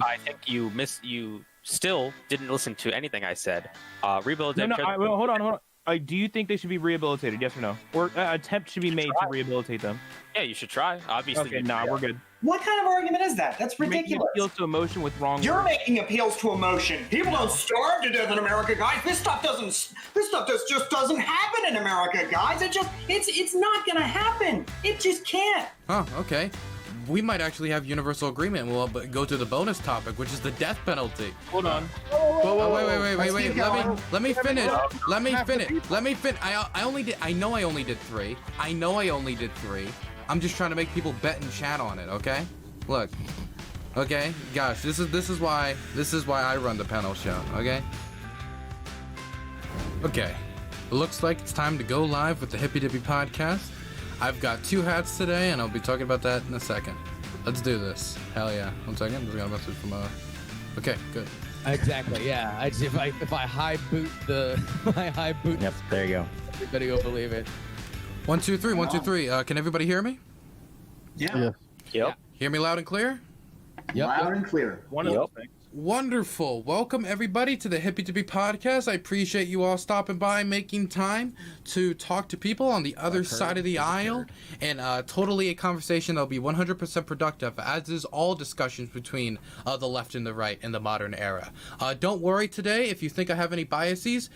I think you still didn't listen to anything I said. Rehabilitation. Well, hold on. Do you think they should be rehabilitated? Yes or no? Or attempt should be made to rehabilitate them? Yeah, you should try. Obviously. Okay, nah, we're good. What kind of argument is that? That's ridiculous. Making appeals to emotion with wrong. You're making appeals to emotion. People don't starve to death in America, guys. This stuff just doesn't happen in America, guys. It's not gonna happen. It just can't. Oh, okay. We might actually have universal agreement. We'll go to the bonus topic, which is the death penalty. Hold on. Wait. Let me finish. I know I only did three. I'm just trying to make people bet and chat on it, okay? Look. Okay? Gosh, this is why I run the panel show, okay? Okay. It looks like it's time to go live with the Hippy Dippy podcast. I've got 2 hats today, and I'll be talking about that in a second. Let's do this. Hell yeah. 1 second. Just got a message from Okay, good. Exactly. Yeah. If I high boot my high boot. Yep. There you go. Everybody will believe it. 1 2 3. 1 2 3. Can everybody hear me? Yeah. Yep. Hear me loud and clear? Yep. Loud and clear. One of those things. Wonderful. Welcome everybody to the Hippy Dippy podcast. I appreciate you all stopping by, making time to talk to people on the other side of the aisle, and totally a conversation that'll be 100% productive, as is all discussions between the left and the right in the modern era. Don't worry today if you think I have any biases.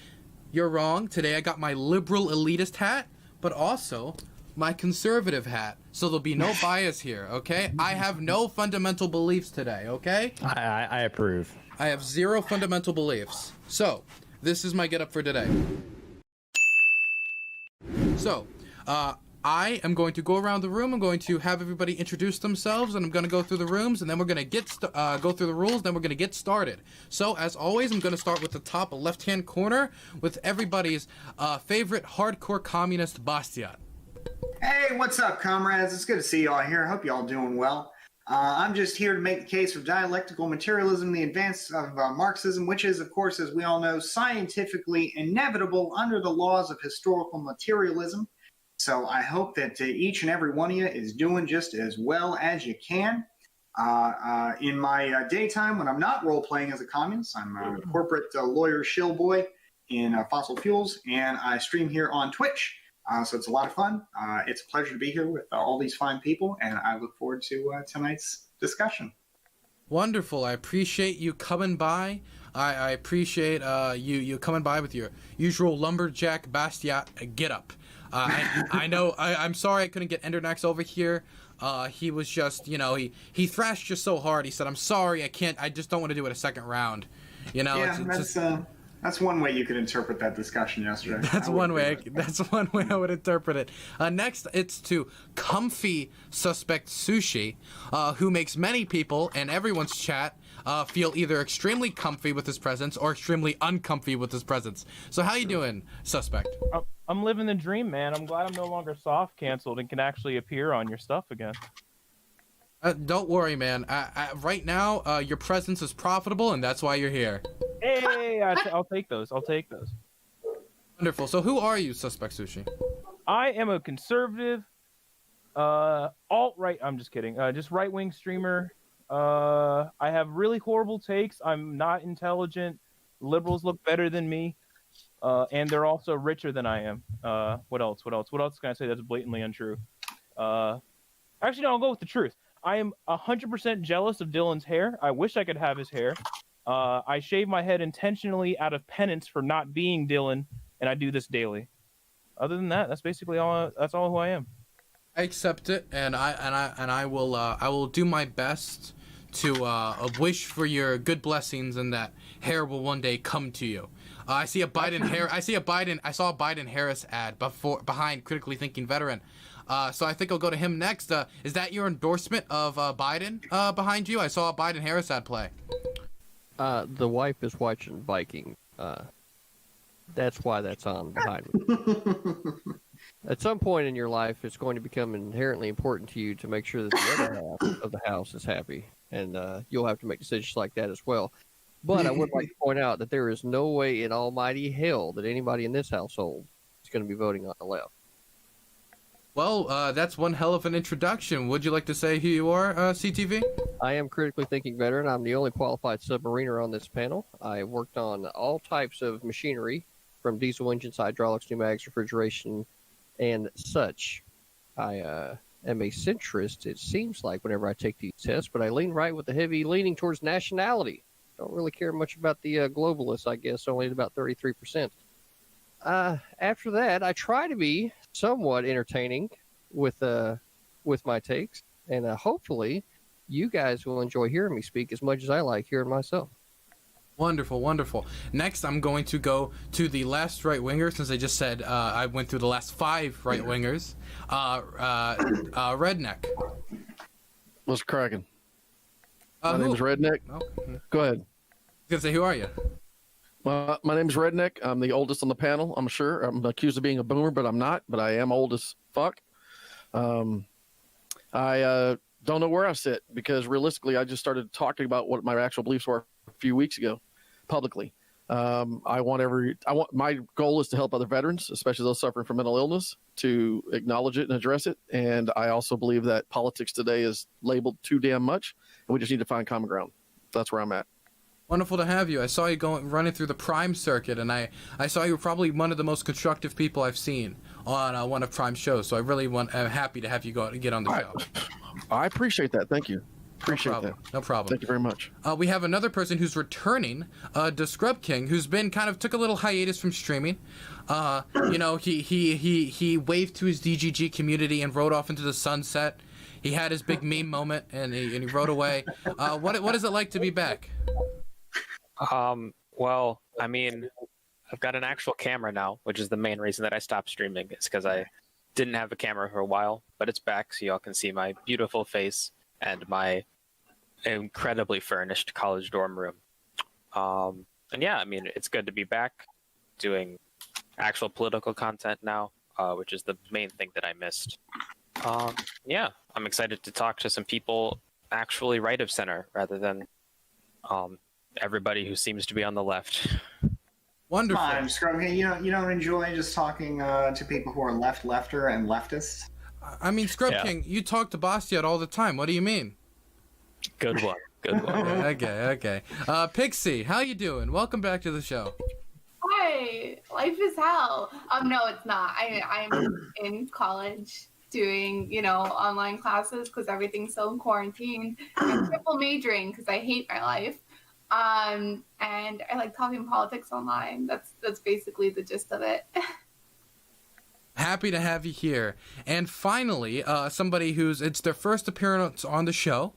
You're wrong. Today I got my liberal elitist hat, but also my conservative hat, so there'll be no bias here, okay? I have no fundamental beliefs today, okay? I approve. I have 0 fundamental beliefs. So, this is my getup for today. So, I am going to go around the room. I'm going to have everybody introduce themselves, and I'm going to go through the rooms, and then we're going to go through the rules, then we're going to get started. So, as always, I'm going to start with the top left-hand corner with everybody's favorite hardcore communist, Bastiat. Hey, what's up, comrades? It's good to see y'all here. I hope y'all doing well. I'm just here to make the case for dialectical materialism, the advance of Marxism, which is, of course, as we all know, scientifically inevitable under the laws of historical materialism. So I hope that each and every one of you is doing just as well as you can. In my daytime, when I'm not role-playing as a communist, I'm a corporate lawyer shill boy in fossil fuels, and I stream here on Twitch. So it's a lot of fun. It's a pleasure to be here with all these fine people, and I look forward to tonight's discussion. Wonderful. I appreciate you coming by. I appreciate you coming by with your usual lumberjack Bastiat get up. I know. I'm sorry I couldn't get Endernax over here. He was just, he thrashed you so hard. He said, "I'm sorry, I can't. I just don't want to do it a second round." Yeah, that's one way you could interpret that discussion yesterday. That's one way I would interpret it. Next, it's to comfy SuspectSushi, who makes many people and everyone's chat feel either extremely comfy with his presence or extremely uncomfy with his presence. So how you doing, Suspect? I'm living the dream, man. I'm glad I'm no longer soft canceled and can actually appear on your stuff again. Don't worry, man. Right now, your presence is profitable, and that's why you're here. Hey, I'll take those. Wonderful. So who are you, SuspectSushi? I am a conservative, alt-right. I'm just kidding. Just right-wing streamer. I have really horrible takes. I'm not intelligent. Liberals look better than me, and they're also richer than I am. What else? What else can I say that's blatantly untrue? Actually, no. I'll go with the truth. I am 100% jealous of Dylan's hair. I wish I could have his hair. I shave my head intentionally out of penance for not being Dylan, and I do this daily. Other than that, that's basically all. That's all who I am. I accept it, and I will do my best to wish for your good blessings, and that hair will one day come to you. I see a Biden hair. I saw a Biden Harris ad behind Critically Thinking Veteran. So I think I'll go to him next. Is that your endorsement of Biden behind you? I saw a Biden Harris ad play. The wife is watching Viking. That's why that's on behind me. At some point in your life, it's going to become inherently important to you to make sure that the other half of the house is happy, and you'll have to make decisions like that as well. But I would like to point out that there is no way in almighty hell that anybody in this household is going to be voting on the left. Well, that's one hell of an introduction. Would you like to say who you are, CTV? I am Critically Thinking Veteran. I'm the only qualified submariner on this panel. I worked on all types of machinery, from diesel engines, hydraulics, pneumatics, refrigeration, and such. I am a centrist, it seems like, whenever I take these tests, but I lean right with a heavy leaning towards nationality. Don't really care much about the globalists, I guess, only about 33%. After that, I try to be somewhat entertaining with my takes, and hopefully you guys will enjoy hearing me speak as much as I like hearing myself. Wonderful, wonderful. Next, I'm going to go to the last right-winger, since I just said I went through the last 5 right-wingers. RedNeq. What's cracking? My Who? name is RedNeq. Oh, I Go ahead. was going to say, who are you? My name is RedNeq. I'm the oldest on the panel, I'm sure. I'm accused of being a boomer, but I'm not. But I am old as fuck. I don't know where I sit, because realistically, I just started talking about what my actual beliefs were a few weeks ago publicly. My goal is to help other veterans, especially those suffering from mental illness, to acknowledge it and address it. And I also believe that politics today is labeled too damn much, and we just need to find common ground. That's where I'm at. Wonderful to have you. I saw you running through the Prime circuit, and I saw you were probably one of the most constructive people I've seen on one of Prime's shows. So I'm happy to have you get on the show. I appreciate that. Thank you. Appreciate that. No problem. Thank you very much. We have another person who's returning, DaSkrubKing, who's been took a little hiatus from streaming. He waved to his DGG community and rode off into the sunset. He had his big meme moment, and he rode away. What is it like to be back? Well, I mean, I've got an actual camera now, which is the main reason that I stopped streaming. It's because I didn't have a camera for a while, but it's back, so y'all can see my beautiful face and my incredibly furnished college dorm room. And yeah, I mean, it's good to be back doing actual political content now, which is the main thing that I missed. Yeah, I'm excited to talk to some people actually right of center rather than everybody who seems to be on the left. Come Wonderful. on, DaSkrubKing, you don't enjoy just talking to people who are lefter and leftists? I mean, DaSkrubKing, you talk to Bastiat all the time. What do you mean? Good one. Good one. Okay. Pxie, how you doing? Welcome back to the show. Hi, life is hell. No, it's not. I'm in college doing, online classes because everything's so in quarantine. I'm triple majoring because I hate my life. And I like talking politics online. That's basically the gist of it. Happy to have you here. And finally, somebody it's their first appearance on the show.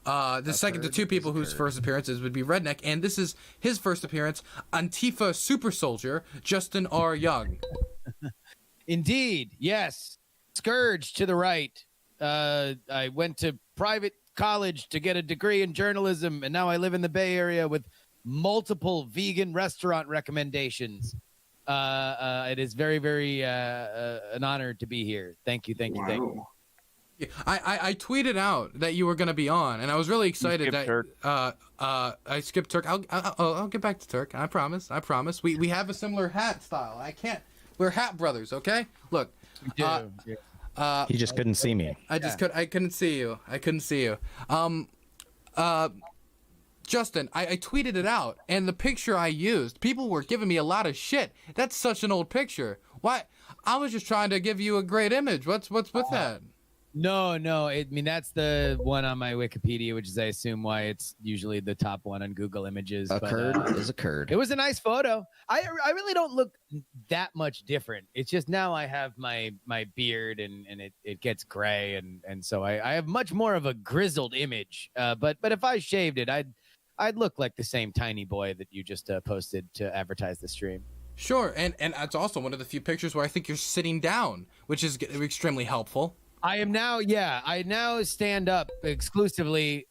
The two people whose first appearances would be RedNeq, and this is his first appearance, Antifa super soldier, JustinRYoung. Indeed, yes. Scourge to the right. I went to private college to get a degree in journalism, and now I live in the Bay Area with multiple vegan restaurant recommendations. It is very, very an honor to be here. Thank you. Wow. I tweeted out that you were going to be on, and I was really excited that I skipped Turk. I'll get back to Turk. I promise. We have a similar hat style. We're hat brothers, okay? Look. He just couldn't see me. I couldn't see you. Justin, I tweeted it out, and the picture I used, people were giving me a lot of shit. That's such an old picture. Why? I was just trying to give you a great image. What's with that? No. I mean, that's the one on my Wikipedia, which is, I assume, why it's usually the top one on Google Images. A curd is a curd. It was a nice photo. I really don't look that much different. It's just now I have my beard and it gets gray, and so I have much more of a grizzled image. But if I shaved it, I'd look like the same tiny boy that you just posted to advertise the stream. Sure, and it's also one of the few pictures where I think you're sitting down, which is extremely helpful. I am now, I now stand up exclusively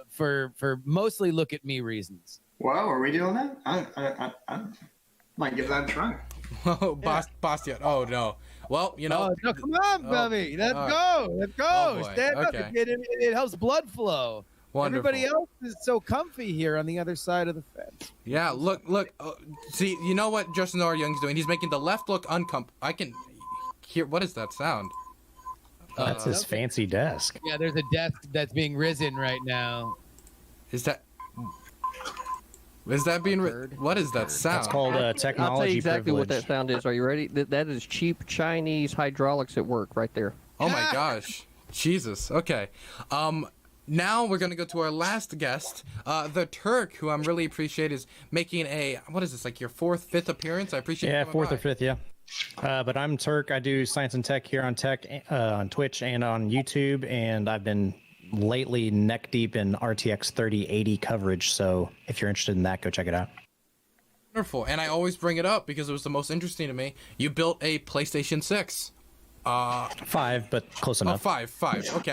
for mostly look at me reasons. Whoa, are we doing that? I might give that a try. Oh, Bastiat. Oh, no. Well, no, come on, Bubby. Let's go. Oh, Stand up. Okay. It helps blood flow. Wonderful. Everybody else is so comfy here on the other side of the fence. Yeah, look. See, you know what JustinRYoung's doing? He's making the left look uncomfortable. hear. What is that sound? That's his fancy desk. Yeah, there's a desk that's being risen right now. Is that being? What is that sound? That's called technology I'll tell you exactly privilege. what that sound is. Are you ready? That is cheap Chinese hydraulics at work right there. Oh my gosh, Jesus. Okay. Now we're gonna go to our last guest, TheTerk, who I'm really appreciate is making a, what is this, like your fourth, fifth appearance? I appreciate. Yeah, you coming fourth by. or fifth, yeah. But I'm Turk. I do science and tech here on Tech, on Twitch and on YouTube, and I've been lately neck deep in RTX 3080 coverage. So if you're interested in that, go check it out. Wonderful, and I always bring it up because it was the most interesting to me. You built a PlayStation 6. 5, but close enough. Oh, five. Okay,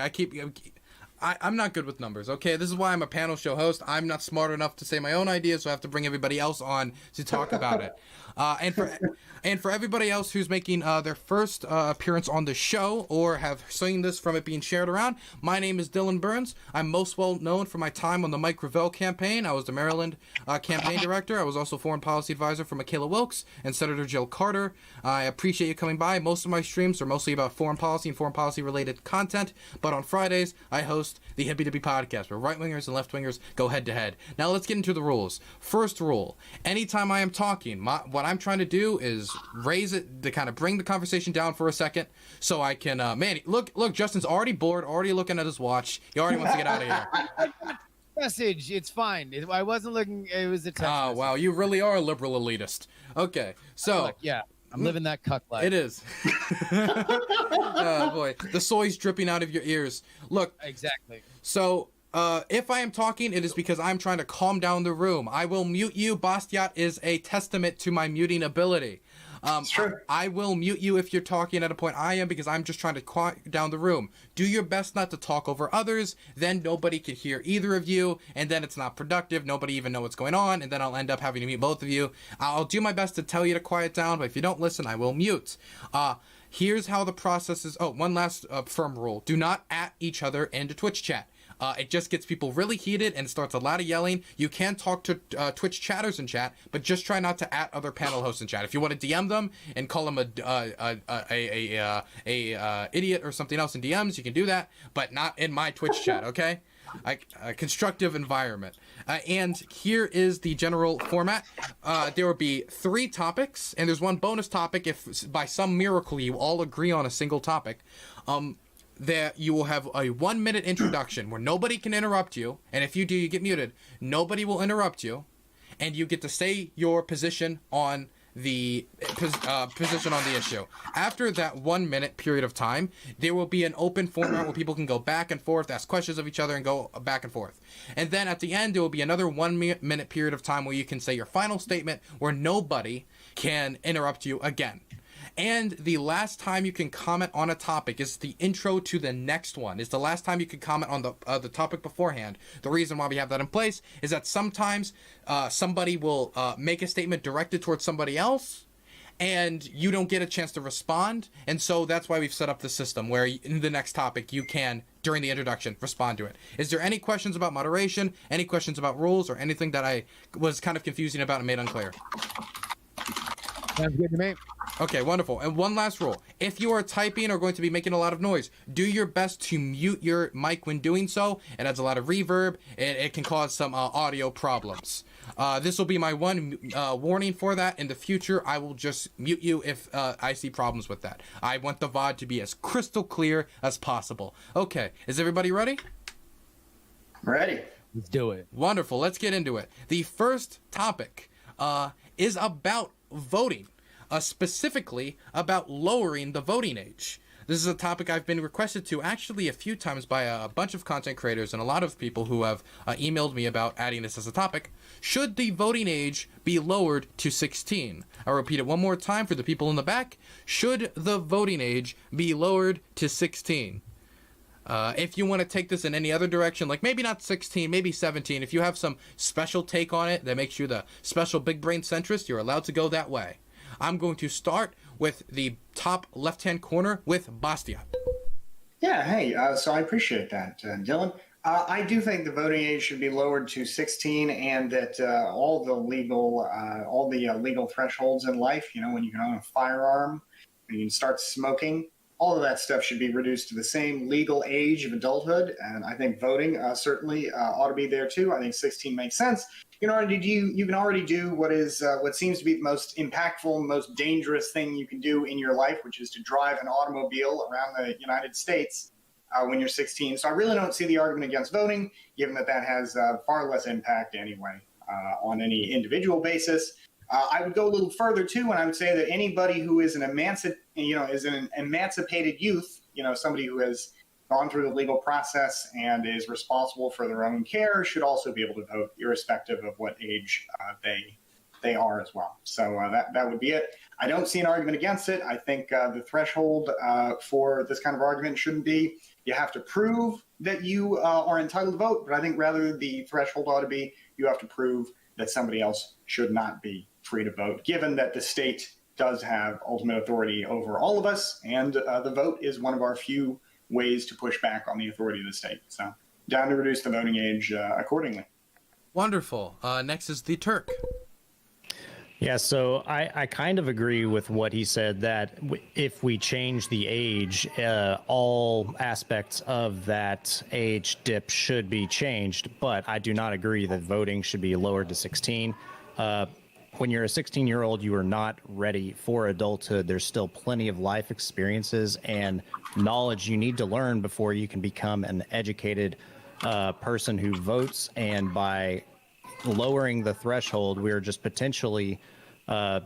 I'm not good with numbers, okay? This is why I'm a panel show host. I'm not smart enough to say my own ideas, so I have to bring everybody else on to talk about it. And for everybody else who's making their first appearance on the show or have seen this from it being shared around, my name is Dylan Burns. I'm most well known for my time on the Mike Gravel campaign. I was the Maryland campaign director. I was also foreign policy advisor for Michaela Wilkes and Senator Jill Carter. I appreciate you coming by. Most of my streams are mostly about foreign policy and foreign policy related content, but on Fridays I host the Hippy Dippy podcast where right-wingers and left-wingers go head-to-head. Now let's get into the rules. First rule, anytime I am talking, what I'm trying to do is raise it to kind of bring the conversation down for a second so I can, look, Justin's already bored, already looking at his watch. He already wants to get out of here. Message, it's fine. I wasn't looking, it was a text message. Wow, you really are a liberal elitist. Okay, so... Look, yeah, I'm living that cuck life. It is. Oh, boy. The soy's dripping out of your ears. Look. Exactly. So, if I am talking, it is because I'm trying to calm down the room. I will mute you. Bastiat is a testament to my muting ability. Sure. I will mute you if you're talking at a point I am because I'm just trying to quiet down the room. Do your best not to talk over others, then nobody can hear either of you, and then it's not productive. Nobody even know what's going on, and then I'll end up having to mute both of you. I'll do my best to tell you to quiet down, but if you don't listen, I will mute. Here's how the process is. Oh, one last firm rule. Do not at each other into Twitch chat. It just gets people really heated and starts a lot of yelling. You can talk to Twitch chatters in chat, but just try not to at other panel hosts in chat. If you want to DM them and call them a idiot or something else in DMs, you can do that, but not in my Twitch chat, okay? A constructive environment. And here is the general format. There will be 3 topics, and there's one bonus topic if by some miracle you all agree on a single topic. That you will have a 1-minute introduction where nobody can interrupt you, and if you do, you get muted. Nobody will interrupt you, and you get to say your position on the issue. After that 1-minute period of time, there will be an open format where people can go back and forth, ask questions of each other, and go back and forth. And then at the end, there will be another 1-minute period of time where you can say your final statement, where nobody can interrupt you again. And the last time you can comment on a topic is the intro to the next one. It's the last time you can comment on the topic beforehand. The reason why we have that in place is that sometimes somebody will make a statement directed towards somebody else, and you don't get a chance to respond. And so that's why we've set up the system where in the next topic you can, during the introduction, respond to it. Is there any questions about moderation, any questions about rules, or anything that I was kind of confusing about and made unclear? Sounds good to me. Okay, wonderful. And one last rule. If you are typing or going to be making a lot of noise, do your best to mute your mic when doing so. It adds a lot of reverb, and it can cause some audio problems. This will be my one warning for that. In the future, I will just mute you if I see problems with that. I want the VOD to be as crystal clear as possible. Okay, is everybody ready? Ready. Let's do it. Wonderful. Let's get into it. The first topic is about voting, specifically about lowering the voting age. This is a topic I've been requested to actually a few times by a bunch of content creators and a lot of people who have emailed me about adding this as a topic. Should the voting age be lowered to 16? I'll repeat it one more time for the people in the back. Should the voting age be lowered to 16? If you want to take this in any other direction, like maybe not 16, maybe 17, if you have some special take on it that makes you the special big brain centrist, you're allowed to go that way. I'm going to start with the top left-hand corner with Bastiat. Yeah, hey, so I appreciate that, Dylan. I do think the voting age should be lowered to 16, and that all the legal thresholds in life, when you can own a firearm, when you start smoking, all of that stuff should be reduced to the same legal age of adulthood. And I think voting certainly ought to be there too. I think 16 makes sense. You can already do what seems to be the most impactful, most dangerous thing you can do in your life, which is to drive an automobile around the United States when you're 16. So I really don't see the argument against voting, given that has far less impact anyway on any individual basis. I would go a little further too, and I would say that anybody who is an emancipated youth, somebody who has gone through the legal process and is responsible for their own care, should also be able to vote, irrespective of what age they are as well. So that would be it. I don't see an argument against it. I think the threshold for this kind of argument shouldn't be you have to prove that you are entitled to vote, but I think rather the threshold ought to be you have to prove that somebody else should not be free to vote, given that the state does have ultimate authority over all of us, and the vote is one of our few ways to push back on the authority of the state. So down to reduce the voting age accordingly. Wonderful. Next is TheTerk. Yeah, so I kind of agree with what he said, that if we change the age, all aspects of that age dip should be changed, but I do not agree that voting should be lowered to 16. When you're a 16-year-old, you are not ready for adulthood. There's still plenty of life experiences and knowledge you need to learn before you can become an educated person who votes. And by lowering the threshold, we're just potentially, having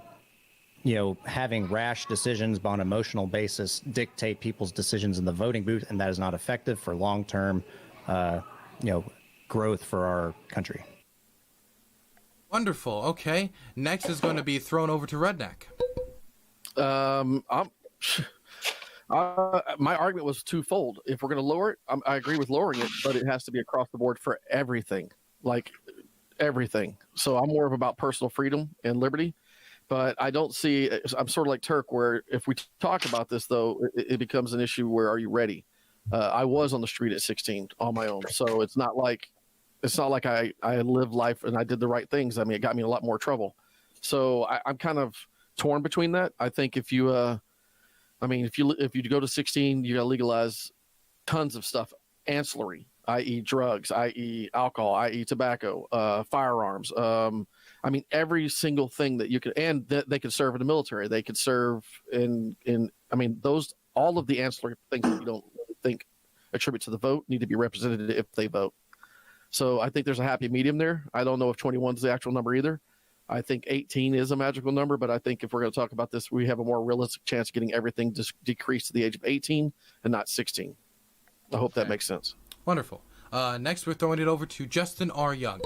rash decisions on an emotional basis dictate people's decisions in the voting booth, and that is not effective for long-term, growth for our country. Wonderful. Okay. Next is going to be thrown over to RedNeq. My argument was twofold. If we're going to lower it, I agree with lowering it, but it has to be across the board for everything, like everything. So I'm more of about personal freedom and liberty, but I don't see. I'm sort of like Turk, where if we talk about this, though, it becomes an issue where are you ready? I was on the street at 16 on my own, so it's not like I lived life and I did the right things. I mean, it got me in a lot more trouble. So I'm kind of torn between that. I think if you go to 16, you got to legalize tons of stuff, ancillary, i.e. drugs, i.e. alcohol, i.e. tobacco, firearms. Every single thing that you could, and they could serve in the military. They could serve all of the ancillary things that you don't really think attribute to the vote need to be represented if they vote. So I think there's a happy medium there. I don't know if 21 is the actual number either. I think 18 is a magical number, but I think if we're going to talk about this, we have a more realistic chance of getting everything decreased to the age of 18 and not 16. I hope that makes sense. Wonderful. Next, we're throwing it over to JustinRYoung.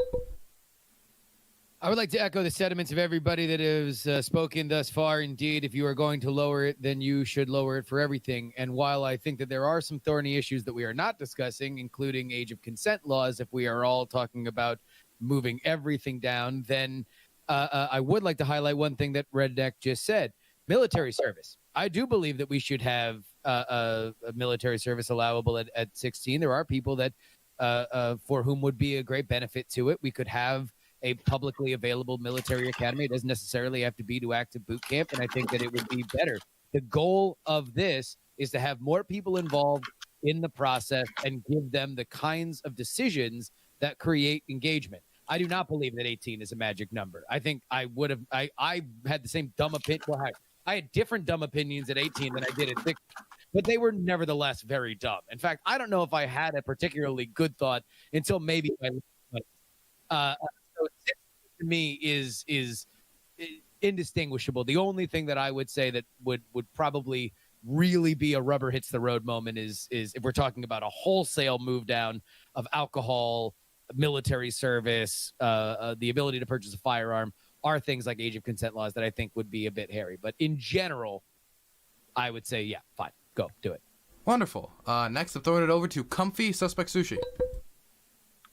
I would like to echo the sentiments of everybody that has spoken thus far. Indeed, if you are going to lower it, then you should lower it for everything. And while I think that there are some thorny issues that we are not discussing, including age of consent laws, if we are all talking about moving everything down, then I would like to highlight one thing that RedNeq just said, military service. I do believe that we should have a military service allowable at 16. There are people that for whom would be a great benefit to it. We could have a publicly available military academy. It doesn't necessarily have to be to active boot camp, and I think that it would be better. The goal of this is to have more people involved in the process and give them the kinds of decisions that create engagement. I do not believe that 18 is a magic number. I think I had the same dumb opinion. Well, I had different dumb opinions at 18 than I did at 16, but they were nevertheless very dumb. In fact, I don't know if I had a particularly good thought until maybe my so 16 to me is indistinguishable. The only thing that I would say that would probably really be a rubber hits the road moment is if we're talking about a wholesale move down of alcohol, military service, the ability to purchase a firearm, are things like age of consent laws that I think would be a bit hairy. But in general, I would say, yeah, fine, go do it. Wonderful. Next, I'm throwing it over to Comfy SuspectSushi.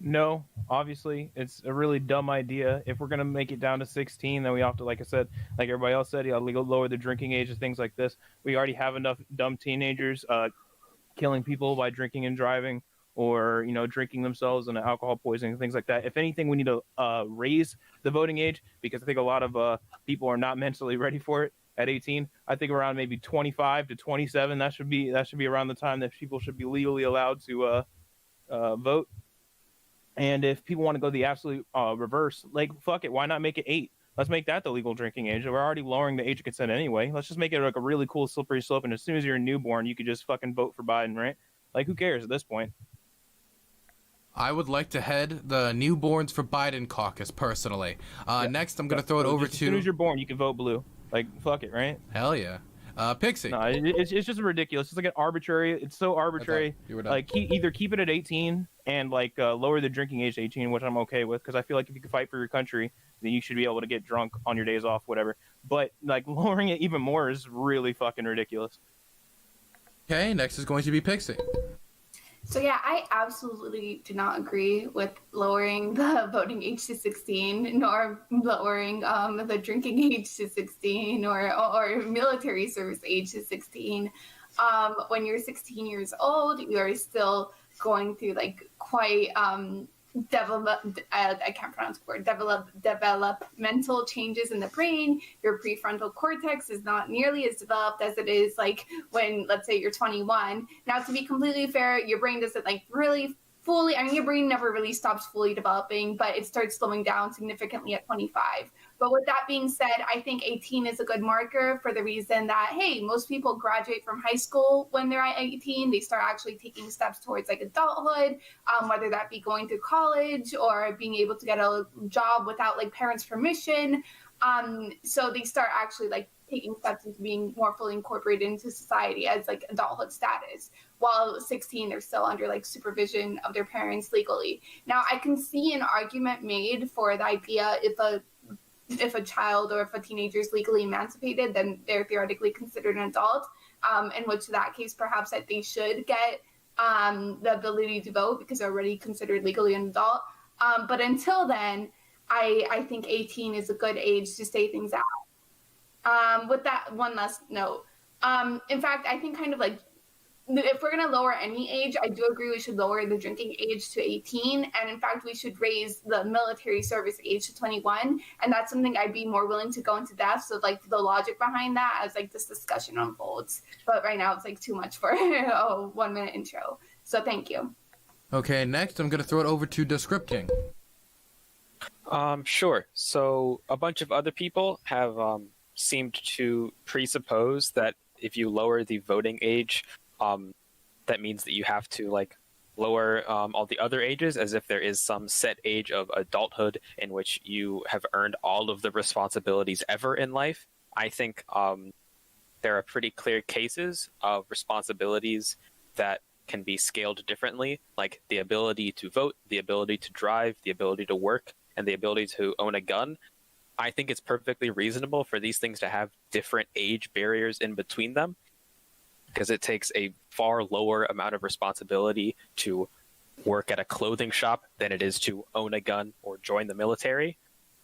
No, obviously, it's a really dumb idea. If we're going to make it down to 16, then we have to, like I said, like everybody else said, lower the drinking age and things like this. We already have enough dumb teenagers killing people by drinking and driving, or, drinking themselves and alcohol poisoning and things like that. If anything, we need to raise the voting age, because I think a lot of people are not mentally ready for it. at 18. I think around maybe 25 to 27. That should be around the time that people should be legally allowed to vote. And if people want to go the absolute reverse, like fuck it, why not make it 8? Let's make that the legal drinking age. We're already lowering the age of consent anyway. Let's just make it like a really cool slippery slope. And as soon as you're a newborn, you could just fucking vote for Biden, right? Like, who cares at this point? I would like to head the Newborns for Biden caucus personally. Next, I'm going to throw it over to... As soon as you're born, you can vote blue. Like, fuck it, right? Hell yeah. Pxie. No, it's just ridiculous. It's like an arbitrary. It's so arbitrary. You were done. Like, either keep it at 18 and like lower the drinking age to 18, which I'm okay with, because I feel like if you can fight for your country, then you should be able to get drunk on your days off, whatever. But like lowering it even more is really fucking ridiculous. Okay, next is going to be Pxie. So yeah, I absolutely do not agree with lowering the voting age to 16, nor lowering the drinking age to 16, or military service age to 16. When you're 16 years old, you are still going through like quite I can't pronounce the word, developmental changes in the brain. Your prefrontal cortex is not nearly as developed as it is like when, let's say, you're 21. Now, to be completely fair, your brain doesn't like really fully, I mean, your brain never really stops fully developing, but it starts slowing down significantly at 25. But with that being said, I think 18 is a good marker for the reason that, hey, most people graduate from high school when they're at 18. They start actually taking steps towards like adulthood, whether that be going through college or being able to get a job without like parents' permission. So they start actually like taking steps into being more fully incorporated into society as like adulthood status. While 16, they're still under like supervision of their parents legally. Now, I can see an argument made for the idea if a child or if a teenager is legally emancipated, then they're theoretically considered an adult, in which that case perhaps that they should get the ability to vote because they're already considered legally an adult. But until then, I think 18 is a good age to stay things out. With that, one last note. In fact, I think kind of like if we're going to lower any age, I do agree we should lower the drinking age to 18. And in fact, we should raise the military service age to 21. And that's something I'd be more willing to go into depth. So like the logic behind that as like this discussion unfolds. But right now it's like too much for a 1 minute intro. So thank you. Okay, next I'm going to throw it over to DaSkrubKing. Sure. So a bunch of other people have seemed to presuppose that if you lower the voting age, that means that you have to like lower all the other ages, as if there is some set age of adulthood in which you have earned all of the responsibilities ever in life. I think there are pretty clear cases of responsibilities that can be scaled differently, like the ability to vote, the ability to drive, the ability to work, and the ability to own a gun. I think it's perfectly reasonable for these things to have different age barriers in between them, because it takes a far lower amount of responsibility to work at a clothing shop than it is to own a gun or join the military.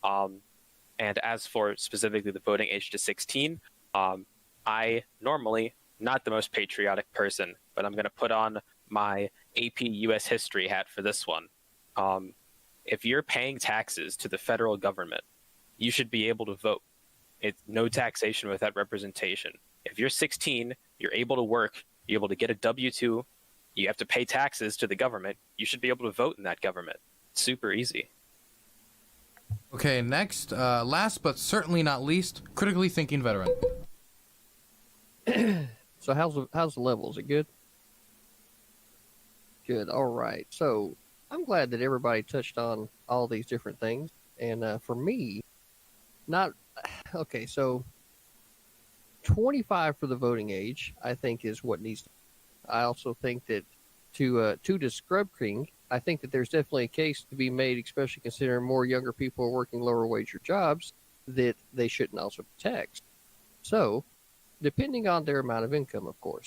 And as for specifically the voting age to 16, I normally not the most patriotic person, but I'm going to put on my AP US history hat for this one. If you're paying taxes to the federal government, you should be able to vote. It's no taxation without representation. If you're 16, you're able to work, you're able to get a W-2, you have to pay taxes to the government, you should be able to vote in that government. It's super easy. Okay, next, last but certainly not least, Critically Thinking Veteran. So how's the level? Is it good? Good. All right. So I'm glad that everybody touched on all these different things. And for me, so 25 for the voting age, I think is what needs to. I also think that to DaSkrubKing, I think that there's definitely a case to be made, especially considering more younger people are working lower wage jobs, that they shouldn't also be taxed. So, depending on their amount of income, of course.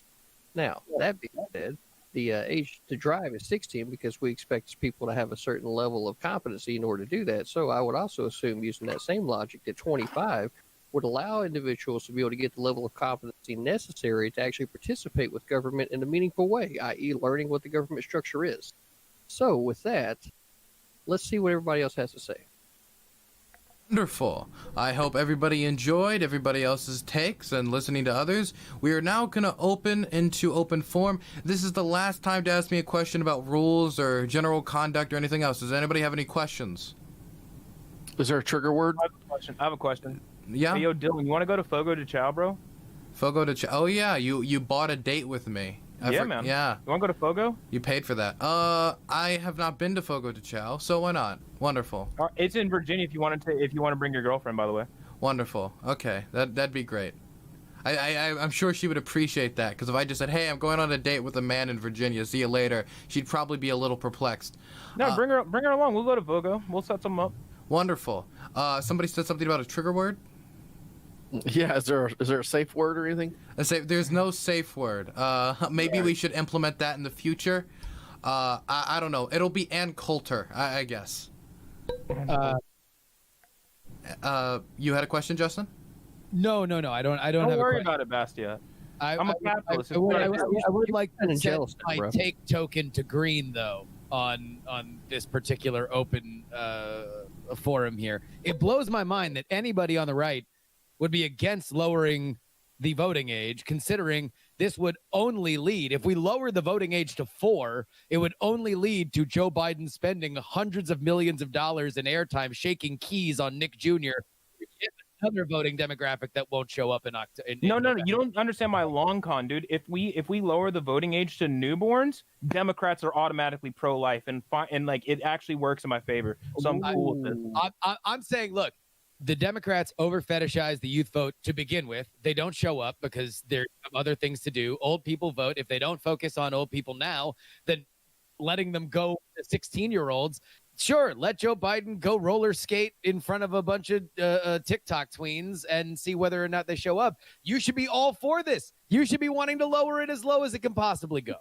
Now, that being said, the age to drive is 16 because we expect people to have a certain level of competency in order to do that. So I would also assume, using that same logic, that 25 would allow individuals to be able to get the level of competency necessary to actually participate with government in a meaningful way, i.e. learning what the government structure is. So with that, let's see what everybody else has to say. Wonderful. I hope everybody enjoyed everybody else's takes and listening to others. We are now going to open into open forum. This is the last time to ask me a question about rules or general conduct or anything else. Does anybody have any questions? Is there a trigger word? I have a question. Yeah? Hey, yo, Dylan, you want to go to Fogo de Chao, bro? Fogo de Chao. Oh, yeah. You bought a date with me. Man. Yeah. You want to go to Fogo? You paid for that. I have not been to Fogo de Chao, so why not? Wonderful. It's in Virginia if you want to bring your girlfriend, by the way. Wonderful. Okay. That'd be great. I'm sure she would appreciate that, because if I just said, hey, I'm going on a date with a man in Virginia, see you later, she'd probably be a little perplexed. No, bring her along. We'll go to Fogo. We'll set something up. Wonderful. Somebody said something about a trigger word? Yeah, is there a safe word or anything? There's no safe word. Maybe we should implement that in the future. I don't know. It'll be Ann Coulter, I guess. You had a question, Justin? No. I don't Don't worry about it, Bastiat. I'm a capitalist. I would like to set jealous, my bro. take token to green, though, on this particular open forum here. It blows my mind that anybody on the right would be against lowering the voting age, considering this would only lead, if we lower the voting age to 4, it would only lead to Joe Biden spending hundreds of millions of dollars in airtime shaking keys on Nick Jr., which is another voting demographic that won't show up in October. No, you don't understand my long con, dude. If we lower the voting age to newborns, Democrats are automatically pro-life, and like it actually works in my favor. So I'm cool with this. I'm saying, look, the Democrats over fetishize the youth vote to begin with. They don't show up because they have other things to do. Old people vote. If they don't focus on old people now, then letting them go to 16-year-olds, sure, let Joe Biden go roller skate in front of a bunch of TikTok tweens and see whether or not they show up. You should be all for this. You should be wanting to lower it as low as it can possibly go.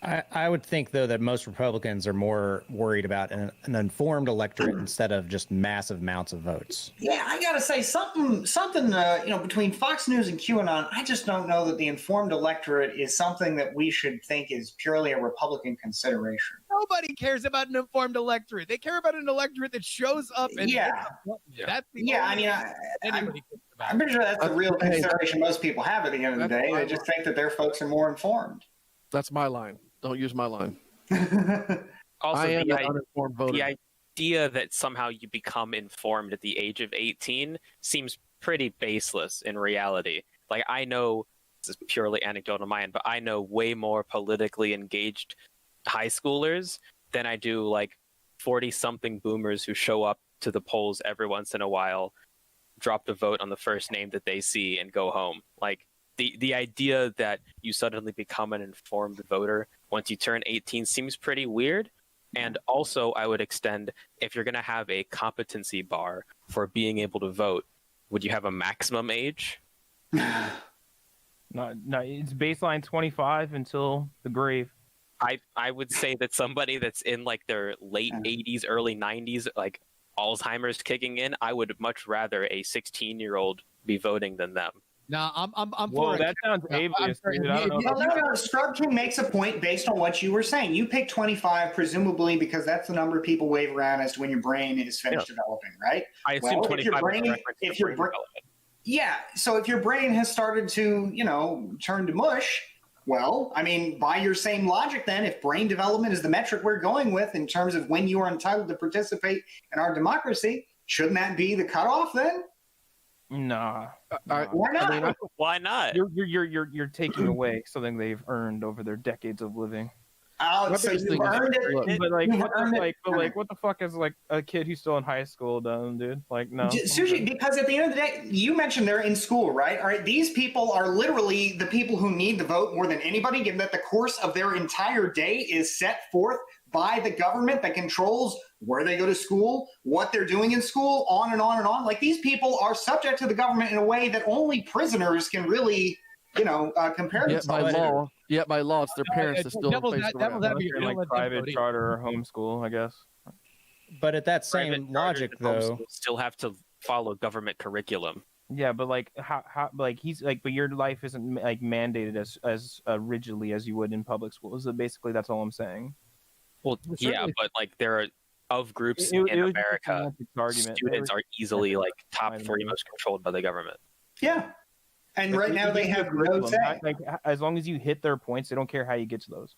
I would think, though, that most Republicans are more worried about an informed electorate instead of just massive amounts of votes. Yeah, I gotta say something. Between Fox News and QAnon, I just don't know that the informed electorate is something that we should think is purely a Republican consideration. Nobody cares about an informed electorate. They care about an electorate that shows up. And that's the anybody cares about. I'm pretty sure that's the real consideration most people have at the end of the day. They just think that their folks are more informed. That's my line. Don't use my line. Also, I am an uninformed voter. the idea that somehow you become informed at the age of 18 seems pretty baseless in reality. Like, I know, this is purely anecdotal on my end, but I know way more politically engaged high schoolers than I do, like, 40-something boomers who show up to the polls every once in a while, drop the vote on the first name that they see, and go home. Like, the idea that you suddenly become an informed voter once you turn 18 seems pretty weird. And also, I would extend, if you're going to have a competency bar for being able to vote, would you have a maximum age? No, it's baseline 25 until the grave. I would say that somebody that's in like their late 80s, early 90s, like Alzheimer's kicking in, I would much rather a 16-year-old be voting than them. No, I'm Whoa, for that sounds ableist, dude. I don't know. No, ScrubKing makes a point based on what you were saying. You picked 25, presumably because that's the number people wave around as to when your brain is finished developing, right? I assume 25 is a reference to brain development. Yeah, so if your brain has started to, turn to mush, well, I mean, by your same logic then, if brain development is the metric we're going with in terms of when you are entitled to participate in our democracy, shouldn't that be the cutoff then? Nah. Why not? Why not? You're taking away something they've earned over their decades of living. Oh, so you earned it. But what the fuck is like a kid who's still in high school done, dude? Like, no. Sushi, because at the end of the day, you mentioned they're in school, right? All right, these people are literally the people who need the vote more than anybody, given that the course of their entire day is set forth by the government that controls where they go to school, what they're doing in school, on and on and on. Like, these people are subject to the government in a way that only prisoners can really, compare themselves. By law, it's their parents that still place like private charter or homeschool, I guess. But at that same logic, though, still have to follow government curriculum. Yeah, but like how like he's like, but your life isn't like mandated as rigidly as you would in public schools. So basically, that's all I'm saying. Well, Well, yeah, certainly- but like there are of groups It in was just a America, semantics argument. students are easily like top I 3 know. most controlled by the government. Yeah. And Like, right now they give you a have no curriculum. say. Like as long as you hit their points, they don't care how you get to those.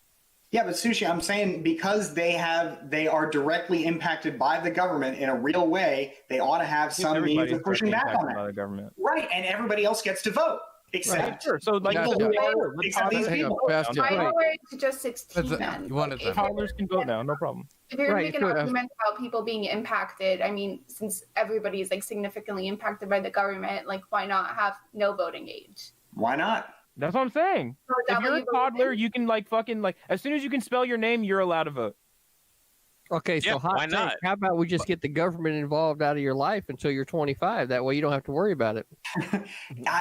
Yeah, but Sushi, I'm saying because they are directly impacted by the government in a real way, they ought to have some means Everybody's of pushing directly back on impacted by that. the government. Right, and everybody else gets to vote, except Sure. So like Gotcha. people who let's are, except these Hang on, people. Bastiat. I Right. lower it to just 16 That's then. you wanted Like, them. toddlers can vote now, no problem. if you're Right, making you an could have- argument about people being impacted, I mean, since everybody is like significantly impacted by the government, like why not have no voting age? Why not? That's what I'm saying. So is that If what you're a you believe toddler, in? you can like fucking like as soon as you can spell your name, you're allowed to vote. Okay, Yeah, so hot why take, not? how about we just get the government involved out of your life until you're 25? That way you don't have to worry about it.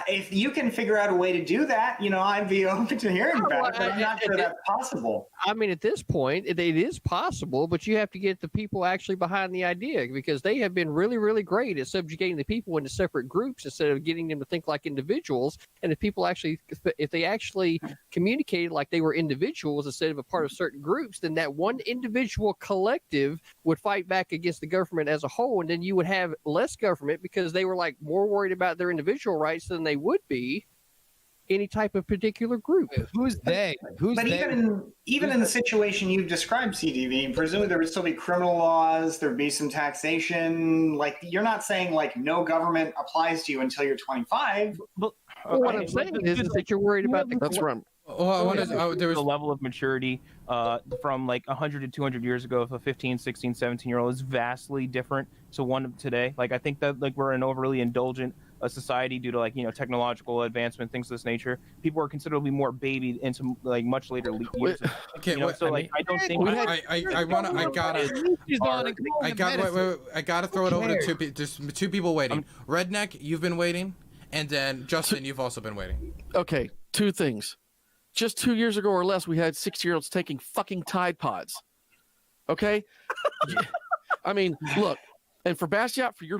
If you can figure out a way to do that, I'd be open to hearing Oh, about it, but well, I'm not sure that's possible. I mean, at this point, it is possible, but you have to get the people actually behind the idea because they have been really, really great at subjugating the people into separate groups instead of getting them to think like individuals. And if they actually communicated like they were individuals instead of a part of certain groups, then that one individual collective would fight back against the government as a whole, and then you would have less government because they were like more worried about their individual rights than they would be any type of particular group. Who's they? Who's But they? even in the situation you've described, CDV, presumably there would still be criminal laws, there'd be some taxation. Like you're not saying like no government applies to you until you're 25. But Well, what I'm saying is that you're worried about the That's right. There was the level of maturity from like 100 to 200 years ago of a 15, 16, 17-year-old is vastly different to one of today. Like I think that like we're an overly indulgent society due to like technological advancement, things of this nature. People are considerably more babied into like much later years. okay. So like I don't think I gotta throw it over to there's 2 people waiting. RedNeq, you've been waiting, and then Justin, you've also been waiting. Okay, 2 things. Just 2 years ago or less, we had 6-year-olds taking fucking Tide Pods. Okay? I mean, look, and for Bastiat, you're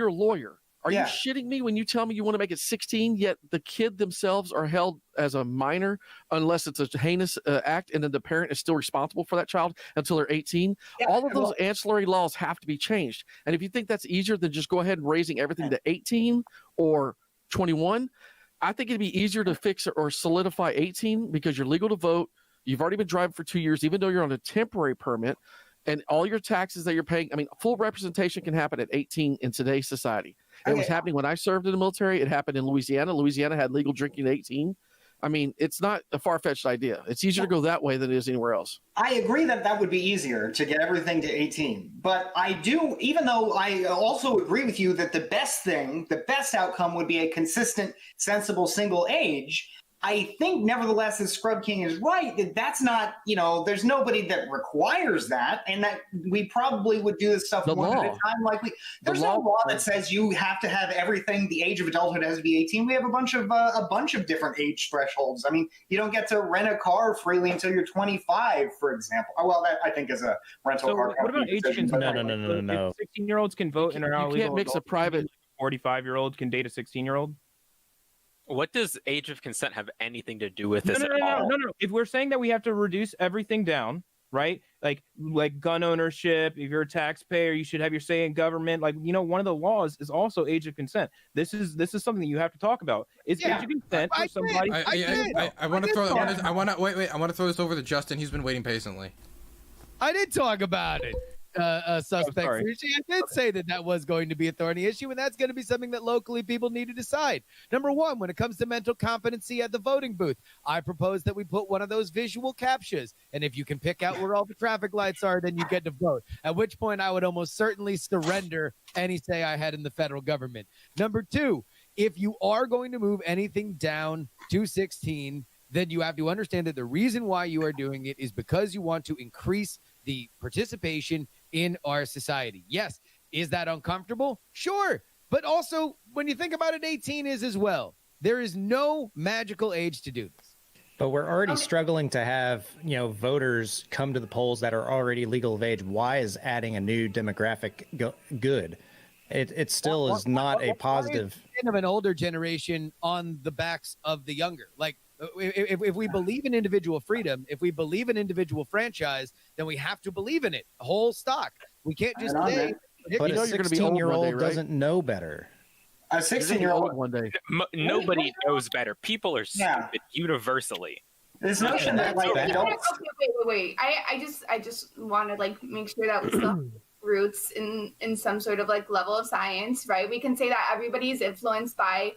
a lawyer. Are you shitting me when you tell me you want to make it 16, yet the kid themselves are held as a minor unless it's a heinous act, and then the parent is still responsible for that child until they're 18? Yeah, all of those ancillary laws have to be changed. And if you think that's easier than just go ahead and raising everything to 18 or 21, I think it'd be easier to fix or solidify 18 because you're legal to vote. You've already been driving for 2 years, even though you're on a temporary permit, and all your taxes that you're paying. I mean, full representation can happen at 18 in today's society. It was happening when I served in the military. It happened in Louisiana. Louisiana had legal drinking at 18. I mean, it's not a far-fetched idea. It's easier to go that way than it is anywhere else. I agree that would be easier to get everything to 18. But I do, even though I also agree with you that the best outcome would be a consistent, sensible single age, I think nevertheless, that ScrubKing is right, that's not, there's nobody that requires that, and that we probably would do this stuff one at a time. Like there's no law that says you have to have everything, the age of adulthood has to be 18. We have a bunch of different age thresholds. I mean, you don't get to rent a car freely until you're 25, for example. Oh, well, that I think is a rental car. What about age consent? No. 16-year-olds can vote and are now You legal. can't mix a private. 45-year-old can date a 16-year-old. What does age of consent have anything to do with this at No. all? If we're saying that we have to reduce everything down, right? Like gun ownership, if you're a taxpayer, you should have your say in government. Like, one of the laws is also age of consent. This is something that you have to talk about. Is age of consent for somebody? I want to throw. I want to throw this over to Justin. He's been waiting patiently. I did talk about it. SuspectSushi. I did say that was going to be a thorny issue, and that's going to be something that locally people need to decide. Number one, when it comes to mental competency at the voting booth, I propose that we put one of those visual captchas, and if you can pick out where all the traffic lights are, then you get to vote. At which point, I would almost certainly surrender any say I had in the federal government. Number two, if you are going to move anything down to 16, then you have to understand that the reason why you are doing it is because you want to increase the participation in our society. Yes. Is that uncomfortable? Sure. But also, when you think about it, 18 is as well. There is no magical age to do this. But we're already struggling to have, voters come to the polls that are already legal of age. Why is adding a new demographic good? It still is not a positive. Of an older generation on the backs of the younger. Like, if we believe in individual freedom, if we believe in individual franchise, then we have to believe in it, whole stock. We can't just say. But a 16-year-old doesn't know better. A 16-year-old one day. Nobody knows better. People are stupid universally. This notion that like adults. Okay, wait. I just want to like make sure that we still have roots in some sort of like level of science, right? We can say that everybody is influenced by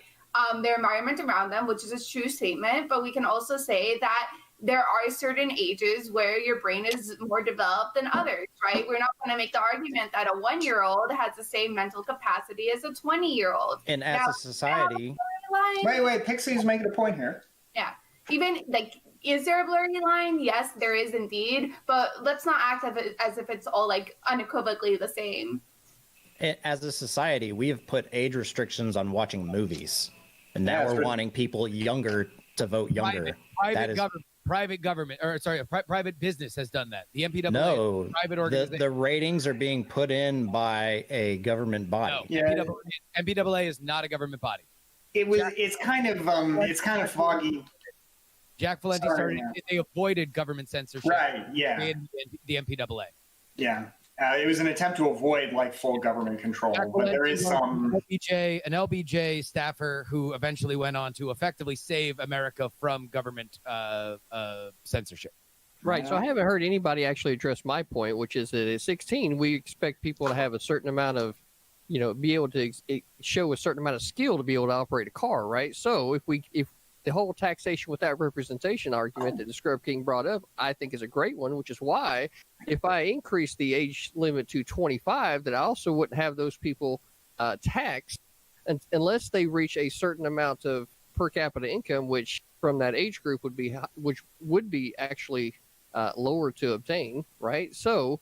their environment around them, which is a true statement, but we can also say that there are certain ages where your brain is more developed than others, right? We're not going to make the argument that a 1-year-old has the same mental capacity as a 20-year-old. And as a society... Wait, Pxie's making a point here. Yeah. Even like, is there a blurry line? Yes, there is indeed, but let's not act as if it's all like unequivocally the same. As a society, we have put age restrictions on watching movies, and now we're wanting people younger to vote younger. Private government, or sorry, private business has done that. The MPAA, no, private organization. The ratings are being put in by a government body. No, yeah. MPAA is not a government body. It's kind of foggy. Jack Valenti started. They avoided government censorship. Right. Yeah. In the MPAA. Yeah. It was an attempt to avoid like full government control, but there is some an LBJ staffer who eventually went on to effectively save America from government censorship. Right. So I haven't heard anybody actually address my point, which is that at 16, we expect people to have a certain amount of, be able to show a certain amount of skill to be able to operate a car, right? So if the whole taxation without representation argument that DaSkrubKing brought up, I think is a great one, which is why if I increase the age limit to 25, that I also wouldn't have those people taxed unless they reach a certain amount of per capita income, which from that age group would be actually lower to obtain, right? So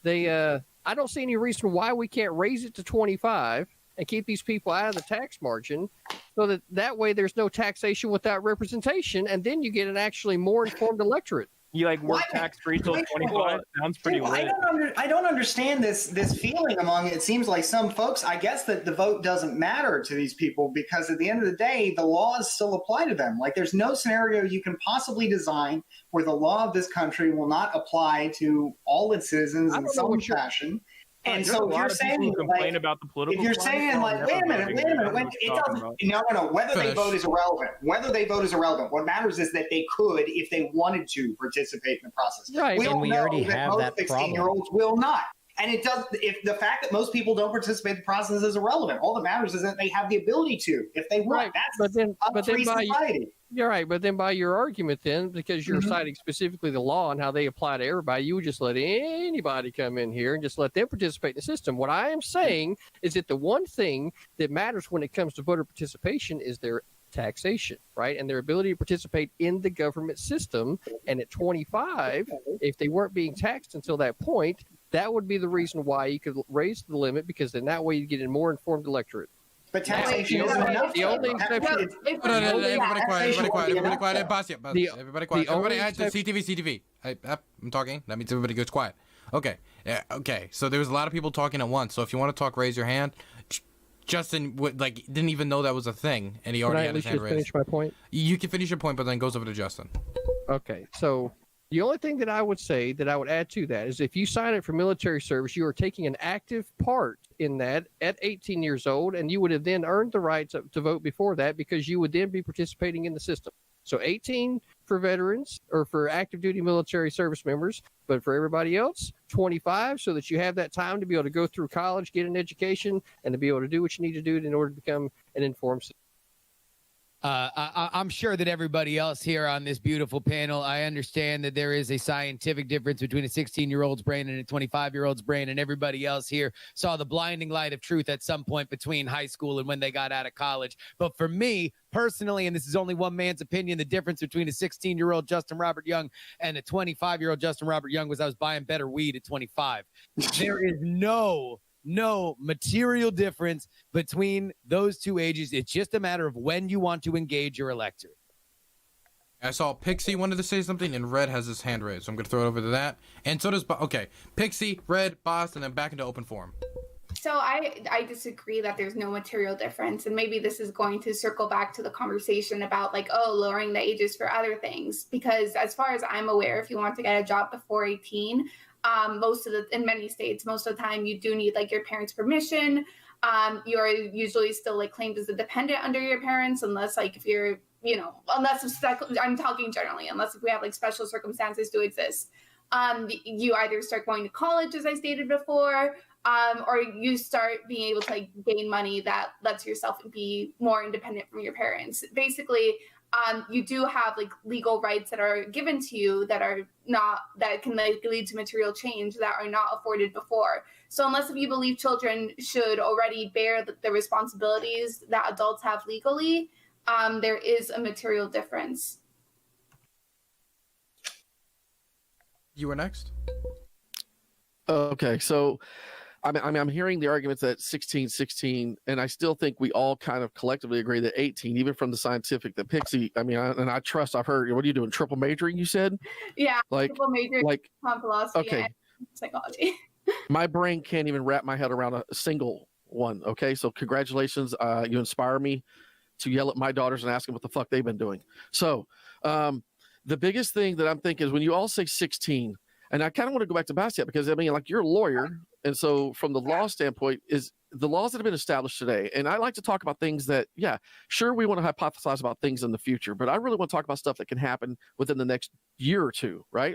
I don't see any reason why we can't raise it to 25 and keep these people out of the tax margin, so that way there's no taxation without representation, and then you get an actually more informed electorate. You like work tax free till 25? Sounds pretty lit. I don't understand this feeling among, it seems like some folks. I guess that the vote doesn't matter to these people because at the end of the day, the laws still apply to them. Like there's no scenario you can possibly design where the law of this country will not apply to all its citizens in some fashion. And so if you're saying, complain about the political if you're saying like, wait a minute, it doesn't, no, whether they vote is irrelevant. What matters is that they could, if they wanted to, participate in the process. Right, we already have that problem. 16-year-olds will not. And it does. If the fact that most people don't participate in the process is irrelevant, all that matters is that they have the ability to, if they want. Right. That's a free society. You're right, but then by your argument, then because you're citing specifically the law and how they apply to everybody, you would just let anybody come in here and just let them participate in the system. What I am saying is that the one thing that matters when it comes to voter participation is their taxation, right, and their ability to participate in the government system. And at 25, if they weren't being taxed until that point, that would be the reason why you could raise the limit, because then that way you get a more informed electorate. But taxation isn't enough. The only exception. Everybody quiet. Bastiat. Everybody quiet. Everybody add to CTV. I'm talking. That means everybody goes quiet. Okay. Yeah. Okay. So there was a lot of people talking at once. So if you want to talk, raise your hand. Justin didn't even know that was a thing, and he already had his hand raised. Finish my point. You can finish your point, but then it goes over to Justin. Okay. So the only thing that I would say that I would add to that is if you sign up for military service, you are taking an active part in that at 18 years old, and you would have then earned the right to vote before that, because you would then be participating in the system. So 18 for veterans or for active duty military service members, but for everybody else, 25, so that you have that time to be able to go through college, get an education, and to be able to do what you need to do in order to become an informed citizen. I'm sure that everybody else here on this beautiful panel, I understand that there is a scientific difference between a 16-year-old's brain and a 25-year-old's brain, and everybody else here saw the blinding light of truth at some point between high school and when they got out of college. But for me, personally, and this is only one man's opinion, the difference between a 16-year-old JustinRYoung and a 25-year-old JustinRYoung was I was buying better weed at 25. There is no material difference between those two ages. It's just a matter of when you want to engage your electorate. I saw Pxie wanted to say something, and Red has his hand raised, so I'm going to throw it over to that. And so does Pxie, Red, Boss, and then back into open forum. So I disagree that there's no material difference, and maybe this is going to circle back to the conversation about like, oh, lowering the ages for other things, because as far as I'm aware, if you want to get a job before 18, in many states, most of the time you do need like your parents' permission. You're usually still like claimed as a dependent under your parents, unless like if you're, I'm talking generally, unless if we have like special circumstances to exist. You either start going to college, as I stated before, or you start being able to like gain money that lets yourself be more independent from your parents. Basically, you do have like legal rights that are given to you that can like lead to material change that are not afforded before. So unless if you believe children should already bear the responsibilities that adults have legally, there is a material difference. You were next. Okay, so I'm hearing the arguments that 16, and I still think we all kind of collectively agree that 18, even from the scientific, that Pxie, I've heard, what are you doing, triple majoring, you said? Yeah, like, triple majoring, philosophy and psychology. My brain can't even wrap my head around a single one, okay? So congratulations, you inspire me to yell at my daughters and ask them what the fuck they've been doing. So the biggest thing that I'm thinking is when you all say 16, and I kind of want to go back to Bastiat because, like, you're a lawyer. And so from the law standpoint, is the laws that have been established today, and I like to talk about things that, yeah, sure, we want to hypothesize about things in the future, but I really want to talk about stuff that can happen within the next year or two, right?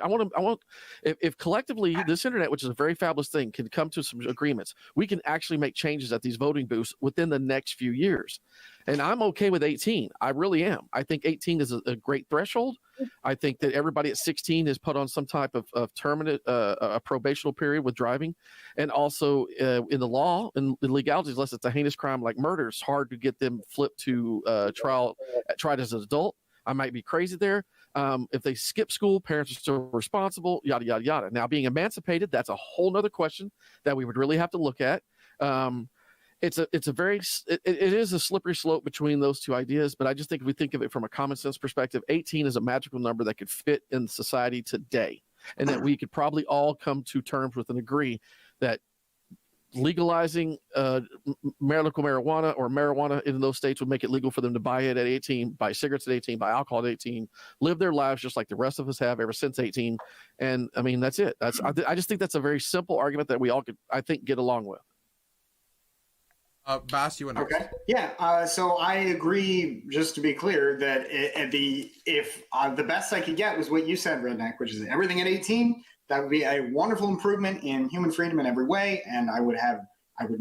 If collectively this internet, which is a very fabulous thing, can come to some agreements, we can actually make changes at these voting booths within the next few years. And I'm okay with 18. I really am. I think 18 is a great threshold. I think that everybody at 16 is put on some type of a probational period with driving. And also in the law and the legalities, unless it's a heinous crime like murder, it's hard to get them flipped to tried as an adult. I might be crazy there. If they skip school, parents are still responsible, yada, yada, yada. Now, being emancipated, that's a whole nother question that we would really have to look at. It is a slippery slope between those two ideas, but I just think if we think of it from a common sense perspective, 18 is a magical number that could fit in society today, and that we could probably all come to terms with and agree that legalizing medical marijuana or marijuana in those states would make it legal for them to buy it at 18, buy cigarettes at 18, buy alcohol at 18, live their lives just like the rest of us have ever since 18. And I mean, that's it. I just think that's a very simple argument that we all could, I think, get along with. Bass, you went next. Okay. Yeah. So I agree, just to be clear, that if the best I could get was what you said, RedNeq, which is everything at 18, that would be a wonderful improvement in human freedom in every way. And I would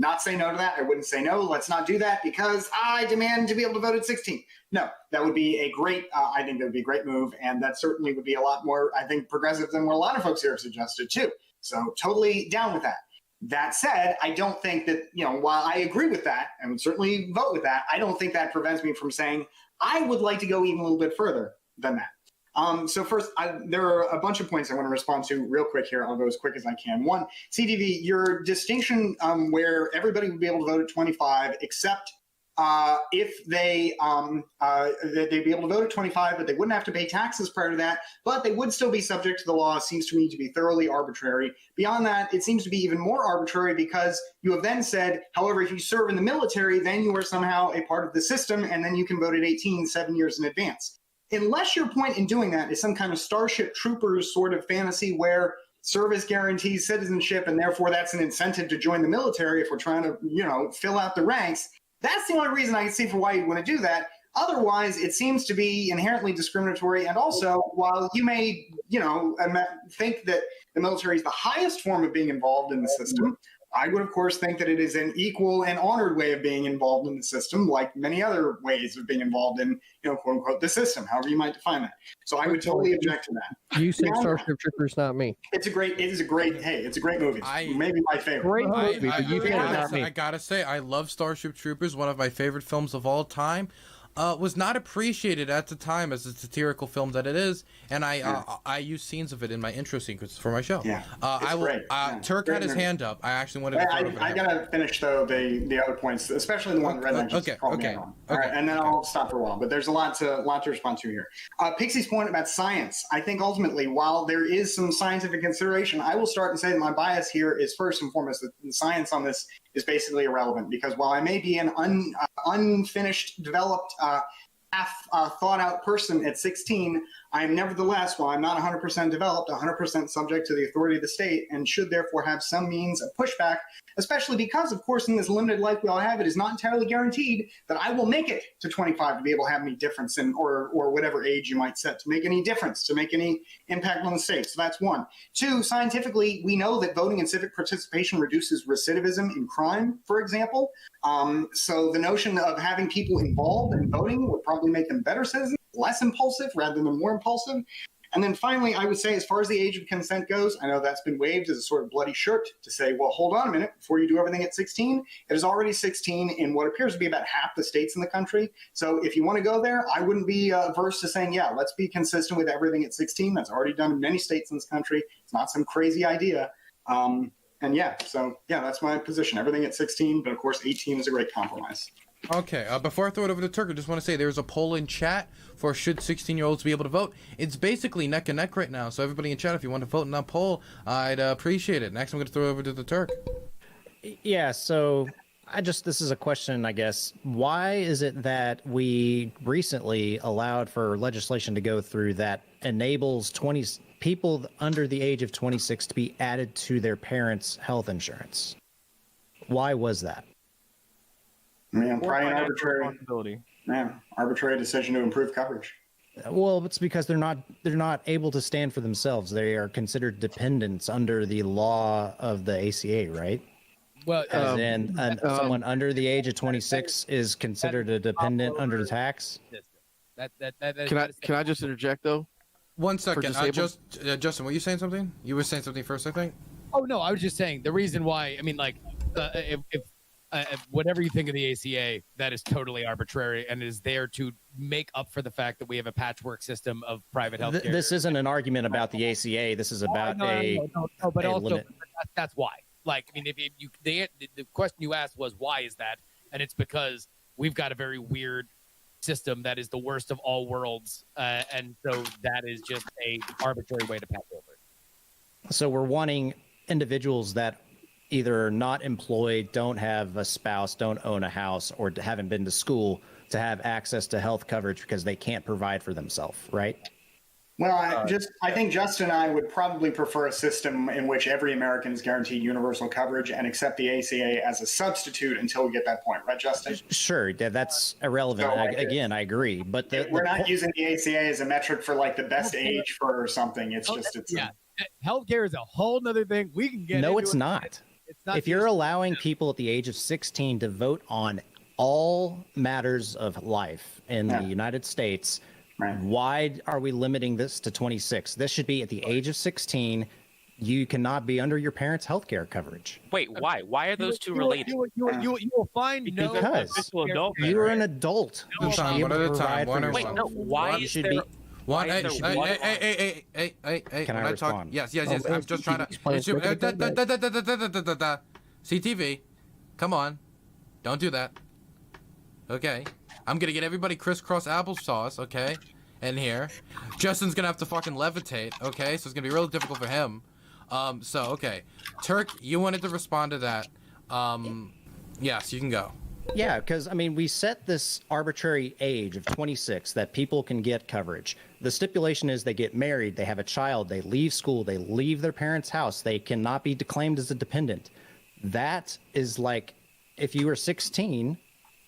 not say no to that. I wouldn't say no, let's not do that because I demand to be able to vote at 16. No, that would be a great, I think that would be a great move. And that certainly would be a lot more, I think, progressive than what a lot of folks here have suggested too. So totally down with that. That said, I don't think that, while I agree with that and would certainly vote with that, I don't think that prevents me from saying I would like to go even a little bit further than that. So first, there are a bunch of points I want to respond to real quick here. I'll go as quick as I can. One, CDV, your distinction where everybody would be able to vote at 25, except if they'd be able to vote at 25, but they wouldn't have to pay taxes prior to that, but they would still be subject to the law, seems to me to be thoroughly arbitrary. Beyond that, it seems to be even more arbitrary because you have then said, however, if you serve in the military, then you are somehow a part of the system, and then you can vote at 18, 7 years in advance. Unless your point in doing that is some kind of Starship Troopers sort of fantasy where service guarantees citizenship, and therefore that's an incentive to join the military if we're trying to, fill out the ranks, that's the only reason I can see for why you'd want to do that. Otherwise, it seems to be inherently discriminatory. And also, while you may, think that the military is the highest form of being involved in the system, I would, of course, think that it is an equal and honored way of being involved in the system, like many other ways of being involved in, quote unquote, the system, however you might define that. So I would totally object to that. You say Starship Troopers, not me. It's a great movie. Maybe my favorite. Great movie, but you said it, not me. I gotta say, I love Starship Troopers, one of my favorite films of all time. was not appreciated at the time as a satirical film that it is, and I use scenes of it in my intro sequences for my show. Yeah, I will. great. Yeah. Turk had his hand up. I actually wanted to. I gotta finish though the other points, especially the one RedNeq just called me out on. All right, and then I'll stop for a while. But there's a lot to respond to here. Pxie's point about science. I think ultimately, while there is some scientific consideration, I will start and say that my bias here is first and foremost that the science on this is basically irrelevant, because while I may be an unfinished, developed, half thought out person at 16, I am nevertheless, while I'm not 100% developed, 100% subject to the authority of the state, and should therefore have some means of pushback, especially because, of course, in this limited life we all have, it is not entirely guaranteed that I will make it to 25 to be able to have any difference in, or whatever age you might set, to make any difference, to make any impact on the state. So that's one. Two, scientifically, we know that voting and civic participation reduces recidivism in crime, for example. So the notion of having people involved in voting would probably make them better citizens, less impulsive rather than more impulsive. And then finally, I would say, as far as the age of consent goes, I know that's been waived as a sort of bloody shirt to say, well, hold on a minute, before you do everything at 16, it is already 16 in what appears to be about half the states in the country. So if you want to go there, I wouldn't be averse to saying, yeah, let's be consistent with everything at 16. That's already done in many states in this country. It's not some crazy idea. And yeah, so yeah, that's my position. Everything at 16, but of course 18 is a great compromise. Okay, before I throw it over to Turk, I just want to say there's a poll in chat for should 16-year-olds be able to vote. It's basically neck and neck right now, so everybody in chat, if you want to vote in that poll, I'd appreciate it. Next, I'm going to throw it over to the Turk. Yeah, so this is a question, I guess. Why is it that we recently allowed for legislation to go through that enables people under the age of 26 to be added to their parents' health insurance? Why was that? Man, probably an arbitrary decision to improve coverage. Well, it's because they're not able to stand for themselves. They are considered dependents under the law of the ACA, right? Well, someone under the age of 26 is considered a dependent under the tax. Can I just interject though? 1 second. Justin, were you saying something? You were saying something first, I think. Oh no, I was just saying the reason why. I mean, like, if whatever you think of the ACA, that is totally arbitrary and is there to make up for the fact that we have a patchwork system of private health care. This isn't an argument about the ACA. This is about but also that's why. Like, I mean, if you the question you asked was why is that, and it's because we've got a very weird system that is the worst of all worlds, and so that is just a arbitrary way to patch over it. So we're wanting individuals that either are not employed, don't have a spouse, don't own a house, or haven't been to school to have access to health coverage because they can't provide for themselves, right? Well, I think Justin and I would probably prefer a system in which every American is guaranteed universal coverage and accept the ACA as a substitute until we get that point, right, Justin? Sure, that's irrelevant. Again, I agree, but we're not using the ACA as a metric for like the best age for something. It's healthcare is a whole nother thing. We can get. No, it's not. If you're allowing people at the age of 16 to vote on all matters of life in the United States, right, why are we limiting this to 26? This should be at the age of 16. You cannot be under your parents' health care coverage. Wait, why? Why are those two related? You will find because you're an adult. One at a time. Wait, no. Why is there? One, hey, can I respond? Yes. I'm just trying to. CTV, come on, don't do that. Okay, I'm gonna get everybody crisscross applesauce. Okay, in here, Justin's gonna have to fucking levitate. Okay, so it's gonna be really difficult for him. Okay, Turk, you wanted to respond to that. Yes, you can go. Yeah, because, I mean, we set this arbitrary age of 26 that people can get coverage. The stipulation is they get married, they have a child, they leave school, they leave their parents' house, they cannot be declaimed as a dependent. That is like, if you are 16,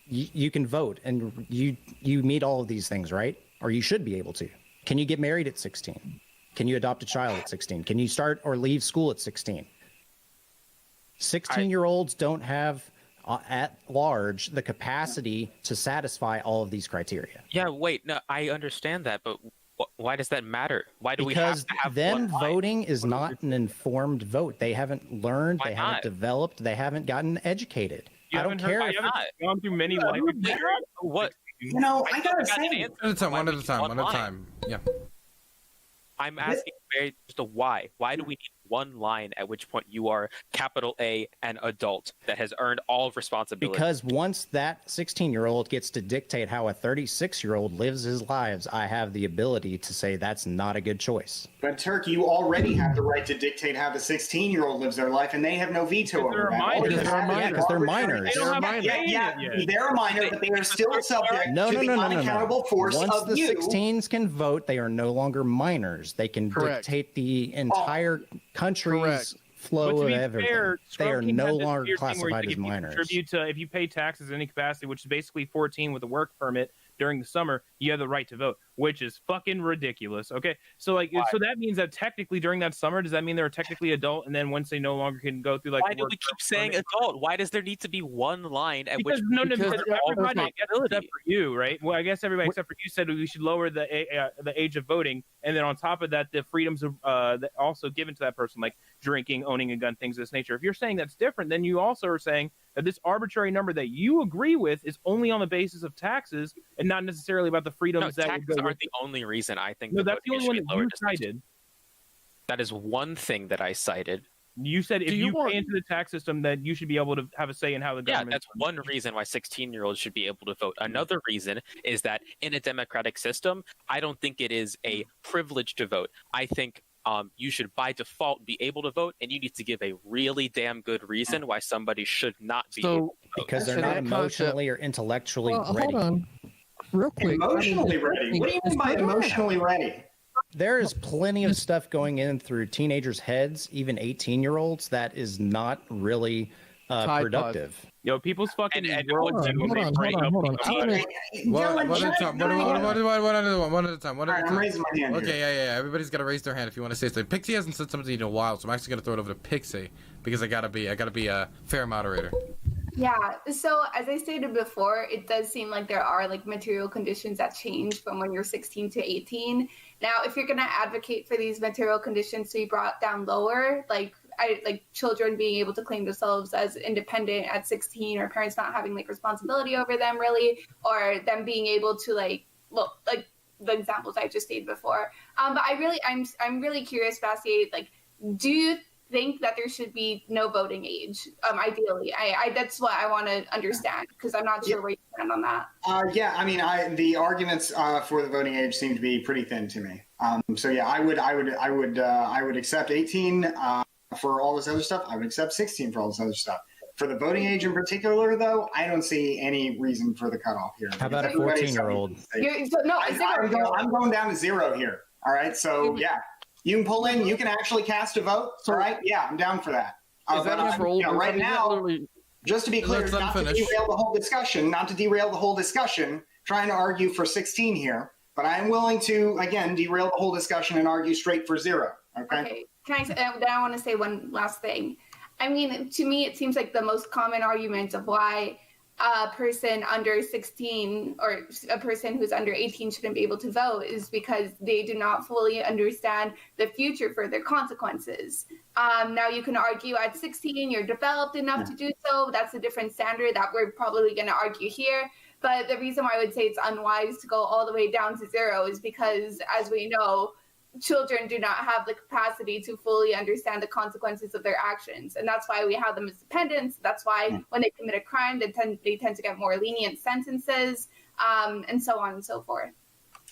you can vote, and you meet all of these things, right? Or you should be able to. Can you get married at 16? Can you adopt a child at 16? Can you start or leave school at 16? 16-year-olds don't have at large the capacity to satisfy all of these criteria. Yeah, wait, no, I understand that, but why does that matter? Why do we have to have them voting is not an informed vote. They haven't learned, they haven't developed, they haven't gotten educated. I don't care. I've gone through many life experiences. What? You know, I gotta got an say, answer One at a time. why One we at a need time. one One at a line. time. Yeah. I'm asking just a why. Why do we need one line at which point you are capital A an adult that has earned all responsibility? Because once that 16-year-old gets to dictate how a 36-year-old lives his lives, I have the ability to say that's not a good choice. but Turk, you already have the right to dictate how the 16-year-old lives their life, and they have no veto Because they're over a that. minor. All you Because they're a have is minor. Because they're arbitrary- minors. They don't have They're a Yeah, say in yeah, it yet. they're a minor, but they are still subject No, to no, the no, no, no, unaccountable no. force Once of the you. 16s can vote, they are no longer minors. They can Correct. dictate the entire country's Correct. flow But to of be everything. fair, They are ScrubKing no has this longer weird thing where classified like as if you minors. contribute to, if you pay taxes in any capacity, which is basically 14 with a work permit during the summer, you have the right to vote, which is fucking ridiculous. Okay, so like, so that means that technically during that summer, does that mean they're technically adult, and then once they no longer can go through like Why the do work we keep permit- saying adult? Why does there need to be one line at Because which no, because everybody, okay. except for you, right? Well, I guess everybody except for you said we should lower the age of voting, and then on top of that, the freedoms of that also given to that person, like drinking, owning a gun, things of this nature. If you're saying that's different, then you also are saying that this arbitrary number that you agree with is only on the basis of taxes and not necessarily about the freedoms that would taxes go with aren't the only reason I think No, that's the voting only one should be that you lowered to 16. cited. That is one thing that I cited. You said if Do you you want- pay into the tax system, that you should be able to have a say in how the Yeah, government. that's one reason why 16-year-olds should be able to vote. Another reason is that in a democratic system, I don't think it is a privilege to vote. I think you should by default be able to vote, and you need to give a really damn good reason why somebody should not be able So to vote. Because they're And not that concept- emotionally or intellectually ready. Hold on. Real quick. Emotionally ready? What do you mean by emotionally ready? There is plenty of stuff going in through teenagers' heads, even 18-year-olds, that is not really Tide productive. Yo, people's fucking And world hold on, when they hold on, break hold on, up hold on. with I'm somebody. Dylan, One at a shut time. up. One at a time. One at a time. One at a time. One All at right, a I'm time. raising my hand Okay, here. yeah. Everybody's got to raise their hand if you want to say something. Pixie hasn't said something in a while, so I'm actually gonna throw it over to Pixie because I gotta be a fair moderator. Yeah, so as I stated before, it does seem like there are like material conditions that change from when you're 16 to 18. Now, if you're going to advocate for these material conditions to be brought down lower, like children being able to claim themselves as independent at 16, or parents not having like responsibility over them really, or them being able to like the examples I just stated before. But I'm really curious, Bastiat, like, do you think that there should be no voting age? Ideally, I that's what I want to understand, because I'm not sure where you stand on that. Yeah, I mean, the arguments for the voting age seem to be pretty thin to me. So yeah, I would accept 18 for all this other stuff. I would accept 16 for all this other stuff. For the voting age in particular, though, I don't see any reason for the cutoff here. How about a 14-year-old? I'm going down to 0 here. All right, so yeah. You can pull in. You can actually cast a vote. All right. Yeah, I'm down for that. Is that but, controlled? right Is that now, literally- just to be clear, Let them not to finish. derail the whole discussion, trying to argue for 16 here, but I'm willing to, again, derail the whole discussion and argue straight for 0. Okay. Then I want to say one last thing. I mean, to me, it seems like the most common argument of why a person under 16 or a person who's under 18 shouldn't be able to vote is because they do not fully understand the future for their consequences. Now, you can argue at 16 you're developed enough to do so. That's a different standard that we're probably going to argue here. But the reason why I would say it's unwise to go all the way down to 0 is because, as we know, children do not have the capacity to fully understand the consequences of their actions. And that's why we have them as dependents. That's why when they commit a crime, they tend to get more lenient sentences, and so on and so forth.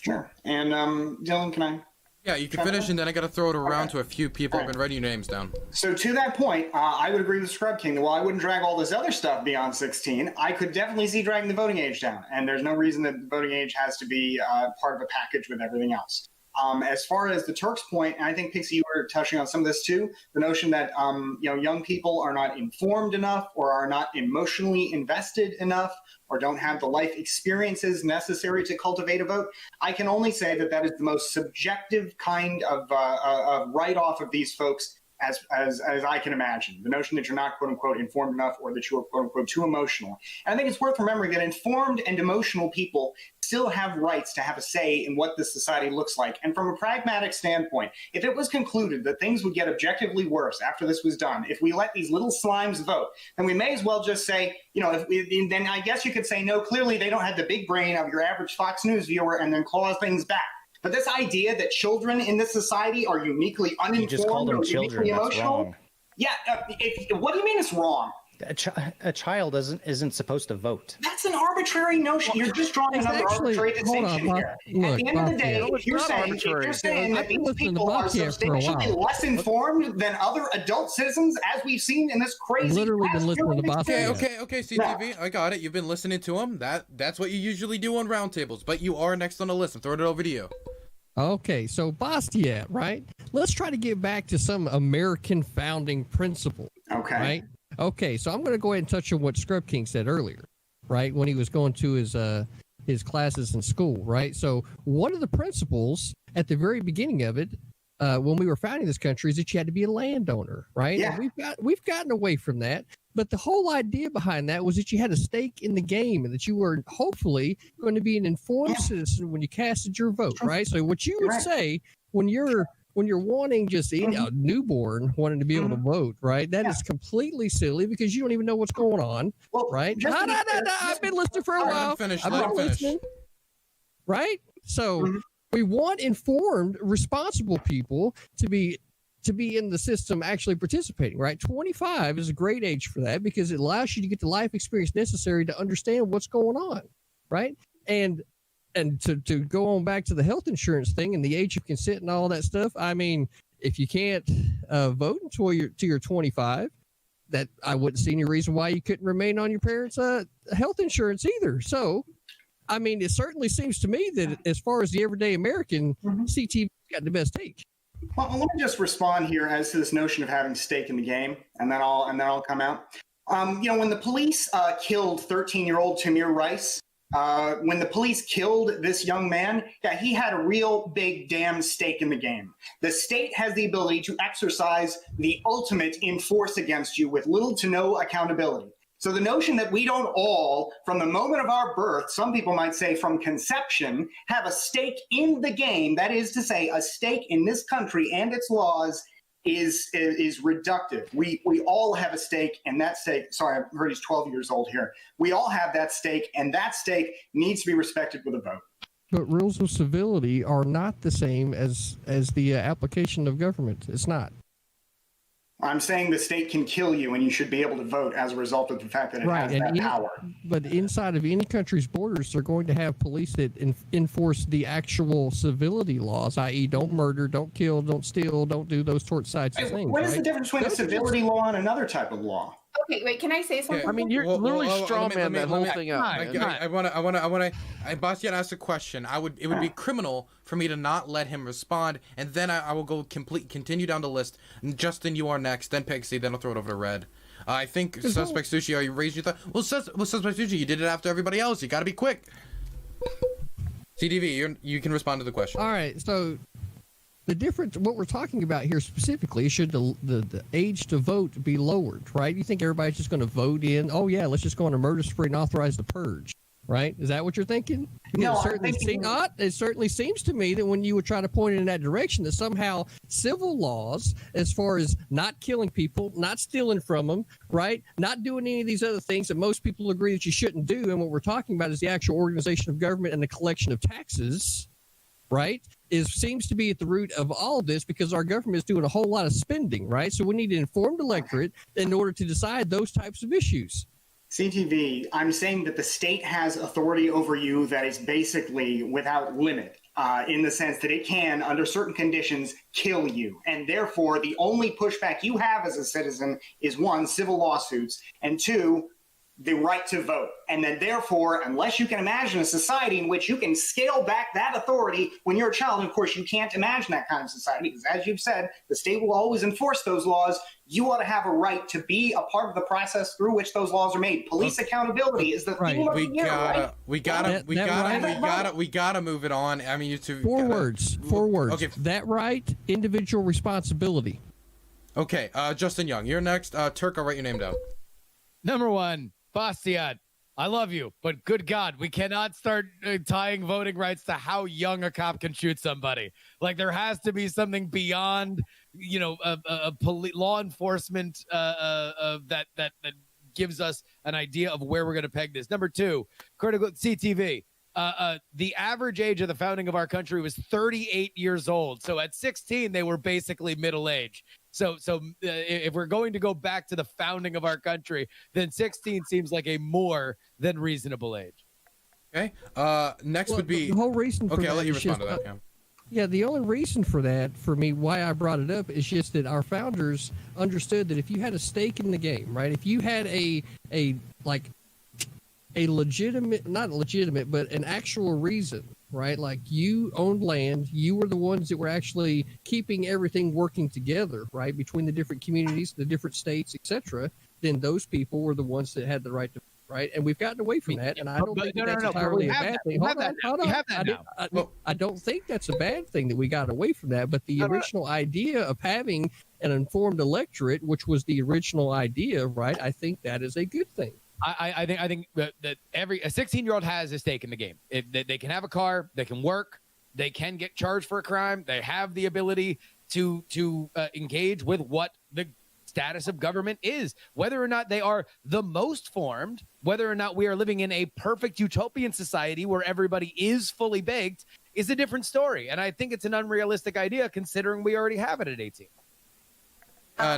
Sure. And Dylan, can I? Yeah, you can finish, and then I got to throw it around to a few people. I've been writing your names down. So to that point, I would agree with ScrubKing that while I wouldn't drag all this other stuff beyond 16, I could definitely see dragging the voting age down. And there's no reason that the voting age has to be part of a package with everything else. As far as the Turk's point, and I think, Pxie, you were touching on some of this too, the notion that young people are not informed enough or are not emotionally invested enough or don't have the life experiences necessary to cultivate a vote. I can only say that that is the most subjective kind of write-off of these folks as I can imagine. The notion that you're not, quote unquote, informed enough, or that you're, quote unquote, too emotional. And I think it's worth remembering that informed and emotional people still have rights to have a say in what this society looks like. And from a pragmatic standpoint, if it was concluded that things would get objectively worse after this was done, if we let these little slimes vote, then we may as well just say, you know, then I guess you could say, no, clearly they don't have the big brain of your average Fox News viewer, and then claw things back. But this idea that children in this society are uniquely uninformed, You just called them or children. uniquely That's emotional. wrong. Yeah, what do you mean it's wrong? A child isn't supposed to vote. That's an arbitrary notion. You're just drawing It's another actually- arbitrary hold on, distinction Bob. here. Look, At the end of the Bob, day, yeah. if you're saying that I've been these listening to people are Bastiat for a substantially while. less informed than other adult citizens, as we've seen in this crazy Literally been past listening to few Bastiat. weeks. Okay, CTV, I got it. You've been listening to him. That's what you usually do on roundtables. But you are next on the list. I'm throwing it over to you. Okay, so Bastiat, right? Let's try to get back to some American founding principle. Okay. Right? Okay, so I'm going to go ahead and touch on what ScrubKing said earlier, right? When he was going to his classes in school, right? So one of the principles at the very beginning of it, when we were founding this country, is that you had to be a landowner, right? Yeah. And we've gotten away from that. But the whole idea behind that was that you had a stake in the game and that you were hopefully going to be an informed citizen when you casted your vote, right? So what you would say when you're wanting just a newborn wanting to be able to vote, right? That is completely silly because you don't even know what's going on, right? No, I've been listening for a while. Let him finish. Right? So we want informed, responsible people to be in the system actually participating, right? 25 is a great age for that because it allows you to get the life experience necessary to understand what's going on, right? And to go on back to the health insurance thing and the age of consent and all that stuff, I mean, if you can't vote until you're 25, that I wouldn't see any reason why you couldn't remain on your parents' health insurance either. So, I mean, it certainly seems to me that as far as the everyday American, CTV got the best take. Well, let me just respond here as to this notion of having stake in the game, and then I'll come out. When the police killed 13-year-old Tamir Rice, when the police killed this young man, he had a real big damn stake in the game. The state has the ability to exercise the ultimate in force against you with little to no accountability. So the notion that we don't all, from the moment of our birth, some people might say from conception, have a stake in the game, that is to say, a stake in this country and its laws, is reductive. We all have a stake, and that stake, sorry, I heard he's 12 years old here. We all have that stake, and that stake needs to be respected with a vote. But rules of civility are not the same as the application of government. It's not. I'm saying the state can kill you, and you should be able to vote as a result of the fact that it has that power. But inside of any country's borders, they're going to have police that enforce the actual civility laws, i.e. don't murder, don't kill, don't steal, don't do those sides of things. What is the difference between a civility law and another type of law? Okay, wait, can I say something? I mean, you're literally strawman that whole thing out. I want to. Bastiat asked a question. It would be criminal for me to not let him respond, and then I will go continue down the list. Justin, you are next. Then Pxie. Then I'll throw it over to Red. I think SuspectSushi. Are you raising your thought? Well, SuspectSushi, you did it after everybody else. You got to be quick. CTV, you can respond to the question. All right, so. The difference, what we're talking about here specifically, should the age to vote be lowered, right? You think everybody's just going to vote in, oh, yeah, let's just go on a murder spree and authorize the purge, right? Is that what you're thinking? No, it certainly seems to me that when you would try to point it in that direction, that somehow civil laws, as far as not killing people, not stealing from them, right? Not doing any of these other things that most people agree that you shouldn't do, and what we're talking about is the actual organization of government and the collection of taxes, right, seems to be at the root of all of this because our government is doing a whole lot of spending, right? So we need an informed electorate in order to decide those types of issues. CTV, I'm saying that the state has authority over you that is basically without limit, in the sense that it can, under certain conditions, kill you. And therefore, the only pushback you have as a citizen is, one, civil lawsuits, and two, the right to vote. And then therefore, unless you can imagine a society in which you can scale back that authority when you're a child, and of course you can't imagine that kind of society because, as you've said, the state will always enforce those laws. You ought to have a right to be a part of the process through which those laws are made. Police accountability is the theme of the year, right? We gotta move it on. I mean, you two. Four words. Okay. That right, individual responsibility. Okay, JustinRYoung, you're next. Turk, I'll write your name down. Number 1, Bastiat. I love you, but good God, we cannot start tying voting rights to how young a cop can shoot somebody. Like, there has to be something beyond, law enforcement that gives us an idea of where we're going to peg this. Number 2, critical CTV. The average age of the founding of our country was 38 years old. So at 16, they were basically middle age. So if we're going to go back to the founding of our country, then 16 seems like a more than reasonable age. Okay. Next would be the whole reason. Okay, for I'll that let you is respond just, to that. Yeah. Yeah, the only reason for that, for me, why I brought it up, is just that our founders understood that if you had a stake in the game, right? If you had a legitimate, not legitimate, but an actual reason, right? Like, you owned land, you were the ones that were actually keeping everything working together, right? Between the different communities, the different states, etc. Then those people were the ones that had the right to, right? And we've gotten away from that, and I don't think that's entirely a bad thing. Hold on. I don't think that's a bad thing that we got away from that, but the original idea of having an informed electorate, which was the original idea, right? I think that is a good thing. I think that every 16-year-old has a stake in the game. They can have a car, they can work, they can get charged for a crime, they have the ability to engage with what the status of government is. Whether or not they are the most formed, whether or not we are living in a perfect utopian society where everybody is fully baked, is a different story. And I think it's an unrealistic idea considering we already have it at 18.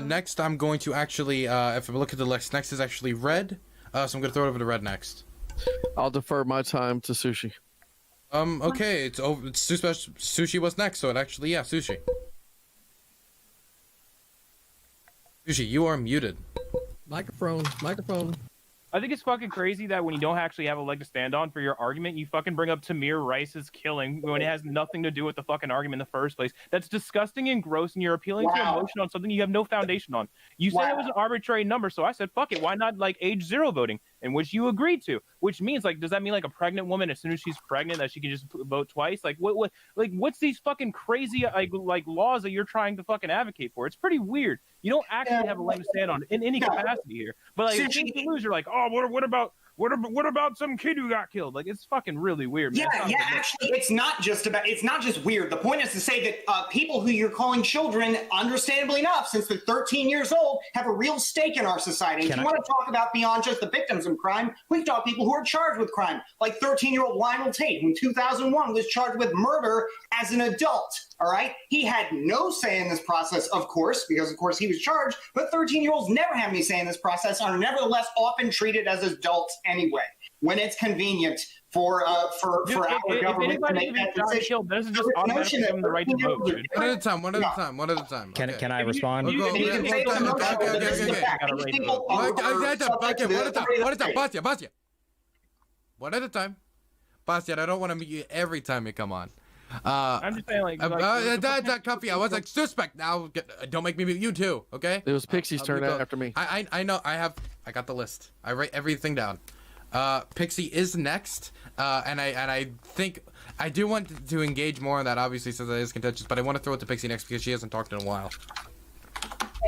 Next, I'm going to actually, if I look at the list, next is actually Red. So I'm going to throw it over to Red next. I'll defer my time to Sushi. Okay, it's over. Sushi was next, so it actually, yeah, Sushi. Sushi, you are muted. Microphone. I think it's fucking crazy that when you don't actually have a leg to stand on for your argument, you fucking bring up Tamir Rice's killing when it has nothing to do with the fucking argument in the first place. That's disgusting and gross, and you're appealing to emotion on something you have no foundation on. You said it was an arbitrary number, so I said, fuck it, why not like age 0 voting? And which you agreed to, which means like, does that mean like a pregnant woman, as soon as she's pregnant, that she can just vote twice? Like what's these fucking crazy like laws that you're trying to fucking advocate for? It's pretty weird. You don't actually have a leg to stand on in any capacity here. But like, if you lose, you're like, oh, what about some kid who got killed? Like, it's fucking really weird, man. Actually, it's not just weird. The point is to say that people who you're calling children, understandably enough, since they're 13 years old, have a real stake in our society. If you want to talk about beyond just the victims of crime, we can talk people who are charged with crime, like 13-year-old Lionel Tate, who in 2001 was charged with murder as an adult. All right. He had no say in this process, of course, because, of course, he was charged. But 13-year-olds never have any say in this process, are nevertheless often treated as adults anyway, when it's convenient for our government to make that decision. This is just automatically giving the right to vote. One at a time. Can I respond? One at a time. Bastiat, I don't want to meet you every time you come on. I'm just saying, like Coffee. I was like suspect. Now, don't make me mute you too. Okay. It was Pixie's turn after me. I know. I got the list. I write everything down. Pxie is next. And I think I do want to engage more on that. Obviously, since that is contentious, but I want to throw it to Pxie next because she hasn't talked in a while.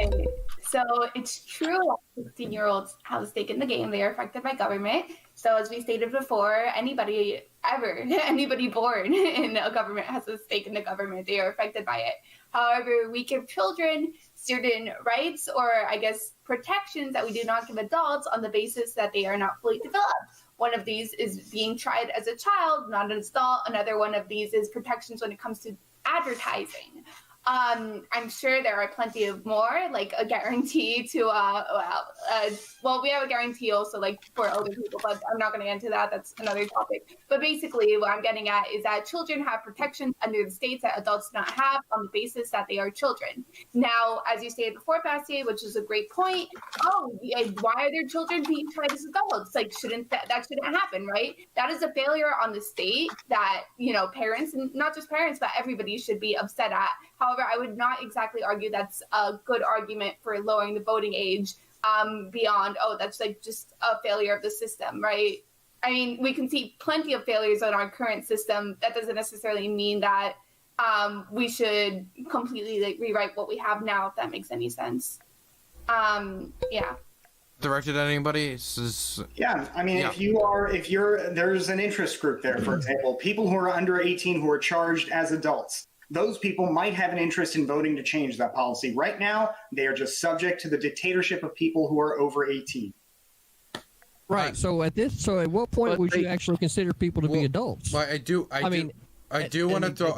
Okay. So it's true that 16-year-olds have a stake in the game. They are affected by government. So as we stated before, anybody born in a government has a stake in the government. They are affected by it. However, we give children certain rights or, I guess, protections that we do not give adults on the basis that they are not fully developed. One of these is being tried as a child, not an adult. Another one of these is protections when it comes to advertising. I'm sure there are plenty of more, like a guarantee to, we have a guarantee also like for older people, but I'm not going to get into that. That's another topic. But basically what I'm getting at is that children have protections under the states that adults do not have on the basis that they are children. Now, as you stated before, Pxie, which is a great point. Why are there children being tried as adults? Like, that shouldn't happen, right? That is a failure on the state that, parents, and not just parents, but everybody should be upset at. However, I would not exactly argue that's a good argument for lowering the voting age beyond, that's like just a failure of the system, right? I mean, we can see plenty of failures in our current system. That doesn't necessarily mean that we should completely like rewrite what we have now, if that makes any sense. Yeah. Directed at anybody? Yeah, I mean, Yeah. there's an interest group there, for example, people who are under 18 who are charged as adults. Those people might have an interest in voting to change that policy. Right now, they are just subject to the dictatorship of people who are over 18. Right. So at what point would you actually consider people to be adults? Well, I do want to throw.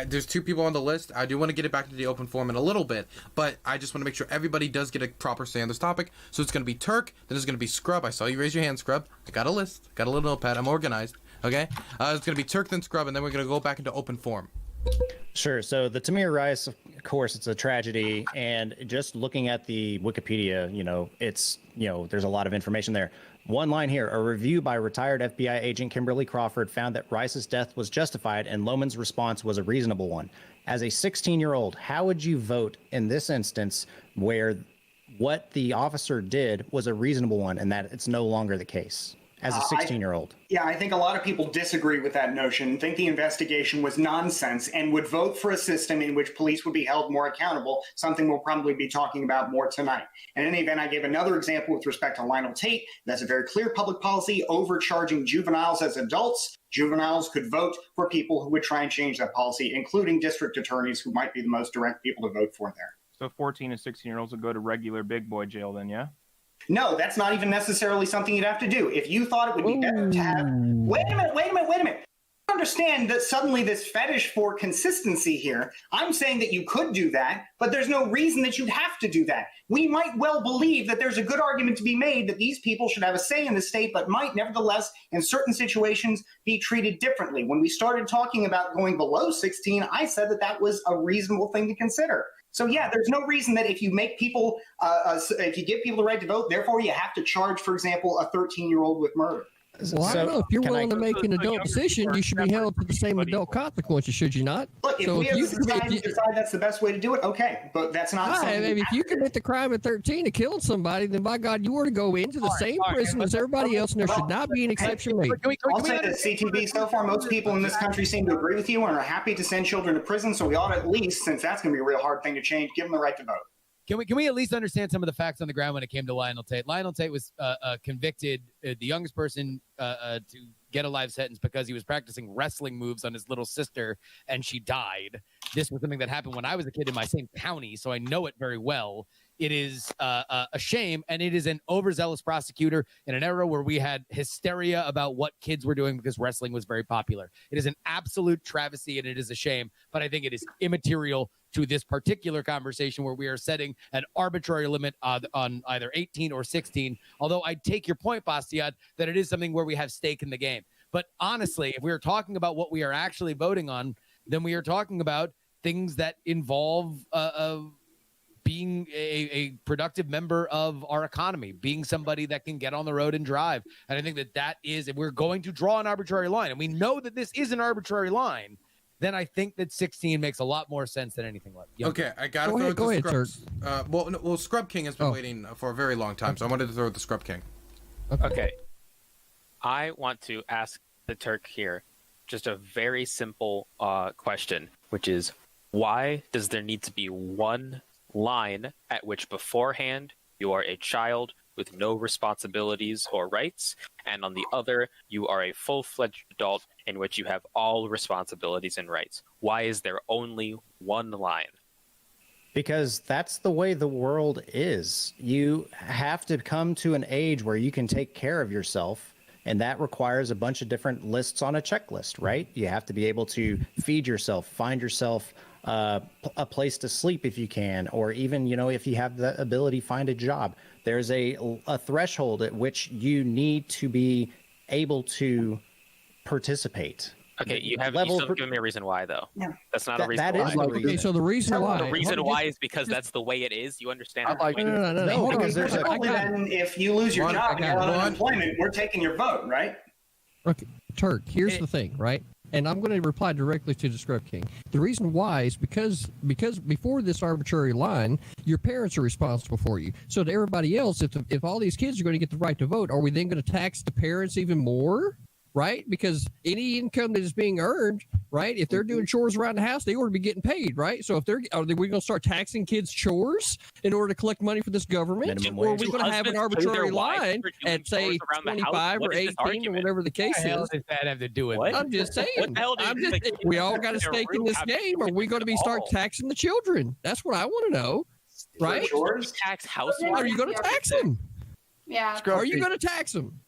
There's two people on the list. I do want to get it back to the open forum in a little bit, but I just want to make sure everybody does get a proper say on this topic. So it's going to be Turk, then it's going to be Scrub. I saw you raise your hand, Scrub. I got a list. Got a little notepad. I'm organized. Okay. It's going to be Turk, then Scrub, and then we're going to go back into open forum. Sure. So the Tamir Rice, of course, it's a tragedy, and just looking at the Wikipedia, there's a lot of information there. One line here: a review by retired FBI agent Kimberly Crawford found that Rice's death was justified and Lohman's response was a reasonable one. As a 16-year-old, how would you vote in this instance where what the officer did was a reasonable one and that it's no longer the case? As a 16-year-old. Yeah, I think a lot of people disagree with that notion, think the investigation was nonsense, and would vote for a system in which police would be held more accountable, something we'll probably be talking about more tonight. And in any event, I gave another example with respect to Lionel Tate. That's a very clear public policy, overcharging juveniles as adults. Juveniles could vote for people who would try and change that policy, including district attorneys, who might be the most direct people to vote for there. So 14 and 16-year-olds will go to regular big boy jail then, yeah? No, that's not even necessarily something you'd have to do. If you thought it would be better to have... Wait a minute. I understand that suddenly this fetish for consistency here. I'm saying that you could do that, but there's no reason that you'd have to do that. We might well believe that there's a good argument to be made that these people should have a say in the state, but might nevertheless, in certain situations, be treated differently. When we started talking about going below 16, I said that that was a reasonable thing to consider. So yeah, there's no reason that if you make people, if you give people the right to vote, therefore you have to charge, for example, a 13-year-old with murder. Well, I don't know. If you're willing to make an adult decision, you should be held to the same adult consequences, should you not? Look, if we as a society decide that's the best way to do it, okay. But that's not something... If you commit the crime at 13 of killing somebody, then by God, you were to go into the same prison as everybody else, and there should not be an exception made. I'll say that CTV, so far, most people in this country seem to agree with you and are happy to send children to prison, so we ought to at least, since that's going to be a real hard thing to change, give them the right to vote. Can we at least understand some of the facts on the ground when it came to Lionel Tate? Lionel Tate was convicted, the youngest person to get a life sentence because he was practicing wrestling moves on his little sister, and she died. This was something that happened when I was a kid in my same county, so I know it very well. It is a shame, and it is an overzealous prosecutor in an era where we had hysteria about what kids were doing because wrestling was very popular. It is an absolute travesty, and it is a shame, but I think it is immaterial to this particular conversation where we are setting an arbitrary limit on either 18 or 16, although I take your point, Bastiat, that it is something where we have stake in the game. But honestly, if we are talking about what we are actually voting on, then we are talking about things that involve being a productive member of our economy, being somebody that can get on the road and drive. And I think that is, if we're going to draw an arbitrary line, and we know that this is an arbitrary line, then I think that 16 makes a lot more sense than anything like that. Okay, I got to throw it to Scrub. Well, ScrubKing has been waiting for a very long time, so I wanted to throw it to ScrubKing. Okay. I want to ask the Turk here just a very simple question, which is, why does there need to be one line at which beforehand you are a child with no responsibilities or rights, and on the other you are a full-fledged adult in which you have all responsibilities and rights? Why is there only one line? Because that's the way the world is. You have to come to an age where you can take care of yourself, and that requires a bunch of different lists on a checklist, right? You have to be able to feed yourself, find yourself a place to sleep if you can, or even, if you have the ability, find a job. There's a threshold at which you need to be able to participate. Okay, you still given me a reason why, though. Yeah. That's not a reason that why. Is the reason. Okay, so the reason why. The reason why is because that's the way it is. You understand? No. Because there's then if you lose your job and you're on unemployment, we're taking your vote, right? Okay, Turk, here's the thing, right? And I'm going to reply directly to DaSkrubKing. The reason why is because before this arbitrary line, your parents are responsible for you. So to everybody else, if all these kids are going to get the right to vote, are we then going to tax the parents even more? right? Because any income that is being earned, right? If they're doing chores around the house, they ought to be getting paid, right? So if are we going to start taxing kids' chores in order to collect money for this government? Minimum Or are wage. we going to have an arbitrary line at, say, 25 or 18 or whatever the case What the hell is? does that have to do with What? it? I'm just saying. What the hell do you think? We all got a stake in this game. Are we going to be start taxing the children? That's what I want to know, right? Tax households? Are you going to tax them? Yeah. Are you going to tax them?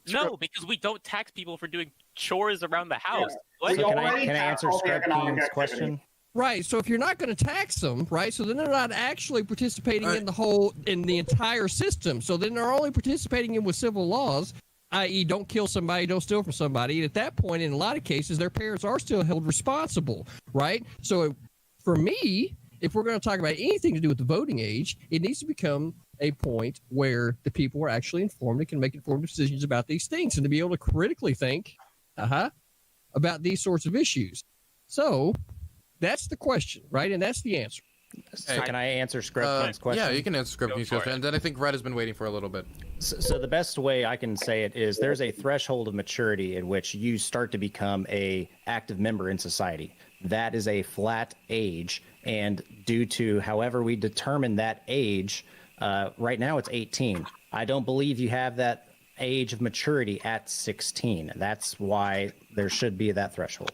No, because we don't tax people for doing chores around the house. We So can already I have answer all the economic ScrubKing's activity. question? Right. So if you're not going to tax them, right? So then they're not actually participating in the entire system. So then they're only participating in with civil laws, i.e., don't kill somebody, don't steal from somebody. And at that point, in a lot of cases, their parents are still held responsible, right? So for me, if we're going to talk about anything to do with the voting age, it needs to become a point where the people are actually informed and can make informed decisions about these things and to be able to critically think about these sorts of issues. So that's the question, right? And that's the answer. So can I answer ScrubKing's question? Yeah, you can answer ScrubKing's for question. it. And then I think Red has been waiting for a little bit. So the best way I can say it is there's a threshold of maturity in which you start to become a active member in society. That is a flat age, and due to however we determine that age, right now it's 18. I don't believe you have that age of maturity at 16. That's why there should be that threshold.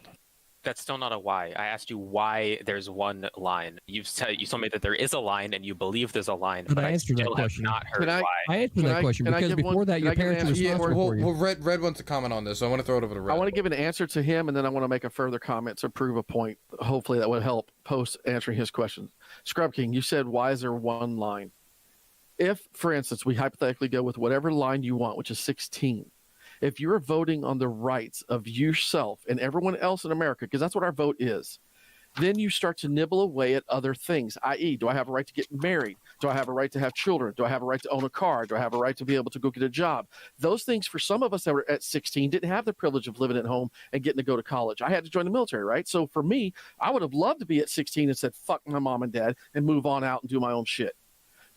That's still not a why. I asked you why there's one line. You told me that there is a line, and you believe there's a line, But but I I answered that still have question. not heard Can I- why. I answered Can that I- question can I because give one- before that, can your I give an parents were answer? responsible for you. Well, Red wants to comment on this, so I want to throw it over to Red. I want to give an answer to him, and then I want to make a further comment to prove a point. Hopefully, that would help post answering his question. ScrubKing, you said, why is there one line? If, for instance, we hypothetically go with whatever line you want, which is 16, if you're voting on the rights of yourself and everyone else in America, because that's what our vote is, then you start to nibble away at other things, i.e., do I have a right to get married? Do I have a right to have children? Do I have a right to own a car? Do I have a right to be able to go get a job? Those things, for some of us that were at 16, didn't have the privilege of living at home and getting to go to college. I had to join the military, right? So for me, I would have loved to be at 16 and said, fuck my mom and dad and move on out and do my own shit.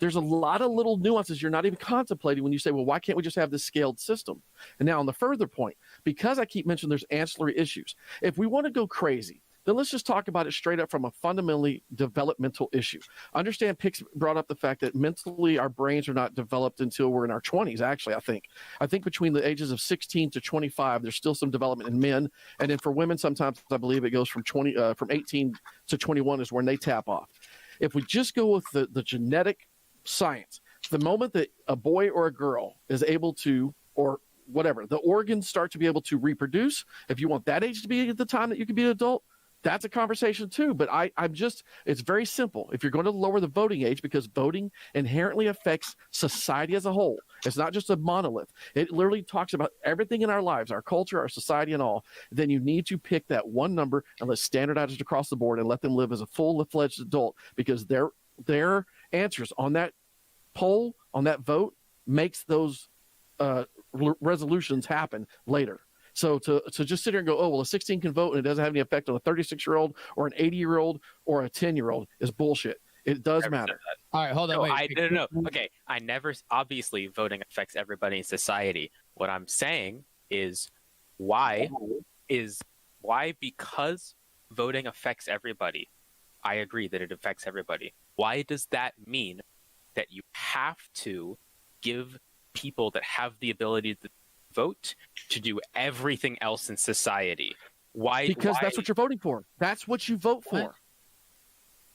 There's a lot of little nuances you're not even contemplating when you say, well, why can't we just have this scaled system? And now on the further point, because I keep mentioning there's ancillary issues, if we want to go crazy, then let's just talk about it straight up from a fundamentally developmental issue. Understand Pxie brought up the fact that mentally our brains are not developed until we're in our 20s, actually, I think. I think between the ages of 16 to 25, there's still some development in men. And then for women, sometimes I believe it goes from 18 to 21 is when they tap off. If we just go with the genetic science, the moment that a boy or a girl is able to, or whatever, the organs start to be able to reproduce, if you want that age to be at the time that you can be an adult, that's a conversation too. But it's very simple. If you're going to lower the voting age, because voting inherently affects society as a whole, it's not just a monolith. It literally talks about everything in our lives, our culture, our society, and all. Then you need to pick that one number and let's standardize it across the board and let them live as a full-fledged adult, because their answers on that poll, on that vote, makes those resolutions happen later. So to just sit here and go, oh, well, a 16 can vote and it doesn't have any effect on a 36-year-old or an 80-year-old or a 10-year-old is bullshit. It does matter. All right, hold on. No, Wait. no. Okay, I never. Obviously, voting affects everybody in society. What I'm saying is, why? Because voting affects everybody. I agree that it affects everybody. Why does that mean that you have to give people that have the ability to vote to do everything else in society? Why? Because that's what you're voting for. That's what you vote for. What?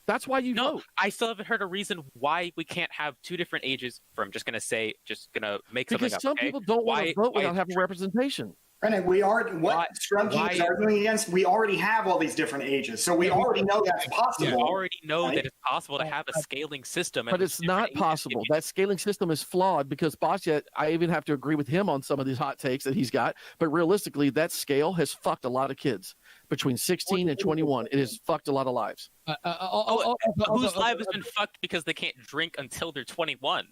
That's why you vote. I still haven't heard a reason why we can't have two different ages. I'm just gonna make something up. Because some people don't want to vote without having representation. RedNeq, ScrubKing is arguing against, we already have all these different ages, so we already know that's possible. You already know that it's possible to have a scaling system. But it's not possible. That scaling system is flawed because Bastiat, I even have to agree with him on some of these hot takes that he's got. But realistically, that scale has fucked a lot of kids. Between 16 and 21, it has fucked a lot of lives. Whose life has been fucked because they can't drink until they're 21?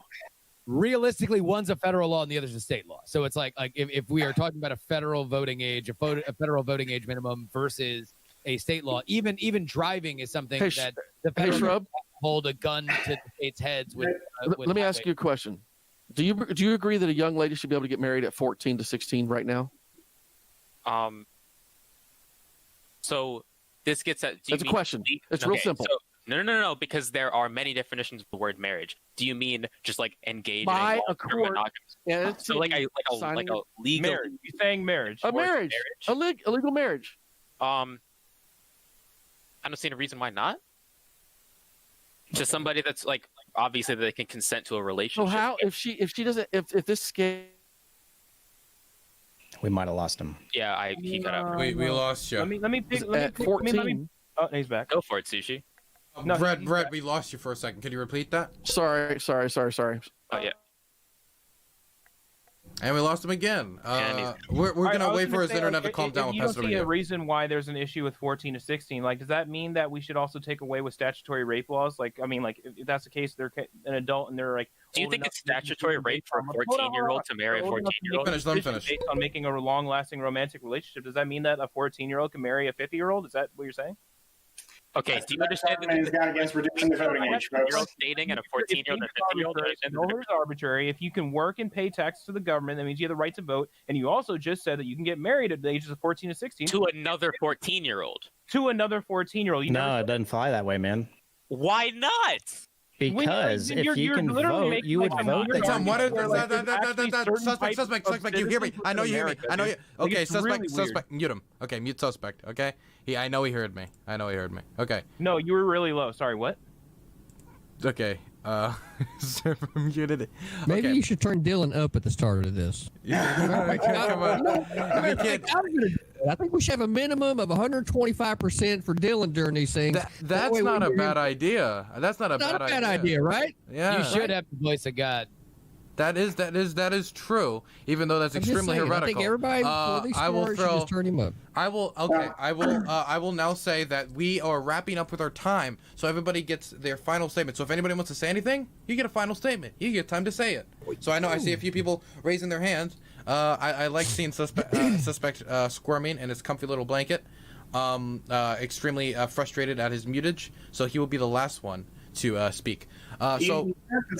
Realistically, one's a federal law and the other's a state law. So it's like if we are talking about a federal voting age, a federal voting age minimum versus a state law, even driving is something that the federal Shrub, hold a gun to the state's heads with. Let me ask you a question. Do you agree that a young lady should be able to get married at 14 to 16 right now? So this gets at. That's a question. It's real simple. So, no, because there are many definitions of the word marriage. Do you mean just like engage By in a court? Yeah, so like a legal Marriage. You're saying marriage. a marriage, a legal marriage. I don't see a reason why not. Just somebody that's like obviously they can consent to a So relationship. how if she doesn't if this scale? We might have lost him. Yeah, he got out. We lost you. Let me pick. At 14. Oh, he's back. Go for it, Sushi. No, Red, he's Red, back. we lost you for a second. Can you repeat that? Sorry. Oh yeah. And we lost him again. We're I gonna was wait for his say, internet like, to calm if down with you don't see a Pennsylvania. reason why there's an issue with 14 to 16. Like, does that mean that we should also take away with statutory rape laws? Like, I mean, like, if that's the case, they're an adult and they're like. Do you think it's statutory rape for a 14-year-old to marry a 14-year-old? Let him finish. Based on making a long-lasting romantic relationship, does that mean that a 14-year-old can marry a 50-year-old? Is that what you're saying? Okay, do you understand that Government has gone against reducing the voting age, folks. 14-year-old dating and a 14-year-old and a 50-year-old? It's arbitrary. If you can work and pay taxes to the government, that means you have the right to vote. And you also just said that you can get married at the ages of 14 to 16 To another 14-year-old. to another 14-year-old. No, it doesn't fly that way, man. Why not? Because if you can literally vote, making, you would like, a vote. modern Tom, what is argument where, like, there's actually certain suspect? types of You hear me? citizens I know you hear me. in I know you. America, dude. Like, Okay, it's really suspect. Mute him. Okay, mute suspect. Okay. I know he heard me. Okay. No, you were really low. Sorry, what? Okay. Server muted it. Maybe Okay. you should turn Dylan up at the start of this. Come on. I think we should have a minimum of 125% for Dylan during these things. That's way not we a hear bad him. idea. That's not a Not bad a bad idea, right? Yeah. You should have the voice of God. That is true. Even though that's I'm just extremely saying, heretical. I think everybody for these I will stories should throw. just turn him up. I will now say that we are wrapping up with our time, so everybody gets their final statement. So if anybody wants to say anything, you get a final statement. You get time to say it. So I see a few people raising their hands. I like seeing suspect squirming in his comfy little blanket. Extremely frustrated at his mutage, so he will be the last one to speak. So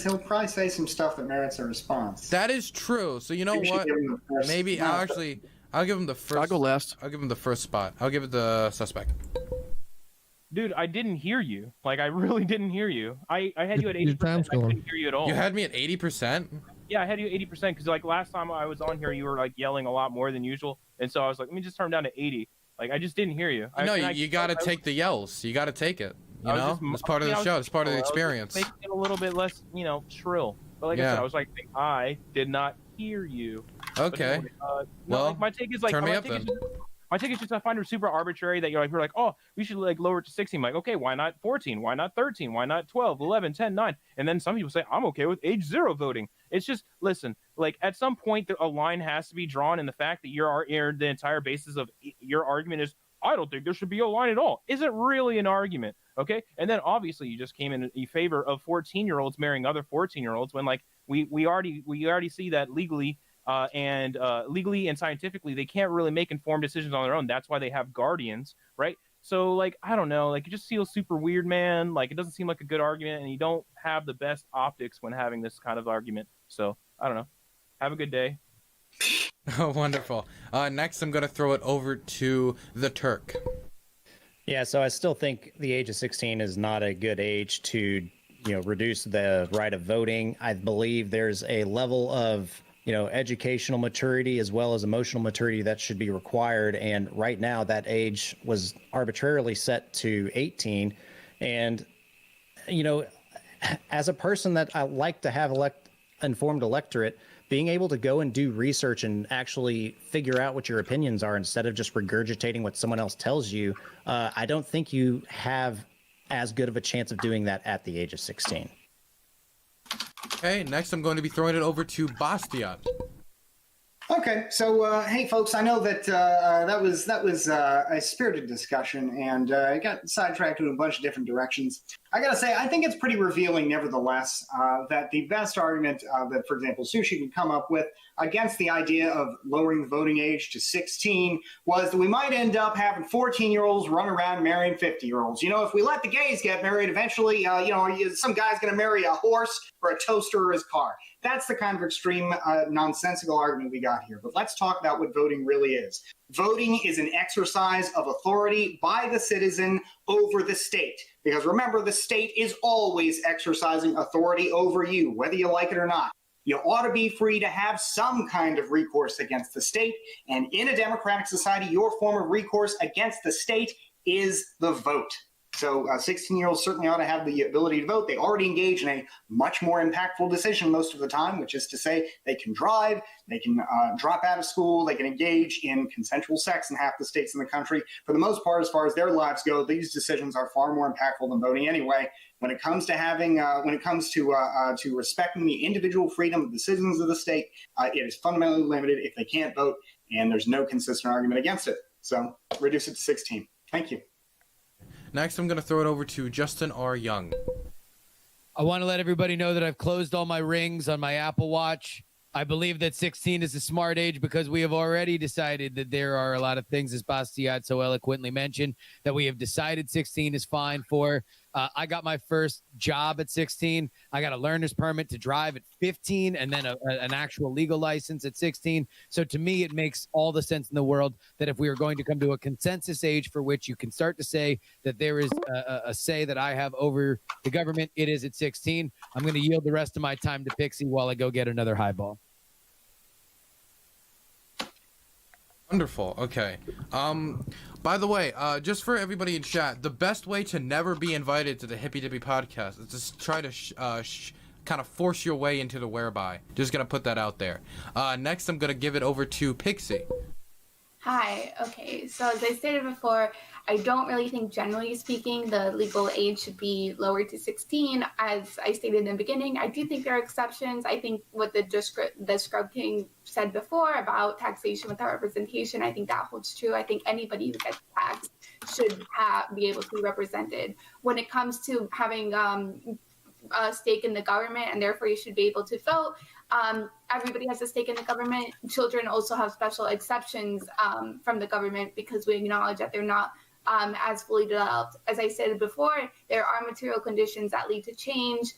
he'll probably say some stuff that merits a response. that is true. So you know You should what? give him the first- Maybe no, I'll give him the first. I'll go last. I'll give him the first spot. I'll give it the suspect. Dude, I didn't hear you. Like, I really didn't hear you. I had you at 80%. Your time's I going. couldn't hear you at all. You had me at 80%. Yeah, I had you at 80% because, like, last time I was on here, you were, like, yelling a lot more than usual. And so I was like, let me just turn down to 80. Like, I just didn't hear you. No, you got to take the yells. You got to take it. You know, it's part of the show. It's part of the experience. Making it a little bit less, shrill. But like I said, I was like, I did not hear you. Okay. Anyway, well, like, my take is like, turn me up then. My take is just I find it super arbitrary that we're like, oh, we should like lower it to 16. I'm like, okay, why not 14? Why not 13? Why not 12, 11, 10, 9? And then some people say, I'm okay with age 0 voting. It's just, listen, like at some point a line has to be drawn, and the fact that the entire basis of your argument is, I don't think there should be a line at all, isn't really an argument. Okay, and then obviously you just came in favor of 14-year-olds marrying other 14-year-olds when like we already see that legally and scientifically they can't really make informed decisions on their own. That's why they have guardians, right? So like I don't know, like it just feels super weird, man. Like it doesn't seem like a good argument, and you don't have the best optics when having this kind of argument. So I don't know. Have a good day. Oh, wonderful. Next, I'm going to throw it over to TheTerk. Yeah, so I still think the age of 16 is not a good age to, reduce the right of voting. I believe there's a level of, educational maturity as well as emotional maturity that should be required. And right now, that age was arbitrarily set to 18. And, as a person that I like to have informed electorate, being able to go and do research and actually figure out what your opinions are instead of just regurgitating what someone else tells you, I don't think you have as good of a chance of doing that at the age of 16. Okay, next I'm going to be throwing it over to Bastiat. Okay, so hey folks, I know that that was a spirited discussion, and it got sidetracked in a bunch of different directions. I gotta say, I think it's pretty revealing, nevertheless, that the best argument that, for example, Sushi can come up with against the idea of lowering the voting age to 16 was that we might end up having 14-year-olds run around marrying 50-year-olds. If we let the gays get married, eventually, some guy's going to marry a horse or a toaster or his car. That's the kind of extreme nonsensical argument we got about here, but let's talk about what voting really is. Voting is an exercise of authority by the citizen over the state. Because remember, the state is always exercising authority over you, whether you like it or not. You ought to be free to have some kind of recourse against the state. And in a democratic society, your form of recourse against the state is the vote. So 16-year-olds certainly ought to have the ability to vote. They already engage in a much more impactful decision most of the time, which is to say they can drive, they can drop out of school, they can engage in consensual sex in half the states in the country. For the most part, as far as their lives go, these decisions are far more impactful than voting anyway. When it comes to to respecting the individual freedom of the citizens of the state, it is fundamentally limited if they can't vote, and there's no consistent argument against it. So reduce it to 16. Thank you. Next, I'm going to throw it over to JustinRYoung. I want to let everybody know that I've closed all my rings on my Apple Watch. I believe that 16 is a smart age because we have already decided that there are a lot of things, as Bastiat so eloquently mentioned, that we have decided 16 is fine for. I got my first job at 16. I got a learner's permit to drive at 15 and then an actual legal license at 16. So to me, it makes all the sense in the world that if we are going to come to a consensus age for which you can start to say that there is a say that I have over the government, it is at 16. I'm going to yield the rest of my time to Pxie while I go get another highball. Wonderful. Okay. By the way, just for everybody in chat, the best way to never be invited to the Hippy Dippy podcast is just try to kind of force your way into the whereby. Just gonna put that out there. Next, I'm gonna give it over to Pxie. Hi. Okay. So as I stated before, I don't really think, generally speaking, the legal age should be lowered to 16. As I stated in the beginning, I do think there are exceptions. I think what the DaSkrubKing said before about taxation without representation, I think that holds true. I think anybody who gets taxed should be able to be represented. When it comes to having a stake in the government and therefore you should be able to vote, everybody has a stake in the government. Children also have special exceptions from the government because we acknowledge that they're not as fully developed. As I said before, there are material conditions that lead to change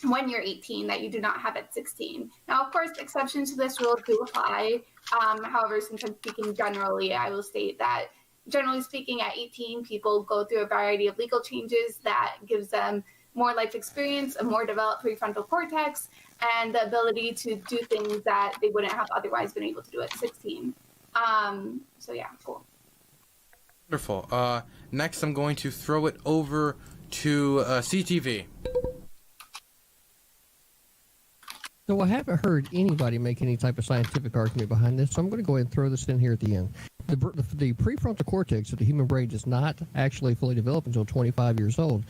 when you're 18 that you do not have at 16. Now, of course, exceptions to this rule do apply. However, since I'm speaking generally, I will state that generally speaking, at 18, people go through a variety of legal changes that gives them more life experience, a more developed prefrontal cortex, and the ability to do things that they wouldn't have otherwise been able to do at 16. So yeah, cool. Wonderful. Next, I'm going to throw it over to CTV. So I haven't heard anybody make any type of scientific argument behind this, so I'm going to go ahead and throw this in here at the end. The prefrontal cortex of the human brain does not actually fully develop until 25 years old.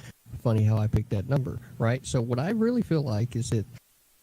Funny how I picked that number, right? So what I really feel like is that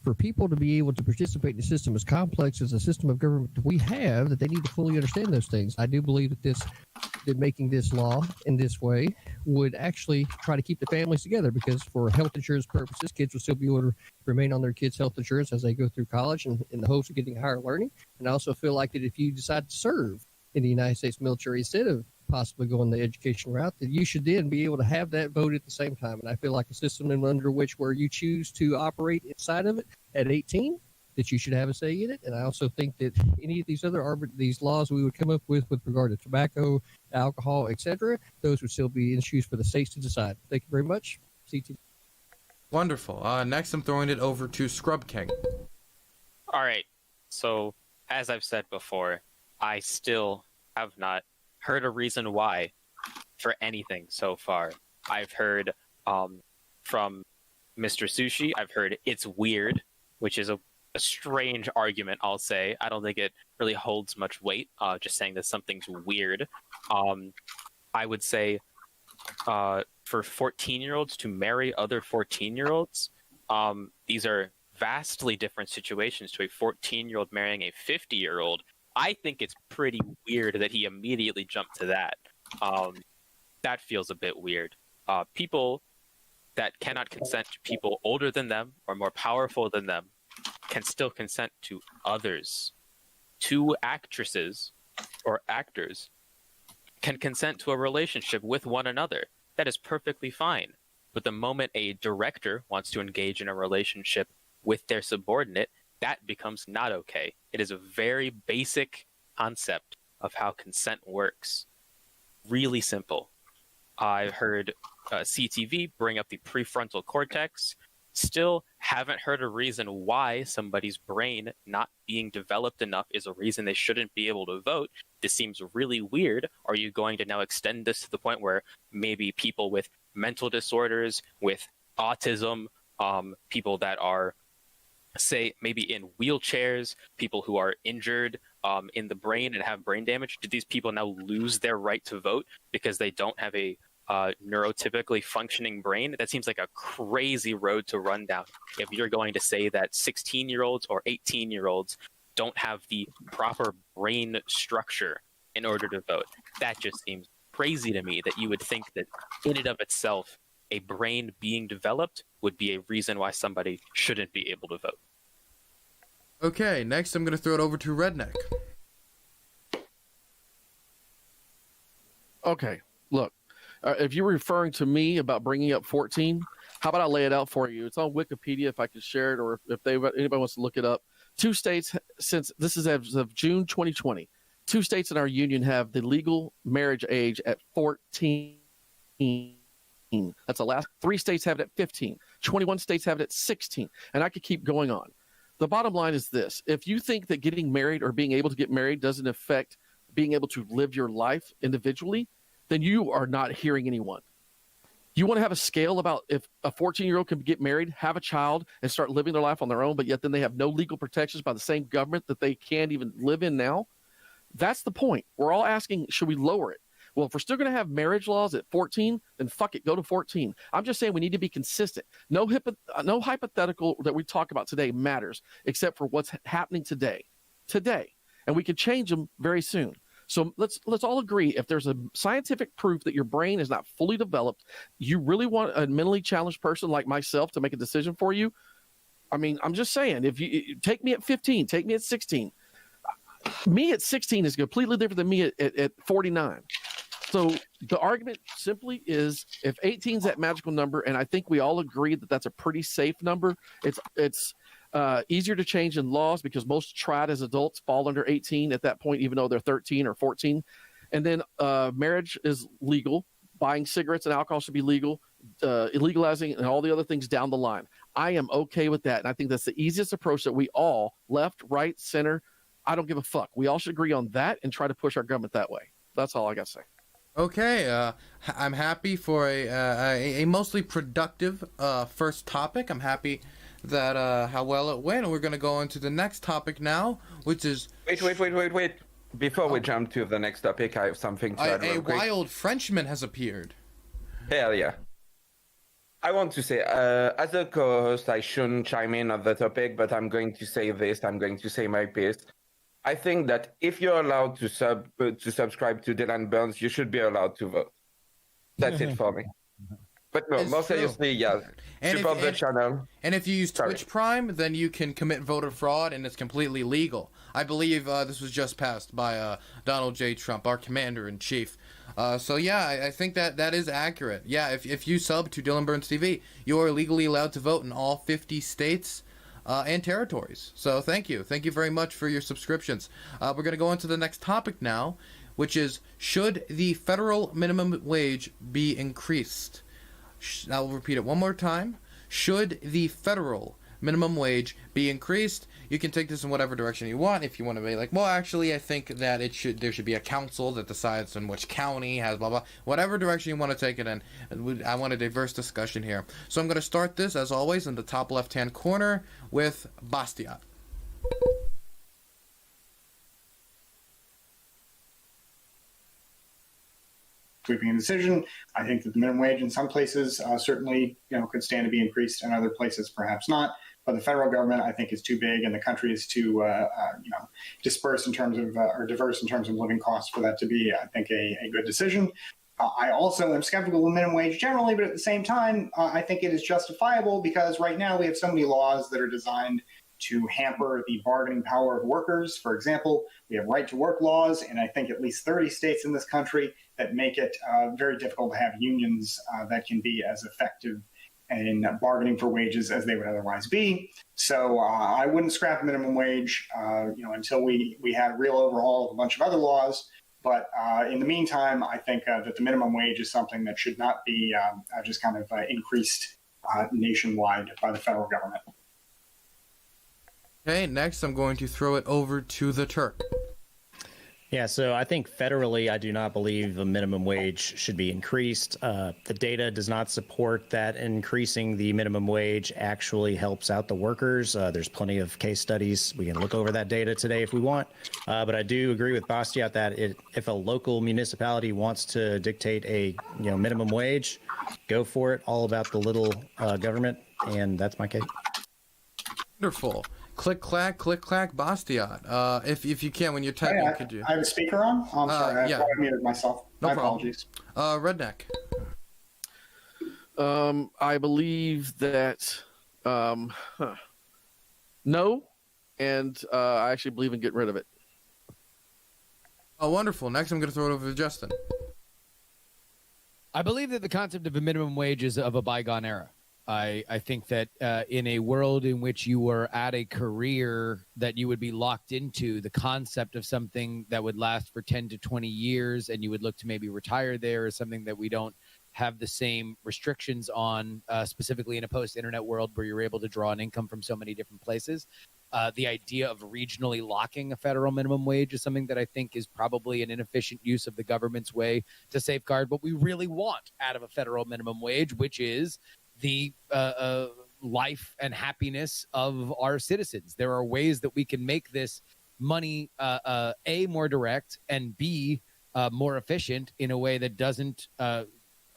for people to be able to participate in the system as complex as the system of government we have, that they need to fully understand those things. I do believe that making this law in this way would actually try to keep the families together, because for health insurance purposes, kids will still be able to remain on their kids' health insurance as they go through college and in the hopes of getting higher learning. And I also feel like that if you decide to serve in the United States military instead of possibly going the education route, that you should then be able to have that vote at the same time. And I feel like a system under which where you choose to operate inside of it at 18, that you should have a say in it. And I also think that any of these other these laws we would come up with regard to tobacco, alcohol, etc., those would still be issues for the states to decide. Thank you very much. CT. Wonderful. Next, I'm throwing it over to ScrubKing. All right. So, as I've said before, I still have not heard a reason why for anything so far. I've heard from Mr. Sushi, I've heard it's weird, which is a strange argument, I'll say. I don't think it really holds much weight, just saying that something's weird. I would say for 14-year-olds to marry other 14-year-olds, these are vastly different situations to a 14-year-old marrying a 50-year-old. I think it's pretty weird that he immediately jumped to that. That feels a bit weird. People that cannot consent to people older than them or more powerful than them can still consent to others. Two actresses or actors can consent to a relationship with one another. That is perfectly fine. But the moment a director wants to engage in a relationship with their subordinate, that becomes not okay. It is a very basic concept of how consent works. Really simple. I've heard CTV bring up the prefrontal cortex. Still haven't heard a reason why somebody's brain not being developed enough is a reason they shouldn't be able to vote. This seems really weird. Are you going to now extend this to the point where maybe people with mental disorders, with autism, people that are, say, maybe in wheelchairs, people who are injured in the brain and have brain damage, do these people now lose their right to vote because they don't have a neurotypically functioning brain? That seems like a crazy road to run down if you're going to say that 16-year-olds or 18-year-olds don't have the proper brain structure in order to vote. That just seems crazy to me, that you would think that in and of itself, a brain being developed would be a reason why somebody shouldn't be able to vote. Okay, next I'm going to throw it over to RedNeq. Okay, look, if you're referring to me about bringing up 14, how about I lay it out for you? It's on Wikipedia if I could share it, or if anybody wants to look it up. 2 states, since this is as of June 2020, 2 states in our union have the legal marriage age at 14. That's the last. 3 states have it at 15. 21 states have it at 16. And I could keep going on. The bottom line is this. If you think that getting married or being able to get married doesn't affect being able to live your life individually, then you are not hearing anyone. You want to have a scale about if a 14-year-old can get married, have a child, and start living their life on their own, but yet then they have no legal protections by the same government that they can't even live in now? That's the point. We're all asking, should we lower it? Well, if we're still going to have marriage laws at 14, then fuck it, go to 14. I'm just saying we need to be consistent. No hypothetical that we talk about today matters except for what's happening today. And we can change them very soon. So let's all agree, if there's a scientific proof that your brain is not fully developed, you really want a mentally challenged person like myself to make a decision for you. I mean, I'm just saying, if you take me at 15, take me at 16. Me at 16 is completely different than me at 49. So the argument simply is, if 18 is that magical number, and I think we all agree that that's a pretty safe number, it's easier to change in laws because most tried as adults fall under 18 at that point, even though they're 13 or 14. And then marriage is legal. Buying cigarettes and alcohol should be legal. Illegalizing and all the other things down the line. I am okay with that. And I think that's the easiest approach that we all, left, right, center, I don't give a fuck. We all should agree on that and try to push our government that way. That's all I got to say. Okay, I'm happy for a mostly productive first topic. I'm happy that how well it went. And we're going to go on to the next topic now, which is... Wait. Before we jump to the next topic, I have something to add real quick. A wild Frenchman has appeared. Hell yeah. I want to say, as a co-host, I shouldn't chime in on the topic, but I'm going to say this. I'm going to say my piece. I think that if you're allowed to subscribe to Dylan Burns, you should be allowed to vote. That's it for me. But no, more seriously, yeah. Support the channel. And if you use Twitch Prime, then you can commit voter fraud, and it's completely legal. I believe this was just passed by Donald J. Trump, our commander-in-chief. So yeah, I think that is accurate. Yeah, if you sub to Dylan Burns TV, you are legally allowed to vote in all 50 states and territories. So thank you very much for your subscriptions. We're going to go on to the next topic now, which is, should the federal minimum wage be increased? I'll repeat it one more time. Should the federal minimum wage be increased? You can take this in whatever direction you want. If you want to be like, well, actually, I think that there should be a council that decides in which county has blah blah. Whatever direction you want to take it in. I want a diverse discussion here. So I'm going to start this, as always, in the top left-hand corner with Bastiat. Sweeping decision. I think that the minimum wage in some places certainly could stand to be increased, and other places perhaps not. But the federal government, I think, is too big, and the country is too dispersed in terms of or diverse in terms of living costs for that to be, I think, a good decision. I also am skeptical of minimum wage generally, but at the same time, I think it is justifiable because right now we have so many laws that are designed to hamper the bargaining power of workers. For example, we have right-to-work laws, and I think at least 30 states in this country that make it very difficult to have unions that can be as effective in bargaining for wages as they would otherwise be. So I wouldn't scrap minimum wage, until we had a real overhaul of a bunch of other laws. But in the meantime, I think that the minimum wage is something that should not be just kind of increased nationwide by the federal government. Okay, next I'm going to throw it over to TheTerk. Yeah, so I think federally, I do not believe the minimum wage should be increased. The data does not support that increasing the minimum wage actually helps out the workers. There's plenty of case studies. We can look over that data today if we want. But I do agree with Bastiat that if a local municipality wants to dictate a minimum wage, go for it. All about the little government, and that's my case. Wonderful. Click clack, Bastiat. If you can, when you're typing, could you? I have a speaker on. Oh, I'm sorry, yeah. I muted myself. No My problem. apologies. RedNeq. I believe that no, and I actually believe in getting rid of it. Oh, wonderful. Next, I'm going to throw it over to Justin. I believe that the concept of a minimum wage is of a bygone era. I think that in a world in which you were at a career that you would be locked into, the concept of something that would last for 10 to 20 years and you would look to maybe retire there is something that we don't have the same restrictions on, specifically in a post-internet world where you're able to draw an income from so many different places. The idea of regionally locking a federal minimum wage is something that I think is probably an inefficient use of the government's way to safeguard what we really want out of a federal minimum wage, which is the life and happiness of our citizens. There are ways that we can make this money, A, more direct, and B, more efficient in a way that doesn't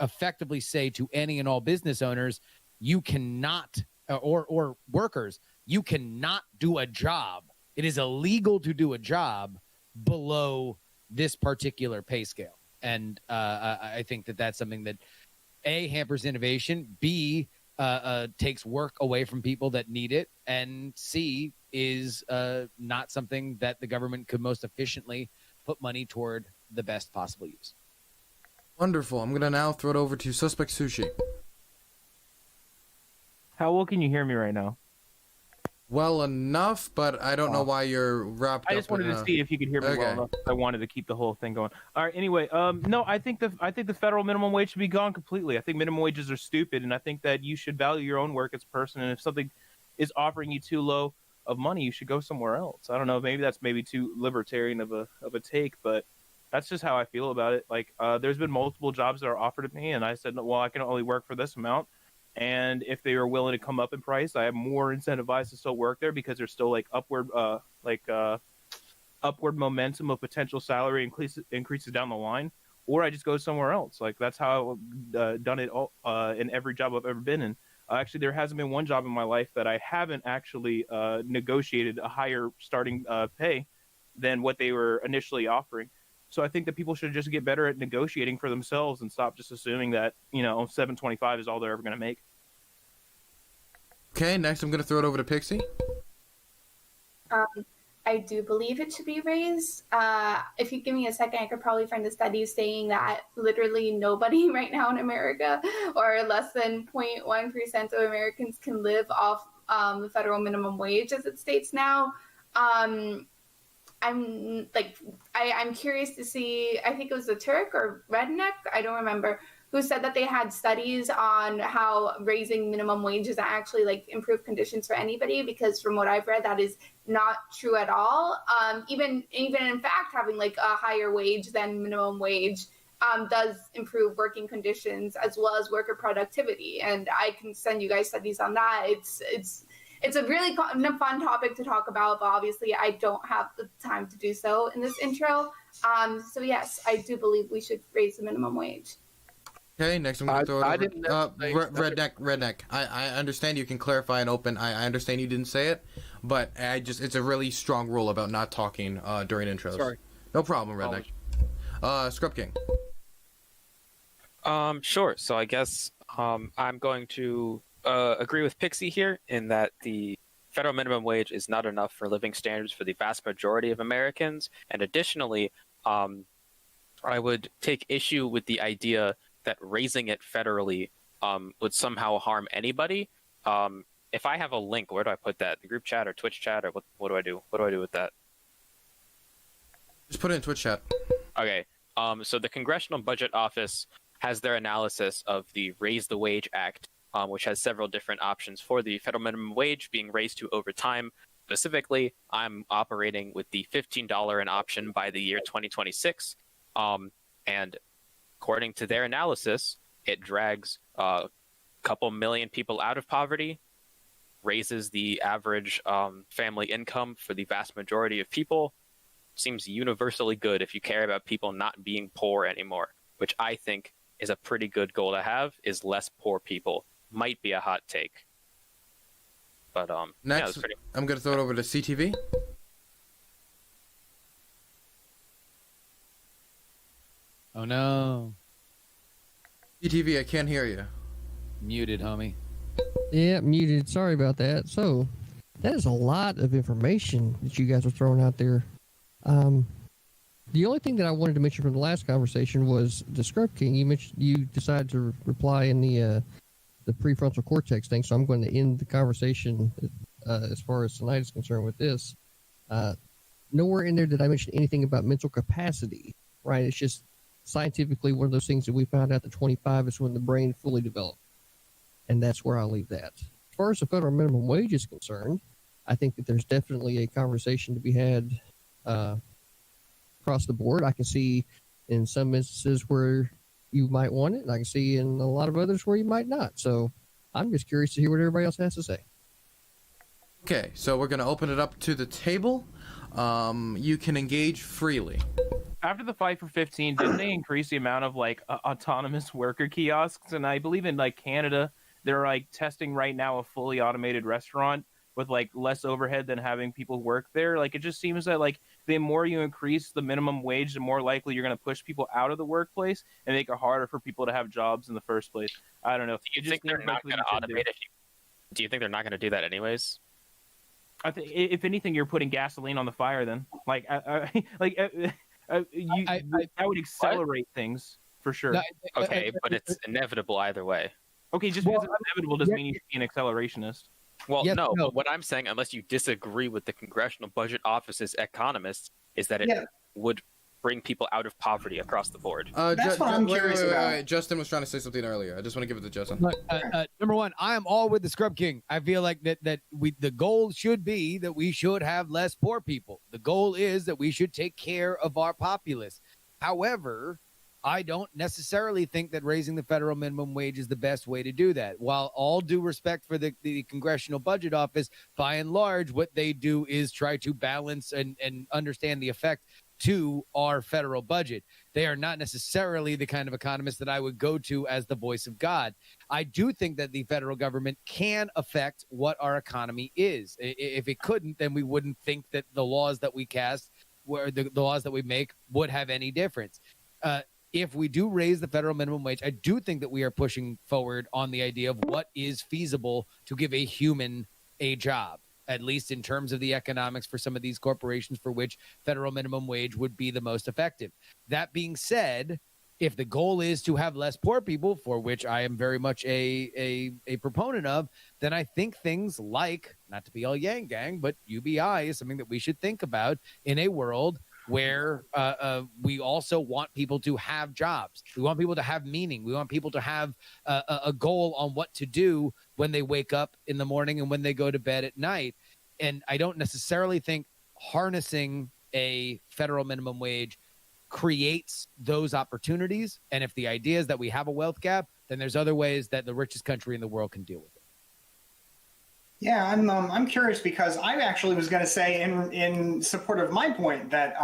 effectively say to any and all business owners, you cannot, or workers, you cannot do a job. It is illegal to do a job below this particular pay scale. And I think that that's something that A, hampers innovation, B, takes work away from people that need it, and C, is not something that the government could most efficiently put money toward the best possible use. Wonderful. I'm going to now throw it over to SuspectSushi. How well can you hear me right now? Well enough, but I don't know why you're wrapped up. I just wanted to see if you could hear me well enough. I wanted to keep the whole thing going. All right. Anyway, no, I think the federal minimum wage should be gone completely. I think minimum wages are stupid, and I think that you should value your own work as a person. And if something is offering you too low of money, you should go somewhere else. I don't know. Maybe that's too libertarian of a take, but that's just how I feel about it. Like, there's been multiple jobs that are offered to me, and I said, well, I can only work for this amount. And if they are willing to come up in price, I am more incentivized to still work there because there's still upward momentum of potential salary increases down the line. Or I just go somewhere else. Like, that's how I've done it all, in every job I've ever been in. Actually, there hasn't been one job in my life that I haven't actually negotiated a higher starting pay than what they were initially offering. So I think that people should just get better at negotiating for themselves and stop just assuming that, $7.25 is all they're ever going to make. Okay, next I'm going to throw it over to Pxie. I do believe it should be raised. If you give me a second, I could probably find a study saying that literally nobody right now in America, or less than 0.1% of Americans, can live off the federal minimum wage as it states now. I'm curious to see, I think it was TheTerk or RedNeq, I don't remember, who said that they had studies on how raising minimum wages actually improve conditions for anybody, because from what I've read, that is not true at all. Even in fact, having a higher wage than minimum wage does improve working conditions as well as worker productivity. And I can send you guys studies on that. It's a really fun topic to talk about, but obviously I don't have the time to do so in this intro. So yes, I do believe we should raise the minimum wage. Okay, next I'm going to throw it over. RedNeq. I understand you can clarify and open. I understand you didn't say it, but it's a really strong rule about not talking during intros. Sorry. No problem, RedNeq. DaSkrubKing. Sure. So I guess I'm going to agree with Pxie here in that the federal minimum wage is not enough for living standards for the vast majority of Americans. And additionally, I would take issue with the idea that raising it federally would somehow harm anybody. If I have a link, where do I put that? The group chat or Twitch chat, or what do I do? What do I do with that? Just put it in Twitch chat. Okay. So the Congressional Budget Office has their analysis of the Raise the Wage Act, which has several different options for the federal minimum wage being raised to overtime. Specifically, I'm operating with the $15 an option by the year 2026. And according to their analysis, it drags a couple million people out of poverty, raises the average family income for the vast majority of people. Seems universally good if you care about people not being poor anymore, which I think is a pretty good goal to have, is less poor people. Might be a hot take. But Next, yeah, I'm going to throw it over to CTV. Oh no. CTV, I can't hear you. Muted, homie. Yeah, muted. Sorry about that. So, that is a lot of information that you guys are throwing out there. The only thing that I wanted to mention from the last conversation was DaSkrubKing. You mentioned you decided to reply in the prefrontal cortex thing, so I'm going to end the conversation as far as tonight is concerned with this. Nowhere in there did I mention anything about mental capacity, right? It's just scientifically one of those things that we found out that 25 is when the brain fully develops. And that's where I'll leave that. As far as the federal minimum wage is concerned, I think that there's definitely a conversation to be had across the board. I can see in some instances where you might want it, and I can see in a lot of others where you might not. So I'm just curious to hear what everybody else has to say. Okay, so we're going to open it up to the table. You can engage freely. After the fight for 15, didn't they increase the amount of like autonomous worker kiosks? And I believe in like Canada, they're like testing right now a fully automated restaurant with like less overhead than having people work there. Like it just seems that like the more you increase the minimum wage, the more likely you're going to push people out of the workplace and make it harder for people to have jobs in the first place. I don't know. Do you think they're not going to automate it? Do you think they're not going to do that anyways? I think if anything, you're putting gasoline on the fire. Then that would accelerate things for sure. Okay, but it's inevitable either way. Okay, just because it's inevitable doesn't mean you should be an accelerationist. Well, no, but what I'm saying, unless you disagree with the Congressional Budget Office's economists, is that it would bring people out of poverty across the board. That's what I'm curious about. Wait. Justin was trying to say something earlier. I just want to give it to Justin. Look, number one, I am all with the DaSkrubKing. I feel like that the goal should be that we should have less poor people. The goal is that we should take care of our populace. However, I don't necessarily think that raising the federal minimum wage is the best way to do that. While all due respect for the Congressional Budget Office, by and large, what they do is try to balance and understand the effect to our federal budget. They are not necessarily the kind of economists that I would go to as the voice of God. I do think that the federal government can affect what our economy is. If it couldn't, then we wouldn't think that the laws that we cast, where the laws that we make, would have any difference. If we do raise the federal minimum wage, I do think that we are pushing forward on the idea of what is feasible to give a human a job, at least in terms of the economics for some of these corporations for which federal minimum wage would be the most effective. That being said, if the goal is to have less poor people, for which I am very much a proponent of, then I think things like, not to be all Yang Gang, but UBI is something that we should think about in a world where we also want people to have jobs. We want people to have meaning. We want people to have a goal on what to do when they wake up in the morning and when they go to bed at night. And I don't necessarily think harnessing a federal minimum wage creates those opportunities. And if the idea is that we have a wealth gap, then there's other ways that the richest country in the world can deal with it. Yeah, I'm curious because I actually was going to say in support of my point that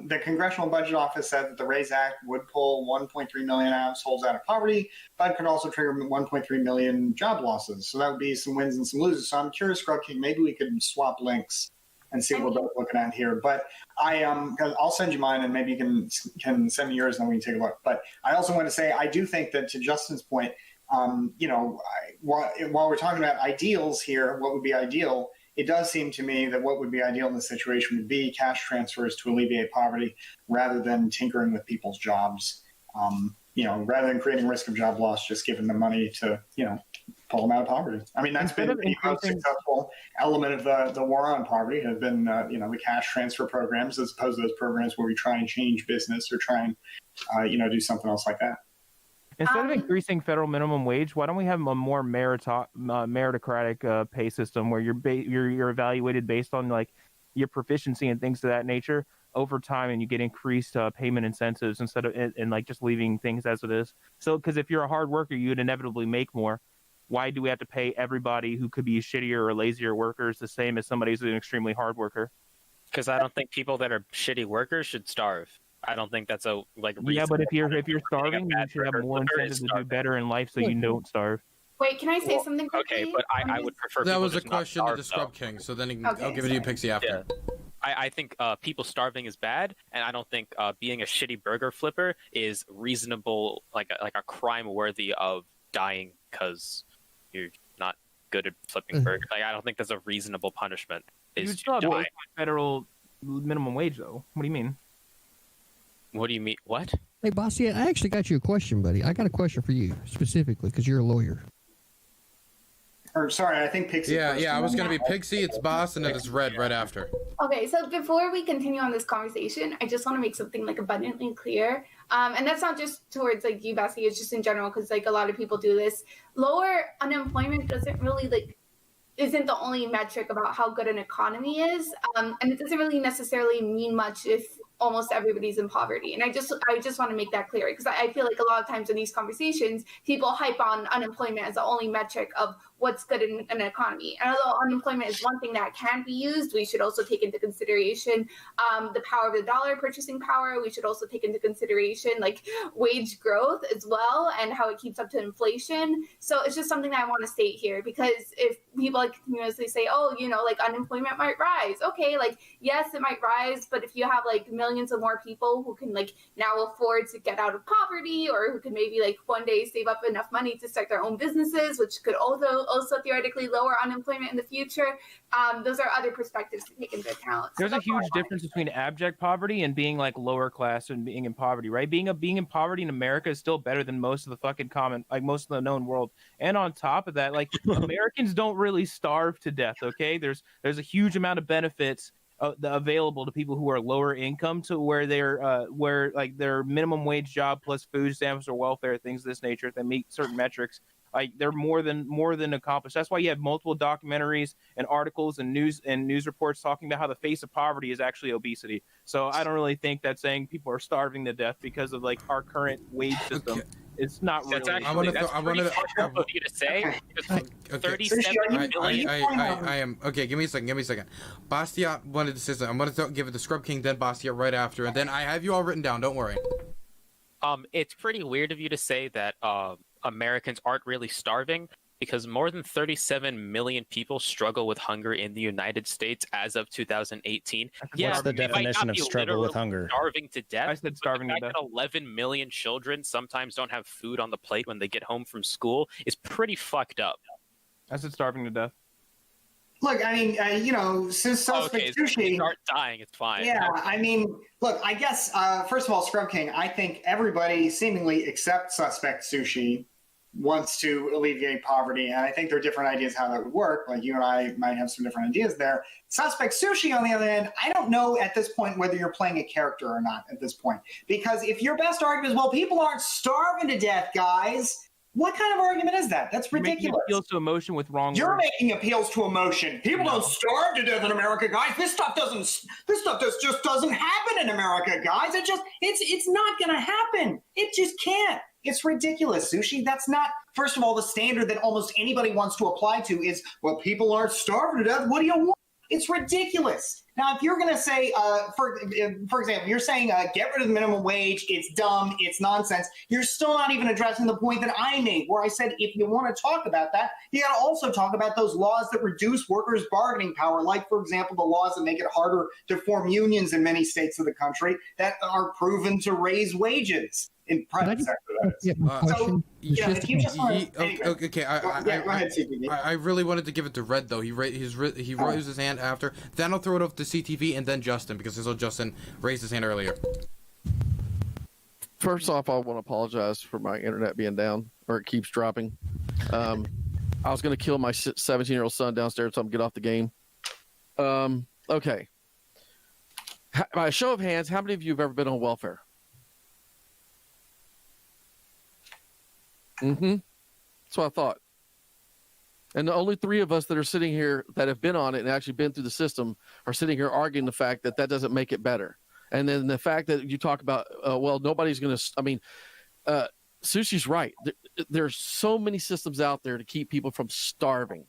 the Congressional Budget Office said that the RAISE Act would pull 1.3 million households out of poverty, but could also trigger 1.3 million job losses. So that would be some wins and some losses. So I'm curious, DaSkrubKing, maybe we could swap links and see what we're both looking at here. But I'll send you mine and maybe you can send me yours and then we can take a look. But I also want to say I do think that, to Justin's point, while we're talking about ideals here, what would be ideal, it does seem to me that what would be ideal in this situation would be cash transfers to alleviate poverty rather than tinkering with people's jobs. rather than creating risk of job loss, just giving them money to, pull them out of poverty. I mean, that's been the most successful element of the war on poverty have been, the cash transfer programs, as opposed to those programs where we try and change business or try and, do something else like that. Instead of increasing federal minimum wage, why don't we have a more meritocratic pay system where you're evaluated based on like your proficiency and things of that nature over time, and you get increased payment incentives instead of and like just leaving things as it is. So, because if you're a hard worker, you'd inevitably make more. Why do we have to pay everybody who could be shittier or lazier workers the same as somebody who's an extremely hard worker? Because I don't think people that are shitty workers should starve. I don't think that's a Yeah, but if you're starving, you should have more incentive to do better in life so you don't starve. Wait, can I say something quickly? Okay, but I would prefer. That was a just not question to starve, DaSkrubKing, so then Okay, I'll give it to you, Pxie, after. Yeah. I think people starving is bad, and I don't think being a shitty burger flipper is reasonable, like a crime worthy of dying because you're not good at flipping burgers. Like, I don't think that's a reasonable punishment. You still have federal minimum wage, though. What do you mean? What do you mean? What? Hey, Bastiat, I actually got you a question, buddy. I got a question for you specifically because you're a lawyer. Or sorry, I think Pxie. Yeah. I was gonna be Pxie. It's Boss, and then it's Red right after. Okay, so before we continue on this conversation, I just want to make something like abundantly clear. And that's not just towards like you, Bastiat, it's just in general, because like a lot of people do this. Lower unemployment doesn't really isn't the only metric about how good an economy is. And it doesn't really necessarily mean much if almost everybody's in poverty. And I just want to make that clear, because I feel like a lot of times in these conversations, people hype on unemployment as the only metric of what's good in an economy. And although unemployment is one thing that can be used, we should also take into consideration the power of the dollar, purchasing power. We should also take into consideration like wage growth as well and how it keeps up to inflation. So it's just something that I want to state here, because if people like continuously say, oh, like unemployment might rise. Okay, like, yes, it might rise, but if you have like millions of more people who can like now afford to get out of poverty, or who can maybe like one day save up enough money to start their own businesses, which could also theoretically lower unemployment in the future. Those are other perspectives to take into account. There's a huge difference between abject poverty and being like lower class and being in poverty, right? Being in poverty in America is still better than most of the fucking most of the known world. And on top of that, like Americans don't really starve to death. Okay, there's a huge amount of benefits available to people who are lower income, to where they're where like their minimum wage job plus food stamps or welfare, things of this nature that meet certain metrics. Like they're more than accomplished. That's why you have multiple documentaries and articles and news reports talking about how the face of poverty is actually obesity. So I don't really think that saying people are starving to death because of like our current wage system. Okay. It's not that's really. I want you to say. 37 million. I am okay. Give me a second. Bastiat wanted to say something. I'm gonna give it to DaSkrubKing, then Bastiat right after, and then I have you all written down. Don't worry. It's pretty weird of you to say that Americans aren't really starving, because more than 37 million people struggle with hunger in the United States as of 2018. What's the definition of struggle with hunger? Starving to death. I said starving to death. 11 million children sometimes don't have food on the plate when they get home from school is pretty fucked up. I said starving to death. Look, I mean, since SuspectSushi start dying, it's fine. Yeah, I mean, look, I guess first of all, DaSkrubKing, I think everybody seemingly except SuspectSushi wants to alleviate poverty, and I think there are different ideas how that would work. Like you and I might have some different ideas there. SuspectSushi, on the other hand, I don't know at this point whether you're playing a character or not at this point, because if your best argument is, well, people aren't starving to death, guys. What kind of argument is that? That's ridiculous. You're making appeals to emotion with wrong You're words. making appeals to emotion. People don't starve to death in America, guys. This stuff just doesn't happen in America, guys. It's not going to happen. It just can't. It's ridiculous, Sushi. That's not, first of all, the standard that almost anybody wants to apply to is, well, people aren't starving to death. What do you want? It's ridiculous. Now, if you're going to say, for example, you're saying get rid of the minimum wage, it's dumb, it's nonsense, you're still not even addressing the point that I made, where I said if you want to talk about that, you got to also talk about those laws that reduce workers' bargaining power, like, for example, the laws that make it harder to form unions in many states of the country that are proven to raise wages. In private sector, that is. So, if you just want to, okay. Go ahead, CTV. I really wanted to give it to Red though. He raised his hand after. Then I'll throw it over to CTV and then Justin, because I saw Justin raise his hand earlier. First off, I want to apologize for my internet being down, or it keeps dropping. I was going to kill my 17-year-old son downstairs, so I'm get off the game. Okay. By a show of hands, how many of you have ever been on welfare? Mm-hmm. That's what I thought. And the only 3 of us that are sitting here that have been on it and actually been through the system are sitting here arguing the fact that that doesn't make it better. And then the fact that you talk about, well, nobody's going to, I mean, Sushi's right. There's so many systems out there to keep people from starving.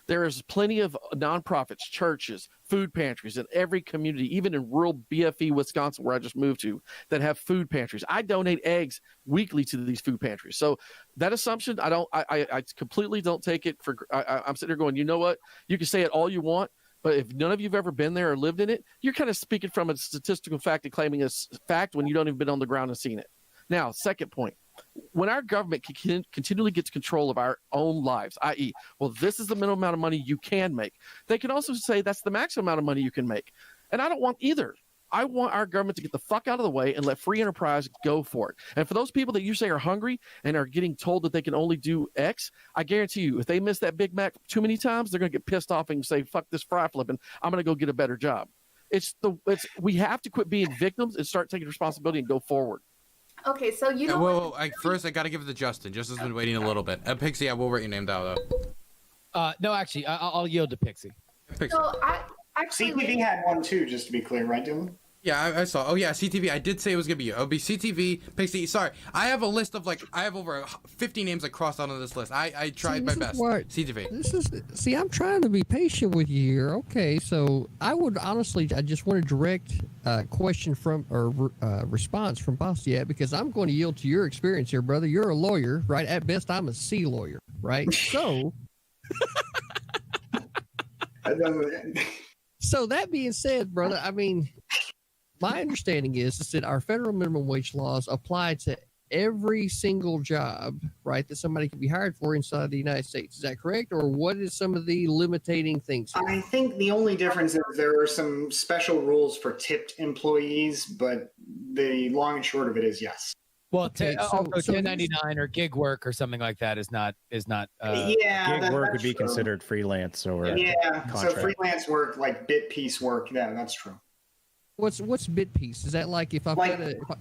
There is plenty of nonprofits, churches, food pantries in every community, even in rural BFE, Wisconsin, where I just moved to, that have food pantries. I donate eggs weekly to these food pantries. So that assumption, I completely don't take it for, I'm sitting there going, you know what? You can say it all you want, but if none of you have ever been there or lived in it, you're kind of speaking from a statistical fact and claiming a fact when you don't even been on the ground and seen it. Now, second point. When our government continually gets control of our own lives, i.e., well, this is the minimum amount of money you can make, they can also say that's the maximum amount of money you can make. And I don't want either. I want our government to get the fuck out of the way and let free enterprise go for it. And for those people that you say are hungry and are getting told that they can only do X, I guarantee you, if they miss that Big Mac too many times, they're going to get pissed off and say, fuck this fry flipping, I'm going to go get a better job. We have to quit being victims and start taking responsibility and go forward. Okay, so you know. Whoa, first I gotta give it to Justin. Justin's been waiting a little bit. Pixie, I will write your name down though. No, actually, I'll yield to Pxie. So I actually. CTV had one too, just to be clear, right, Dylan? Yeah, I saw. Oh yeah, CTV. I did say it was gonna be you. It'll be CTV, Pixie. Sorry, I have a list of I have over 50 names I crossed out on this list. I tried my best. CTV. I'm trying to be patient with you here. Okay, so I just want to direct question from or response from Bastiat, because I'm going to yield to your experience here, brother. You're a lawyer, right? At best, I'm a C lawyer, right? So. So that being said, brother, I mean, my understanding is that our federal minimum wage laws apply to every single job, right, that somebody can be hired for inside the United States. Is that correct? Or what is some of the limiting things here? I think the only difference is there are some special rules for tipped employees, but the long and short of it is yes. Well, Okay, also 1099 or gig work or something like that is not. Yeah, Gig work would that's be true. considered freelance or Yeah, so contract. freelance work, like bit piece work, yeah, that's true. What's bit piece? Is that like if I've Like, got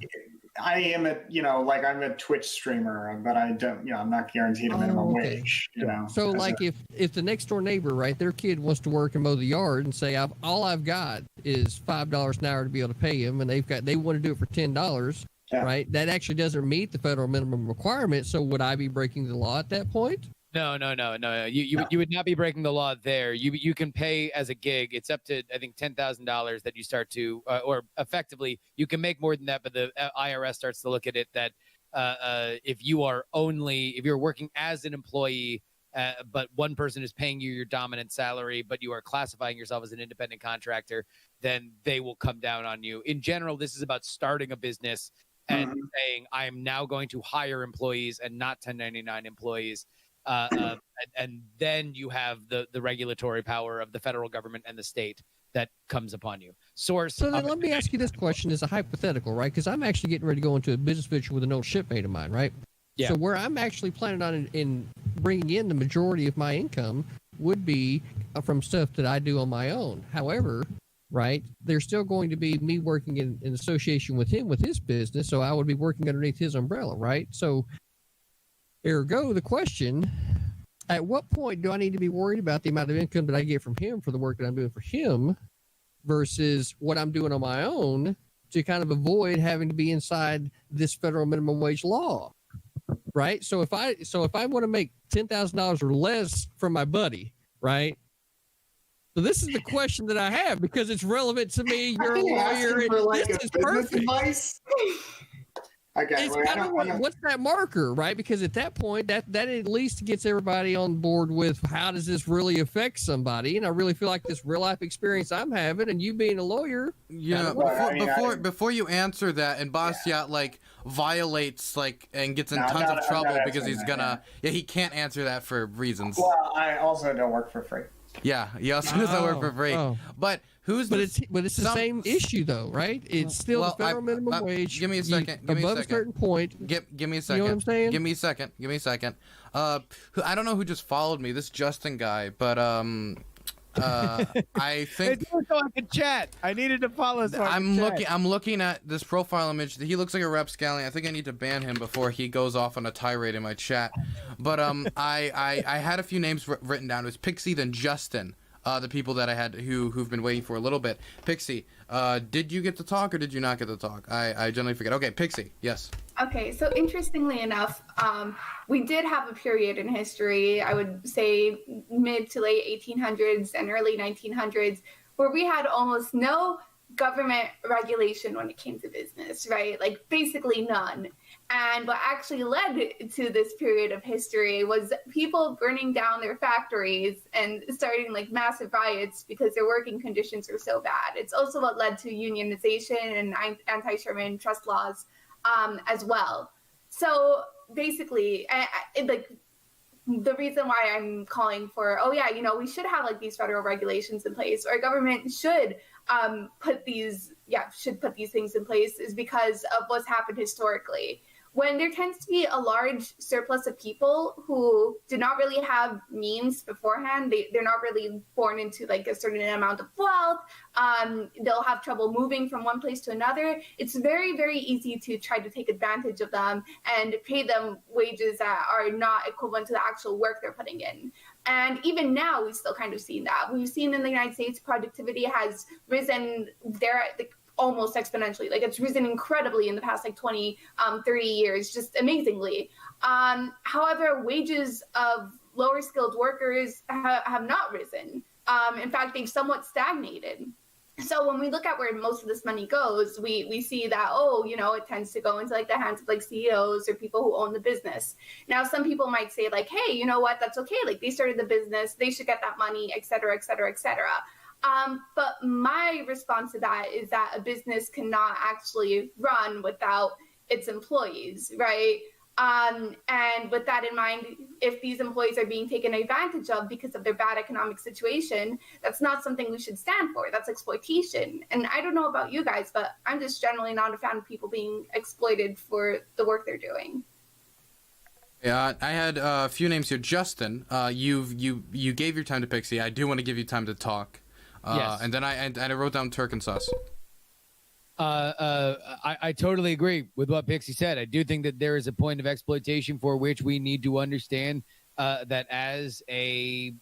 I am I'm a Twitch streamer, but I don't, I'm not guaranteed a minimum okay. wage, So as like if the next door neighbor, right, their kid wants to work and mow the yard and say all I've got is $5 an hour to be able to pay him, and they want to do it for $10, Yeah. right? That actually doesn't meet the federal minimum requirement. So would I be breaking the law at that point? No. You would not be breaking the law there. You can pay as a gig. It's up to, I think, $10,000 that you start to, or effectively you can make more than that. But the IRS starts to look at it that if you're working as an employee, but one person is paying you your dominant salary, but you are classifying yourself as an independent contractor, then they will come down on you. In general, this is about starting a business and saying, I am now going to hire employees and not 1099 employees. And then you have the regulatory power of the federal government and the state that comes upon you. So then let me ask you this question as a hypothetical, right? Because I'm actually getting ready to go into a business venture with an old shipmate of mine, right? Yeah. So where I'm actually planning on in bringing in the majority of my income would be from stuff that I do on my own. However, right, there's still going to be me working in association with him with his business, so I would be working underneath his umbrella, right? So ergo, the question, at what point do I need to be worried about the amount of income that I get from him for the work that I'm doing for him versus what I'm doing on my own to kind of avoid having to be inside this federal minimum wage law, right? So if I want to make $10,000 or less from my buddy, right? So this is the question that I have because it's relevant to me. You're a lawyer, and this is perfect. Advice? Okay, It's kind of what's that marker, right? Because at that point, that at least gets everybody on board with how does this really affect somebody? And I really feel like this real life experience I'm having, and you being a lawyer. Yeah, before you answer that, and Bastiat violates and gets in tons of trouble because he's gonna he can't answer that for reasons. Well, I also don't work for free. Yeah, he also doesn't work for free. But who's? But it's the same issue though, right? It's still the federal minimum wage. Give me a second. Above a certain point. Give me a second. You know what I'm saying? Give me a second. I don't know who just followed me. This Justin guy, but I think so I can chat. I needed to follow. So I'm looking at this profile image. He looks like a rapscallion. I think I need to ban him before he goes off on a tirade in my chat. But I had a few names written down. It was Pxie, then Justin. The people that I had who've been waiting for a little bit. Pxie, did you get to talk or did you not get to talk? I generally forget. Okay, Pxie, yes. Okay, so interestingly enough, we did have a period in history, I would say mid to late 1800s and early 1900s, where we had almost no government regulation when it came to business, right? Like basically none. And what actually led to this period of history was people burning down their factories and starting like massive riots because their working conditions were so bad. It's also what led to unionization and anti-Sherman trust laws as well. So basically, like the reason why I'm calling for, we should have like these federal regulations in place, or government should put these things in place, is because of what's happened historically. When there tends to be a large surplus of people who did not really have means beforehand, they're not really born into like a certain amount of wealth, they'll have trouble moving from one place to another. It's very, very easy to try to take advantage of them and pay them wages that are not equivalent to the actual work they're putting in. And even now, we've still kind of seen that. We've seen in the United States, productivity has risen there almost exponentially. Like it's risen incredibly in the past like 20, 30 years, just amazingly. However, wages of lower skilled workers have not risen. In fact, they've somewhat stagnated. So when we look at where most of this money goes, we see that, it tends to go into like the hands of like CEOs or people who own the business. Now, some people might say like, hey, you know what, that's okay. Like they started the business, they should get that money, et cetera, et cetera, et cetera. But my response to that is that a business cannot actually run without its employees, right? And with that in mind, if these employees are being taken advantage of because of their bad economic situation, that's not something we should stand for. That's exploitation. And I don't know about you guys, but I'm just generally not a fan of people being exploited for the work they're doing. Yeah, I had a few names here. Justin, you gave your time to Pxie. I do want to give you time to talk. Yes. And then I wrote down Turk and Sus. I totally agree with what Pxie said. I do think that there is a point of exploitation for which we need to understand that as a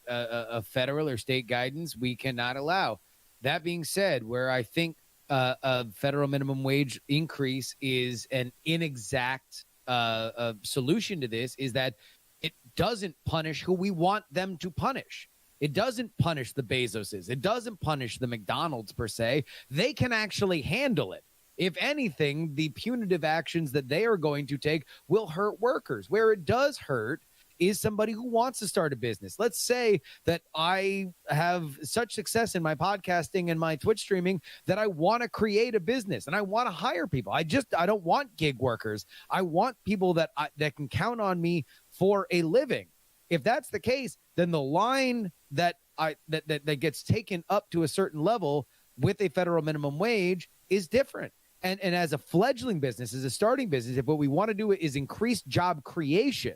federal or state guidance, we cannot allow. That being said, where I think a federal minimum wage increase is an inexact solution to this, is that it doesn't punish who we want them to punish. It doesn't punish the Bezoses. It doesn't punish the McDonald's per se. They can actually handle it. If anything, the punitive actions that they are going to take will hurt workers. Where it does hurt is somebody who wants to start a business. Let's say that I have such success in my podcasting and my Twitch streaming that I want to create a business and I want to hire people. I don't want gig workers. I want people that can count on me for a living. If that's the case, then the line that gets taken up to a certain level with a federal minimum wage is different. And as a fledgling business, as a starting business, if what we want to do is increase job creation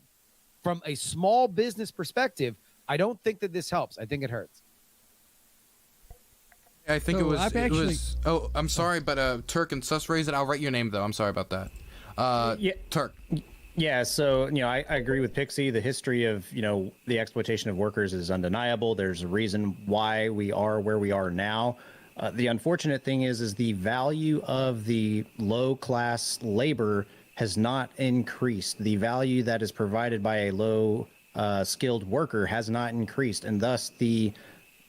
from a small business perspective, I don't think that this helps. I think it hurts. I think it was. Oh, I'm sorry, but Turk and Sus raised it. I'll write your name though. I'm sorry about that. Turk. Yeah, so I agree with Pxie. The history of the exploitation of workers is undeniable. There's a reason why we are where we are now. The unfortunate thing is the value of the low class labor has not increased. The value that is provided by a low skilled worker has not increased, and thus the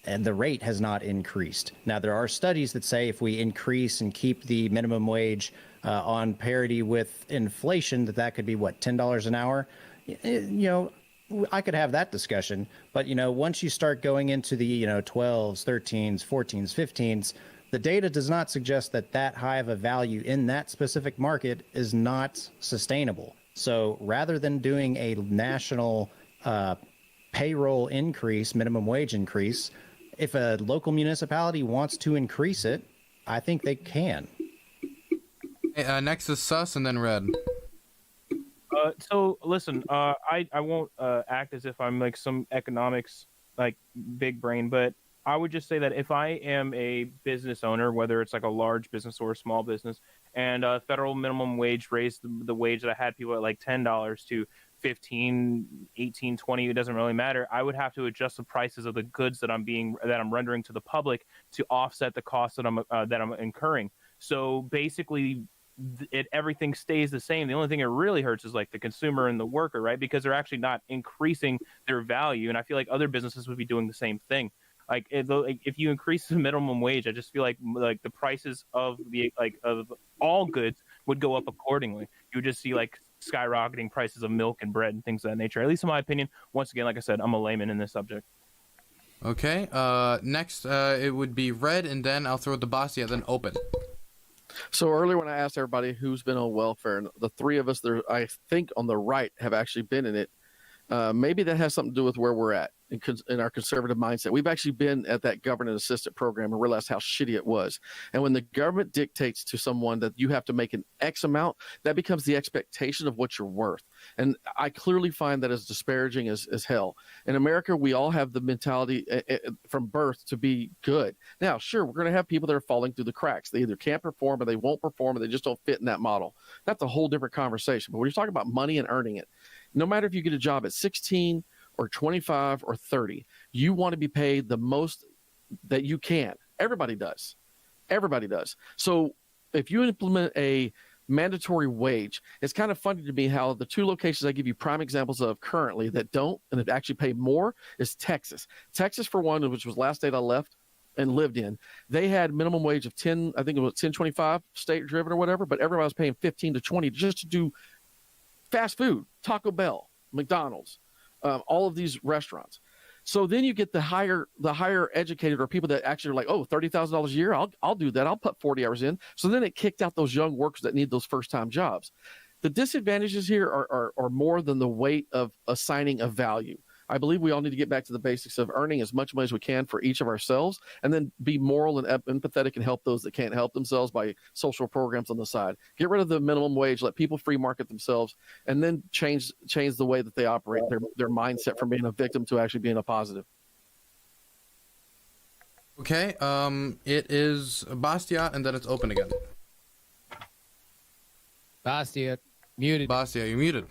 rate has not increased. Now, there are studies that say if we increase and keep the minimum wage on parity with inflation, that could be $10 an hour. I could have that discussion, but once you start going into the 12s, 13s, 14s, 15s, the data does not suggest that high of a value in that specific market is not sustainable. So rather than doing a national payroll increase, minimum wage increase. If a local municipality wants to increase it, I think they can. Hey, next is Sus and then Red. So listen, I won't act as if I'm like some economics like big brain, but I would just say that if I am a business owner, whether it's like a large business or a small business, and federal minimum wage raised the wage that I had people at like $10 to 15, 18, 20, it doesn't really matter. I would have to adjust the prices of the goods that I'm rendering to the public to offset the costs that I'm incurring. So basically, everything stays the same. The only thing it really hurts is like the consumer and the worker, right? Because they're actually not increasing their value. And I feel like other businesses would be doing the same thing. Like if you increase the minimum wage, I just feel like the prices of of all goods would go up accordingly. You would just see like skyrocketing prices of milk and bread and things of that nature. At least in my opinion. Once again, like I said, I'm a layman in this subject. Okay. Next, it would be Red, and then I'll throw it to Bastiat, then open. So earlier when I asked everybody who's been on welfare, and the three of us there, I think on the right have actually been in it. Maybe that has something to do with where we're at in our conservative mindset. We've actually been at that government assistant program and realized how shitty it was. And when the government dictates to someone that you have to make an X amount, that becomes the expectation of what you're worth. And I clearly find that as disparaging as hell. In America, we all have the mentality from birth to be good. Now, sure, we're going to have people that are falling through the cracks. They either can't perform or they won't perform or they just don't fit in that model. That's a whole different conversation. But when you're talking about money and earning it, no matter if you get a job at 16 or 25 or 30, you want to be paid the most that you can. Everybody does. Everybody does. So if you implement a mandatory wage, it's kind of funny to me how the two locations I give you prime examples of currently that don't and that actually pay more is Texas. Texas, for one, which was last state I left and lived in, they had minimum wage of 10, I think it was 10.25 state driven or whatever, but everybody was paying 15 to 20 just to do fast food, Taco Bell, McDonald's, all of these restaurants. So then you get the higher educated or people that actually are like, oh, $30,000 a year, I'll do that. I'll put 40 hours in. So then it kicked out those young workers that need those first time jobs. The disadvantages here are more than the weight of assigning a value. I believe we all need to get back to the basics of earning as much money as we can for each of ourselves, and then be moral and empathetic and help those that can't help themselves by social programs on the side. Get rid of the minimum wage, let people free market themselves, and then change the way that they operate, their mindset from being a victim to actually being a positive. Okay, it is Bastiat, and then it's open again. Bastiat, muted. Bastiat, you're muted.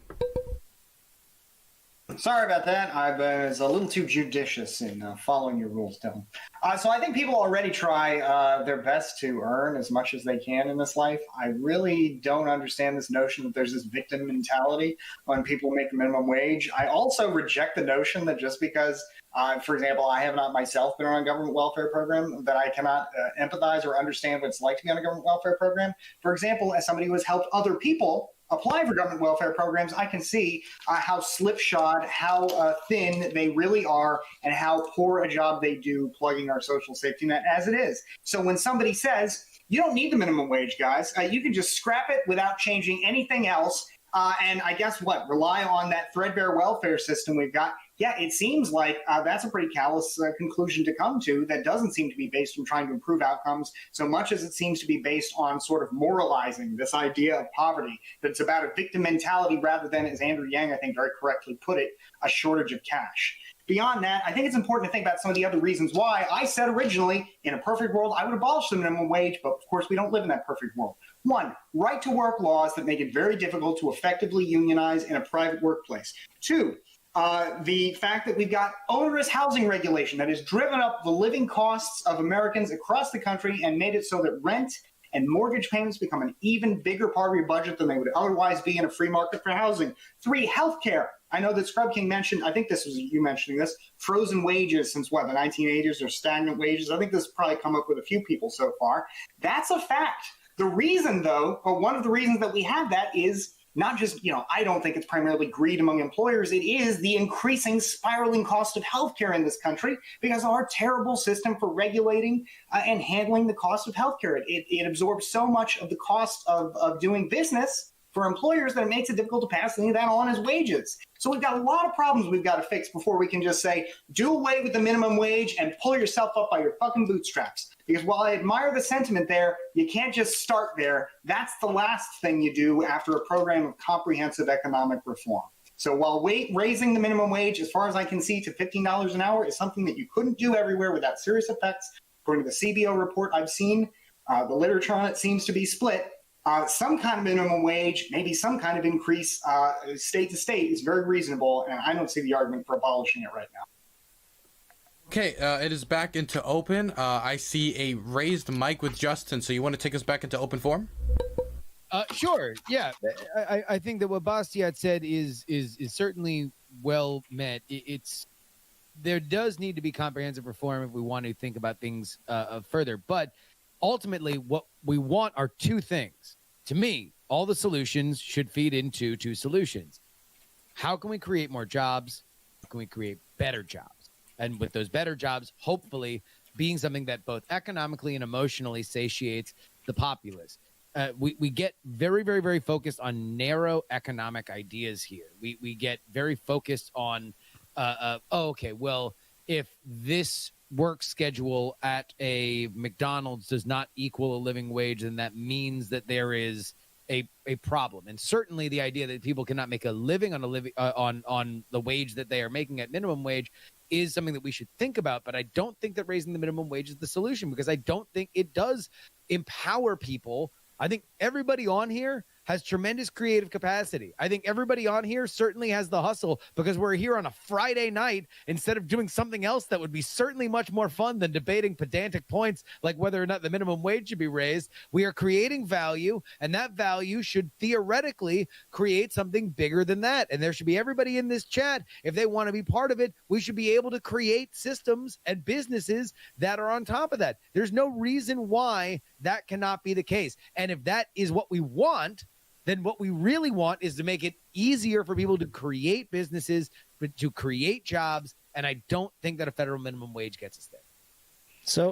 Sorry about that. I was a little too judicious in following your rules, Dylan. So I think people already try their best to earn as much as they can in this life. I really don't understand this notion that there's this victim mentality when people make the minimum wage. I also reject the notion that just because, for example, I have not myself been on a government welfare program, that I cannot empathize or understand what it's like to be on a government welfare program. For example, as somebody who has helped other people apply for government welfare programs, I can see how slipshod, how thin they really are, and how poor a job they do plugging our social safety net as it is. So when somebody says, you don't need the minimum wage, guys, you can just scrap it without changing anything else, and I guess what, rely on that threadbare welfare system we've got. Yeah, it seems like that's a pretty callous conclusion to come to that doesn't seem to be based on trying to improve outcomes so much as it seems to be based on sort of moralizing this idea of poverty, that it's about a victim mentality rather than, as Andrew Yang, I think, very correctly put it, a shortage of cash. Beyond that, I think it's important to think about some of the other reasons why I said originally, in a perfect world, I would abolish the minimum wage, but of course we don't live in that perfect world. One, right-to-work laws that make it very difficult to effectively unionize in a private workplace. Two, the fact that we've got onerous housing regulation that has driven up the living costs of Americans across the country and made it so that rent and mortgage payments become an even bigger part of your budget than they would otherwise be in a free market for housing. Three, healthcare. I know that DaSkrubKing mentioned, I think this was you mentioning this, frozen wages since what, the 1980s, or stagnant wages. I think this has probably come up with a few people so far. That's a fact. The reason, though, or one of the reasons that we have that is not just, I don't think it's primarily greed among employers. It is the increasing spiraling cost of healthcare in this country because of our terrible system for regulating and handling the cost of healthcare. It absorbs so much of the cost of doing business for employers that it makes it difficult to pass any of that on as wages. So we've got a lot of problems we've got to fix before we can just say, do away with the minimum wage and pull yourself up by your fucking bootstraps. Because while I admire the sentiment there, you can't just start there. That's the last thing you do after a program of comprehensive economic reform. So while raising the minimum wage, as far as I can see, to $15 an hour is something that you couldn't do everywhere without serious effects, according to the CBO report I've seen, the literature on it seems to be split. Some kind of minimum wage, maybe some kind of increase state to state is very reasonable, and I don't see the argument for abolishing it right now. Okay, it is back into open. I see a raised mic with Justin, so you want to take us back into open forum? Sure. Yeah, I think that what Bastiat said is certainly well meant. There does need to be comprehensive reform if we want to think about things further. But ultimately, what we want are two things. To me, all the solutions should feed into two solutions. How can we create more jobs? How can we create better jobs? And with those better jobs, hopefully being something that both economically and emotionally satiates the populace. We get very, very, very focused on narrow economic ideas here. We get very focused on, okay, well, if this work schedule at a McDonald's does not equal a living wage, then that means that there is a problem. And certainly the idea that people cannot make a living on on the wage that they are making at minimum wage is something that we should think about. But I don't think that raising the minimum wage is the solution, because I don't think it does empower people. I think everybody on here has tremendous creative capacity. I think everybody on here certainly has the hustle, because we're here on a Friday night instead of doing something else that would be certainly much more fun than debating pedantic points like whether or not the minimum wage should be raised. We are creating value, and that value should theoretically create something bigger than that. And there should be everybody in this chat. If they want to be part of it, we should be able to create systems and businesses that are on top of that. There's no reason why that cannot be the case. And if that is what we want, then what we really want is to make it easier for people to create businesses, to create jobs, and I don't think that a federal minimum wage gets us there.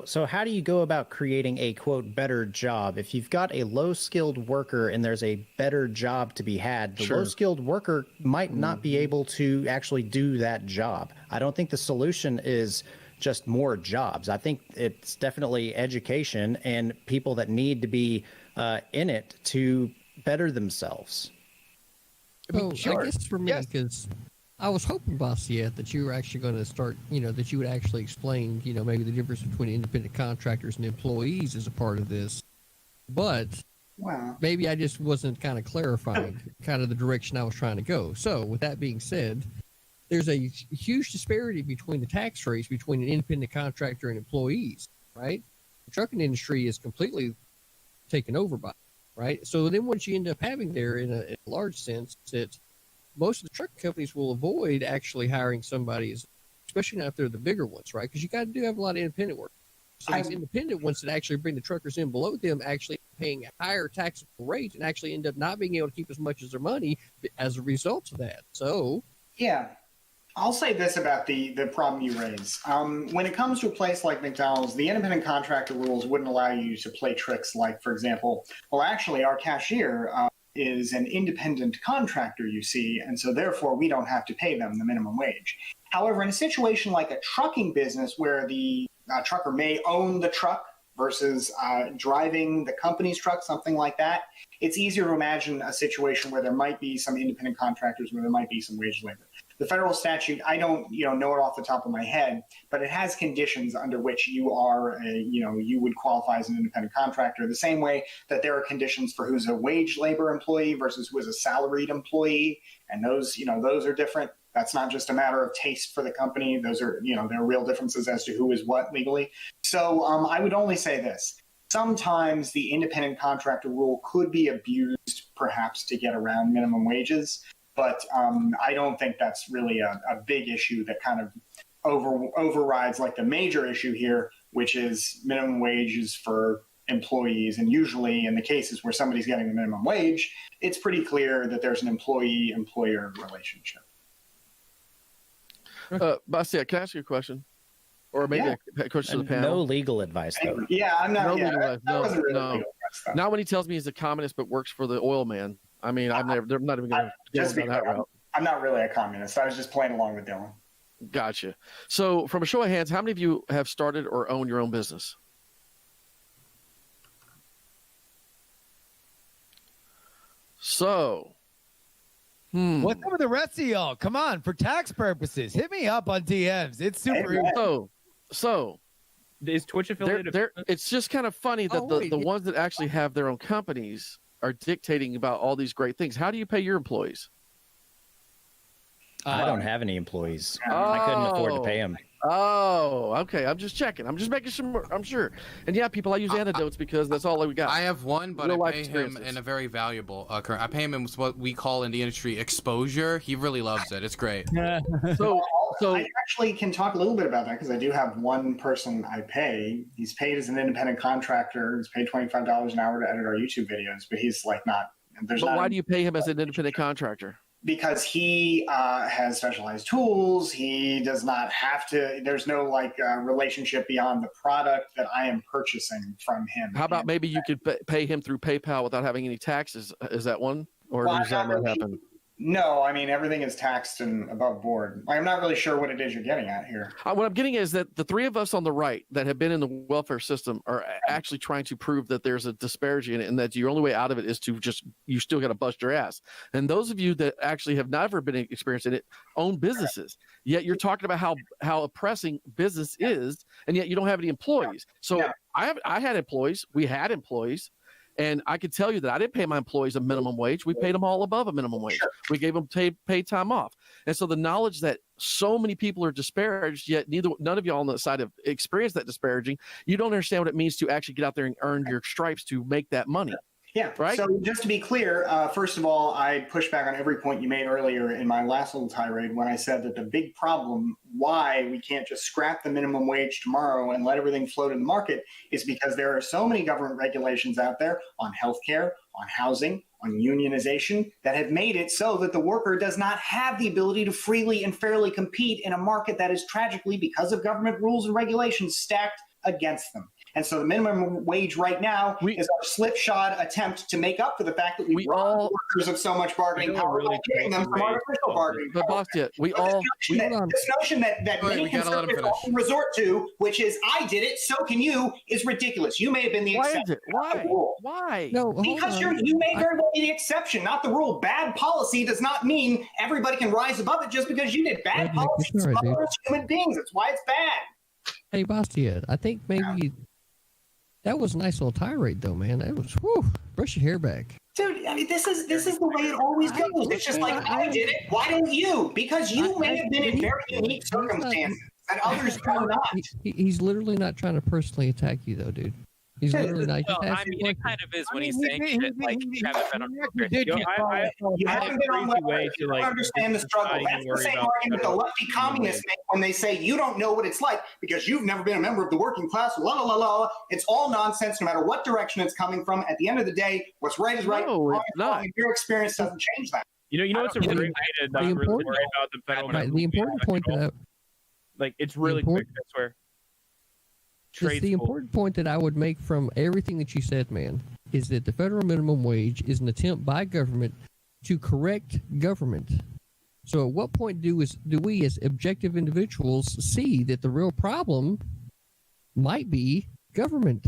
So how do you go about creating a, quote, better job? If you've got a low-skilled worker and there's a better job to be had, the low-skilled worker might not be able to actually do that job. I don't think the solution is just more jobs. I think it's definitely education and people that need to be in it to better themselves. I guess for me, because I was hoping, Bastiat, that you were actually going to start, that you would actually explain, maybe the difference between independent contractors and employees as a part of this. But maybe I just wasn't kind of clarifying kind of the direction I was trying to go. So with that being said, there's a huge disparity between the tax rates between an independent contractor and employees, right? The trucking industry is completely taken over by it. Right. So then what you end up having there in a large sense is that most of the truck companies will avoid actually hiring somebody, especially not if they're the bigger ones. Right. Because you got to have a lot of independent work. So these independent ones that actually bring the truckers in below them actually paying a higher taxable rate and actually end up not being able to keep as much as their money as a result of that. So, yeah. I'll say this about the problem you raise. When it comes to a place like McDonald's, the independent contractor rules wouldn't allow you to play tricks like, for example, well, actually, our cashier is an independent contractor, you see, and so therefore we don't have to pay them the minimum wage. However, in a situation like a trucking business where the trucker may own the truck versus driving the company's truck, something like that, it's easier to imagine a situation where there might be some independent contractors, where there might be some wage labor. The federal statute, I don't know it off the top of my head, but it has conditions under which you are, you would qualify as an independent contractor, the same way that there are conditions for who's a wage labor employee versus who is a salaried employee. And those are different. That's not just a matter of taste for the company. Those are, there are real differences as to who is what legally. So I would only say this. Sometimes the independent contractor rule could be abused, perhaps, to get around minimum wages. But I don't think that's really a big issue that kind of overrides like the major issue here, which is minimum wages for employees. And usually in the cases where somebody's getting the minimum wage, it's pretty clear that there's an employee-employer relationship. Bastiat, can I ask you a question? Or maybe a question to the panel? No legal advice, though. Yeah, I'm not. No legal advice. That wasn't really no. legal advice, though. Not when he tells me he's a communist but works for the oil man. I mean, I'm not even going to go down that route. I'm not really a communist. I was just playing along with Dylan. Gotcha. So, from a show of hands, how many of you have started or own your own business? So, What's up with the rest of y'all? Come on, for tax purposes, hit me up on DMs. It's super. So Is Twitch affiliated? it's just kind of funny that the ones that actually have their own companies are dictating about all these great things. How do you pay your employees? I don't have any employees. I couldn't afford to pay them. Oh, okay. I'm just checking. I'm just making sure. I'm sure. And yeah, people, I use anecdotes because that's all we got. I have one, but Real I life pay him experiences. in a very valuable current. I pay him in what we call in the industry exposure. He really loves it. It's great. So I actually can talk a little bit about that because I do have one person I pay. He's paid as an independent contractor. He's paid $25 an hour to edit our YouTube videos, but he's like not. But why do you pay him as an independent contractor? Because he has specialized tools. He does not have to. There's no relationship beyond the product that I am purchasing from him. How about maybe you could pay him through PayPal without having any taxes? Is that one, or does that not happen? No, I mean everything is taxed and above board. I'm not really sure what it is you're getting at here. What I'm getting is that the three of us on the right that have been in the welfare system are actually trying to prove that there's a disparity in it, and that your only way out of it is to you still got to bust your ass. And those of you that actually have never been experiencing it own businesses. Yet you're talking about how oppressing business is, and yet you don't have any employees. So I had employees. We had employees. And I could tell you that I didn't pay my employees a minimum wage. We paid them all above a minimum wage. Sure. We gave them paid time off. And so the knowledge that so many people are disparaged, yet none of y'all on the side have experienced that disparaging, you don't understand what it means to actually get out there and earn your stripes to make that money. Yeah. Right. So just to be clear, first of all, I pushed back on every point you made earlier in my last little tirade when I said that the big problem why we can't just scrap the minimum wage tomorrow and let everything float in the market is because there are so many government regulations out there on healthcare, on housing, on unionization that have made it so that the worker does not have the ability to freely and fairly compete in a market that is tragically, because of government rules and regulations, stacked against them. And so the minimum wage right now is our slipshod attempt to make up for the fact that we robbed workers of so much bargaining power by giving them some artificial bargaining power. But Bastiat, this notion that many conservatives often resort to, which is I did it, so can you, is ridiculous. You may have been the exception. Why? No, because you may very well be the exception, not the rule. Bad policy does not mean everybody can rise above it just because you did bad policy to other human beings. That's why it's bad. Hey, Bastiat, I think maybe that was a nice little tirade, though, man. That was, brush your hair back. Dude, I mean, this is the way it always goes. It's just like, I did it. Why don't you? Because you may have been in very unique circumstances that others are not. He's literally not trying to personally attack you, though, dude. He's literally not. Well, I mean, it kind of is when he's saying shit like you haven't been on You haven't been on way to like understand the struggle. That's the same argument the lefty communists make when they say you don't know what it's like because you've never been a member of the working class. La la la la. It's all nonsense, no matter what direction it's coming from. At the end of the day, what's right is right. No, it's not. Your experience doesn't change that. You know, it's a really way to not really worry about the federal minimum wage. The important point that it's really quick. I swear. The important point that I would make from everything that you said, man, is that the federal minimum wage is an attempt by government to correct government. So at what point do we as objective individuals see that the real problem might be government?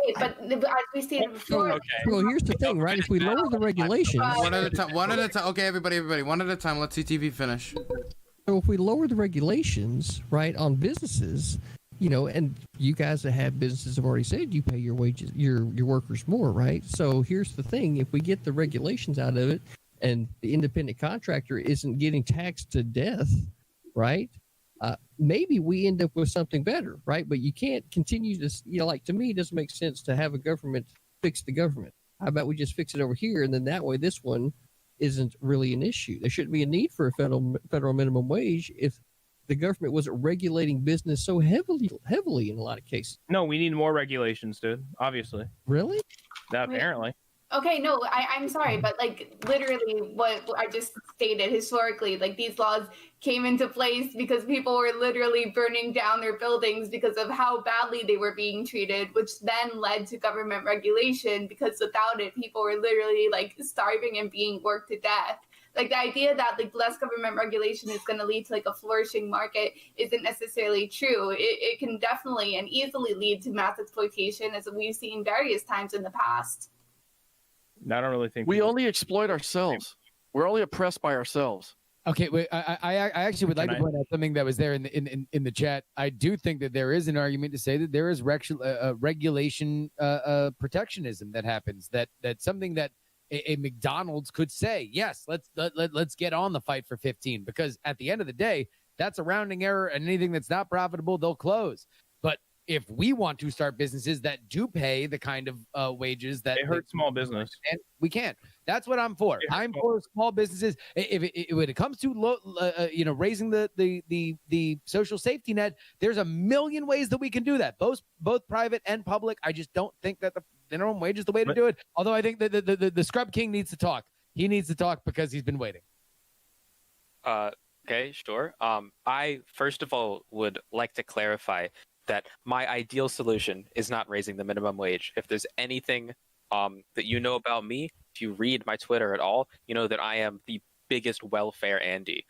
Wait, but as we stated before... Well, here's the thing, right? If we lower the regulations... One at a time. Okay, everybody, one at a time. Let's see TV finish. So if we lower the regulations, right, on businesses... and you guys that have businesses have already said you pay your wages, your workers more, right? So here's the thing: if we get the regulations out of it, and the independent contractor isn't getting taxed to death, right? Maybe we end up with something better, right? But you can't continue to, to me, it doesn't make sense to have a government fix the government. How about we just fix it over here, and then that way this one isn't really an issue. There shouldn't be a need for a federal minimum wage if the government wasn't regulating business so heavily in a lot of cases. No, we need more regulations, dude. Obviously. Really? Apparently. Okay, no, I'm sorry, but like literally what I just stated historically, like these laws came into place because people were literally burning down their buildings because of how badly they were being treated, which then led to government regulation because without it, people were literally like starving and being worked to death. Like the idea that like less government regulation is going to lead to like a flourishing market isn't necessarily true. It can definitely and easily lead to mass exploitation, as we've seen various times in the past. I don't really think we only exploit ourselves. We're only oppressed by ourselves. Okay, wait. I actually would like to point out something that was there in the chat. I do think that there is an argument to say that there is regulation protectionism that happens. That's something that a McDonald's could say. Yes, let's get on the fight for 15, because at the end of the day, that's a rounding error, and anything that's not profitable, they'll close. But if we want to start businesses that do pay the kind of wages that they hurt small business, and we can't. That's what I'm for. I'm for small businesses. When it comes to raising the social safety net, there's a million ways that we can do that, both private and public. I just don't think that the minimum wage is the way to do it. Although I think that the Scrub King needs to talk. He needs to talk because he's been waiting. Okay, sure. I first of all would like to clarify that my ideal solution is not raising the minimum wage. If there's anything that you know about me, if you read my Twitter at all, you know that I am the biggest welfare Andy.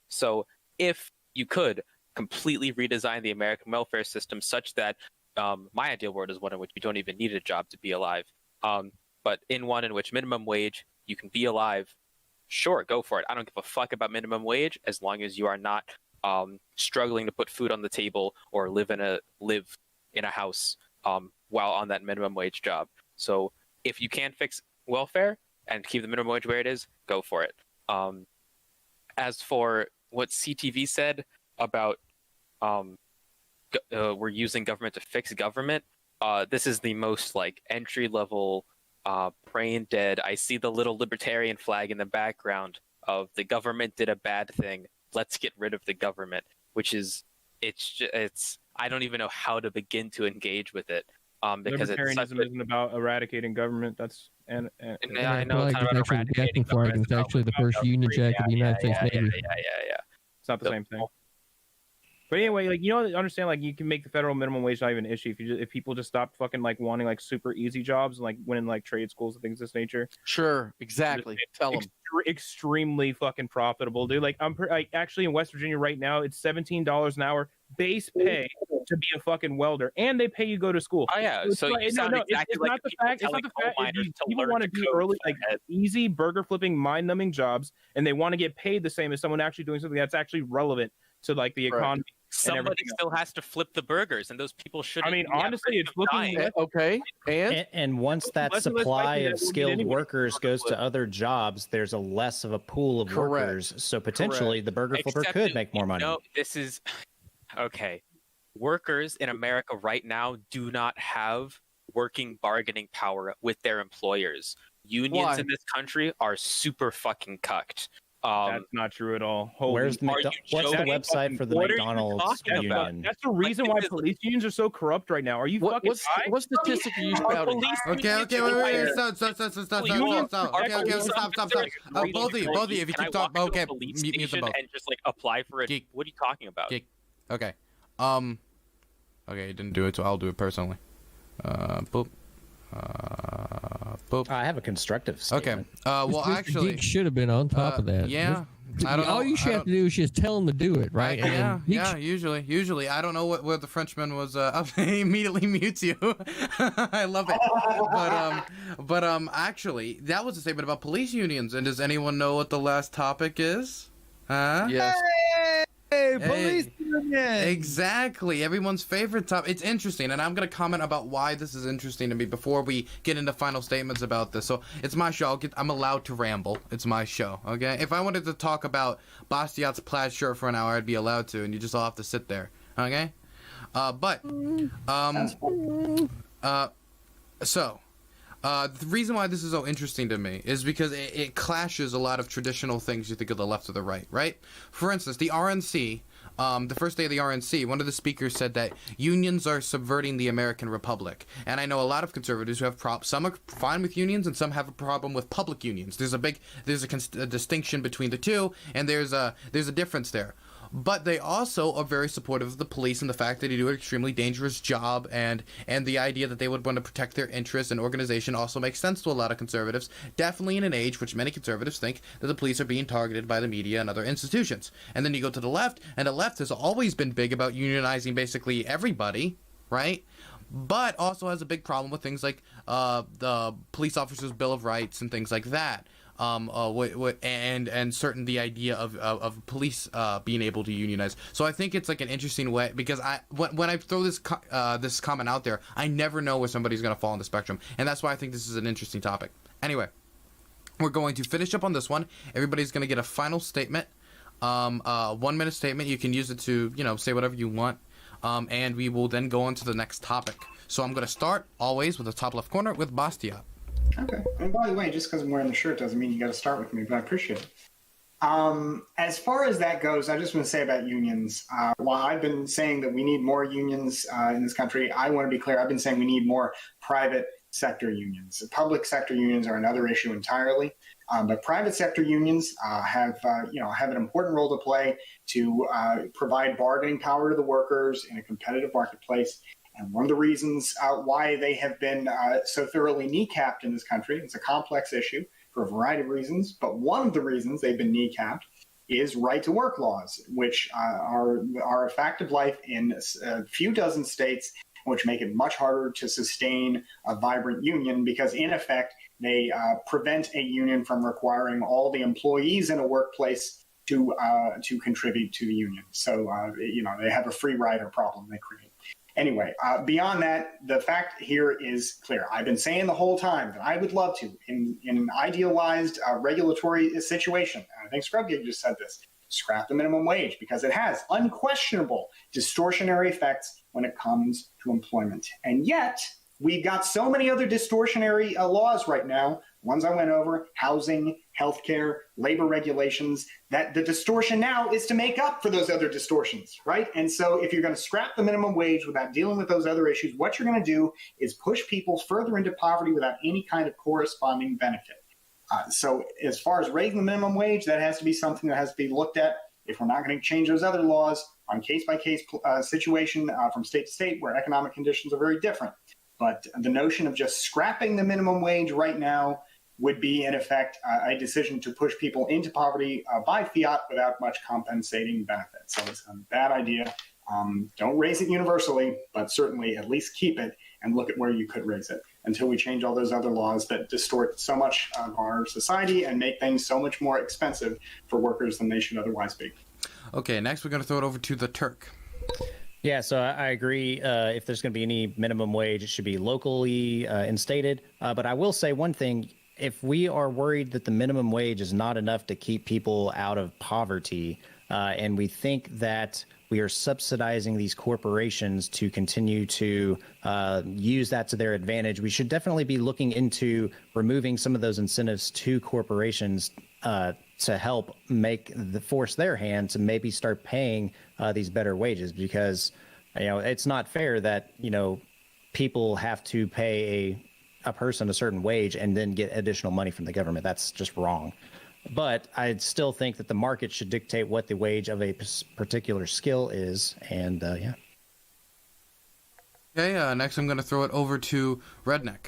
So if you could completely redesign the American welfare system such that my ideal world is one in which you don't even need a job to be alive, but in one in which minimum wage, you can be alive, sure, go for it. I don't give a fuck about minimum wage as long as you are not struggling to put food on the table or live in a house while on that minimum wage job. So if you can fix welfare and keep the minimum wage where it is, go for it. As for what CTV said about we're using government to fix government, this is the most like entry level brain dead. I see the little libertarian flag in the background of the government did a bad thing. Let's get rid of the government, which is it's I don't even know how to begin to engage with it because libertarianism isn't about eradicating government. I know it's not about eradicating government. It's actually the first Union Jack of the United States Navy. Yeah. It's not the same thing. But anyway, like understand, like you can make the federal minimum wage not even an issue if people just stop fucking like wanting like super easy jobs and like winning like trade schools and things of this nature. Sure, exactly. Tell them. Extremely fucking profitable, dude. Like actually in West Virginia right now, it's $17 an hour base pay to be a fucking welder, and they pay you go to school. Oh yeah, so you sound exactly like the fact. It's not the fact. People want to do early, like easy burger flipping, mind numbing jobs, and they want to get paid the same as someone actually doing something that's actually relevant to like the economy. Somebody still has to flip the burgers, and those people shouldn't. I mean, honestly, it's looking okay. And once that supply of skilled workers goes to other jobs, there's a less of a pool of workers. So potentially, the burger flipper could make more money. No, this is okay. Workers in America right now do not have working bargaining power with their employers. Unions in this country are super fucking cucked. That's not true at all. What's the website for the McDonald's union? That's the reason why police unions are so corrupt right now. Are you fucking high? What statistic are you spouting? Okay, wait, stop. Okay, stop. Both of you, if you keep talking, okay, mute them both. And just like apply for it. What are you talking about? Okay. Okay, you didn't do it, so I'll do it personally. Boop. I have a constructive statement. Okay. Well, actually, Geek should have been on top of that. Yeah. I don't know. All you should have to do is just tell him to do it, right? Yeah. Usually, I don't know what the Frenchman was. He immediately mutes you. I love it. But actually, that was a statement about police unions. And does anyone know what the last topic is? Huh? Yes. Hey, police union. Exactly. Everyone's favorite topic. It's interesting, and I'm going to comment about why this is interesting to me before we get into final statements about this. So it's my show. I'm allowed to ramble. It's my show, okay? If I wanted to talk about Bastiat's plaid shirt for an hour, I'd be allowed to, and you just all have to sit there, okay? The reason why this is so interesting to me is because it clashes a lot of traditional things you think of the left or the right, right? For instance, the RNC the first day of the RNC, one of the speakers said that unions are subverting the American Republic. And I know a lot of conservatives who have some are fine with unions and some have a problem with public unions. There's a distinction between the two, and there's a difference there. But they also are very supportive of the police and the fact that they do an extremely dangerous job, and the idea that they would want to protect their interests and organization also makes sense to a lot of conservatives, definitely in an age which many conservatives think that the police are being targeted by the media and other institutions. And then you go to the left, and the left has always been big about unionizing basically everybody, right? But also has a big problem with things like the police officers' Bill of Rights and things like that. And certain the idea of police being able to unionize. So I think it's like an interesting way, because when I throw this this comment out there, I never know where somebody's going to fall on the spectrum, and that's why I think this is an interesting topic. Anyway, we're going to finish up on this one. Everybody's going to get a final statement, 1 minute statement. You can use it to say whatever you want, and we will then go on to the next topic. So I'm going to start always with the top left corner with Bastiat. Okay. And by the way, just because I'm wearing the shirt doesn't mean you got to start with me, but I appreciate it. As far as that goes, I just want to say about unions. While I've been saying that we need more unions in this country, I want to be clear. I've been saying we need more private sector unions. Public sector unions are another issue entirely. But private sector unions have an important role to play to provide bargaining power to the workers in a competitive marketplace. And one of the reasons why they have been so thoroughly kneecapped in this country, it's a complex issue for a variety of reasons, but one of the reasons they've been kneecapped is right-to-work laws, which are a fact of life in a few dozen states, which make it much harder to sustain a vibrant union because, in effect, they prevent a union from requiring all the employees in a workplace to contribute to the union. So, they have a free rider problem they create. Anyway, beyond that, the fact here is clear. I've been saying the whole time that I would love to, in an idealized regulatory situation, and I think DaSkrubKing just said this, scrap the minimum wage because it has unquestionable distortionary effects when it comes to employment. And yet, we've got so many other distortionary laws right now, ones I went over, housing, healthcare, labor regulations, that the distortion now is to make up for those other distortions, right? And so if you're going to scrap the minimum wage without dealing with those other issues, what you're going to do is push people further into poverty without any kind of corresponding benefit. So as far as raising the minimum wage, that has to be something that has to be looked at. If we're not going to change those other laws on case-by-case situation from state to state where economic conditions are very different. But the notion of just scrapping the minimum wage right now would be, in effect, a decision to push people into poverty by fiat without much compensating benefits. So it's a bad idea. Don't raise it universally, but certainly at least keep it and look at where you could raise it until we change all those other laws that distort so much of our society and make things so much more expensive for workers than they should otherwise be. Okay, next we're going to throw it over to TheTerk. Yeah, so I agree. If there's going to be any minimum wage, it should be locally instated. But I will say one thing. If we are worried that the minimum wage is not enough to keep people out of poverty, and we think that we are subsidizing these corporations to continue to use that to their advantage, we should definitely be looking into removing some of those incentives to corporations to help force their hand to maybe start paying these better wages, because it's not fair that people have to pay a person a certain wage and then get additional money from the government. That's just wrong. But I still think that the market should dictate what the wage of a particular skill is. And yeah. Okay, next I'm going to throw it over to RedNeq.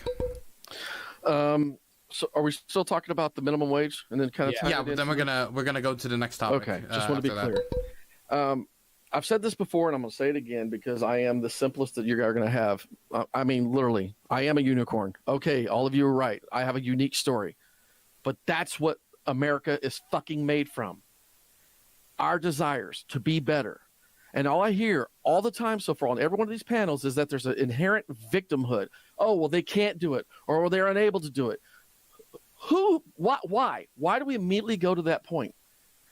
So are we still talking about the minimum wage and then kind of but then we're gonna go to the next topic. Okay, just want to be clear. I've said this before, and I'm going to say it again because I am the simplest that you are going to have. I mean, literally, I am a unicorn. Okay, all of you are right. I have a unique story. But that's what America is fucking made from. Our desires to be better. And all I hear all the time so far on every one of these panels is that there's an inherent victimhood. Oh, well, they can't do it, or they're unable to do it. Who? Why? Why do we immediately go to that point?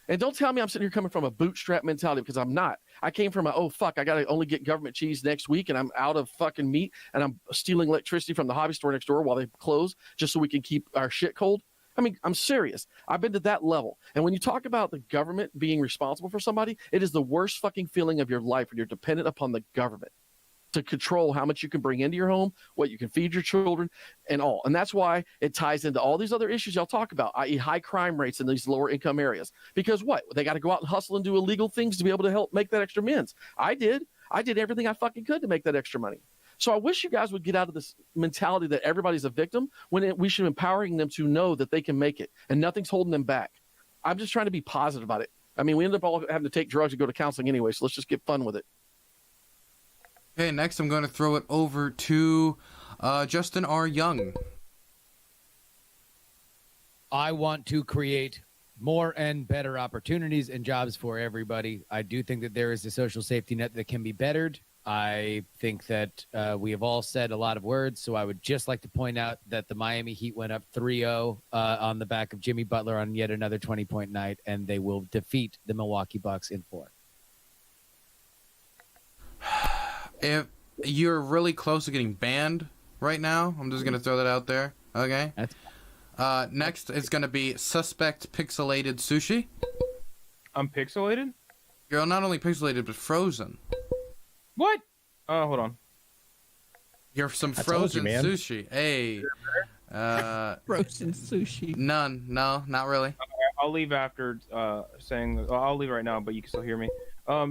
And don't tell me I'm sitting here coming from a bootstrap mentality, because I'm not. I came from I got to only get government cheese next week and I'm out of fucking meat and I'm stealing electricity from the hobby store next door while they close just so we can keep our shit cold. I mean, I'm serious. I've been to that level. And when you talk about the government being responsible for somebody, it is the worst fucking feeling of your life when you're dependent upon the government to control how much you can bring into your home, what you can feed your children, and all. And that's why it ties into all these other issues y'all talk about, i.e. high crime rates in these lower income areas. Because what? They got to go out and hustle and do illegal things to be able to help make that extra mins. I did everything I fucking could to make that extra money. So I wish you guys would get out of this mentality that everybody's a victim when we should be empowering them to know that they can make it and nothing's holding them back. I'm just trying to be positive about it. I mean, we end up all having to take drugs and go to counseling anyway, so let's just get fun with it. Okay, next I'm going to throw it over to JustinRYoung. I want to create more and better opportunities and jobs for everybody. I do think that there is a social safety net that can be bettered. I think that we have all said a lot of words, so I would just like to point out that the Miami Heat went up 3-0 on the back of Jimmy Butler on yet another 20-point night, and they will defeat the Milwaukee Bucks in 4. If you're really close to getting banned right now, I'm just going to throw that out there, okay? Next is going to be Suspect Pixelated Sushi. I'm pixelated? You're not only pixelated, but frozen. What? Hold on. You're some I told frozen you, man. sushi. Hey. Frozen sushi. None. No, not really. I'll leave after saying. I'll leave right now, but you can still hear me.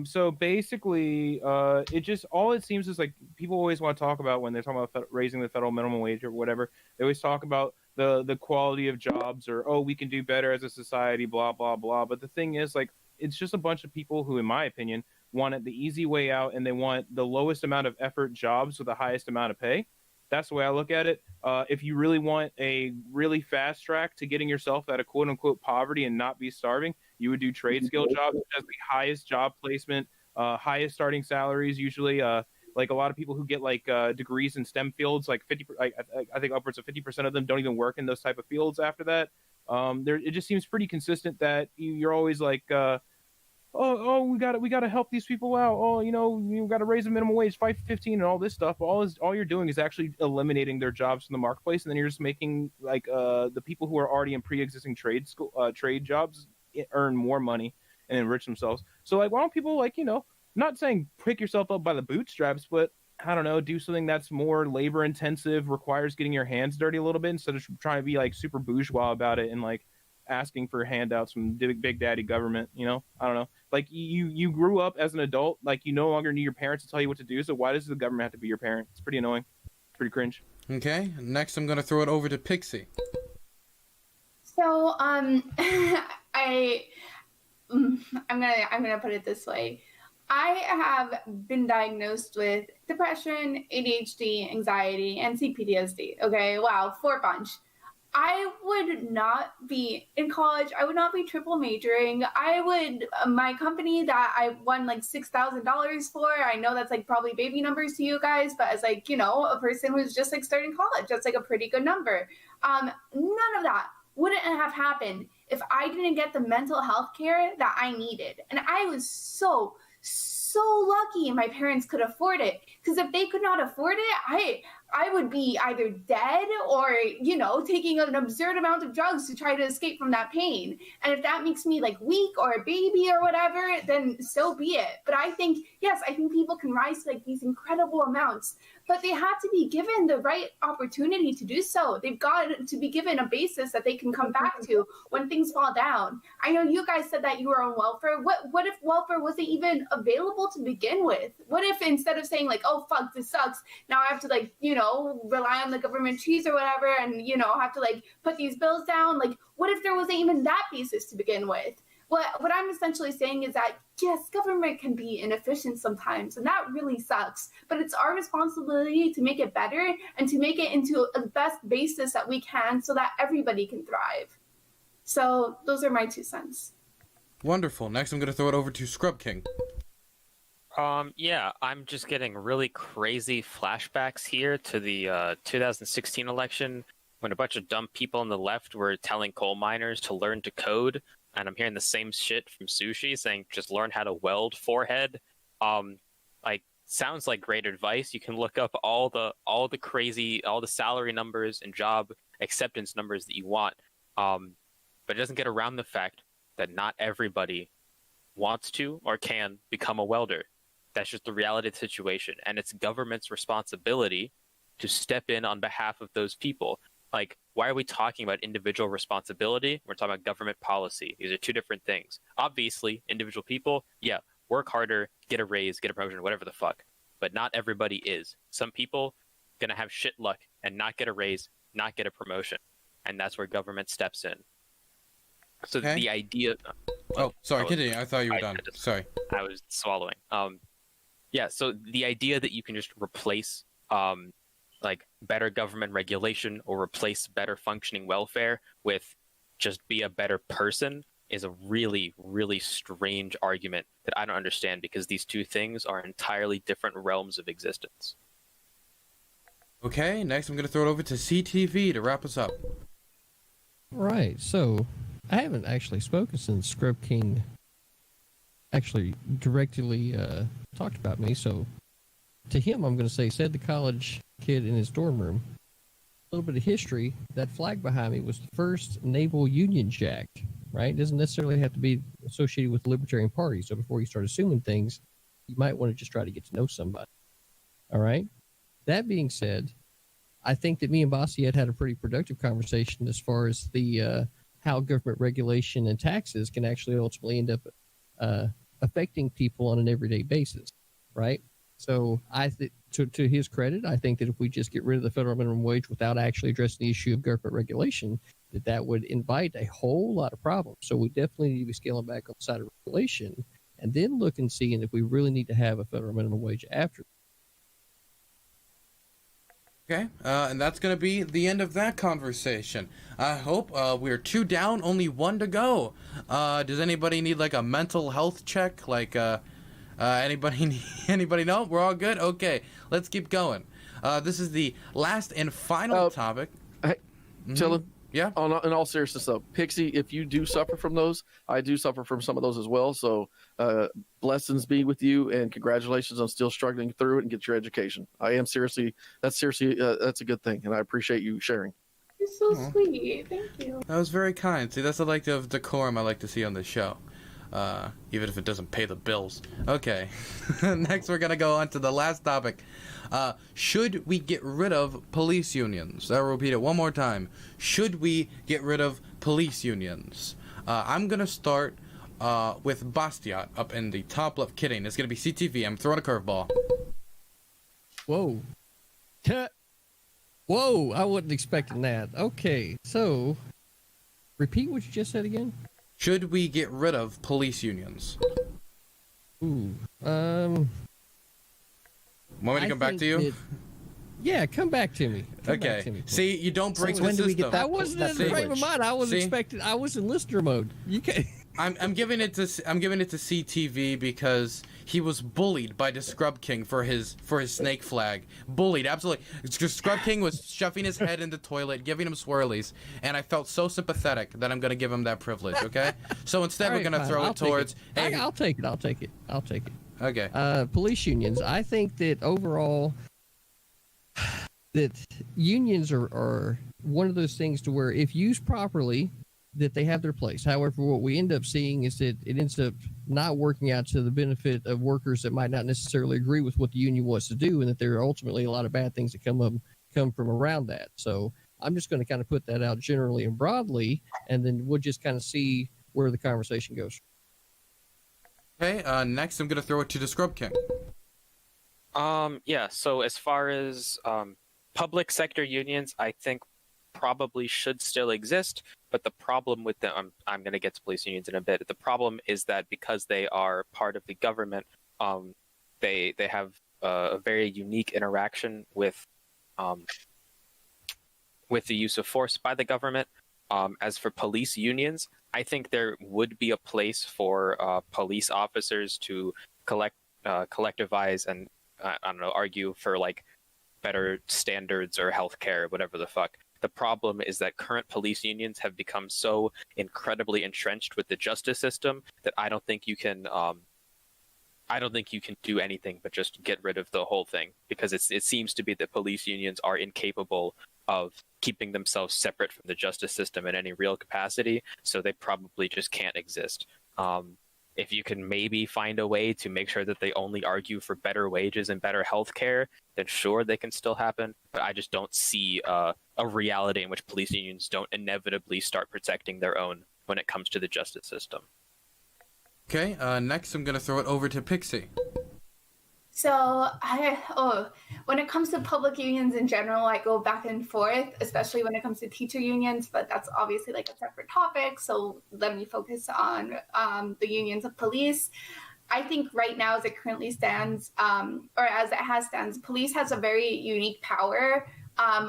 So basically, it just all it seems is like people always want to talk about when they're talking about raising the federal minimum wage or whatever. They always talk about the quality of jobs or we can do better as a society, blah blah blah. But the thing is, like, it's just a bunch of people who, in my opinion, want it the easy way out, and they want the lowest amount of effort jobs with the highest amount of pay. That's the way I look at it. If you really want a really fast track to getting yourself out of quote unquote poverty and not be starving, you would do trade skill jobs, which has the highest job placement, highest starting salaries usually. Like a lot of people who get like degrees in STEM fields, like 50, I think upwards of 50% of them don't even work in those type of fields after that. It just seems pretty consistent that you're always like, we got to help these people out. You got to raise the minimum wage, 5.15, and all this stuff. All you're doing is actually eliminating their jobs from the marketplace, and then you're just making like the people who are already in pre-existing trade jobs earn more money and enrich themselves. So like, why don't people not saying pick yourself up by the bootstraps, but I don't know, do something that's more labor intensive, requires getting your hands dirty a little bit instead of trying to be like super bourgeois about it and like asking for handouts from big daddy government. I don't know. Like you grew up as an adult, like you no longer need your parents to tell you what to do. So why does the government have to be your parent? It's pretty annoying. It's pretty cringe. Okay. Next, I'm going to throw it over to Pxie. So I'm gonna put it this way. I have been diagnosed with depression, ADHD, anxiety, and CPTSD. Okay, wow, 4 bunch. I would not be in college. I would not be triple majoring. My company that I won like $6,000 for, I know that's like probably baby numbers to you guys, but as like, a person who's just like starting college, that's like a pretty good number. None of that wouldn't have happened if I didn't get the mental health care that I needed. And I was so lucky my parents could afford it, because if they could not afford it, I would be either dead or, taking an absurd amount of drugs to try to escape from that pain. And if that makes me like weak or a baby or whatever, then so be it. But I think people can rise to like these incredible amounts, but they have to be given the right opportunity to do so. They've got to be given a basis that they can come back to when things fall down. I know you guys said that you were on welfare. What if welfare wasn't even available to begin with? What if instead of saying like, oh, fuck, this sucks, now I have to like, rely on the government cheese or whatever and, have to like put these bills down? Like, what if there wasn't even that basis to begin with? What I'm essentially saying is that, yes, government can be inefficient sometimes, and that really sucks. But it's our responsibility to make it better and to make it into the best basis that we can so that everybody can thrive. So those are my 2 cents. Wonderful. Next, I'm going to throw it over to ScrubKing. Yeah, I'm just getting really crazy flashbacks here to the 2016 election when a bunch of dumb people on the left were telling coal miners to learn to code. And I'm hearing the same shit from Sushi saying just learn how to weld forehead. Sounds like great advice. You can look up all the salary numbers and job acceptance numbers that you want. But it doesn't get around the fact that not everybody wants to or can become a welder. That's just the reality of the situation, and it's government's responsibility to step in on behalf of those people. Like, why are we talking about individual responsibility? We're talking about government policy. These are two different things. Obviously, individual people, yeah, work harder, get a raise, get a promotion, whatever the fuck. But not everybody is. Some people gonna have shit luck and not get a raise, not get a promotion, and that's where government steps in. So Okay. the idea. Oh, sorry, continue. I thought you were done. Sorry. I was swallowing. Yeah. So the idea that you can just replace like better government regulation or replace better functioning welfare with just be a better person is a really, really strange argument that I don't understand, because these two things are entirely different realms of existence. Okay, next I'm going to throw it over to CTV to wrap us up. Right. So I haven't actually spoken since DaSkrubKing actually directly talked about me. So to him, I'm going to say, said the college kid in his dorm room. A little bit of history. That flag behind me was the first Naval Union Jack. Right? It doesn't necessarily have to be associated with the Libertarian Party. So before you start assuming things, you might want to just try to get to know somebody. All right? That being said, I think that me and Bastiat had a pretty productive conversation as far as the how government regulation and taxes can actually ultimately end up affecting people on an everyday basis, right? So to his credit, I think that if we just get rid of the federal minimum wage without actually addressing the issue of government regulation, that would invite a whole lot of problems. So we definitely need to be scaling back on the side of regulation, and then look and see if we really need to have a federal minimum wage after. Okay, and that's going to be the end of that conversation. I hope we're 2 down, only 1 to go. Does anybody need like a mental health check? Like, anybody know? We're all good? Okay, let's keep going. This is the last and final topic. Hey, Chillin'. Yeah. In all seriousness, though, Pxie, if you do suffer from those, I do suffer from some of those as well. So, blessings be with you, and congratulations on still struggling through it and get your education. That's a good thing, and I appreciate you sharing. You're so sweet. Thank you. That was very kind. See, that's the like of decorum I like to see on the show. Even if it doesn't pay the bills. Okay. Next, we're going to go on to the last topic. Should we get rid of police unions? I'll repeat it one more time. Should we get rid of police unions? I'm going to start with Bastiat up in the top left. Kidding. It's going to be CTV. I'm throwing a curveball. Whoa. Whoa, I wasn't expecting that. Okay, so repeat what you just said again. Should we get rid of police unions? Ooh. Want me to come back to you? Yeah, come back to me. Okay. See, you don't break the when system. do we get that? I wasn't in the privilege? frame of mind. I was expecting. I was in listener mode. You can. I'm giving it to CTV because he was bullied by DaSkrubKing for his snake flag. Bullied, absolutely. DaSkrubKing was shoving his head in the toilet, giving him swirlies, and I felt so sympathetic that I'm gonna give him that privilege. Okay. So instead, we're gonna throw it towards. Hey, I'll take it. I'll take it. I'll take it. Okay. Police unions. I think that overall, that unions are one of those things to where, if used properly, that they have their place. However, what we end up seeing is that it ends up not working out to the benefit of workers that might not necessarily agree with what the union wants to do, and that there are ultimately a lot of bad things that come from around that. So I'm just going to kind of put that out generally and broadly, and then we'll just kind of see where the conversation goes. Okay. Next, I'm gonna throw it to DaSkrubKing. Yeah. So as far as public sector unions, I think probably should still exist, but the problem with them, I'm going to get to police unions in a bit. The problem is that because they are part of the government, they have a very unique interaction with the use of force by the government. As for police unions, I think there would be a place for police officers to collectivize and I don't know, argue for like better standards or healthcare, whatever the fuck. The problem is that current police unions have become so incredibly entrenched with the justice system that I don't think you can do anything but just get rid of the whole thing, because it seems to be that police unions are incapable of keeping themselves separate from the justice system in any real capacity, so they probably just can't exist. If you can maybe find a way to make sure that they only argue for better wages and better health care, then sure, they can still happen. But I just don't see a reality in which police unions don't inevitably start protecting their own when it comes to the justice system. Okay, next I'm going to throw it over to Pxie. So when it comes to public unions in general, I go back and forth, especially when it comes to teacher unions, but that's obviously like a separate topic. So let me focus on the unions of police. I think right now, as it currently stands, or as it has stands, police has a very unique power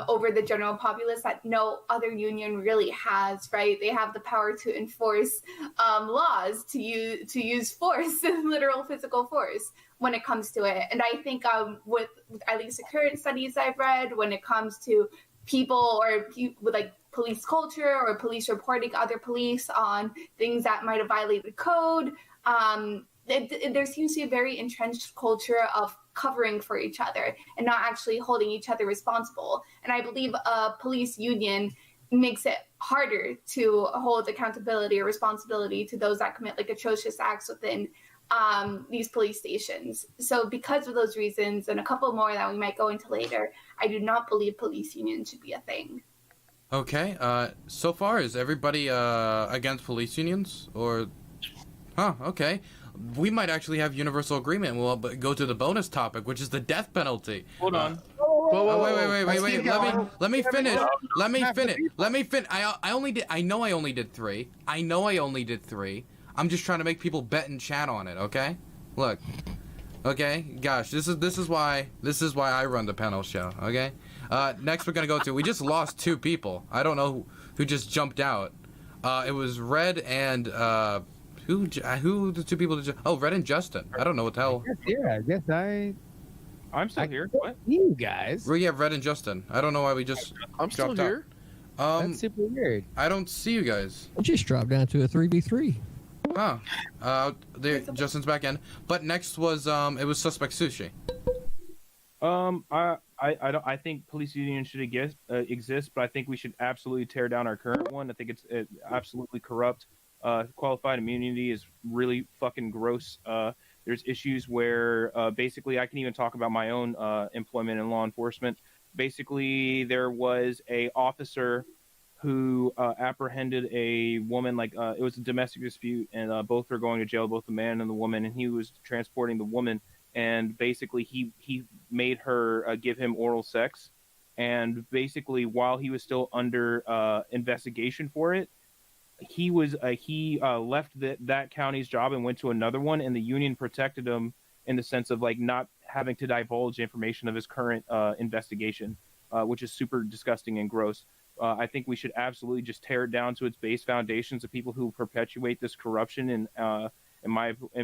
over the general populace that no other union really has, right? They have the power to enforce laws, to use force, literal physical force when it comes to it. And I think with at least the current studies I've read, when it comes to people or with like police culture or police reporting other police on things that might have violated code, there seems to be a very entrenched culture of covering for each other and not actually holding each other responsible. And I believe a police union makes it harder to hold accountability or responsibility to those that commit like atrocious acts within these police stations. So because of those reasons and a couple more that we might go into later, I do not believe police unions should be a thing. Okay, so far, is everybody against police unions? Or, okay. We might actually have universal agreement. We'll go to the bonus topic, which is the death penalty. Hold on. Wait. Let me finish. I know I only did three. I'm just trying to make people bet and chat on it, okay? Look. Okay? Gosh, this is why I run the panel show, okay? Next we're going to go to, we just lost 2 people. I don't know who just jumped out. It was Red and who the 2 people that Red and Justin. I don't know what the hell. I guess I'm still here. What? You guys. We have Red and Justin. I don't know why we just I'm still dropped here. out. That's super weird. I don't see you guys. I just dropped down to a 3v3. Justin's back in. But next was it was SuspectSushi. I think police unions should exist, but I think we should absolutely tear down our current one. I think it's absolutely corrupt. Qualified immunity is really fucking gross. There's issues where basically I can even talk about my own employment in law enforcement. Basically, there was a officer who apprehended a woman, it was a domestic dispute, and both were going to jail, both the man and the woman, and he was transporting the woman, and basically he made her give him oral sex, and basically while he was still under investigation for it, he left that county's job and went to another one, and the union protected him in the sense of like not having to divulge information of his current investigation, which is super disgusting and gross. I think we should absolutely just tear it down to its base foundations of people who perpetuate this corruption and, in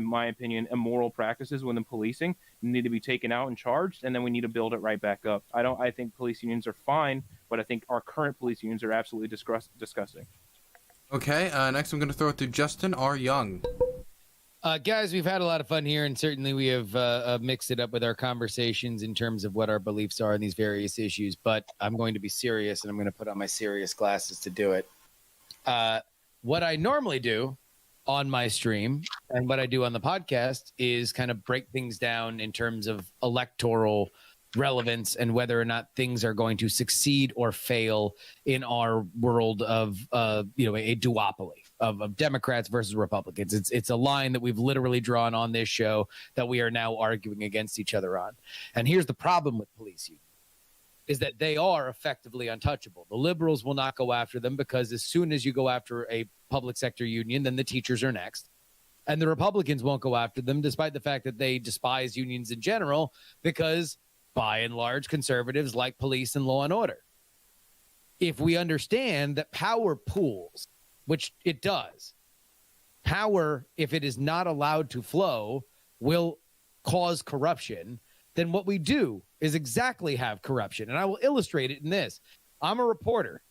my opinion, immoral practices within policing need to be taken out and charged, and then we need to build it right back up. I think police unions are fine, but I think our current police unions are absolutely disgusting. Okay, next I'm going to throw it to JustinRYoung. Guys, we've had a lot of fun here, and certainly we have mixed it up with our conversations in terms of what our beliefs are in these various issues, but I'm going to be serious, and I'm going to put on my serious glasses to do it. What I normally do on my stream and what I do on the podcast is kind of break things down in terms of electoral relevance and whether or not things are going to succeed or fail in our world of a duopoly of Democrats versus Republicans. It's a line that we've literally drawn on this show that we are now arguing against each other on. And here's the problem with police unions, is that they are effectively untouchable. The liberals will not go after them because as soon as you go after a public sector union, then the teachers are next. And the Republicans won't go after them, despite the fact that they despise unions in general, because by and large, conservatives like police and law and order. If we understand that power pools, which it does, power, if it is not allowed to flow, will cause corruption, then what we do is exactly have corruption. And I will illustrate it in this. I'm a reporter.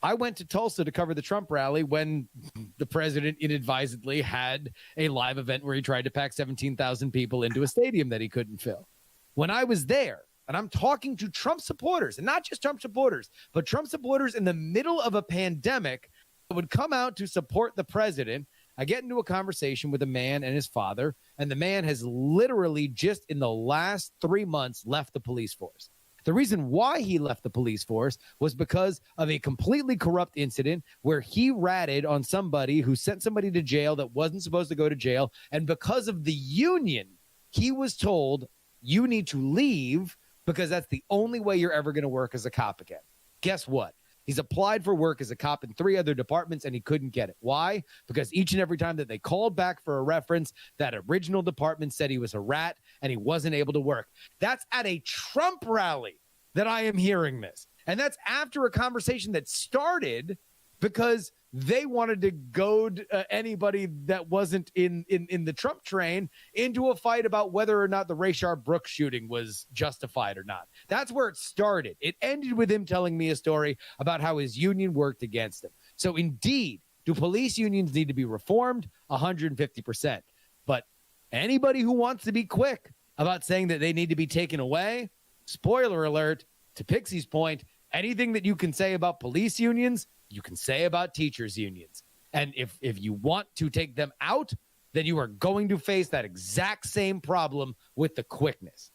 I went to Tulsa to cover the Trump rally when the president inadvisedly had a live event where he tried to pack 17,000 people into a stadium that he couldn't fill. When I was there, and I'm talking to Trump supporters, and not just Trump supporters, but Trump supporters in the middle of a pandemic that would come out to support the president. I get into a conversation with a man and his father, and the man has literally just in the last 3 months left the police force. The reason why he left the police force was because of a completely corrupt incident where he ratted on somebody who sent somebody to jail that wasn't supposed to go to jail. And because of the union, he was told, you need to leave because that's the only way you're ever going to work as a cop again. Guess what? He's applied for work as a cop in 3 other departments, and he couldn't get it. Why? Because each and every time that they called back for a reference, that original department said he was a rat and he wasn't able to work. That's at a Trump rally that I am hearing this. And that's after a conversation that started because they wanted to goad anybody that wasn't in the Trump train into a fight about whether or not the Rayshard Brooks shooting was justified or not. That's where it started. It ended with him telling me a story about how his union worked against him. So indeed, do police unions need to be reformed? 150%. But anybody who wants to be quick about saying that they need to be taken away, spoiler alert, to Pxie's point, anything that you can say about police unions, you can say about teachers unions. And if you want to take them out, then you are going to face that exact same problem with the quickness.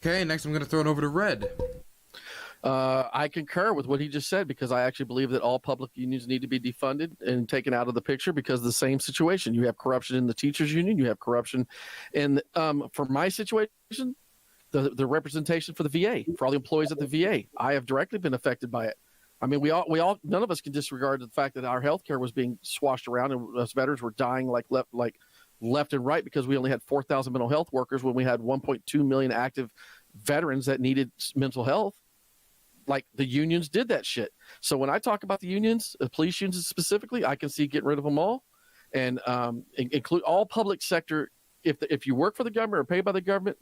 Okay, next I'm going to throw it over to Red. I concur with what he just said because I actually believe that all public unions need to be defunded and taken out of the picture because of the same situation. You have corruption in the teachers union. You have corruption in, for my situation, the representation for the VA, for all the employees at the VA. I have directly been affected by it. I mean, we all, none of us can disregard the fact that our healthcare was being swashed around and us veterans were dying like left and right because we only had 4,000 mental health workers when we had 1.2 million active veterans that needed mental health. Like the unions did that shit. So when I talk about the unions, the police unions specifically, I can see getting rid of them all and include all public sector. If you work for the government or paid by the government,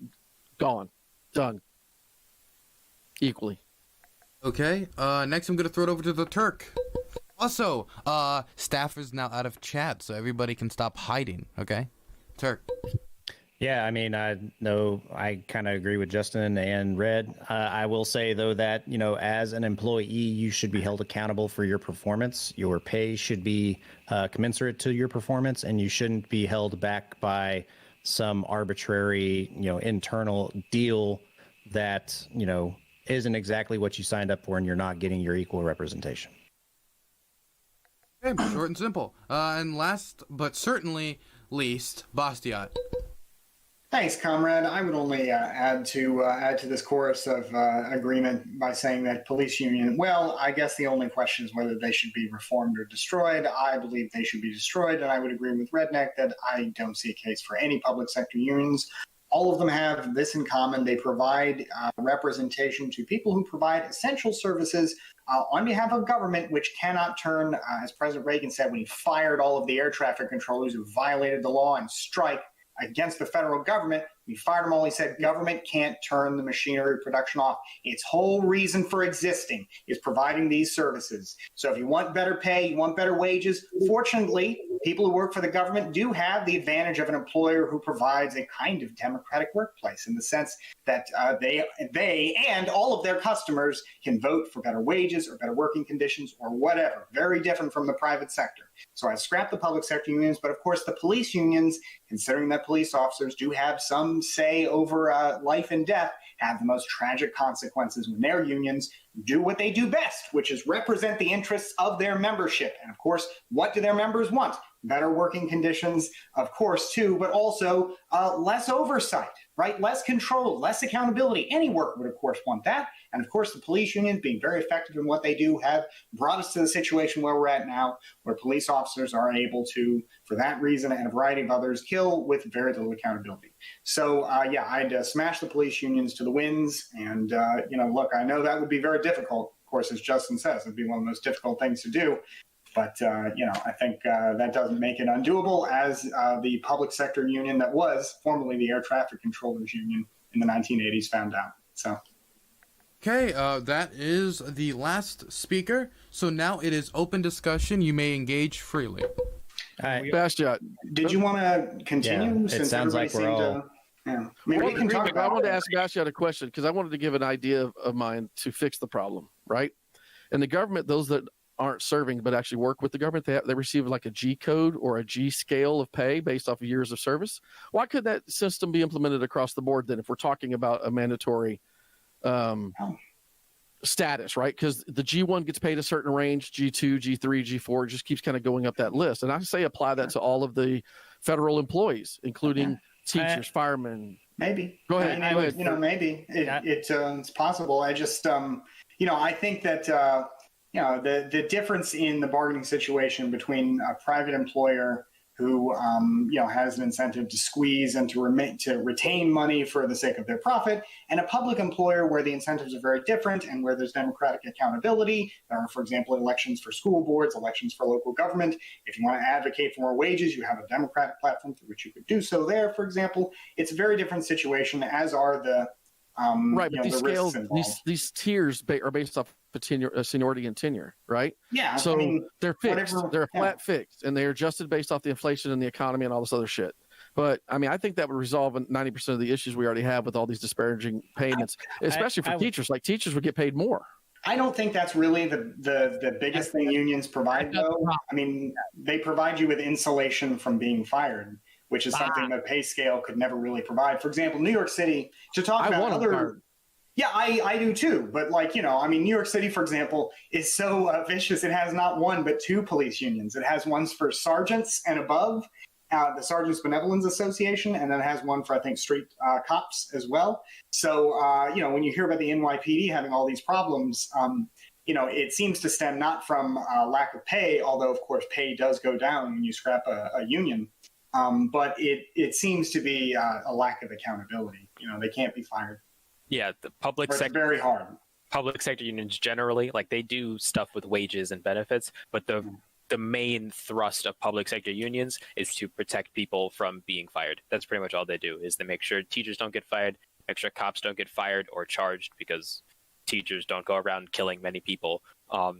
gone, done, equally. Okay, next I'm going to throw it over to TheTerk. Also, staff is now out of chat, so everybody can stop hiding, okay? Turk. Yeah, I mean, I kind of agree with Justin and Red. I will say, though, that, as an employee, you should be held accountable for your performance. Your pay should be commensurate to your performance, and you shouldn't be held back by some arbitrary, internal deal that, isn't exactly what you signed up for, and you're not getting your equal representation. Okay, short and simple. And last but certainly least, Bastiat. Thanks, comrade. I would only add to this chorus of agreement by saying that police union, well, I guess the only question is whether they should be reformed or destroyed. I believe they should be destroyed, and I would agree with RedNeq that I don't see a case for any public sector unions. All of them have this in common. They provide representation to people who provide essential services on behalf of government, which cannot turn, as President Reagan said when he fired all of the air traffic controllers who violated the law and strike against the federal government. We fired them all. He said government can't turn the machinery of production off. Its whole reason for existing is providing these services. So if you want better pay, you want better wages, fortunately, people who work for the government do have the advantage of an employer who provides a kind of democratic workplace in the sense that they and all of their customers can vote for better wages or better working conditions or whatever. Very different from the private sector. So I scrapped the public sector unions, but of course the police unions, considering that police officers do have some say over life and death, have the most tragic consequences when their unions do what they do best, which is represent the interests of their membership. And of course, what do their members want? Better working conditions, of course, too, but also less oversight, right? Less control, less accountability. Any work would, of course, want that. And of course, the police unions, being very effective in what they do, have brought us to the situation where we're at now, where police officers are able to, for that reason and a variety of others, kill with very little accountability. So, yeah, I'd smash the police unions to the winds. And, look, I know that would be very difficult. Of course, as Justin says, it'd be one of the most difficult things to do. But, I think that doesn't make it undoable, as the public sector union that was formerly the air traffic controllers union in the 1980s found out. So. Okay, that is the last speaker. So now it is open discussion. You may engage freely. Bastiat, did you want to continue? Yeah, it sounds like we're all Yeah. I mean, we can talk I about wanted to it. ask Bastiat a question because I wanted to give an idea of mine to fix the problem, right? In the government, those that aren't serving but actually work with the government, they receive like a G code or a G scale of pay based off of years of service. Why could that system be implemented across the board then if we're talking about a mandatory status, right? Because the G1 gets paid a certain range, G2, G3, G4, just keeps kind of going up that list. And I say apply that to all of the federal employees, including teachers, firemen. Maybe. Go ahead. I mean, Go ahead. You know, maybe it's possible. I just, you know, I think that, you know, the difference in the bargaining situation between a private employer who, you know, has an incentive to squeeze and to retain money for the sake of their profit, and a public employer where the incentives are very different and where there's democratic accountability. There are, for example, elections for school boards, elections for local government. If you want to advocate for more wages, you have a democratic platform through which you could do so there, for example. It's a very different situation, as are the right, you but know, these the risks scales, involved. these tiers are based off of seniority and tenure, right? Yeah, So I mean, they're fixed. whatever- They're yeah. flat fixed, and they're adjusted based off the inflation and the economy and all this other shit. But I mean, I think that would resolve 90% of the issues we already have with all these disparaging payments, especially for teachers. Like teachers would get paid more. I don't think that's really the biggest thing unions provide, though. I mean, they provide you with insulation from being fired, which is something that pay scale could never really provide. For example, New York City, to talk about want 'em other. fired. Yeah, I do too. But like, you know, I mean, New York City, for example, is so vicious. It has not one, but two police unions. It has ones for sergeants and above, the Sergeants Benevolence Association, and then it has one for, I think, street cops as well. So, you know, when you hear about the NYPD having all these problems, you know, it seems to stem not from lack of pay, although, of course, pay does go down when you scrap a union. But it seems to be a lack of accountability. You know, they can't be fired. Yeah, the public It's sector. very hard. Public sector unions generally, like, they do stuff with wages and benefits, but the main thrust of public sector unions is to protect people from being fired. That's pretty much all they do, is they make sure teachers don't get fired, make sure cops don't get fired or charged, because teachers don't go around killing many people. But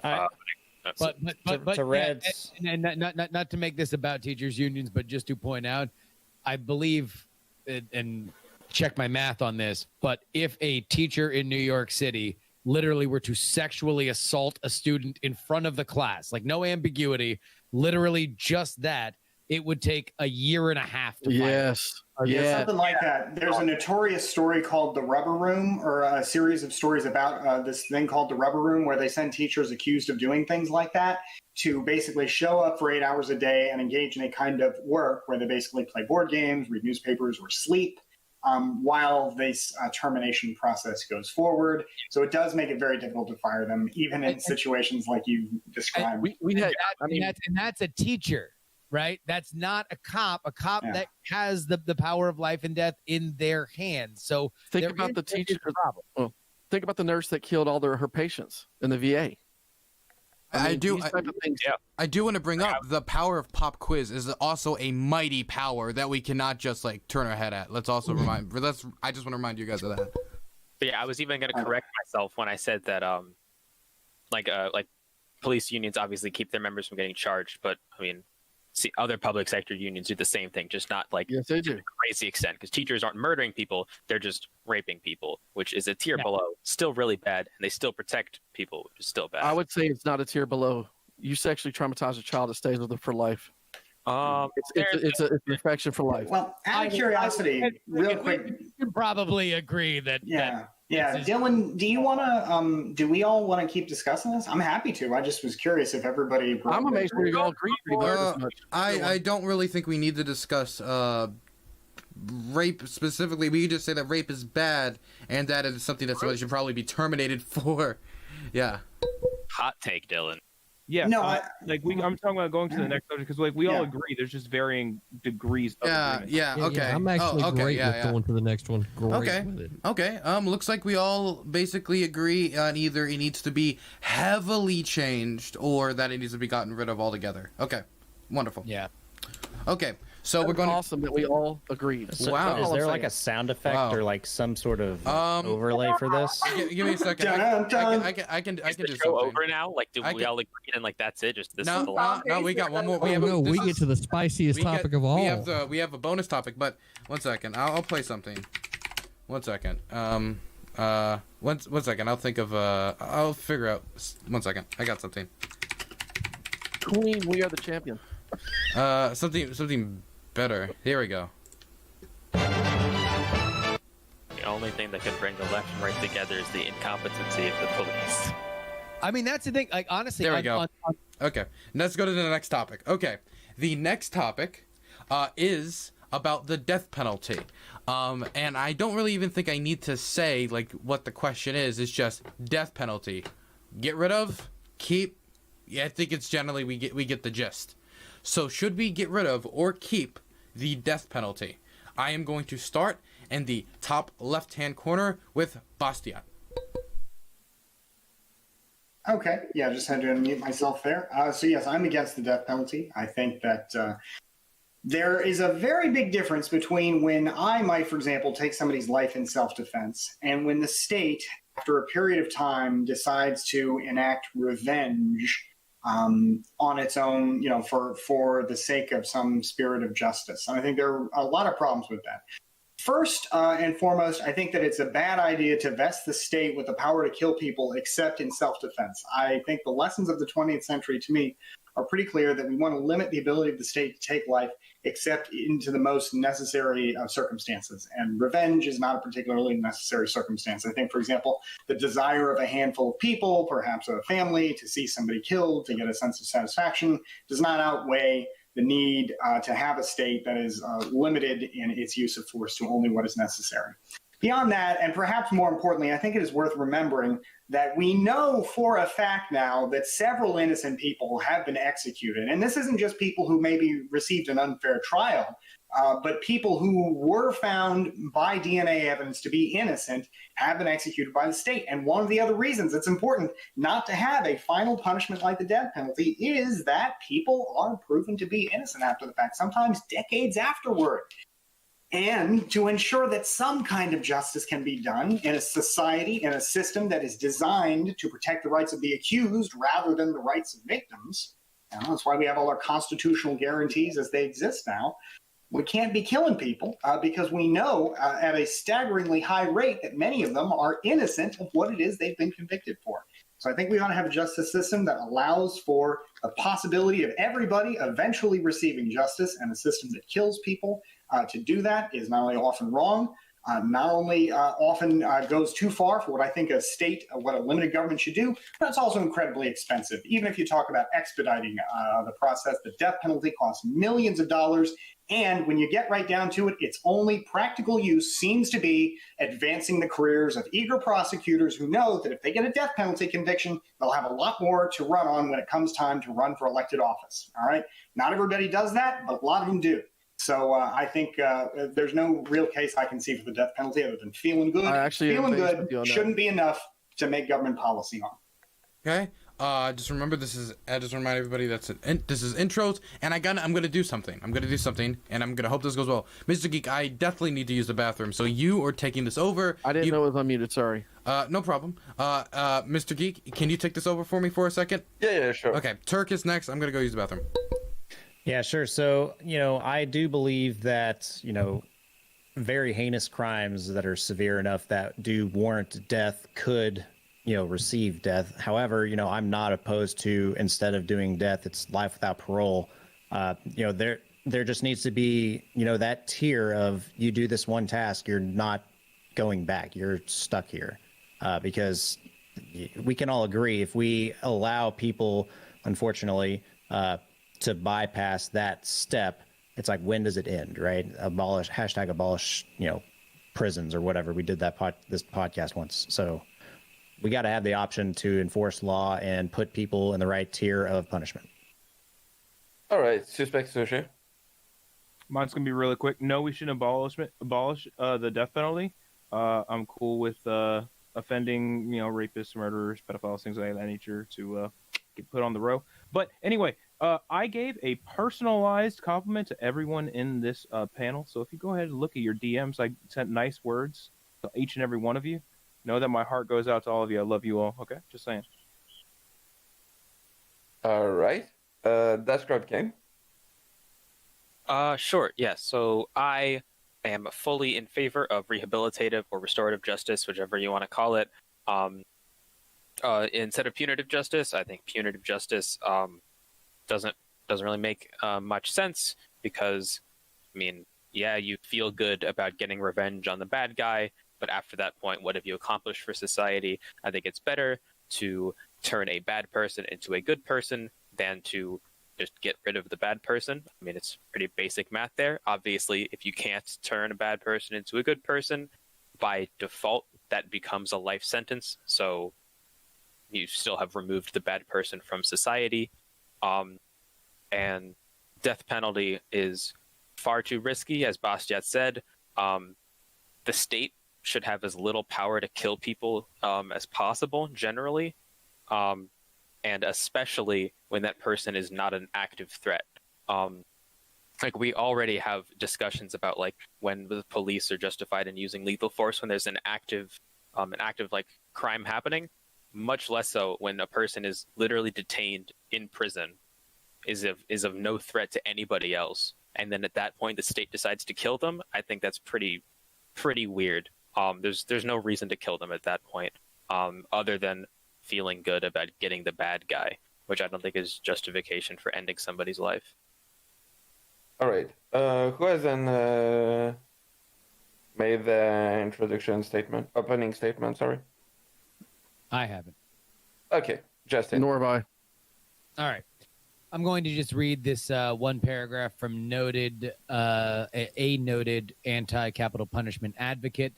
to Red's- and not to make this about teachers unions, but just to point out, I believe, and check my math on this, but if a teacher in New York City literally were to sexually assault a student in front of the class, like no ambiguity, literally just that, it would take a year and a half to find Yes. Yeah, Yeah. something like that. There's a notorious story called The Rubber Room, or a series of stories about this thing called The Rubber Room, where they send teachers accused of doing things like that to basically show up for 8 hours a day and engage in a kind of work where they basically play board games, read newspapers, or sleep while this termination process goes forward. So it does make it very difficult to fire them, even in situations like you described. We had, I mean, and that's a teacher, right? That's not a cop. A cop Yeah. that has the power of life and death in their hands. So think there about is- the there is teacher. a problem. Well, think about the nurse that killed all her patients in the VA. I mean, do. these type of things. Yeah. I do want to bring up the power of pop quiz is also a mighty power that we cannot just like turn our head at. Let's also remind. I just want to remind you guys of that. But yeah, I was even going to correct myself when I said that, like police unions obviously keep their members from getting charged, but I mean, see, other public sector unions do the same thing, just not like Yes, they to do. a crazy extent. Because teachers aren't murdering people; they're just raping people, which is a tier below. Still really bad, and they still protect people, which is still bad. I would say it's not a tier below. You sexually traumatize a child, it stays with them for life. It's an infection for life. Well, out of curiosity, real quick. We can probably agree that. Yeah. Yeah, Dylan, do we all want to keep discussing this? I'm happy to. I just was curious if everybody. I'm amazed we all agree pretty much. I don't really think we need to discuss rape specifically. We can just say that rape is bad and that it is something that somebody should probably be terminated for. Yeah. Hot take, Dylan. Yeah, No, I'm talking about going to the next subject because like we all Yeah. agree. There's just varying degrees. Of agreement. Yeah. Okay. I'm actually okay, great with yeah. going to the next one. Great Okay. with it. Okay. Looks like we all basically agree on either it needs to be heavily changed or that it needs to be gotten rid of altogether. Okay. Wonderful. Yeah. Okay. So we're going. Awesome that we all agreed. So, Wow. Is All I'm there like saying. a sound effect Wow. or like some sort of overlay for this? Give me a second. I can Is do the show something. over now? Like, do I we can- all agree and like that's it? Just this No, is the last. no, we got one more. Oh, no, we get to the spiciest topic of all. We have a bonus topic, but one second. I'll play something. One second. One second. I'll think of I'll figure out. One second. I got something. Queen, we are the champion. Something better. Here we go. The only thing that can bring the left and right together is the incompetency of the police. I mean, that's the thing. Like, honestly, There we go. Okay, let's go to the next topic. Okay, the next topic is about the death penalty. And I don't really even think I need to say like what the question is. It's just death penalty. Get rid of, keep. Yeah, I think it's generally we get the gist. So should we get rid of or keep the death penalty? I am going to start in the top left-hand corner with Bastiat. Okay, yeah, just had to unmute myself there. So yes, I'm against the death penalty. I think that there is a very big difference between when I might, for example, take somebody's life in self-defense and when the state, after a period of time, decides to enact revenge on its own, for the sake of some spirit of justice. And I think there are a lot of problems with that. First and foremost, I think that it's a bad idea to vest the state with the power to kill people except in self-defense. I think the lessons of the 20th century, to me, are pretty clear that we want to limit the ability of the state to take life except into the most necessary circumstances. And revenge is not a particularly necessary circumstance. I think, for example, the desire of a handful of people, perhaps a family, to see somebody killed, to get a sense of satisfaction, does not outweigh the need to have a state that is limited in its use of force to only what is necessary. Beyond that, and perhaps more importantly, I think it is worth remembering that we know for a fact now that several innocent people have been executed. And this isn't just people who maybe received an unfair trial, but people who were found by DNA evidence to be innocent have been executed by the state. And one of the other reasons it's important not to have a final punishment like the death penalty is that people are proven to be innocent after the fact, sometimes decades afterward. And to ensure that some kind of justice can be done in a society, in a system that is designed to protect the rights of the accused rather than the rights of victims. That's why we have all our constitutional guarantees as they exist now. We can't be killing people because we know at a staggeringly high rate that many of them are innocent of what it is they've been convicted for. So I think we ought to have a justice system that allows for the possibility of everybody eventually receiving justice, and a system that kills people to do that is not only often wrong, not only often goes too far for what I think a state, what a limited government should do, but it's also incredibly expensive. Even if you talk about expediting the process, the death penalty costs millions of dollars. And when you get right down to it, its only practical use seems to be advancing the careers of eager prosecutors who know that if they get a death penalty conviction, they'll have a lot more to run on when it comes time to run for elected office. All right. Not everybody does that, but a lot of them do. So I think there's no real case I can see for the death penalty other than feeling good. Feeling good shouldn't be enough to make government policy on. Okay. Just remember, this is. Just remind everybody this is intros, and I'm gonna do something. I'm gonna hope this goes well. Mr. Geek, I definitely need to use the bathroom, so you are taking this over. I didn't know it was unmuted. Sorry. No problem. Mr. Geek, can you take this over for me for a second? Yeah, sure. Okay, Turk is next. I'm gonna go use the bathroom. Yeah, sure. So, I do believe that, very heinous crimes that are severe enough that do warrant death could, receive death. However, I'm not opposed to, instead of doing death, it's life without parole. There just needs to be, that tier of you do this one task, you're not going back. You're stuck here. Because we can all agree if we allow people, unfortunately, to bypass that step, it's like, when does it end, right? Abolish prisons or whatever. We did this podcast once. So we got to have the option to enforce law and put people in the right tier of punishment. All right, SuspectSushi. Mine's gonna be really quick. No, we shouldn't abolish the death penalty. I'm cool with offending, rapists, murderers, pedophiles, things like that nature to get put on the row. But anyway, I gave a personalized compliment to everyone in this panel. So if you go ahead and look at your DMs, I sent nice words to each and every one of you. Know that my heart goes out to all of you. I love you all. Okay, just saying. All right. DaSkrubKing. Sure. Yes. So I am fully in favor of rehabilitative or restorative justice, whichever you want to call it. Instead of punitive justice, I think punitive justice doesn't really make much sense because, I mean, yeah, you feel good about getting revenge on the bad guy, but after that point, what have you accomplished for society? I think it's better to turn a bad person into a good person than to just get rid of the bad person. I mean, it's pretty basic math there. Obviously, if you can't turn a bad person into a good person, by default, that becomes a life sentence. So you still have removed the bad person from society. And death penalty is far too risky, as Bastiat said. The state should have as little power to kill people as possible, generally. And especially when that person is not an active threat. Like, we already have discussions about, like, when the police are justified in using lethal force when there's an active like crime happening. Much less so when a person is literally detained in prison, is of no threat to anybody else, and then at that point the state decides to kill them. I think that's pretty weird. There's no reason to kill them at that point, other than feeling good about getting the bad guy, which I don't think is justification for ending somebody's life. All right. Who hasn't made the opening statement? Sorry. I haven't. Okay, Justin. Nor have I. All right. I'm going to just read this one paragraph from a noted anti-capital punishment advocate.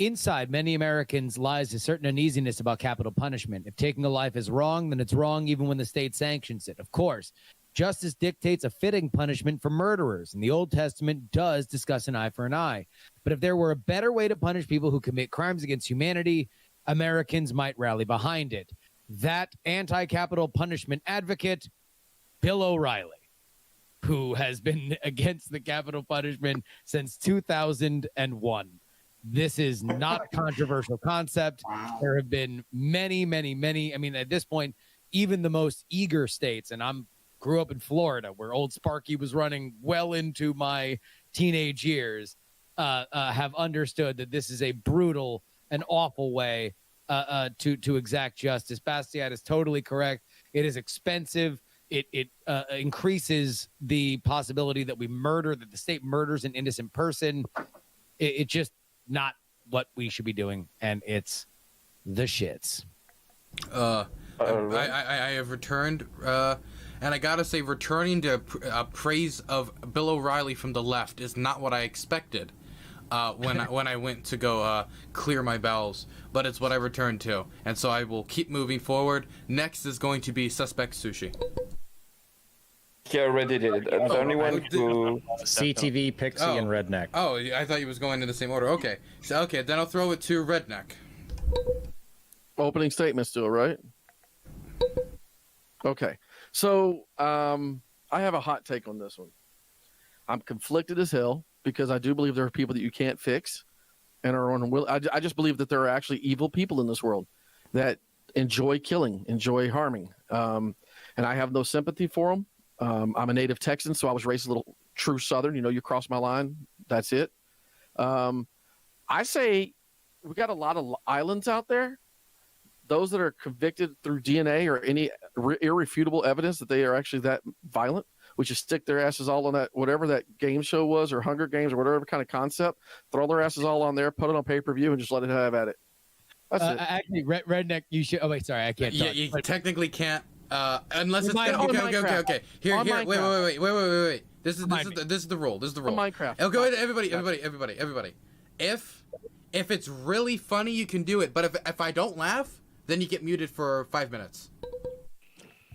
Inside many Americans lies a certain uneasiness about capital punishment. If taking a life is wrong, then it's wrong even when the state sanctions it. Of course, justice dictates a fitting punishment for murderers, and the Old Testament does discuss an eye for an eye. But if there were a better way to punish people who commit crimes against humanity, Americans might rally behind it. That anti-capital punishment advocate, Bill O'Reilly, who has been against the capital punishment since 2001. This is not a controversial concept. Wow. There have been many. I mean, at this point, even the most eager states, and grew up in Florida, where Old Sparky was running well into my teenage years, have understood that this is a brutal and awful way to exact justice. Bastiat is totally correct. It is expensive. It increases the possibility that that the state murders an innocent person. It's just not what we should be doing, and it's the shits. I have returned, and I gotta say, returning to praise of Bill O'Reilly from the left is not what I expected when I went to go clear my bowels, but it's what I returned to, and so I will keep moving forward. Next is going to be SuspectSushi. He already did it. The only one who... CTV, Pxie, and RedNeq. Oh, I thought he was going in the same order. Okay. So, then I'll throw it to RedNeq. Opening statement still, right? Okay. So, I have a hot take on this one. I'm conflicted as hell because I do believe there are people that you can't fix and are unwilling. I just believe that there are actually evil people in this world that enjoy killing, enjoy harming. And I have no sympathy for them. I'm a native Texan, so I was raised a little true Southern. You know, you cross my line, that's it. I say we got a lot of islands out there. Those that are convicted through DNA or any irrefutable evidence that they are actually that violent, we just stick their asses all on that, whatever that game show was, or Hunger Games, or whatever kind of concept, throw their asses all on there, put it on pay-per-view, and just let it have at it. That's it. Actually, RedNeq, you should. Oh wait, sorry, I can't. Yeah, you technically can't. Unless it's okay. Here. Wait. This is the rule. This is the rule. Minecraft. Oh, go ahead, everybody. If it's really funny, you can do it. But if I don't laugh, then you get muted for 5 minutes.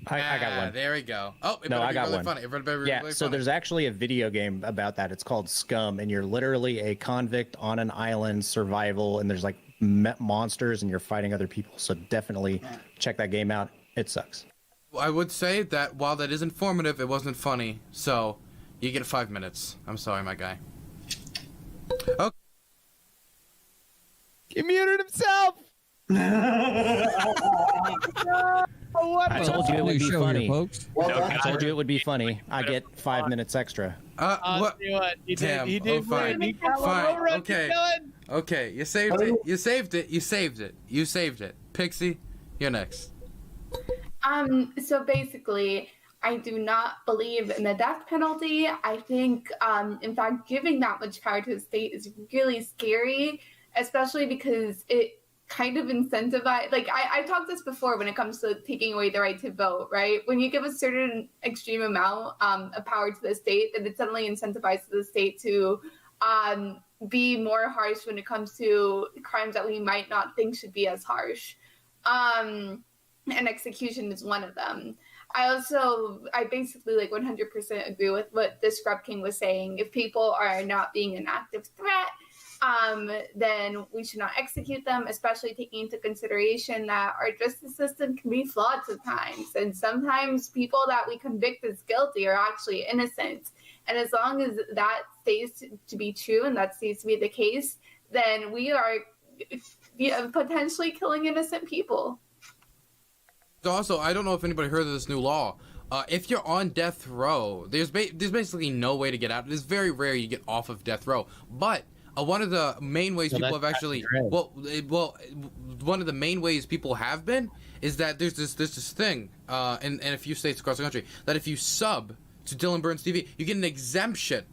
I got one. There we go. Oh, it No, better I be got really one. funny. It better be really Yeah, funny. so there's actually a video game about that. It's called Scum, and you're literally a convict on an island, survival, and there's like monsters, and you're fighting other people. So definitely check that game out. It sucks. I would say that while that is informative, it wasn't funny. So, you get 5 minutes. I'm sorry, my guy. Okay. He muted himself. I told you it would be funny. folks. Well No, done. I told you it would be funny. I get 5 minutes extra. What? He Damn. did. He did. Fine. He got Fine. one run Okay. going. Okay, you saved it. You saved it. You saved it. You saved it. Pxie, you're next. So basically, I do not believe in the death penalty. I think, in fact, giving that much power to the state is really scary, especially because it kind of incentivize, like I talked this before when it comes to taking away the right to vote, right? When you give a certain extreme amount of power to the state, then it suddenly incentivizes the state to be more harsh when it comes to crimes that we might not think should be as harsh. And execution is one of them. I basically like 100% agree with what DaSkrubKing was saying. If people are not being an active threat, then we should not execute them, especially taking into consideration that our justice system can be flawed sometimes. And sometimes people that we convict as guilty are actually innocent. And as long as that stays to be true and that stays to be the case, then we are potentially killing innocent people. Also, I don't know if anybody heard of this new law. If you're on death row, there's basically no way to get out. It is very rare you get off of death row. But one of the main ways people have actually, one of the main ways people have been is that there's this thing in a few states across the country that if you sub to Dylan Burns TV, you get an exemption,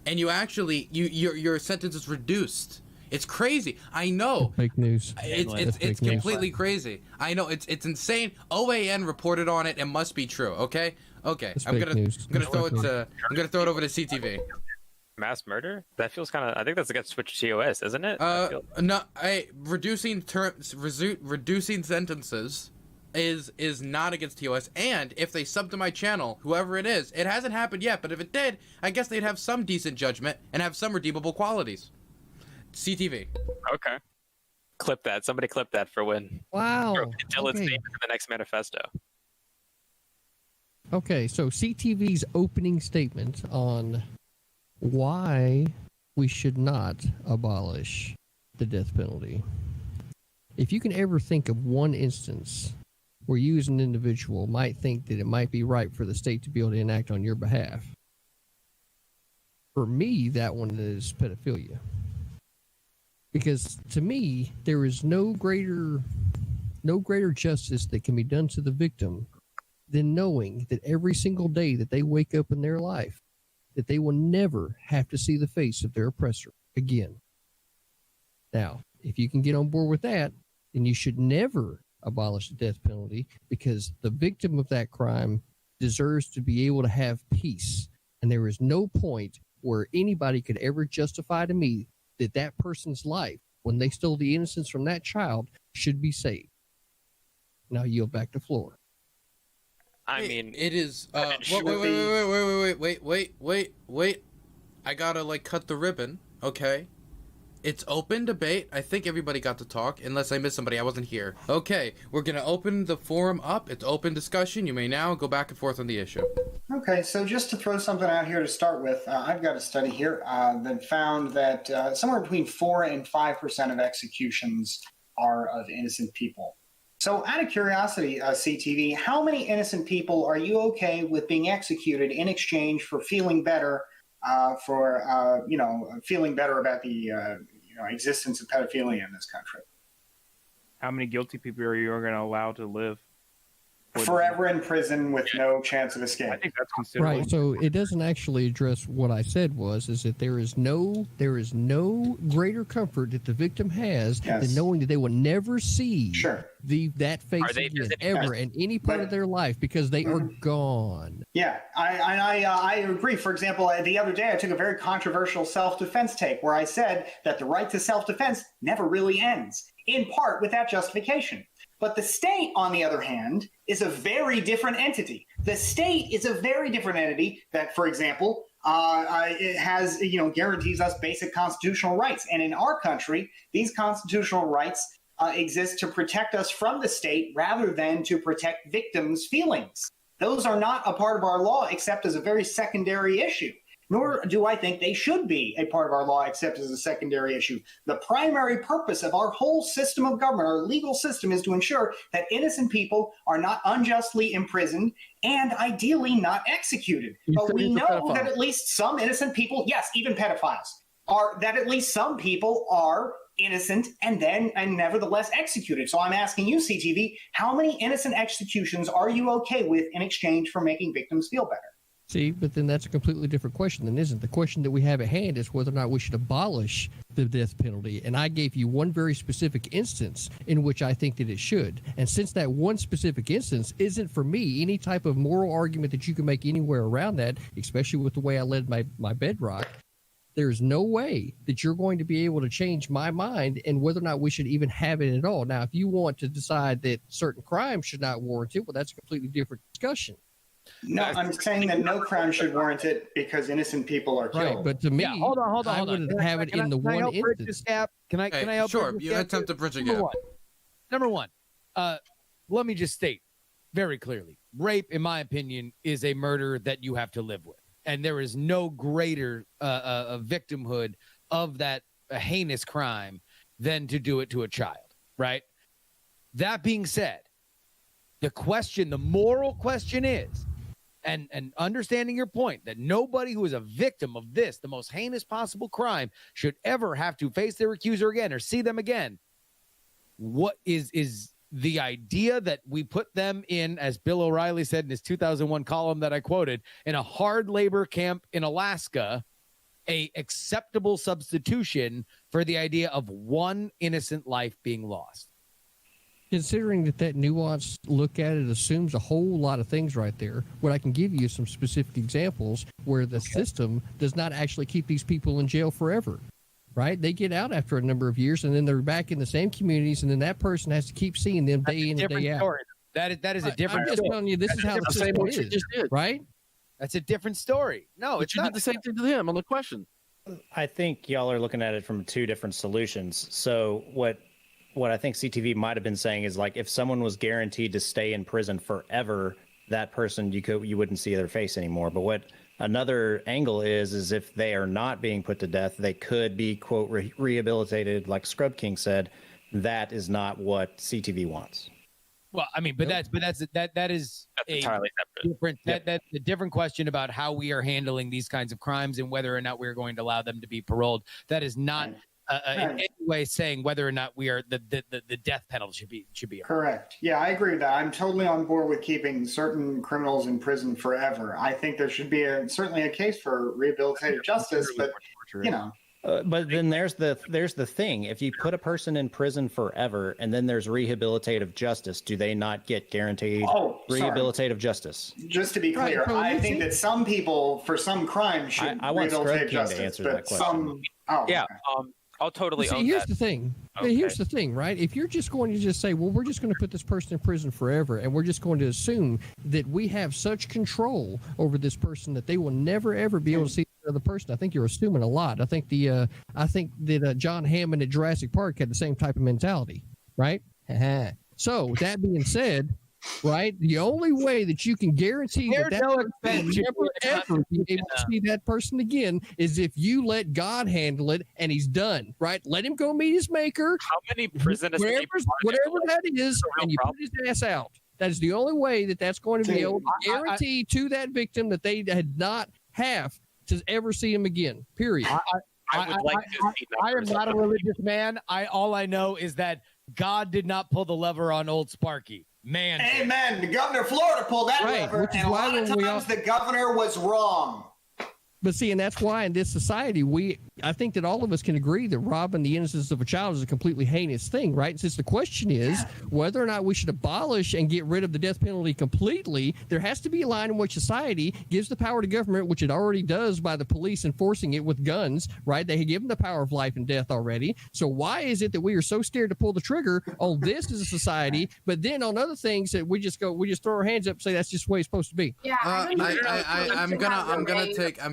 and you actually your sentence is reduced. It's crazy. I know. Fake news. It's completely crazy. I know. It's insane. OAN reported on it. It must be true. Okay. I'm gonna throw it over to CTV. Mass murder? That feels kind of. I think that's against Switch TOS, isn't it? Reducing sentences is not against TOS. And if they sub to my channel, whoever it is, it hasn't happened yet. But if it did, I guess they'd have some decent judgment and have some redeemable qualities. CTV. Okay. Clip that. Somebody clip that for when. Wow. Dylan's name in the next manifesto. Okay, so CTV's opening statement on why we should not abolish the death penalty. If you can ever think of one instance where you as an individual might think that it might be right for the state to be able to enact on your behalf, for me, that one is pedophilia. Because to me, there is no greater justice that can be done to the victim than knowing that every single day that they wake up in their life, that they will never have to see the face of their oppressor again. Now, if you can get on board with that, then you should never abolish the death penalty, because the victim of that crime deserves to be able to have peace. And there is no point where anybody could ever justify to me that person's life, when they stole the innocence from that child, should be saved. Now yield back the floor. I mean, it is. Wait. I gotta cut the ribbon. Okay. It's open debate. I think everybody got to talk, unless I missed somebody. I wasn't here. Okay, we're gonna open the forum up. It's open discussion. You may now go back and forth on the issue. Okay, so just to throw something out here to start with, I've got a study here that found that somewhere between 4 and 5% of executions are of innocent people. So out of curiosity, CTV, how many innocent people are you okay with being executed in exchange for feeling better, feeling better about the existence of pedophilia in this country? How many guilty people are you going to allow to live forever in prison with no chance of escape? I think that's considerable. Right. So it doesn't actually address what I said is that there is no greater comfort that the victim has than knowing that they will never see that face again ever in any part of their life, because they are gone. Yeah, I agree. For example, the other day I took a very controversial self-defense take where I said that the right to self-defense never really ends, in part with that justification. But the state, on the other hand, is a very different entity. The state is a very different entity that, for example, it has, guarantees us basic constitutional rights. And in our country, these constitutional rights exist to protect us from the state rather than to protect victims' feelings. Those are not a part of our law except as a very secondary issue. Nor do I think they should be a part of our law except as a secondary issue. The primary purpose of our whole system of government, our legal system, is to ensure that innocent people are not unjustly imprisoned and ideally not executed. But we know that at least some innocent people, yes, even pedophiles, that at least some people are innocent and nevertheless executed. So I'm asking you, CTV, how many innocent executions are you okay with in exchange for making victims feel better? See, but then that's a completely different question, then, isn't it? The question that we have at hand is whether or not we should abolish the death penalty. And I gave you one very specific instance in which I think that it should. And since that one specific instance isn't, for me, any type of moral argument that you can make anywhere around that, especially with the way I led my bedrock, there's no way that you're going to be able to change my mind and whether or not we should even have it at all. Now, if you want to decide that certain crimes should not warrant it, well, that's a completely different discussion. No, I'm saying that no crime should warrant it because innocent people are killed. Right, but to me, hold on. I would have it in the one instance. Can I help? Sure, you attempt to bridge a gap. Number one, let me just state very clearly: rape, in my opinion, is a murder that you have to live with, and there is no greater victimhood of that heinous crime than to do it to a child. Right. That being said, the moral question is. And understanding your point that nobody who is a victim of this, the most heinous possible crime, should ever have to face their accuser again or see them again. What is the idea that we put them in, as Bill O'Reilly said in his 2001 column that I quoted, in a hard labor camp in Alaska, a acceptable substitution for the idea of one innocent life being lost? Considering that nuanced look at it assumes a whole lot of things right there, what I can give you some specific examples where the system does not actually keep these people in jail forever, right? They get out after a number of years, and then they're back in the same communities, and then that person has to keep seeing them day in and day out. Story. That is a different I'm just telling you, this is how the system is, right? That's a different story. No, it's not the same thing to him on the question. I think y'all are looking at it from two different solutions. So what I think CTV might have been saying is, like, if someone was guaranteed to stay in prison forever, that person you wouldn't see their face anymore. But what another angle is if they are not being put to death, they could be, quote, rehabilitated, like DaSkrubKing said. That is not what CTV wants. Well, I mean, that is entirely separate. Different. That's a different question about how we are handling these kinds of crimes and whether or not we're going to allow them to be paroled. That is not. In any way saying whether or not we are the death penalty should be correct. Yeah, I agree with that. I'm totally on board with keeping certain criminals in prison forever. I think there should be certainly a case for rehabilitative justice, but you know. But then there's the thing. If you put a person in prison forever and then there's rehabilitative justice, do they not get guaranteed rehabilitative justice? Just to be clear, I think that some people for some crimes should I want rehabilitative JRYoung justice, to answer but that question. I'll totally See, own here's that. the thing. Okay. Here's the thing, right? If you're just going to just say, well, we're just going to put this person in prison forever, and we're just going to assume that we have such control over this person that they will never ever be able to see the other person, I think you're assuming a lot. I think that John Hammond at Jurassic Park had the same type of mentality, right? So that being said, right, the only way that you can guarantee that person will never ever be able to see that person again is if you let God handle it and he's done, right? Let him go meet his maker. How many prisoners? Whatever that is, and you put his ass out. That is the only way that that's going to be able to guarantee to that victim that they had not have to ever see him again. Period. I am not a religious man. All I know is that God did not pull the lever on old Sparky. Man, amen. The governor of Florida pulled that lever, and a lot of times the governor was wrong. But see, and that's why in this society, I think that all of us can agree that robbing the innocence of a child is a completely heinous thing, right? Since the question is whether or not we should abolish and get rid of the death penalty completely, there has to be a line in which society gives the power to government, which it already does by the police enforcing it with guns, right? They give them the power of life and death already. So why is it that we are so scared to pull the trigger on this as a society, but then on other things that we just throw our hands up and say that's just the way it's supposed to be? Yeah, I'm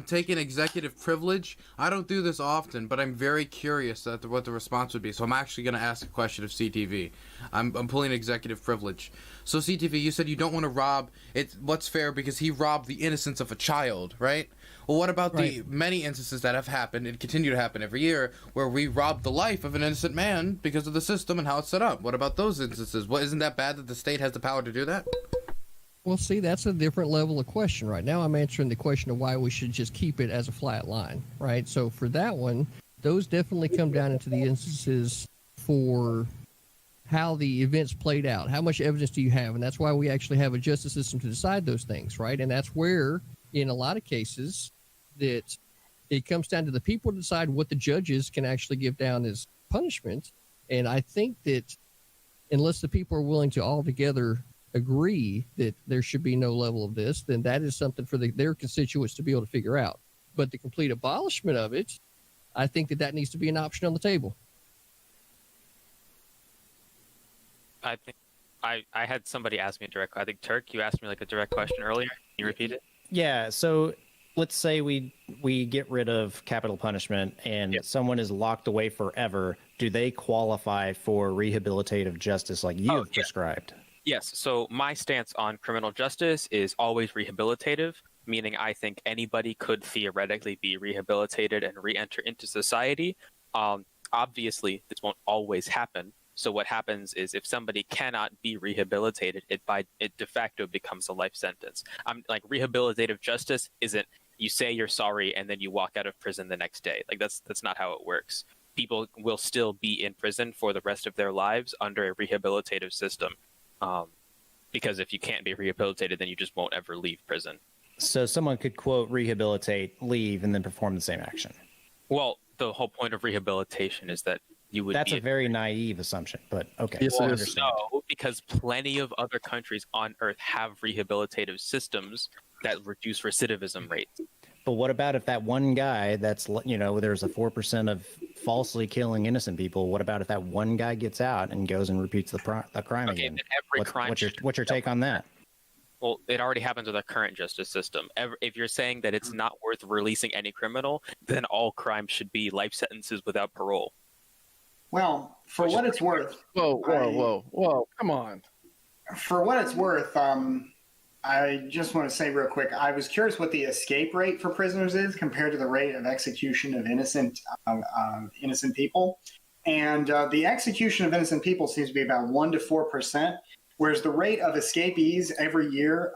taking making executive privilege. I don't do this often, but I'm very curious at what the response would be. So I'm actually going to ask a question of CTV. I'm pulling executive privilege. So CTV, you said you don't want to rob it. What's fair because he robbed the innocence of a child, right? Well, what about the many instances that have happened and continue to happen every year where we rob the life of an innocent man because of the system and how it's set up? What about those instances? Well, isn't that bad that the state has the power to do that? Well, see, that's a different level of question. Right now, I'm answering the question of why we should just keep it as a flat line, right? So for that one, those definitely come down into the instances for how the events played out. How much evidence do you have? And that's why we actually have a justice system to decide those things, right? And that's where, in a lot of cases, that it comes down to the people to decide what the judges can actually give down as punishment. And I think that unless the people are willing to altogether agree that there should be no level of this, then that is something for their constituents to be able to figure out. But the complete abolishment of it, I think that needs to be an option on the table. I think I had somebody ask me a direct. I think Turk, you asked me like a direct question earlier. Can you repeat it? Yeah. So let's say we get rid of capital punishment and someone is locked away forever. Do they qualify for rehabilitative justice like you have prescribed? Yes. So my stance on criminal justice is always rehabilitative, meaning I think anybody could theoretically be rehabilitated and re-enter into society. Obviously, this won't always happen. So what happens is if somebody cannot be rehabilitated, it de facto becomes a life sentence. Like rehabilitative justice isn't you say you're sorry and then you walk out of prison the next day. Like that's not how it works. People will still be in prison for the rest of their lives under a rehabilitative system. Because if you can't be rehabilitated, then you just won't ever leave prison. So someone could, quote, rehabilitate, leave, and then perform the same action. Well, the whole point of rehabilitation is that you would That's a very naive assumption, but okay. Yes, I it is. understand. No, because plenty of other countries on Earth have rehabilitative systems that reduce recidivism rates. But what about if that one guy there's a 4% of falsely killing innocent people? What about if that one guy gets out and goes and repeats the crime again? What's your take on that? Well, it already happens with our current justice system. If you're saying that it's not worth releasing any criminal, then all crime should be life sentences without parole. Well, for what it's worth. Whoa! Come on. For what it's worth, I just want to say real quick, I was curious what the escape rate for prisoners is compared to the rate of execution of innocent people. And the execution of innocent people seems to be about 1 to 4%, whereas the rate of escapees every year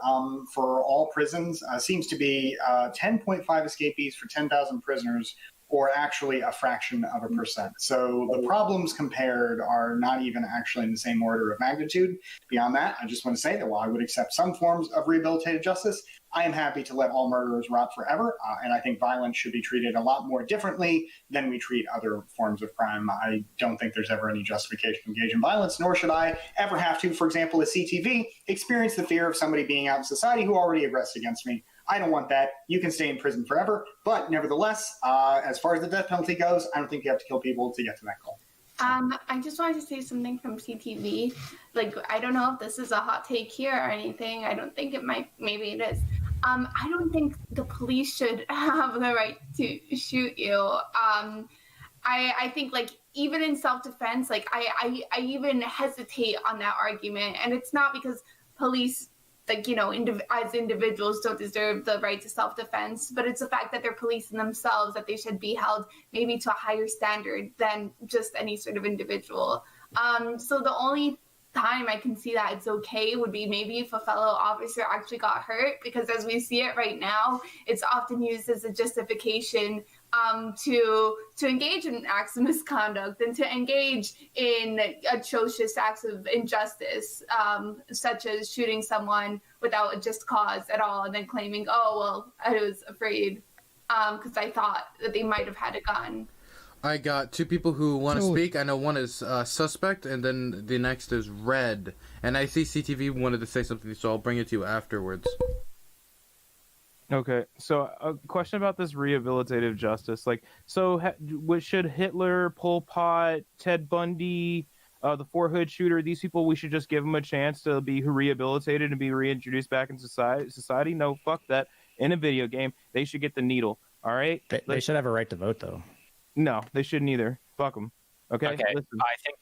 for all prisons seems to be 10.5 escapees for 10,000 prisoners, or actually a fraction of a percent. So the problems compared are not even actually in the same order of magnitude. Beyond that, I just want to say that while I would accept some forms of rehabilitative justice, I am happy to let all murderers rot forever, and I think violence should be treated a lot more differently than we treat other forms of crime. I don't think there's ever any justification to engage in violence, nor should I ever have to, for example, as CTV, experience the fear of somebody being out in society who already aggressed against me. I don't want that. You can stay in prison forever. But nevertheless, as far as the death penalty goes, I don't think you have to kill people to get to that goal. I just wanted to say something from CTV. Like, I don't know if this is a hot take here or anything. I don't think it might. Maybe it is. I don't think the police should have the right to shoot you. I think, like, even in self-defense, like, I even hesitate on that argument. And it's not because police, like, as individuals don't deserve the right to self-defense, but it's the fact that they're policing themselves, that they should be held maybe to a higher standard than just any sort of individual. So the only time I can see that it's okay would be maybe if a fellow officer actually got hurt, because as we see it right now, it's often used as a justification to engage in acts of misconduct and to engage in atrocious acts of injustice, such as shooting someone without a just cause at all, and then claiming, oh, well, I was afraid because I thought that they might have had a gun. I got two people who want to speak. I know one is Suspect, and then the next is Red. And I see CTV wanted to say something, so I'll bring it to you afterwards. Okay, so a question about this rehabilitative justice. Like, so should Hitler, Pol Pot, Ted Bundy, the Fort Hood shooter, these people, we should just give them a chance to be rehabilitated and be reintroduced back in society? No, fuck that. In a video game, they should get the needle. All right. They should have a right to vote, though. No, they shouldn't either. Fuck them. Okay. Listen. I think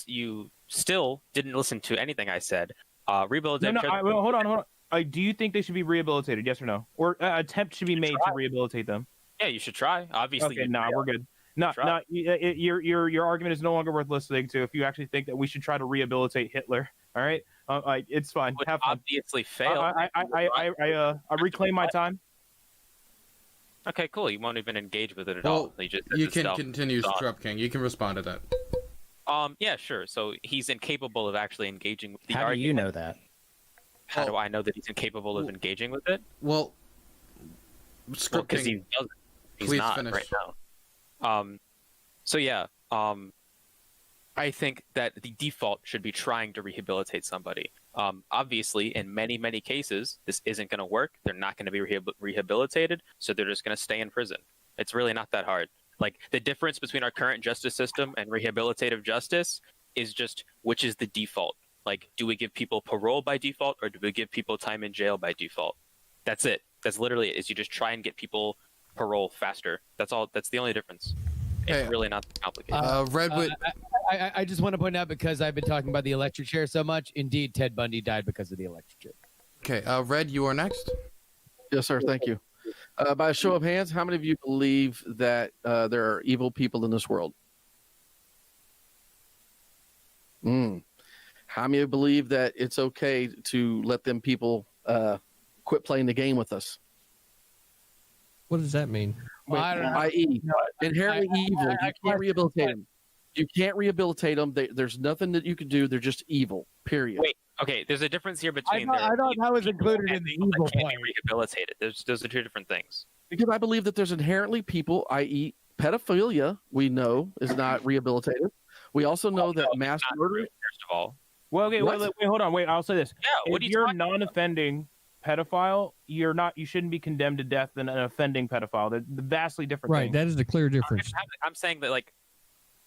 you still didn't listen to anything I said. Rehabilitative. Hold on. Do you think they should be rehabilitated? Yes or no? Or attempt should be made to rehabilitate them? Yeah, you should try. Obviously. Okay. We're good. Your argument is no longer worth listening to. If you actually think that we should try to rehabilitate Hitler, all right, it's fine. Would have fun. obviously fail. I reclaim my time. Okay, cool. You won't even engage with it at Well, all. you can continue, DaSkrubKing. You can respond to that. Yeah, sure. So he's incapable of actually engaging with the How argument. do you know that? How do I know that he's incapable of engaging with it? Well, Because DaSkrubKing, he doesn't. He's please not finish. right now. So yeah. I think that the default should be trying to rehabilitate somebody. Obviously, in many, many cases, this isn't going to work. They're not going to be rehabilitated, so they're just going to stay in prison. It's really not that hard. Like, the difference between our current justice system and rehabilitative justice is just which is the default. Like, do we give people parole by default, or do we give people time in jail by default? That's it. That's literally it, is you just try and get people parole faster. That's all. That's the only difference. It's really not complicated. Redwood. I just want to point out, because I've been talking about the electric chair so much, indeed, Ted Bundy died because of the electric chair. Okay, Red, you are next. Yes, sir. Thank you. By a show of hands, how many of you believe that there are evil people in this world? How many of you believe that it's okay to let them people quit playing the game with us? What does that mean? Well, I don't know. I.e., inherently evil. You can't rehabilitate them. You can't rehabilitate them. There's nothing that you can do. They're just evil, period. Wait, okay, there's a difference here between... I thought that was included in the evil can't point. be rehabilitated. Those are two different things. Because I believe that there's inherently people, i.e., pedophilia, we know is not rehabilitated. We also know that mass murder... First of all. Well, okay, wait, hold on. Wait, I'll say this. Yeah, what if are you you're talking non-offending pedophile, you shouldn't be condemned to death than an offending pedophile. They're vastly different Right, things. that is the clear difference. I'm saying that, like,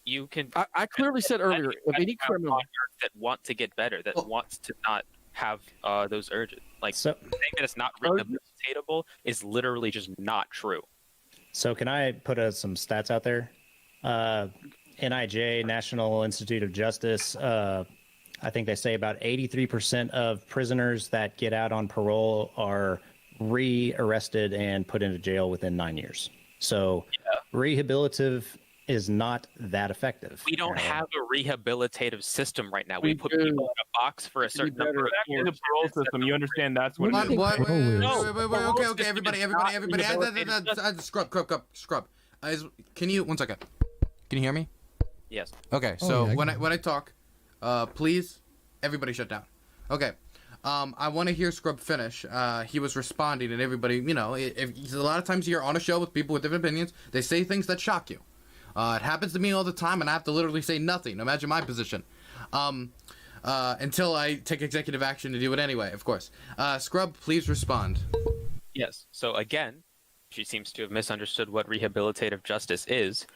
you can... I clearly said earlier, if any criminal... on earth that want to get better, that wants to not have those urges. Like, saying that it's not rehabilitatable is literally just not true. So can I put some stats out there? NIJ, National Institute of Justice, I think they say about 83% of prisoners that get out on parole are re-arrested and put into jail within 9 years. So rehabilitative is not that effective. We don't have a rehabilitative system right now. We put people in a box for a certain number of years. The parole system, you understand that's what it is. What? No. Wait. Okay, everybody. Scrub. Can you, one second. Can you hear me? Yes. Okay, so when I talk, please, everybody shut down. Okay. I want to hear Scrub finish. He was responding, and everybody, a lot of times you're on a show with people with different opinions, they say things that shock you. It happens to me all the time, and I have to literally say nothing. Imagine my position. Until I take executive action to do it anyway, of course. Scrub, please respond. Yes. So again, she seems to have misunderstood what rehabilitative justice is.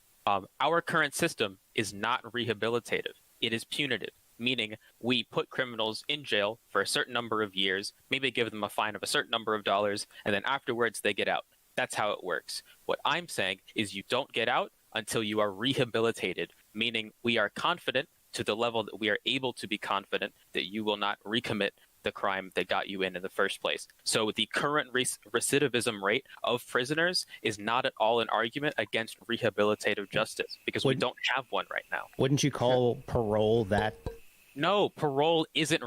Our current system is not rehabilitative. It is punitive, meaning we put criminals in jail for a certain number of years, maybe give them a fine of a certain number of dollars, and then afterwards they get out. That's how it works. What I'm saying is you don't get out until you are rehabilitated, meaning we are confident to the level that we are able to be confident that you will not recommit the crime that got you in the first place. So the current recidivism rate of prisoners is not at all an argument against rehabilitative justice, because we don't have one right now. Wouldn't you call parole that? No, parole isn't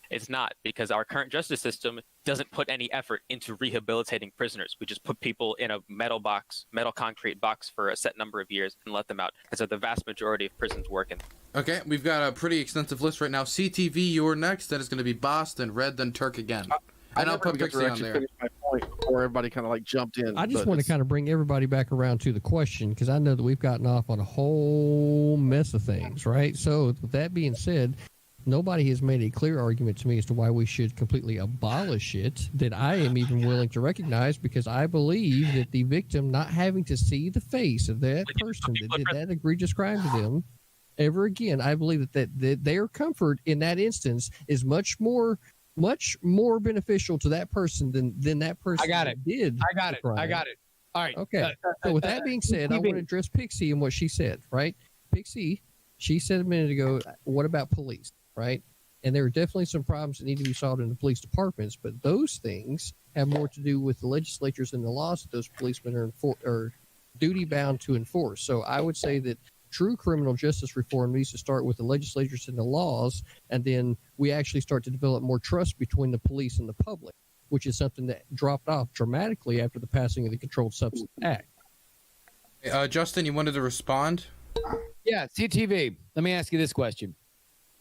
It's not, because our current justice system doesn't put any effort into rehabilitating prisoners. We just put people in a metal concrete box for a set number of years and let them out. That's how the vast majority of prisons work in. Okay, we've got a pretty extensive list right now. CTV, you're next. Then it's going to be Boss, then Red, then Turk again. And I'll put Pxie on there. Finish my point before everybody kind of jumped in. I just want to kind of bring everybody back around to the question, because I know that we've gotten off on a whole mess of things, right? So with that being said, nobody has made a clear argument to me as to why we should completely abolish it, that I am even willing to recognize, because I believe that the victim not having to see the face of that person that did that egregious crime to them ever again, I believe that their comfort in that instance is much more much more beneficial to that person than that person I got it. did. I got it. the crime. I got it. All right. Okay. So with that being said, I want to address Pxie and what she said, right? Pxie, she said a minute ago, what about police, right? And there are definitely some problems that need to be solved in the police departments, but those things have more to do with the legislatures and the laws that those policemen are duty bound to enforce. So I would say that true criminal justice reform needs to start with the legislatures and the laws, and then we actually start to develop more trust between the police and the public, which is something that dropped off dramatically after the passing of the Controlled Substance Act. Justin, you wanted to respond? Yeah, CTV. Let me ask you this question.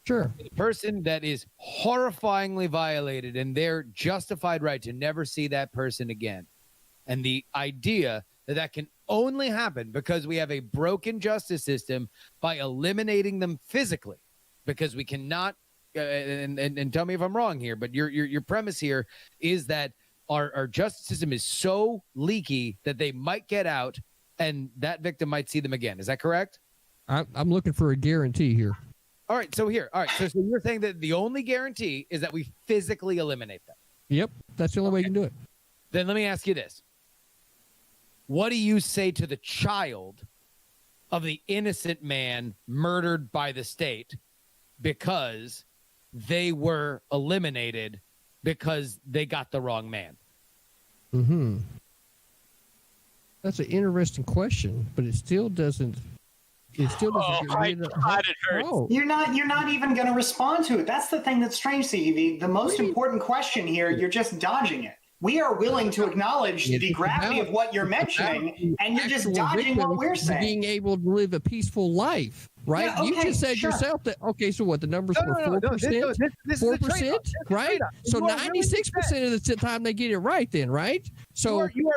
Sure. The person that is horrifyingly violated and their justified right to never see that person again, and the idea that can only happen because we have a broken justice system by eliminating them physically, because we cannot and tell me if I'm wrong here, but your premise here is that our justice system is so leaky that they might get out and that victim might see them again. Is that correct? I'm looking for a guarantee here. All right, so here. All right, so you're saying that the only guarantee is that we physically eliminate them. Yep, that's the only way you can do it. Then let me ask you this. What do you say to the child of the innocent man murdered by the state because they were eliminated because they got the wrong man? Mm-hmm. That's an interesting question, but it still doesn't. It still doesn't. Oh my God, it hurts. Oh. You're not even going to respond to it. That's the thing that's strange, CTV. The most important question here, you're just dodging it. We are willing to acknowledge the gravity of what you're mentioning, and you're just dodging what we're saying. Being able to live a peaceful life, right? Yeah, okay, you just said sure. yourself that. Okay, so what? The numbers were 4%, 4%, right? So 96% of the time they get it right. Then, right? So you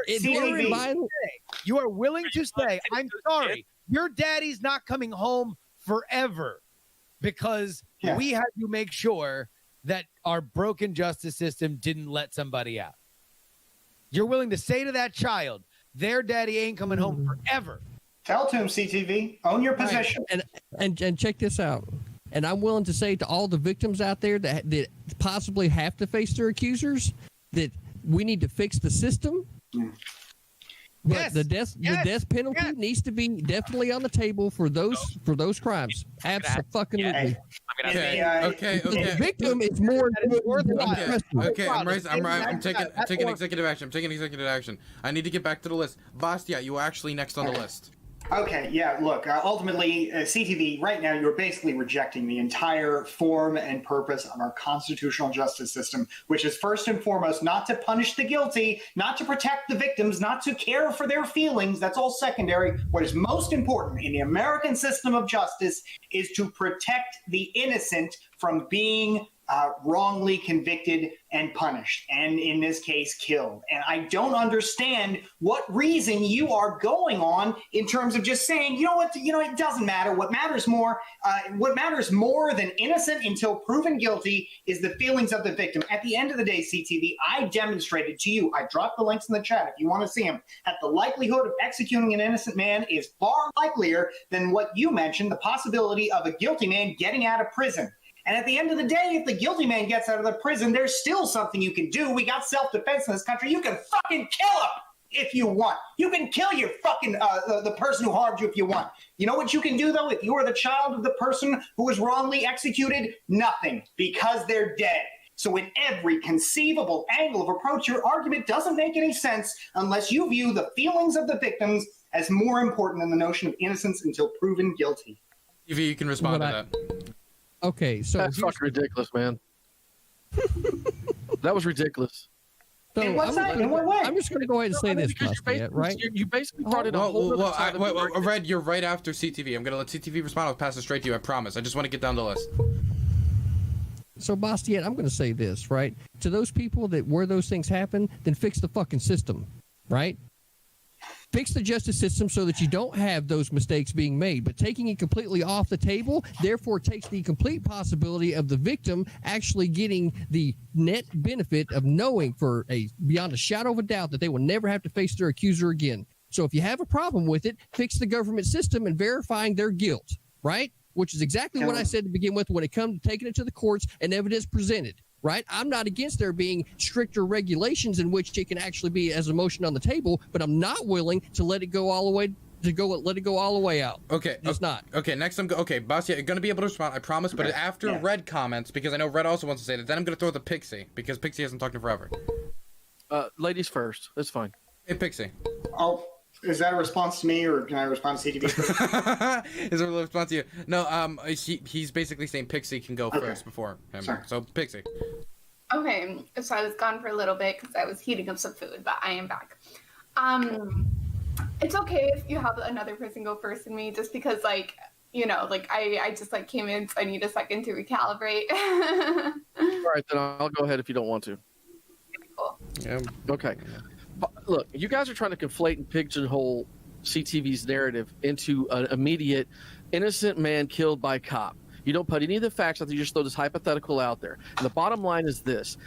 are willing to say, "I'm sorry, your daddy's not coming home forever," because we had to make sure that our broken justice system didn't let somebody out. You're willing to say to that child, their daddy ain't coming home forever. Tell to him, CTV. Own your position. Right. And check this out. And I'm willing to say to all the victims out there that possibly have to face their accusers that we need to fix the system. But the death penalty needs to be definitely on the table for those crimes. Absolutely. Okay. The victim is more Okay. I'm taking executive action. I need to get back to the list. Bastiat, you are actually next on the list. Okay, yeah, look, ultimately, CTV, right now, you're basically rejecting the entire form and purpose of our constitutional justice system, which is first and foremost not to punish the guilty, not to protect the victims, not to care for their feelings. That's all secondary. What is most important in the American system of justice is to protect the innocent from being wrongly convicted and punished, and in this case, killed. And I don't understand what reason you are going on in terms of just saying, it doesn't matter. What matters more than innocent until proven guilty is the feelings of the victim. At the end of the day, CTV, I demonstrated to you, I dropped the links in the chat if you want to see them, that the likelihood of executing an innocent man is far likelier than what you mentioned, the possibility of a guilty man getting out of prison. And at the end of the day, if the guilty man gets out of the prison, there's still something you can do. We got self-defense in this country. You can fucking kill him if you want. You can kill your fucking the person who harmed you if you want. You know what you can do, though, if you are the child of the person who was wrongly executed? Nothing, because they're dead. So in every conceivable angle of approach, your argument doesn't make any sense unless you view the feelings of the victims as more important than the notion of innocence until proven guilty. If you can respond to that. Okay, so that's fucking ridiculous, man. That was ridiculous. So in what way? I'm just going to go ahead and say this, right? You basically brought it up. Red, you're right after CTV. I'm going to let CTV respond. I'll pass it straight to you. I promise. I just want to get down the list. So, Bastiat, I'm going to say this, right? To those people that where those things happen, then fix the fucking system, right? Fix the justice system so that you don't have those mistakes being made, but taking it completely off the table, therefore takes the complete possibility of the victim actually getting the net benefit of knowing beyond a shadow of a doubt that they will never have to face their accuser again. So if you have a problem with it, fix the government system and verifying their guilt, right? Which is exactly what I said to begin with when it comes to taking it to the courts and evidence presented. right? I'm not against there being stricter regulations in which it can actually be as a motion on the table, but I'm not willing to let it go all the way out. Okay, Just not. Okay, next okay, Bastiat, you're gonna be able to respond, I promise. But after Red comments, because I know Red also wants to say that, then I'm gonna throw the Pxie because Pxie hasn't talked in forever. Ladies first. That's fine. Hey, Pxie. Oh, is that a response to me, or can I respond to CTV first? Is a response to you? No, he's basically saying Pxie can go first before him. Sorry. So Pxie. Okay, so I was gone for a little bit because I was heating up some food, but I am back. It's okay if you have another person go first than me, just because, like, you know, like I just like came in, so I need a second to recalibrate. All right, then I'll go ahead if you don't want to. Cool. Yeah. Okay. But look, you guys are trying to conflate and pigeonhole CTV's narrative into an immediate innocent man killed by cop. You don't put any of the facts out there. You just throw this hypothetical out there. And the bottom line is this: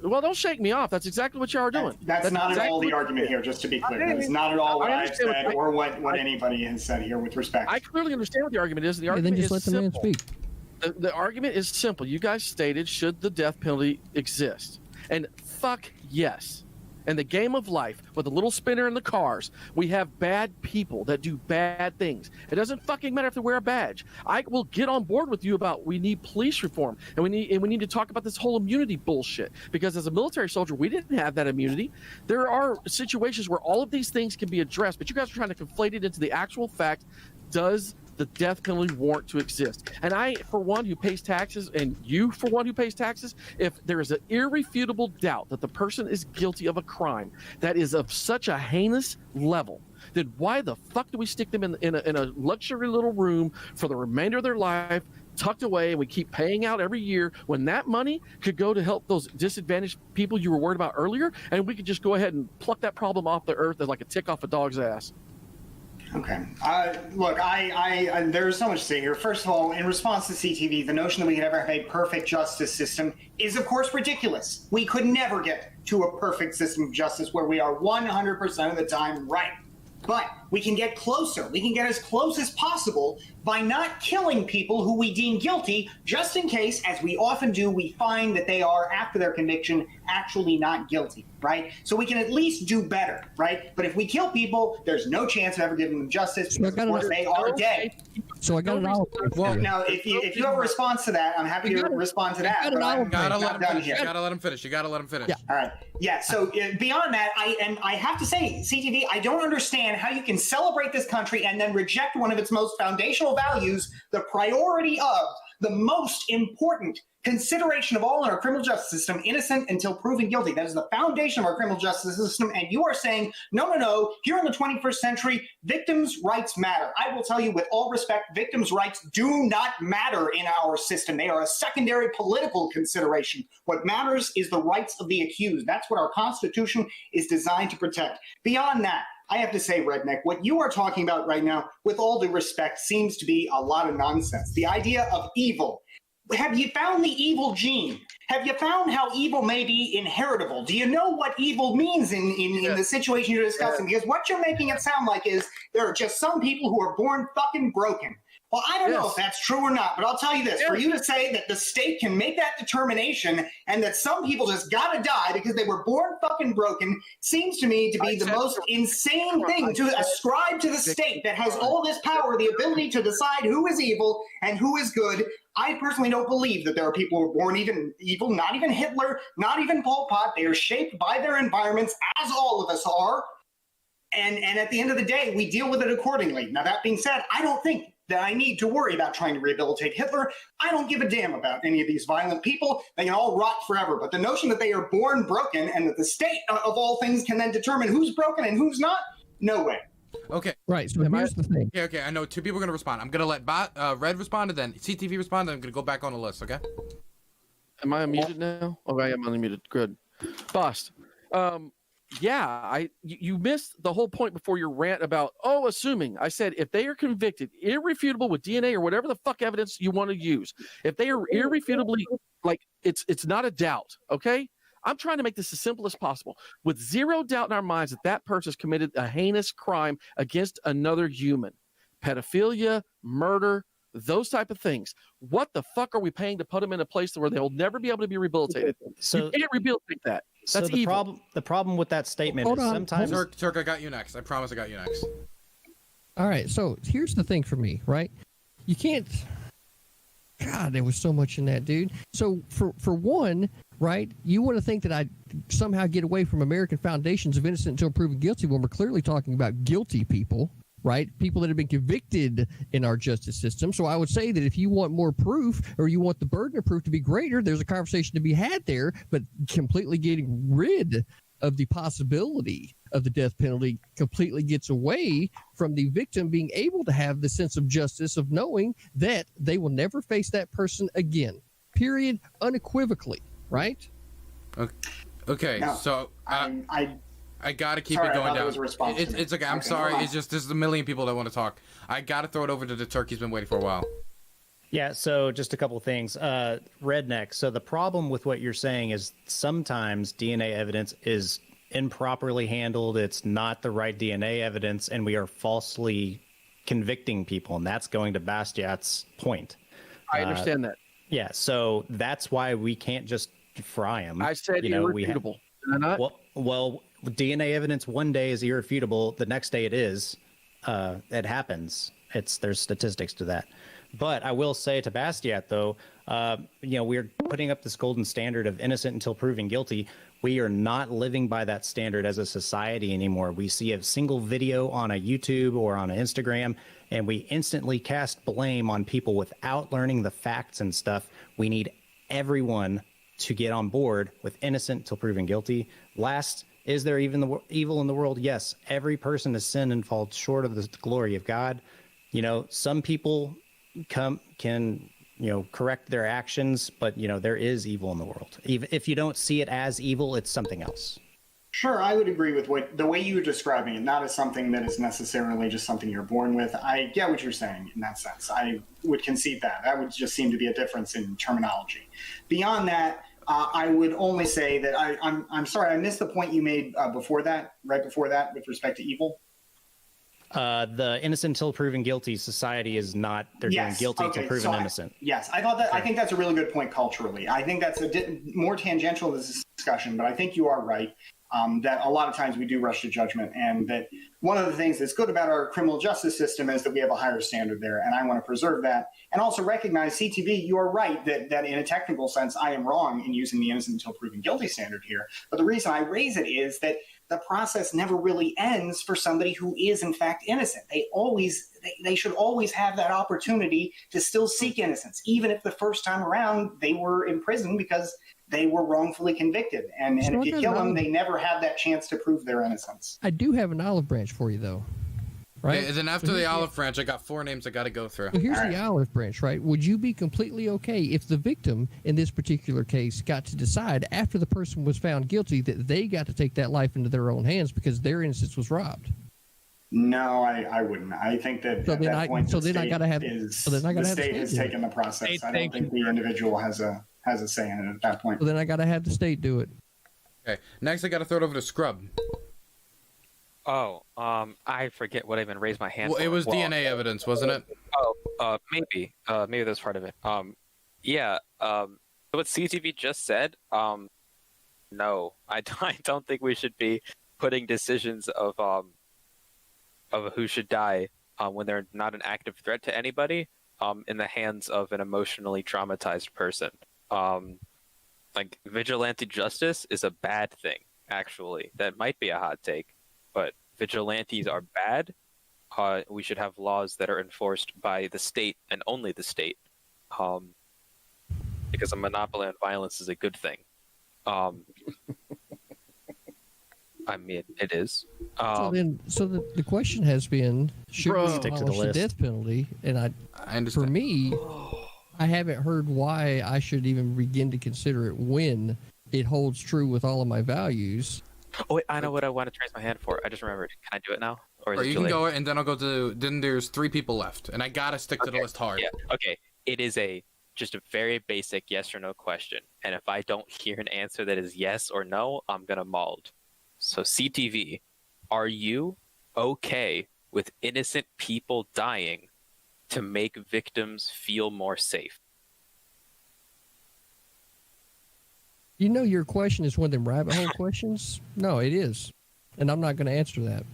well, don't shake me off. That's exactly what you are doing. That's not exactly at all the argument here. Just to be clear, that's not at all what I've said or what anybody has said here with respect. I clearly understand what the argument is. The argument then just is let the man simple. speak. The argument is simple. You guys stated, should the death penalty exist? And fuck yes. In the game of life, with a little spinner in the cars, we have bad people that do bad things. It doesn't fucking matter if they wear a badge. I will get on board with you about we need police reform, and we need to talk about this whole immunity bullshit. Because as a military soldier, we didn't have that immunity. There are situations where all of these things can be addressed, but you guys are trying to conflate it into the actual fact. Does the death penalty warrant to exist? And I, for one, who pays taxes, and you, for one, who pays taxes, if there is an irrefutable doubt that the person is guilty of a crime that is of such a heinous level, then why the fuck do we stick them in a luxury little room for the remainder of their life, tucked away, and we keep paying out every year when that money could go to help those disadvantaged people you were worried about earlier, and we could just go ahead and pluck that problem off the earth as like a tick off a dog's ass? Okay. Look, I there's so much to say here. First of all, in response to CTV, the notion that we could ever have a perfect justice system is, of course, ridiculous. We could never get to a perfect system of justice where we are 100% of the time right. But we can get closer. We can get as close as possible by not killing people who we deem guilty, just in case, as we often do, we find that they are, after their conviction, actually not guilty, right? So we can at least do better, right? But if we kill people, there's no chance of ever giving them justice because, of course, they are dead. So I got an olive. Well, now, if you have a response to that, I'm happy to respond to that. But I'm Gotta not done here. You gotta let him finish. You gotta let him finish. Yeah. All right. Yeah. So beyond that, I have to say, CTV, I don't understand how you can celebrate this country and then reject one of its most foundational values, the priority of the most important consideration of all in our criminal justice system, innocent until proven guilty. That is the foundation of our criminal justice system. And you are saying, no, here in the 21st century, victims' rights matter. I will tell you with all respect, victims' rights do not matter in our system. They are a secondary political consideration. What matters is the rights of the accused. That's what our Constitution is designed to protect. Beyond that, I have to say, RedNeq, what you are talking about right now, with all due respect, seems to be a lot of nonsense. The idea of evil. Have you found the evil gene? Have you found how evil may be inheritable? Do you know what evil means in the situation you're discussing? Because what you're making it sound like is there are just some people who are born fucking broken. Well, I don't know if that's true or not, but I'll tell you this. For you to say that the state can make that determination and that some people just gotta die because they were born fucking broken seems to me to be the most insane thing to ascribe to the state that has all this power, the ability to decide who is evil and who is good. I personally don't believe that there are people who are born even evil, not even Hitler, not even Pol Pot. They are shaped by their environments, as all of us are. And at the end of the day, we deal with it accordingly. Now, that being said, I don't think that I need to worry about trying to rehabilitate Hitler. I don't give a damn about any of these violent people. They can all rot forever. But the notion that they are born broken and that the state of all things can then determine who's broken and who's not, no way. Okay. Right. So here's the thing. Okay. I know two people are gonna respond. I'm gonna let Red respond and then CTV respond. And I'm gonna go back on the list. Okay. Am I unmuted now? Okay, I am unmuted. Good. Bust. Yeah, you missed the whole point before your rant about, assuming. I said if they are convicted, irrefutable with DNA or whatever the fuck evidence you want to use, if they are irrefutably, like, it's not a doubt, okay? I'm trying to make this as simple as possible. With zero doubt in our minds that that person has committed a heinous crime against another human. Pedophilia, murder, those type of things. What the fuck are we paying to put them in a place where they'll never be able to be rehabilitated? So you can't rehabilitate that. That's the evil. problem with that statement is sometimes Turk, I got you next. I promise I got you next. All right, so here's the thing for me, right? You can't. God, there was so much in that, dude. So for one, right, you want to think that I somehow get away from American foundations of innocent until proven guilty when we're clearly talking about guilty people, right? People that have been convicted in our justice system. So I would say that if you want more proof or you want the burden of proof to be greater, there's a conversation to be had there, but completely getting rid of the possibility of the death penalty completely gets away from the victim being able to have the sense of justice of knowing that they will never face that person again, period, unequivocally, right? Okay, No, so I gotta keep Sorry, it I going thought it down. was a response to me. It's okay. I'm Okay, sorry. hold on. It's just there's a million people that want to talk. I gotta throw it over to the Turk. He's been waiting for a while. Yeah, so just a couple things. RedNeq, so the problem with what you're saying is sometimes DNA evidence is improperly handled. It's not the right DNA evidence, and we are falsely convicting people, and that's going to Bastiat's point. I understand that. Yeah, so that's why we can't just fry them. I said irrefutable. Did I not? Well, DNA evidence one day is irrefutable. The next day it is. It happens. There's statistics to that. But I will say to Bastiat, though, we're putting up this golden standard of innocent until proven guilty. We are not living by that standard as a society anymore. We see a single video on a YouTube or on an Instagram, and we instantly cast blame on people without learning the facts and stuff. We need everyone to get on board with innocent till proven guilty. Last, is there even the evil in the world? Yes. Every person has sinned and falls short of the glory of God. Some people can correct their actions, but there is evil in the world. Even if you don't see it as evil, it's something else. Sure, I would agree with the way you were describing it, not as something that is necessarily just something you're born with. I get what you're saying in that sense. I would concede that. That would just seem to be a difference in terminology. Beyond that, I would only say that I'm sorry, I missed the point you made right before that, with respect to evil. The innocent until proven guilty society is not, they're doing guilty to proven innocent. Yes, I think that's a really good point culturally. I think that's more tangential to this discussion, but I think you are right. That a lot of times we do rush to judgment, and that one of the things that's good about our criminal justice system is that we have a higher standard there, and I want to preserve that. And also recognize, CTV, you are right that in a technical sense, I am wrong in using the innocent until proven guilty standard here. But the reason I raise it is that the process never really ends for somebody who is in fact innocent. They should always have that opportunity to still seek innocence, even if the first time around they were in prison because they were wrongfully convicted. And if you kill them, they never have that chance to prove their innocence. I do have an olive branch for you, though. Right? Okay, and then after the olive branch, I got 4 names I got to go through. So here's the olive branch, right? Would you be completely okay if the victim in this particular case got to decide after the person was found guilty that they got to take that life into their own hands because their innocence was robbed? No, I wouldn't. I think that at that point, the state has taken the process. I don't think the individual has a say in it at that point. So then I got to have the state do it. Okay, next I got to throw it over to Scrub. Oh, I forget what I even raised my hand for. It was DNA evidence, wasn't it? Oh, maybe that's part of it. What CTV just said, no, I don't think we should be putting decisions of who should die when they're not an active threat to anybody in the hands of an emotionally traumatized person. Like vigilante justice is a bad thing, actually. That might be a hot take, but vigilantes are bad. We should have laws that are enforced by the state and only the state, because a monopoly on violence is a good thing. I mean, it is. So the question has been, should we abolish the death penalty? And I understand. For me, I haven't heard why I should even begin to consider it when it holds true with all of my values. Oh, wait, I know what I want to raise my hand for. I just remembered. Can I do it now? Or you can go, and then I'll go to. Then there's 3 people left, and I gotta stick to the list hard. Yeah. Okay. It is just a very basic yes or no question, and if I don't hear an answer that is yes or no, I'm gonna mauled. So CTV, are you okay with innocent people dying to make victims feel more safe? You know, your question is one of them rabbit hole questions. No, it is, and I'm not going to answer that.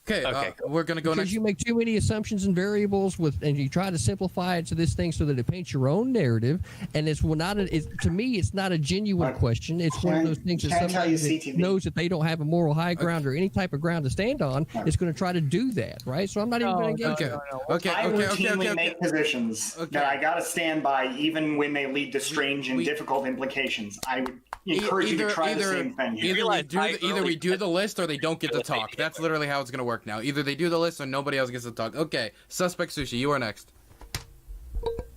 Okay, we're gonna go Because next. you make too many assumptions and variables and you try to simplify it to this thing so that it paints your own narrative, and to me it's not a genuine question. It's one of those things that somebody that knows that they don't have a moral high ground or any type of ground to stand on is going to try to do that, right? So I'm not even going to engage. I routinely make positions that I got to stand by, even when they lead to strange and difficult implications. I would encourage you to try the same thing. Either we do the list or they don't get to talk. That's literally how it's gonna work now. Either they do the list or nobody else gets to talk. Okay, SuspectSushi, you are next.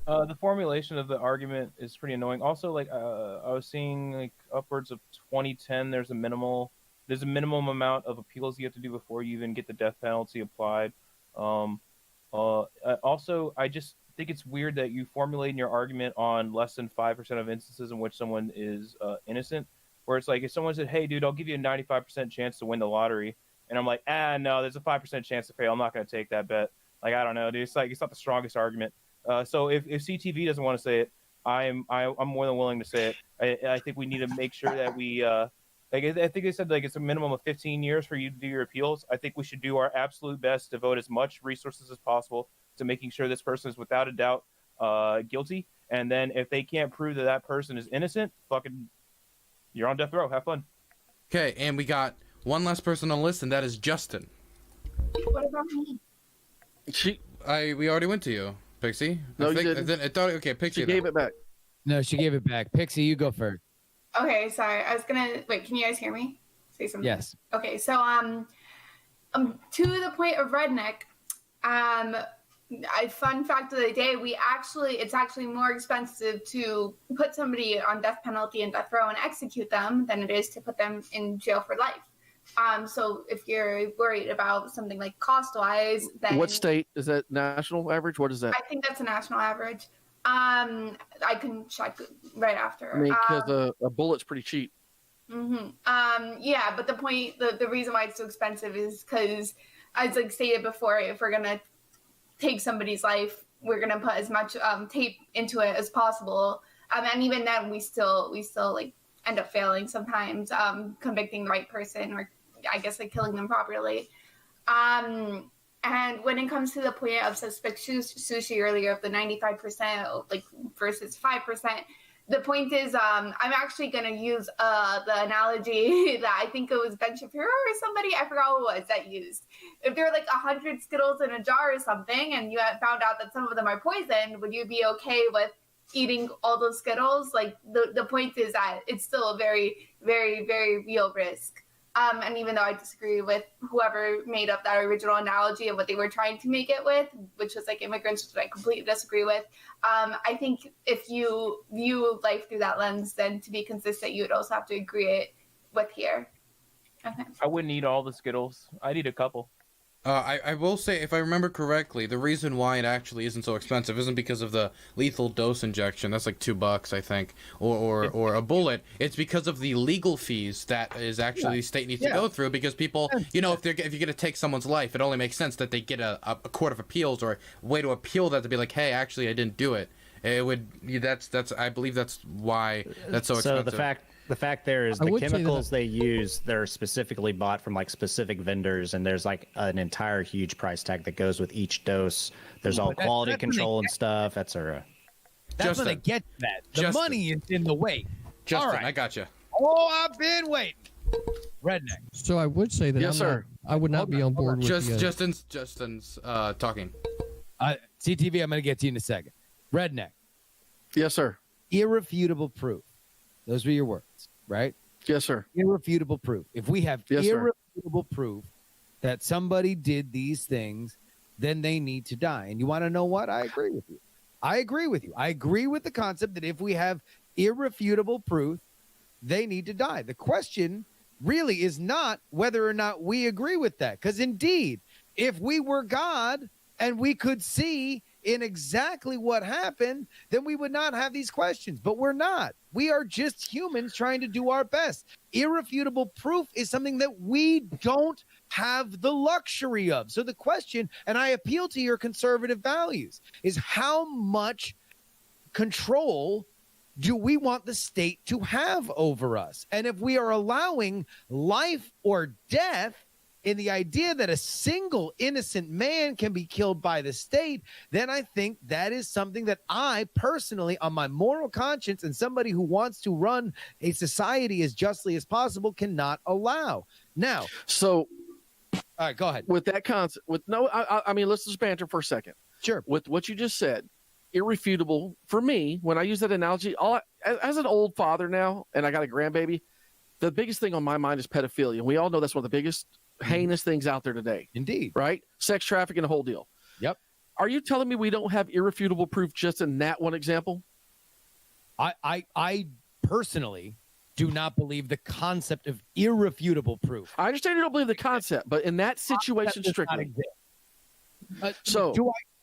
The formulation of the argument is pretty annoying. Also, like I was seeing like upwards of 2010. There's a minimum amount of appeals you have to do before you even get the death penalty applied. Also, I just think it's weird that you formulate your argument on less than 5% of instances in which someone is innocent. Where it's like if someone said, "Hey, dude, I'll give you a 95% chance to win the lottery," and I'm like, no, there's a 5% chance to fail. I'm not going to take that bet. Like, I don't know, dude. It's not the strongest argument. So if CTV doesn't want to say it, I'm more than willing to say it. I think we need to make sure that we I think they said like it's a minimum of 15 years for you to do your appeals. I think we should do our absolute best to devote as much resources as possible to making sure this person is without a doubt guilty. And then if they can't prove that person is innocent, fucking, you're on death row. Have fun. Okay, and we got one last person on the list, and that is Justin. What about me? We already went to you, Pxie. No, you didn't. Okay, Pxie. She gave it back. No, she gave it back. Pxie, you go first. Okay, sorry. I was gonna wait. Can you guys hear me? Say something. Yes. Okay, so to the point of RedNeq, fun fact of the day, it's actually more expensive to put somebody on death penalty and death row and execute them than it is to put them in jail for life. So if you're worried about something like cost-wise, then What state is that? National average? What is that? I think that's a national average. I can check right after. I mean, because a bullet's pretty cheap. Yeah, but the reason why it's so expensive is because, as like stated before, if we're gonna take somebody's life, we're gonna put as much tape into it as possible, and even then, we still like end up failing sometimes, convicting the right person, or I guess like killing them properly. And when it comes to the point of SuspectSushi earlier of the 95% like versus 5%, the point is I'm actually going to use the analogy that I think it was Ben Shapiro or somebody, I forgot who it was, that used. If there were like 100 Skittles in a jar or something and you had found out that some of them are poisoned, would you be okay with eating all those Skittles? Like the point is that it's still a very, very, very real risk. And even though I disagree with whoever made up that original analogy of what they were trying to make it with, which was like immigrants, which I completely disagree with, I think if you view life through that lens, then to be consistent, you would also have to agree it with here. Okay. I wouldn't eat all the Skittles. I'd eat a couple. I will say, if I remember correctly, the reason why it actually isn't so expensive isn't because of the lethal dose injection. That's like $2, I think, or a bullet. It's because of the legal fees that is actually state needs to go through. Because people, you know, if you're gonna take someone's life, it only makes sense that they get a court of appeals or a way to appeal that to be like, hey, actually, I didn't do it. It would. That's. I believe that's why that's so expensive. So the fact there is the chemicals they use, they're specifically bought from like specific vendors, and there's like an entire huge price tag that goes with each dose. There's all quality control and stuff, etc. That's when I get that. The money is in the way. Justin, all right. I got you. Oh, I've been waiting. RedNeq. So I would say that I would not be on board with Justin's talking. CTV, I'm going to get to you in a second. RedNeq. Yes, sir. Irrefutable proof. Those were your words, right? Yes, sir. Irrefutable proof. If we have irrefutable proof that somebody did these things, then they need to die. And you want to know what? I agree with you. I agree with the concept that if we have irrefutable proof, they need to die. The question really is not whether or not we agree with that. Because indeed, if we were God and we could see in exactly what happened, then we would not have these questions. But we're not. We are just humans trying to do our best. Irrefutable proof is something that we don't have the luxury of. So the question, and I appeal to your conservative values, is how much control do we want the state to have over us? And if we are allowing life or death in the idea that a single innocent man can be killed by the state, then I think that is something that I personally, on my moral conscience and somebody who wants to run a society as justly as possible, cannot allow. Now, So, all right, go ahead. with that concept, I mean, let's just banter for a second. Sure. With what you just said, irrefutable for me. When I use that analogy, as an old father now, and I got a grandbaby, the biggest thing on my mind is pedophilia. And we all know that's one of the biggest heinous things out there today. Indeed. Right? Sex trafficking, the whole deal. Yep. Are you telling me we don't have irrefutable proof just in that one example? I personally do not believe the concept of irrefutable proof. I understand you don't believe the concept, but in that situation strictly. So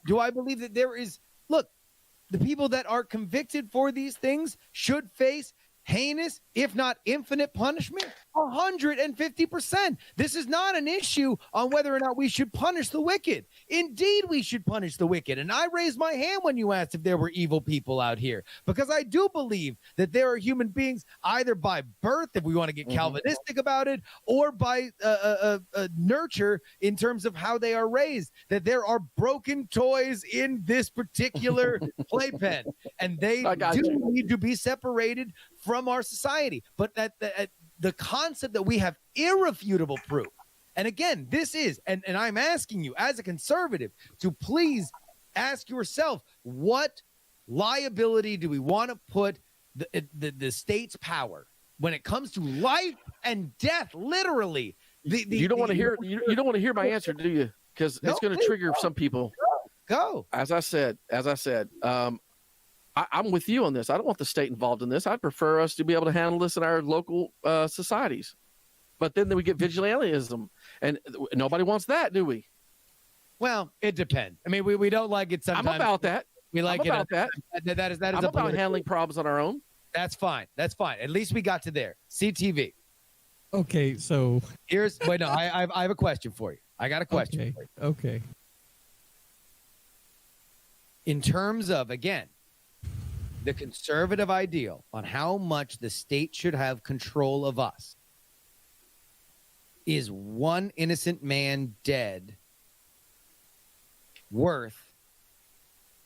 do I believe that there is, look, the people that are convicted for these things should face heinous, if not infinite punishment, 150%. This is not an issue on whether or not we should punish the wicked. Indeed, we should punish the wicked. And I raised my hand when you asked if there were evil people out here, because I do believe that there are human beings either by birth, if we want to get Calvinistic about it, or by nurture in terms of how they are raised, that there are broken toys in this particular playpen, and they do need to be separated from our society. But that the concept that we have irrefutable proof, and again, this is, and I'm asking you as a conservative to please ask yourself, what liability do we want to put the state's power when it comes to life and death? Literally, you don't want to hear you don't want to hear my answer, do you? Because it's going to trigger some people. Go. As I said, I'm with you on this. I don't want the state involved in this. I'd prefer us to be able to handle this in our local societies. But then we get vigilantism, and nobody wants that, do we? Well, it depends. I mean, we don't like it sometimes. I'm about that. We like I'm about that. That is I'm about handling problems on our own. That's fine. That's fine. At least we got to there. CTV. Okay, so I have a question for you. I got a question for you. Okay. In terms of, again, the conservative ideal on how much the state should have control of us, is one innocent man dead worth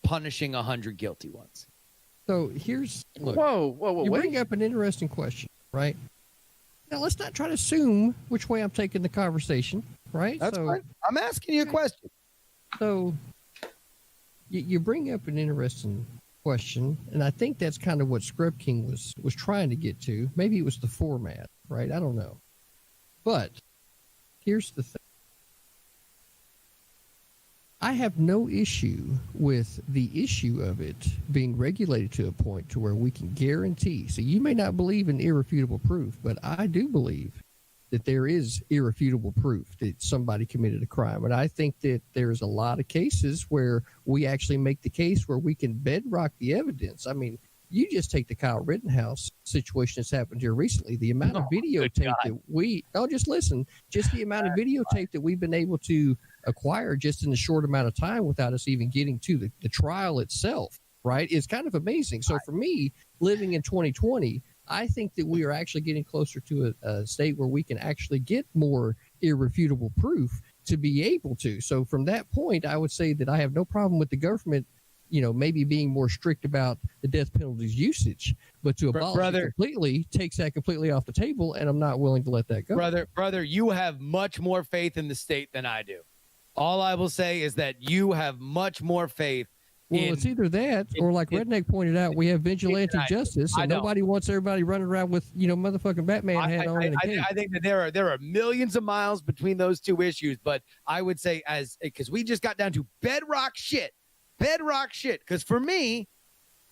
punishing 100 guilty ones? So here's look, whoa, you wait. bring up an interesting question, right? Now let's not try to assume which way I'm taking the conversation, right? That's fine. I'm asking you a question. So you bring up an interesting question, and I think that's kind of what DaSkrubKing was trying to get to. Maybe it was the format, right? I don't know. But here's the thing. I have no issue with the issue of it being regulated to a point to where we can guarantee. So you may not believe in irrefutable proof, but I do believe that there is irrefutable proof that somebody committed a crime. And I think that there's a lot of cases where we actually make the case where we can bedrock the evidence. I mean, you just take the Kyle Rittenhouse situation that's happened here recently. The amount of videotape just the amount of videotape that we've been able to acquire just in a short amount of time without us even getting to the trial itself, right, is kind of amazing. So for me, living in 2020, I think that we are actually getting closer to a state where we can actually get more irrefutable proof to be able to. So from that point, I would say that I have no problem with the government, maybe being more strict about the death penalty's usage, but to abolish it completely takes that completely off the table, and I'm not willing to let that go. Brother, you have much more faith in the state than I do. All I will say is that you have much more faith. Well, it's either that or, like RedNeq pointed out, we have vigilante justice, and nobody wants everybody running around with, motherfucking Batman hat on. I think that there are millions of miles between those two issues, but I would say because we just got down to bedrock shit. Because for me,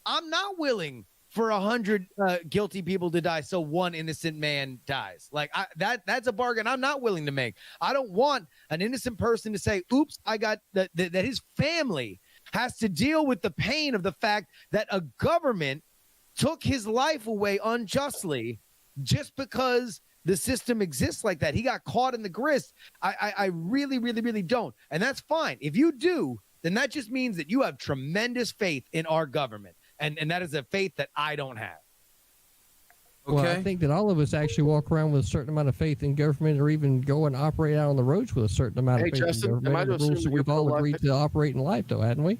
I'm not willing for 100 guilty people to die so one innocent man dies. Like that's a bargain I'm not willing to make. I don't want an innocent person to say, oops, I got that his family has to deal with the pain of the fact that a government took his life away unjustly just because the system exists like that. He got caught in the grist. I really, really, really don't. And that's fine. If you do, then that just means that you have tremendous faith in our government. And that is a faith that I don't have. Okay. Well, I think that all of us actually walk around with a certain amount of faith in government, or even go and operate out on the roads with a certain amount of faith Justin, in government. The rules that we've all agreed to operate in life, though, hadn't we?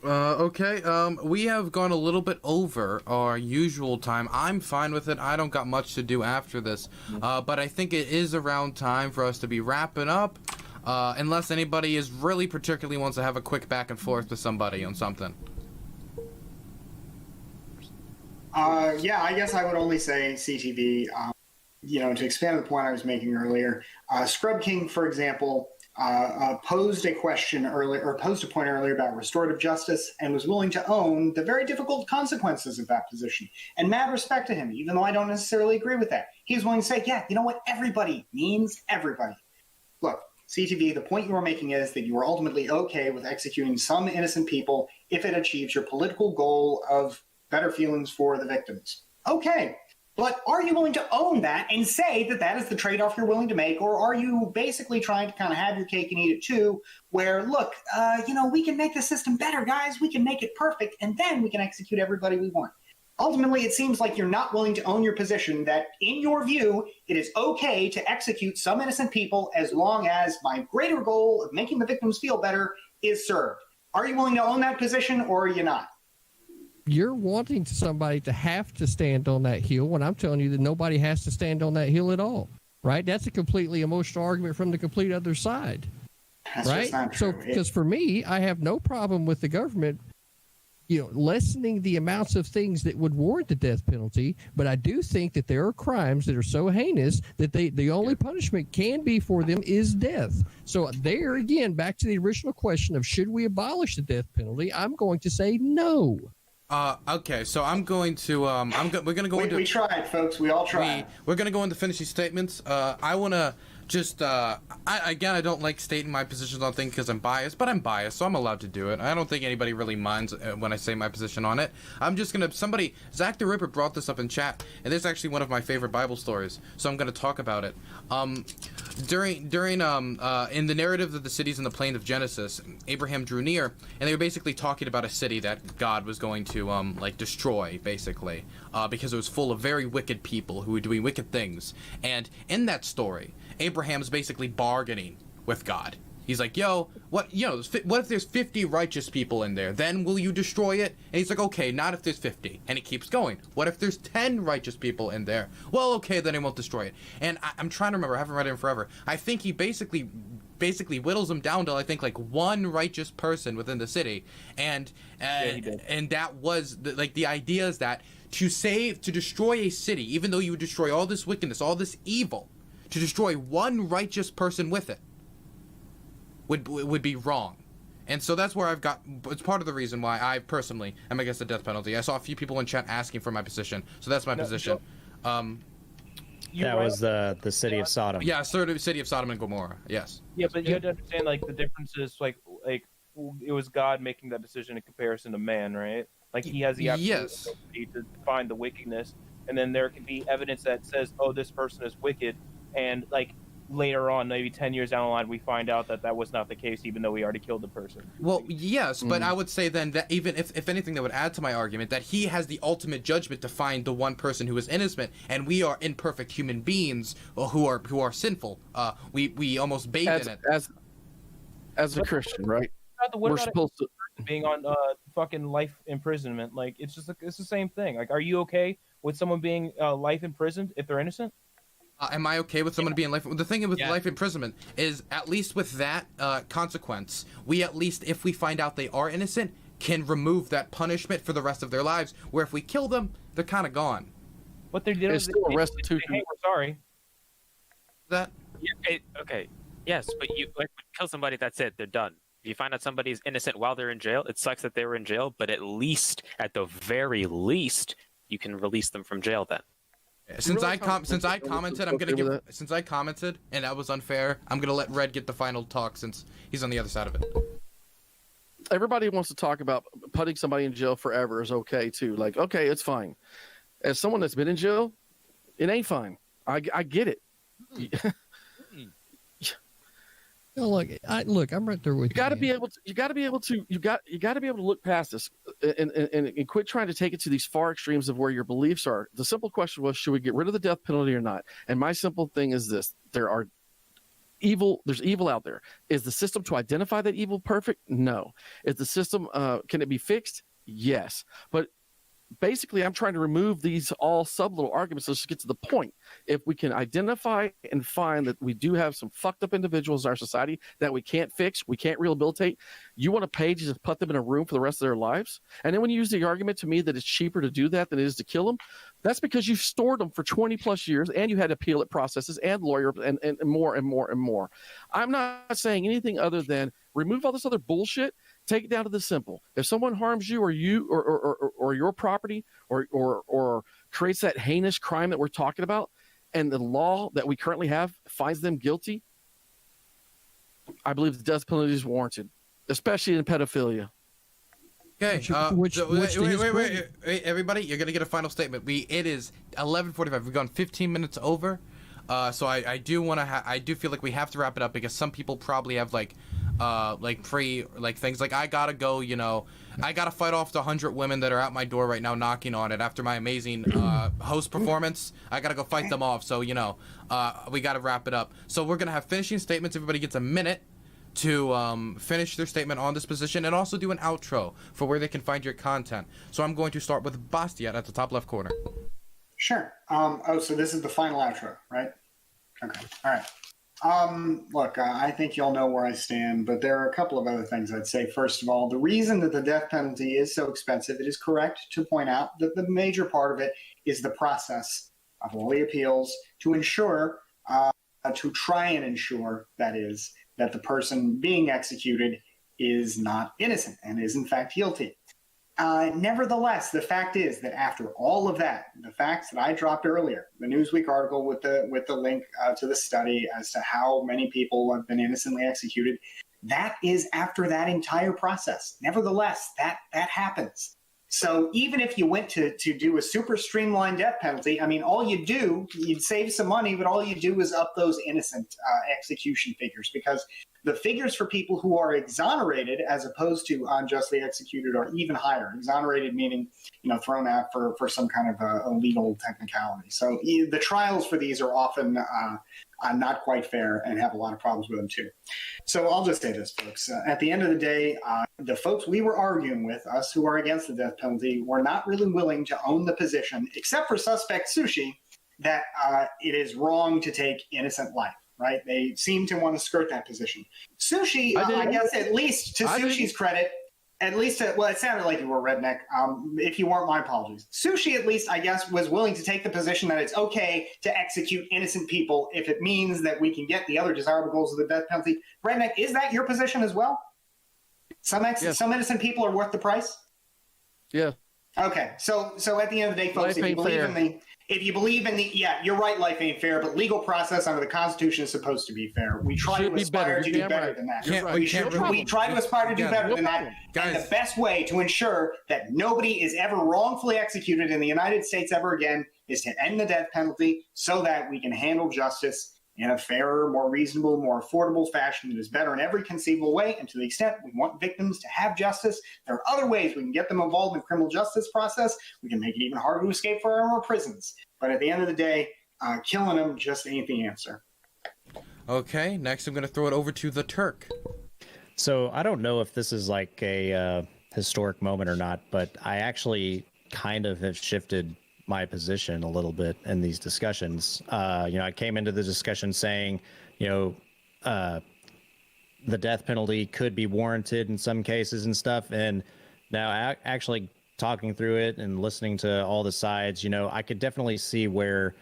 Okay. We have gone a little bit over our usual time. I'm fine with it. I don't got much to do after this. But I think it is around time for us to be wrapping up. Unless anybody is really particularly wants to have a quick back and forth with somebody on something. Yeah, I guess I would only say CTV, to expand on the point I was making earlier. DaSkrubKing, for example, posed a question earlier, or posed a point earlier about restorative justice, and was willing to own the very difficult consequences of that position. And mad respect to him, even though I don't necessarily agree with that. He's willing to say, yeah, you know what? Everybody means everybody. Look, CTV, the point you are making is that you are ultimately okay with executing some innocent people if it achieves your political goal of better feelings for the victims. Okay, but are you willing to own that and say that that is the trade-off you're willing to make, or are you basically trying to kind of have your cake and eat it too, where, look, we can make the system better, guys, we can make it perfect, and then we can execute everybody we want. Ultimately, it seems like you're not willing to own your position that, in your view, it is okay to execute some innocent people as long as my greater goal of making the victims feel better is served. Are you willing to own that position, or are you not? You're wanting somebody to have to stand on that hill when I'm telling you that nobody has to stand on that hill at all, right? That's a completely emotional argument from the complete other side, That's right? just not true. So, because for me, I have no problem with the government, lessening the amounts of things that would warrant the death penalty, but I do think that there are crimes that are so heinous that the only punishment can be for them is death. So there again, back to the original question of should we abolish the death penalty, I'm going to say no. Okay, so I'm going to we're gonna go into. We tried, folks. We all tried. We're gonna go into finishing statements. I wanna just I don't like stating my positions on things because I'm biased, but I'm biased, so I'm allowed to do it. I don't think anybody really minds when I say my position on it. I'm just gonna Zach the Ripper brought this up in chat, and this is actually one of my favorite Bible stories, so I'm gonna talk about it. During in the narrative of the cities in the plain of Genesis, Abraham drew near, and they were basically talking about a city that God was going to destroy, basically, because it was full of very wicked people who were doing wicked things. And in that story, Abraham's basically bargaining with God. He's like, what if there's 50 righteous people in there? Then will you destroy it? And he's like, okay, not if there's 50. And he keeps going. What if there's 10 righteous people in there? Well, okay, then I won't destroy it. And I'm trying to remember. I haven't read it in forever. I think he basically whittles them down to, I think, like one righteous person within the city. And that was the idea is that to destroy a city, even though you would destroy all this wickedness, all this evil, to destroy one righteous person with it would be wrong. And so that's where it's part of the reason why I personally am against the death penalty. I saw a few people in chat asking for my position, so that's my position. That was the city of Sodom. Yeah, city of Sodom and Gomorrah. Yes. Yeah, but you have to understand, the differences, it was God making that decision in comparison to man, right? He has the ability to find the wickedness, and then there can be evidence that says, oh, this person is wicked, and later on, maybe 10 years down the line, we find out that was not the case, even though we already killed the person. Well, yes, but I would say then that even if anything, that would add to my argument that he has the ultimate judgment to find the one person who is innocent, and we are imperfect human beings who are sinful. We almost bathe in it. As a Christian, right? We're supposed to being on fucking life imprisonment. It's the same thing. Are you okay with someone being life imprisoned if they're innocent? Am I okay with someone being life? The thing with life imprisonment is, at least with that consequence, we at least, if we find out they are innocent, can remove that punishment for the rest of their lives. Where if we kill them, they're kind of gone. What they're doing is still a restitution. Hey, we're sorry. That? Yeah, okay. Yes, but you kill somebody, that's it. They're done. If you find out somebody's innocent while they're in jail, it sucks that they were in jail, but at the very least, you can release them from jail then. Since I commented, and that was unfair, I'm gonna let Red get the final talk since he's on the other side of it. Everybody wants to talk about putting somebody in jail forever is okay too. Okay, it's fine. As someone that's been in jail, it ain't fine. I get it. No, look, I'm right there with you. You got to be able to look past this and quit trying to take it to these far extremes of where your beliefs are. The simple question was, should we get rid of the death penalty or not? And my simple thing is this: there's evil out there. Is the system to identify that evil perfect? No. Is the system can it be fixed? Yes. But basically, I'm trying to remove these all sub little arguments. Let's just get to the point. If we can identify and find that we do have some fucked up individuals in our society that we can't fix, we can't rehabilitate, you want to pay to just put them in a room for the rest of their lives? And then when you use the argument to me that it's cheaper to do that than it is to kill them, that's because you've stored them for 20 plus years and you had appeal at processes and lawyer and more and more and more. I'm not saying anything other than remove all this other bullshit. Take it down to the simple. If someone harms you or your property or creates that heinous crime that we're talking about, and the law that we currently have finds them guilty, I believe the death penalty is warranted, especially in pedophilia. Okay. Wait, everybody, you're gonna get a final statement. It is 11:45. We've gone 15 minutes over. So I do want to. I do feel like we have to wrap it up because some people probably have like things like I gotta go. You know, I gotta fight off the 100 women that are at my door right now knocking on it after my amazing host performance. I gotta go fight them off. So you know, we gotta wrap it up. So we're gonna have finishing statements. Everybody gets a minute to finish their statement on this position and also do an outro for where they can find your content. So I'm going to start with Bastiat at the top left corner. Sure. So this is the final outro, right? Okay. All right. Look, I think y'all know where I stand, but there are a couple of other things I'd say. First of all, the reason that the death penalty is so expensive, it is correct to point out that the major part of it is the process of all the appeals to ensure, to try and ensure, that is, that the person being executed is not innocent and is in fact guilty. Nevertheless, the fact is that after all of that, the facts that I dropped earlier, the Newsweek article with the link to the study as to how many people have been innocently executed, that is after that entire process. Nevertheless, that happens. So even if you went to do a super streamlined death penalty, I mean, all you do, you'd save some money, but all you do is up those innocent execution figures, because the figures for people who are exonerated as opposed to unjustly executed are even higher. Exonerated meaning, thrown out for some kind of a legal technicality. So the trials for these are often not quite fair and have a lot of problems with them too. So I'll just say this, folks. At the end of the day, the folks we were arguing with, us who are against the death penalty, were not really willing to own the position, except for SuspectSushi, that it is wrong to take innocent life. Right? They seem to want to skirt that position. Sushi, I guess, at least to Sushi's credit, it sounded like you were RedNeq. If you weren't, my apologies. Sushi, at least, I guess, was willing to take the position that it's okay to execute innocent people if it means that we can get the other desirable goals of the death penalty. RedNeq, is that your position as well? Some innocent people are worth the price? Yeah. Okay. So at the end of the day, folks, if you believe in the you're right, life ain't fair, but legal process under the Constitution is supposed to be fair. We try to aspire to do better than that. We try to aspire to do better than that. And the best way to ensure that nobody is ever wrongfully executed in the United States ever again is to end the death penalty so that we can handle justice in a fairer, more reasonable, more affordable fashion that is better in every conceivable way. And to the extent we want victims to have justice, there are other ways we can get them involved in the criminal justice process. We can make it even harder to escape from our prisons. But at the end of the day, killing them just ain't the answer. Okay, next I'm going to throw it over to TheTerk. So I don't know if this is like a historic moment or not, but I actually kind of have shifted my position a little bit in these discussions. I came into the discussion saying, the death penalty could be warranted in some cases and stuff. And now actually talking through it and listening to all the sides, I could definitely see where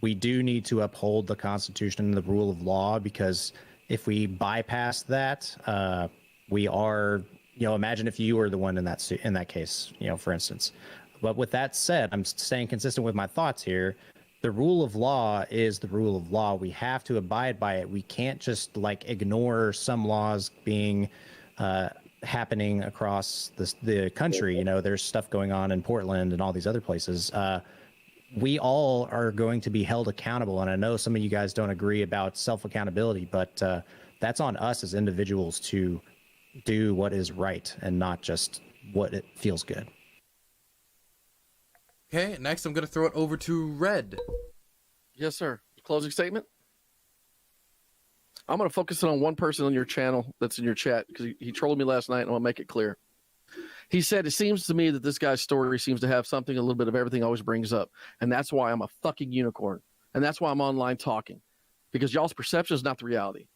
we do need to uphold the Constitution and the rule of law, because if we bypass that, we are, imagine if you were the one in that case, for instance. But with that said, I'm staying consistent with my thoughts here. The rule of law is the rule of law. We have to abide by it. We can't just ignore some laws being happening across the country. There's stuff going on in Portland and all these other places. we all are going to be held accountable. And I know some of you guys don't agree about self-accountability, but that's on us as individuals to do what is right and not just what it feels good. Okay, next I'm going to throw it over to Red. Yes, sir. Closing statement. I'm going to focus on one person on your channel that's in your chat because he trolled me last night, and I'll make it clear. He said, it seems to me that this guy's story seems to have something, a little bit of everything always brings up. And that's why I'm a fucking unicorn. And that's why I'm online talking. Because y'all's perception is not the reality.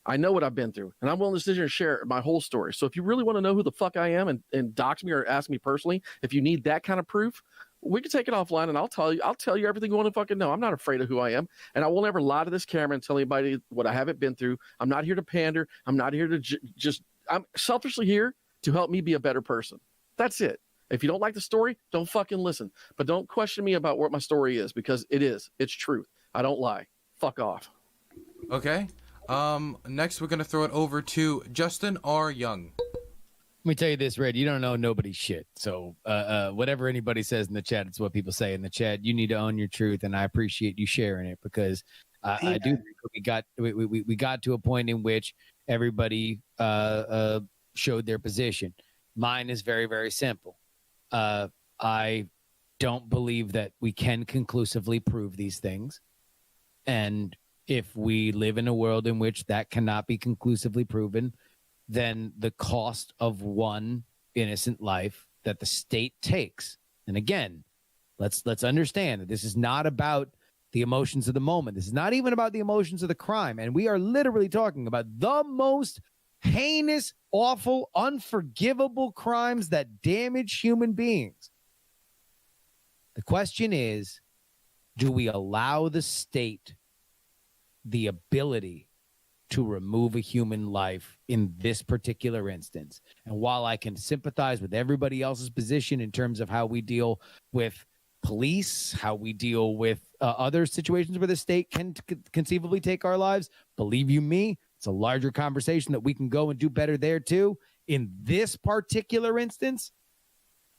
I know what I've been through, and I'm willing to sit here and share my whole story. So if you really want to know who the fuck I am and dox me or ask me personally, if you need that kind of proof, we can take it offline and I'll tell you everything you want to fucking know. I'm not afraid of who I am. And I will never lie to this camera and tell anybody what I haven't been through. I'm not here to pander. I'm not here to I'm selfishly here to help me be a better person. That's it. If you don't like the story, don't fucking listen. But don't question me about what my story is, because it is. It's truth. I don't lie. Fuck off. Okay. Next we're going to throw it over to JustinRYoung. Let me tell you this, Red. You don't know nobody's shit. So whatever anybody says in the chat, it's what people say in the chat. You need to own your truth, and I appreciate you sharing it, because I do think we got to a point in which everybody showed their position. Mine is very, very simple. I don't believe that we can conclusively prove these things. And if we live in a world in which that cannot be conclusively proven, then the cost of one innocent life that the state takes. And again, let's understand that this is not about the emotions of the moment. This is not even about the emotions of the crime. And we are literally talking about the most heinous, awful, unforgivable crimes that damage human beings. The question is, do we allow the state the ability to remove a human life in this particular instance? And while I can sympathize with everybody else's position in terms of how we deal with police, how we deal with other situations where the state can conceivably take our lives, believe you me, it's a larger conversation that we can go and do better there too. In this particular instance,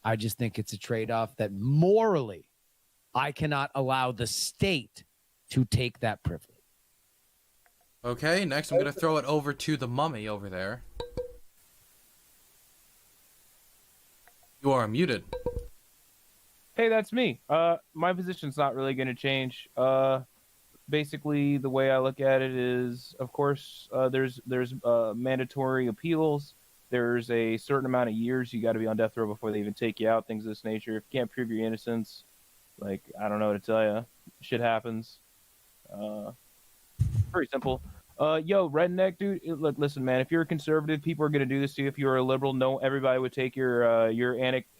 I just think it's a trade-off that morally I cannot allow the state to take that privilege. Okay, next I'm going to throw it over to the mummy over there. You are muted. Hey, that's me. My position's not really going to change. Basically, the way I look at it is, of course, there's mandatory appeals. There's a certain amount of years you got to be on death row before they even take you out, things of this nature. If you can't prove your innocence, like, I don't know what to tell you. Shit happens. Pretty simple. Yo, RedNeq, dude, look, listen, man, if you're a conservative, people are going to do this to you. If you're a liberal, no, everybody would take your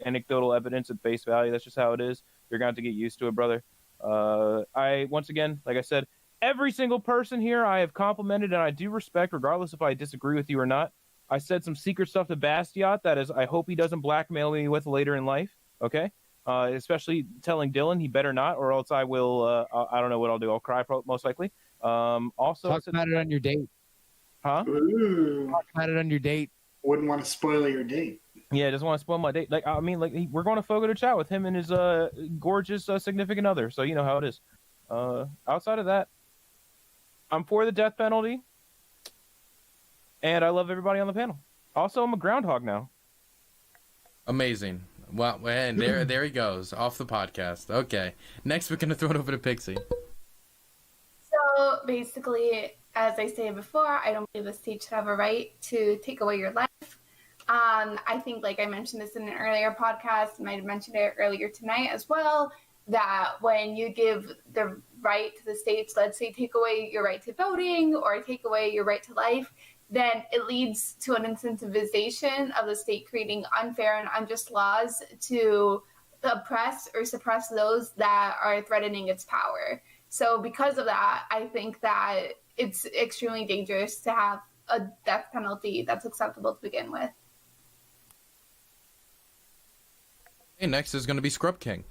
anecdotal evidence at face value. That's just how it is. You're going to have to get used to it, brother. Once again, like I said, every single person here I have complimented and I do respect, regardless if I disagree with you or not. I said some secret stuff to Bastiat that is, I hope he doesn't blackmail me with later in life, okay? Especially telling Dylan he better not, or else I will, I don't know what I'll do. I'll cry most likely. Also, talk about it on your date. Huh? Ooh. Talk about it on your date. Wouldn't want to spoil your date. Yeah, doesn't want to spoil my date. Like, I mean, like, we're going to Fogo to chat with him and his gorgeous significant other. So you know how it is. Outside of that, I'm for the death penalty, and I love everybody on the panel. Also, I'm a groundhog now. Amazing. Well, and there he goes, off the podcast. Okay. Next, we're going to throw it over to Pxie. So basically, as I stated before, I don't believe the state should have a right to take away your life. I think, like I mentioned this in an earlier podcast, and I mentioned it earlier tonight as well, that when you give the right to the states, let's say take away your right to voting or take away your right to life, then it leads to an incentivization of the state creating unfair and unjust laws to oppress or suppress those that are threatening its power. So because of that, I think that it's extremely dangerous to have a death penalty that's acceptable to begin with. Okay, next is going to be ScrubKing.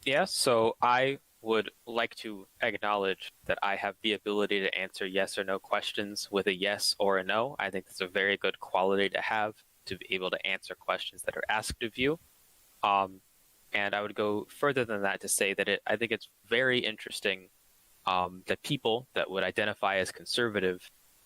Yeah, so I would like to acknowledge that I have the ability to answer yes or no questions with a yes or a no. I think that's a very good quality to have, to be able to answer questions that are asked of you. And I would go further than that to say that I think it's very interesting that people that would identify as conservative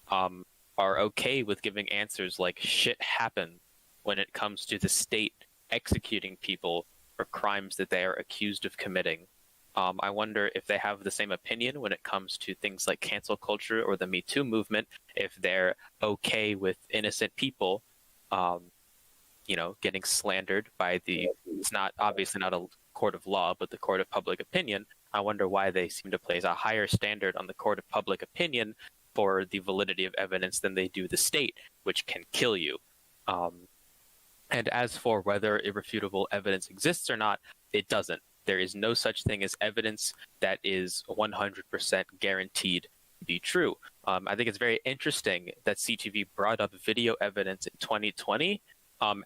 are okay with giving answers like shit happened when it comes to the state executing people for crimes that they are accused of committing. I wonder if they have the same opinion when it comes to things like cancel culture or the Me Too movement, if they're okay with innocent people, getting slandered by it's not obviously not a court of law, but the court of public opinion. I wonder why they seem to place a higher standard on the court of public opinion for the validity of evidence than they do the state, which can kill you. And as for whether irrefutable evidence exists or not, it doesn't. There is no such thing as evidence that is 100% guaranteed to be true. I think it's very interesting that CTV brought up video evidence in 2020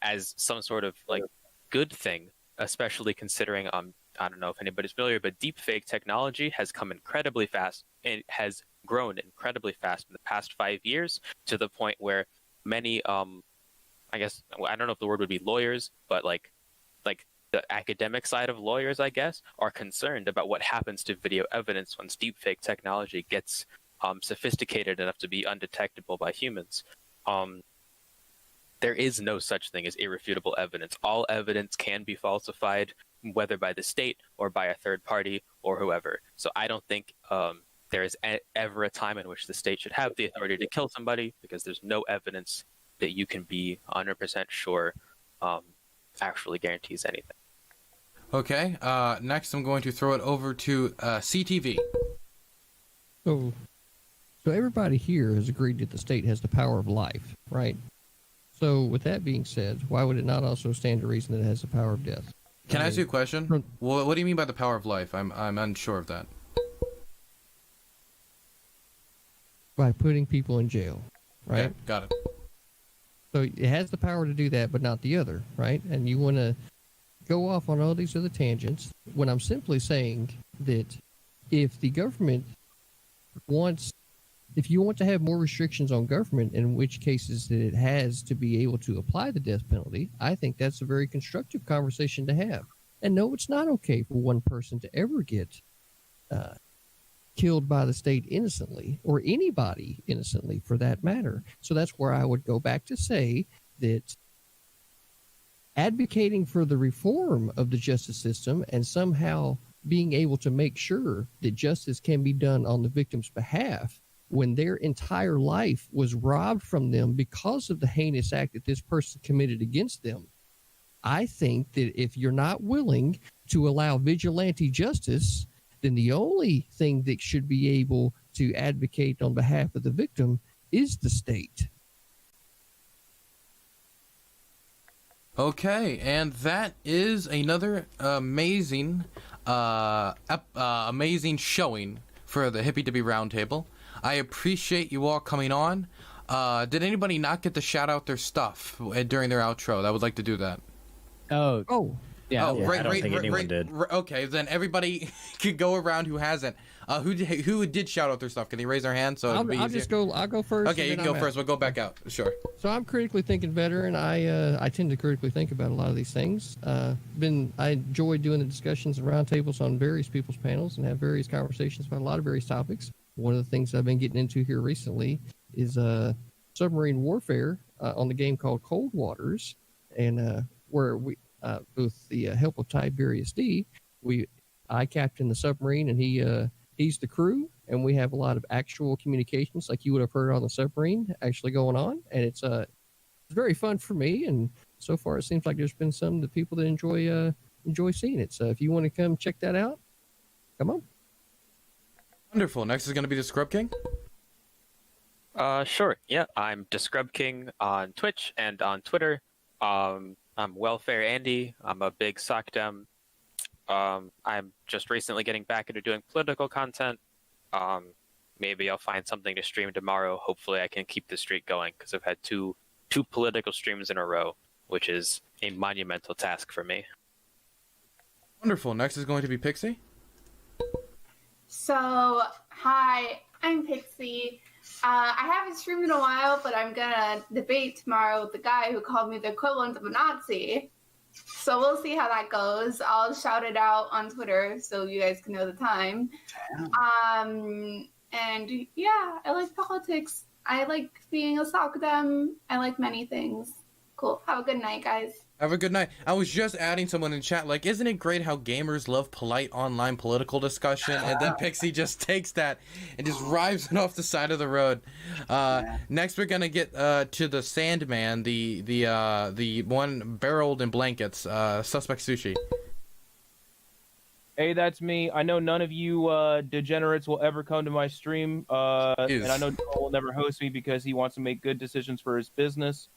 as some sort of like good thing, especially considering I don't know if anybody's familiar, but deepfake technology has come incredibly fast. It has grown incredibly fast in the past 5 years to the point where many, I guess, I don't know if the word would be lawyers, but like the academic side of lawyers, I guess, are concerned about what happens to video evidence once deepfake technology gets sophisticated enough to be undetectable by humans. There is no such thing as irrefutable evidence. All evidence can be falsified, whether by the state or by a third party or whoever. So I don't think there is ever a time in which the state should have the authority to kill somebody, because there's no evidence that you can be 100% sure actually guarantees anything. Okay, next I'm going to throw it over to CTV. So everybody here has agreed that the state has the power of life, right? So with that being said, why would it not also stand to reason that it has the power of death? Can I ask you a question? What do you mean by the power of life? I'm unsure of that. By putting people in jail, right? Okay, got it. So it has the power to do that, but not the other, right? And you want to go off on all these other tangents when I'm simply saying that if the government if you want to have more restrictions on government, in which cases that it has to be able to apply the death penalty, I think that's a very constructive conversation to have. And no, it's not okay for one person to ever get killed by the state innocently, or anybody innocently for that matter. So that's where I would go back to say that advocating for the reform of the justice system and somehow being able to make sure that justice can be done on the victim's behalf when their entire life was robbed from them because of the heinous act that this person committed against them. I think that if you're not willing to allow vigilante justice, then the only thing that should be able to advocate on behalf of the victim is the state. Okay, and that is another amazing showing for the Hippy Dippy Roundtable. I appreciate you all coming on. Did anybody not get to shout out their stuff during their outro? That would like to do that. Oh. Yeah, I don't think anyone did. Okay, then everybody could go around who hasn't. Who did shout out their stuff? Can they raise their hand? So I'll go first. Okay, you can go first. We'll go back out. Sure. So I'm critically thinking veteran. I tend to critically think about a lot of these things. I enjoy doing the discussions and roundtables on various people's panels and have various conversations about a lot of various topics. One of the things I've been getting into here recently is submarine warfare on the game called Cold Waters, and where we with the help of Tiberius D, I captain the submarine and he's the crew, and we have a lot of actual communications like you would have heard on the submarine actually going on, and it's very fun for me, and so far it seems like there's been some of the people that enjoy seeing it. So if you want to come check that out, come on. Wonderful. Next is going to be DaSkrubKing. Sure. Yeah, I'm DaSkrubKing on Twitch and on Twitter. I'm Welfare Andy. I'm a big SocDem. I'm just recently getting back into doing political content. Maybe I'll find something to stream tomorrow. Hopefully I can keep the streak going, because I've had two political streams in a row, which is a monumental task for me. Wonderful. Next is going to be Pxie. So, hi, I'm Pxie. I haven't streamed in a while, but I'm gonna debate tomorrow with the guy who called me the equivalent of a Nazi. So we'll see how that goes. I'll shout it out on Twitter so you guys can know the time. And yeah, I like politics. I like being a SOCDEM. I like many things. Cool. Have a good night, guys. Have a good night. I was just adding someone in chat, like, isn't it great how gamers love polite online political discussion? And then Pxie just takes that and just rives it off the side of the road. Next, we're gonna get to the Sandman, the one barreled in blankets, SuspectSushi. Hey, that's me. I know none of you degenerates will ever come to my stream, and I know Joel will never host me because he wants to make good decisions for his business.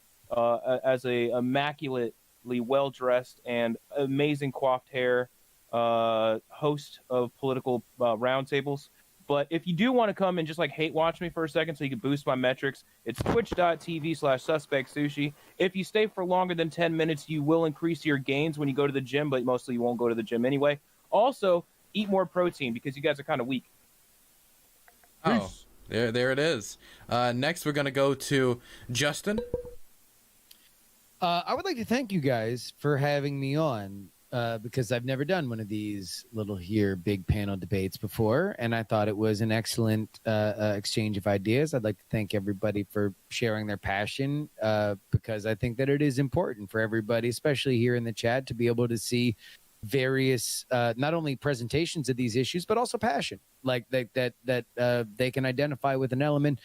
As a immaculately well-dressed and amazing coiffed hair host of political roundtables. But if you do want to come and just like hate watch me for a second so you can boost my metrics, it's twitch.tv/SuspectSushi. If you stay for longer than 10 minutes, you will increase your gains when you go to the gym, but mostly you won't go to the gym anyway. Also, eat more protein because you guys are kind of weak. Oh, there it is. Next, we're going to go to Justin. I would like to thank you guys for having me on because I've never done one of these big panel debates before, and I thought it was an excellent exchange of ideas. I'd like to thank everybody for sharing their passion because I think that it is important for everybody, especially here in the chat, to be able to see various not only presentations of these issues but also passion, like that they can identify with an element.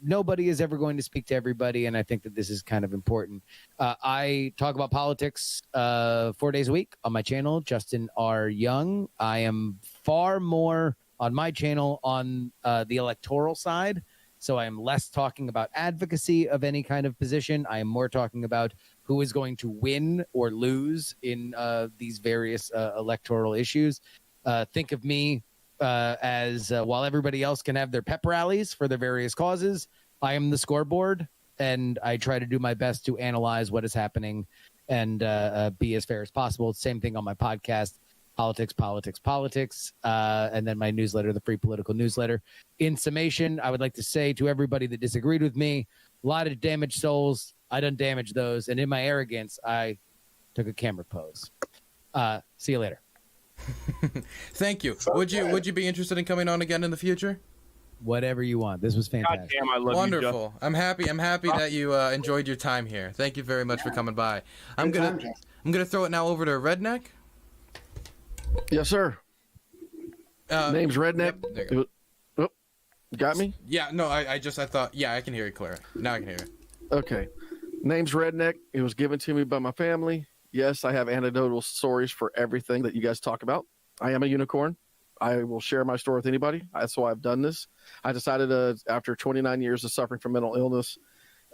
Nobody is ever going to speak to everybody, and I think that this is kind of important. I talk about politics 4 days a week on my channel, JustinRYoung. I am far more on my channel on the electoral side, so I am less talking about advocacy of any kind of position. I am more talking about who is going to win or lose in these various electoral issues. Think of me as while everybody else can have their pep rallies for their various causes, I am the scoreboard, and I try to do my best to analyze what is happening and be as fair as possible. Same thing on my podcast, Politics, and then my newsletter, the Free Political Newsletter. In summation, I would like to say to everybody that disagreed with me, a lot of damaged souls, I done damaged those, and in my arrogance, I took a camera pose. See you later. Thank you. Would you be interested in coming on again in the future? Whatever you want. This was fantastic. God damn, I love Wonderful. you, I'm happy that you enjoyed your time here. Thank you very much for coming by. I'm gonna throw it now over to RedNeq. Yes, sir. Name's RedNeq. Yep, there you go. Got me? Yeah, no, I thought, yeah, I can hear you clear. Now I can hear you. Okay. Name's RedNeq. It was given to me by my family. Yes, I have anecdotal stories for everything that you guys talk about. I am a unicorn. I will share my story with anybody. That's why I've done this. I decided after 29 years of suffering from mental illness,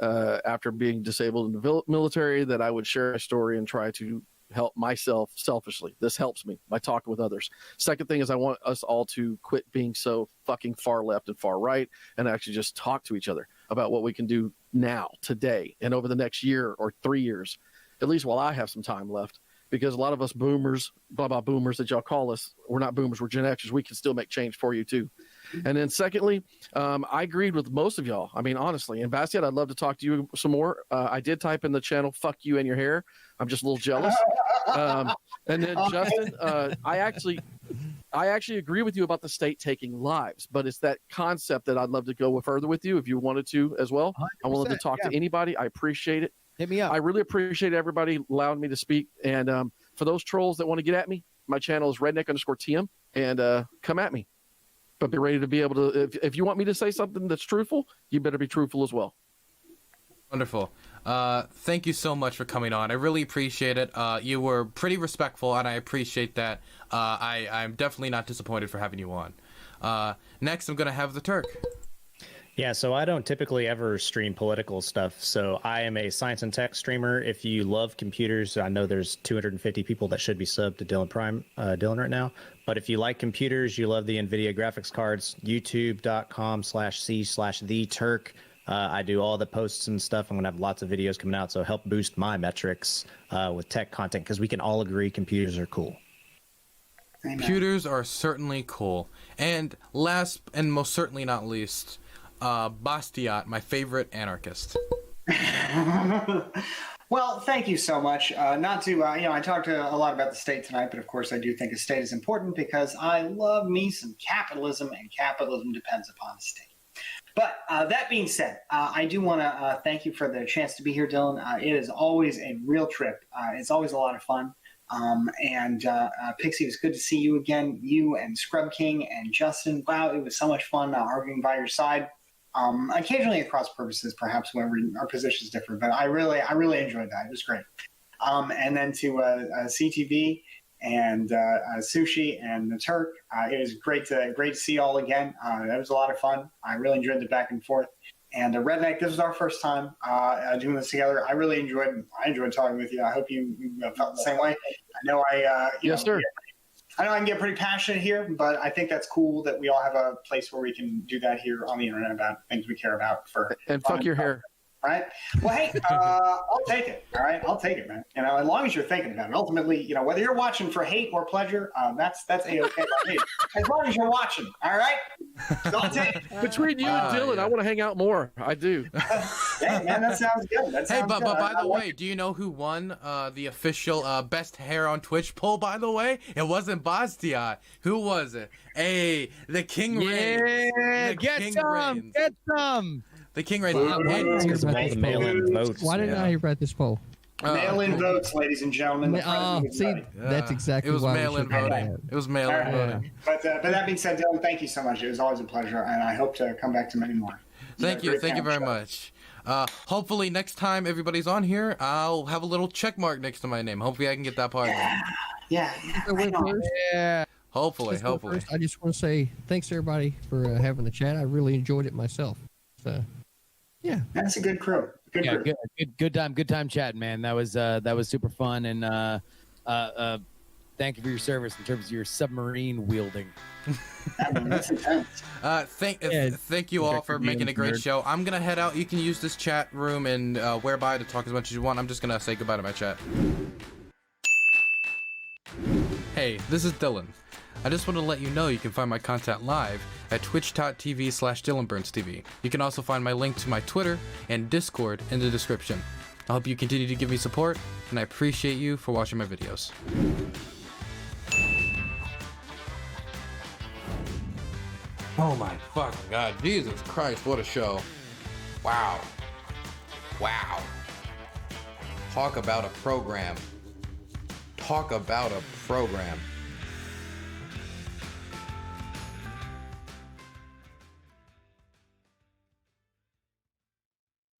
after being disabled in the military, that I would share my story and try to help myself selfishly. This helps me by talking with others. Second thing is I want us all to quit being so fucking far left and far right and actually just talk to each other about what we can do now, today, and over the next year or 3 years, at least while I have some time left. Because a lot of us boomers, boomers that y'all call us, we're not boomers, we're Gen Xers. We can still make change for you too. And then secondly, I agreed with most of y'all. I mean, honestly, and Bastiat, I'd love to talk to you some more. I did type in the channel, fuck you and your hair. I'm just a little jealous. And then Justin, I actually agree with you about the state taking lives, but it's that concept that I'd love to go further with you if you wanted to as well. I'm willing to talk to anybody. I appreciate it. Hit me up. I really appreciate everybody allowing me to speak. And for those trolls that want to get at me, my channel is RedNeq_TM, and come at me. But be ready to be able to, if you want me to say something that's truthful, you better be truthful as well. Wonderful. Thank you so much for coming on. I really appreciate it. You were pretty respectful, and I appreciate that. I'm definitely not disappointed for having you on. Next, I'm going to have TheTerk. Yeah, so I don't typically ever stream political stuff. So I am a science and tech streamer. If you love computers, I know there's 250 people that should be subbed to Dylan right now. But if you like computers, you love the NVIDIA graphics cards, youtube.com/c/TheTerk. I do all the posts and stuff. I'm going to have lots of videos coming out, so help boost my metrics with tech content, because we can all agree computers are cool. Amen. Computers are certainly cool. And last and most certainly not least, Bastiat, my favorite anarchist. Well, thank you so much. Not to, I talked a lot about the state tonight, but of course I do think a state is important because I love me some capitalism, and capitalism depends upon the state. But that being said, I do want to thank you for the chance to be here, Dylan. It is always a real trip. It's always a lot of fun. And Pxie, it was good to see you again, you and DaSkrubKing and Justin. Wow, it was so much fun arguing by your side. Occasionally at cross purposes, perhaps whenever our positions differ, but I really enjoyed that. It was great. And then to CTV and Sushi and TheTerk, it was great to see you all again. That was a lot of fun. I really enjoyed the back and forth. And RedNeq, this was our first time doing this together. I really enjoyed talking with you. I hope you felt the same way. I know Yes, sir. I know I can get pretty passionate here, but I think that's cool that we all have a place where we can do that here on the internet about things we care about. And fuck your hair. Right? Well, hey, I'll take it. All right, I'll take it, man. As long as you're thinking about it. Ultimately, whether you're watching for hate or pleasure, that's a-okay by me. As long as you're watching, all right? So I'll take it. Between you and Dylan, I want to hang out more. I do. Hey, man, that sounds good. But by the way, do you know who won the official best hair on Twitch poll? By the way, it wasn't Bastiat. Who was it? Hey, the King Reigns. Get some. The King Reigns. Mail-in votes. Why didn't I write this poll? Mail-in votes, ladies and gentlemen. That's exactly it was why mail-in voting. It was mail-in voting. But that being said, Dylan, thank you so much. It was always a pleasure, and I hope to come back to many more. Thank you very much. Hopefully next time everybody's on here, I'll have a little check mark next to my name. Hopefully I can get that part. Yeah. Yeah. Hopefully. I just want to say thanks everybody for having the chat. I really enjoyed it myself. So, yeah, that's a good crew. Good time chatting, man. That was super fun, and thank you for your service in terms of your submarine wielding. That's intense. Thank you all for making a great show. I'm gonna head out. You can use this chat room and whereby to talk as much as you want. I'm just gonna say goodbye to my chat. Hey, this is Dylan. I just want to let you know you can find my content live at twitch.tv/DylanBurnsTV. You can also find my link to my Twitter and Discord in the description. I hope you continue to give me support, and I appreciate you for watching my videos. Oh my fucking god, Jesus Christ, what a show. Wow. Talk about a program.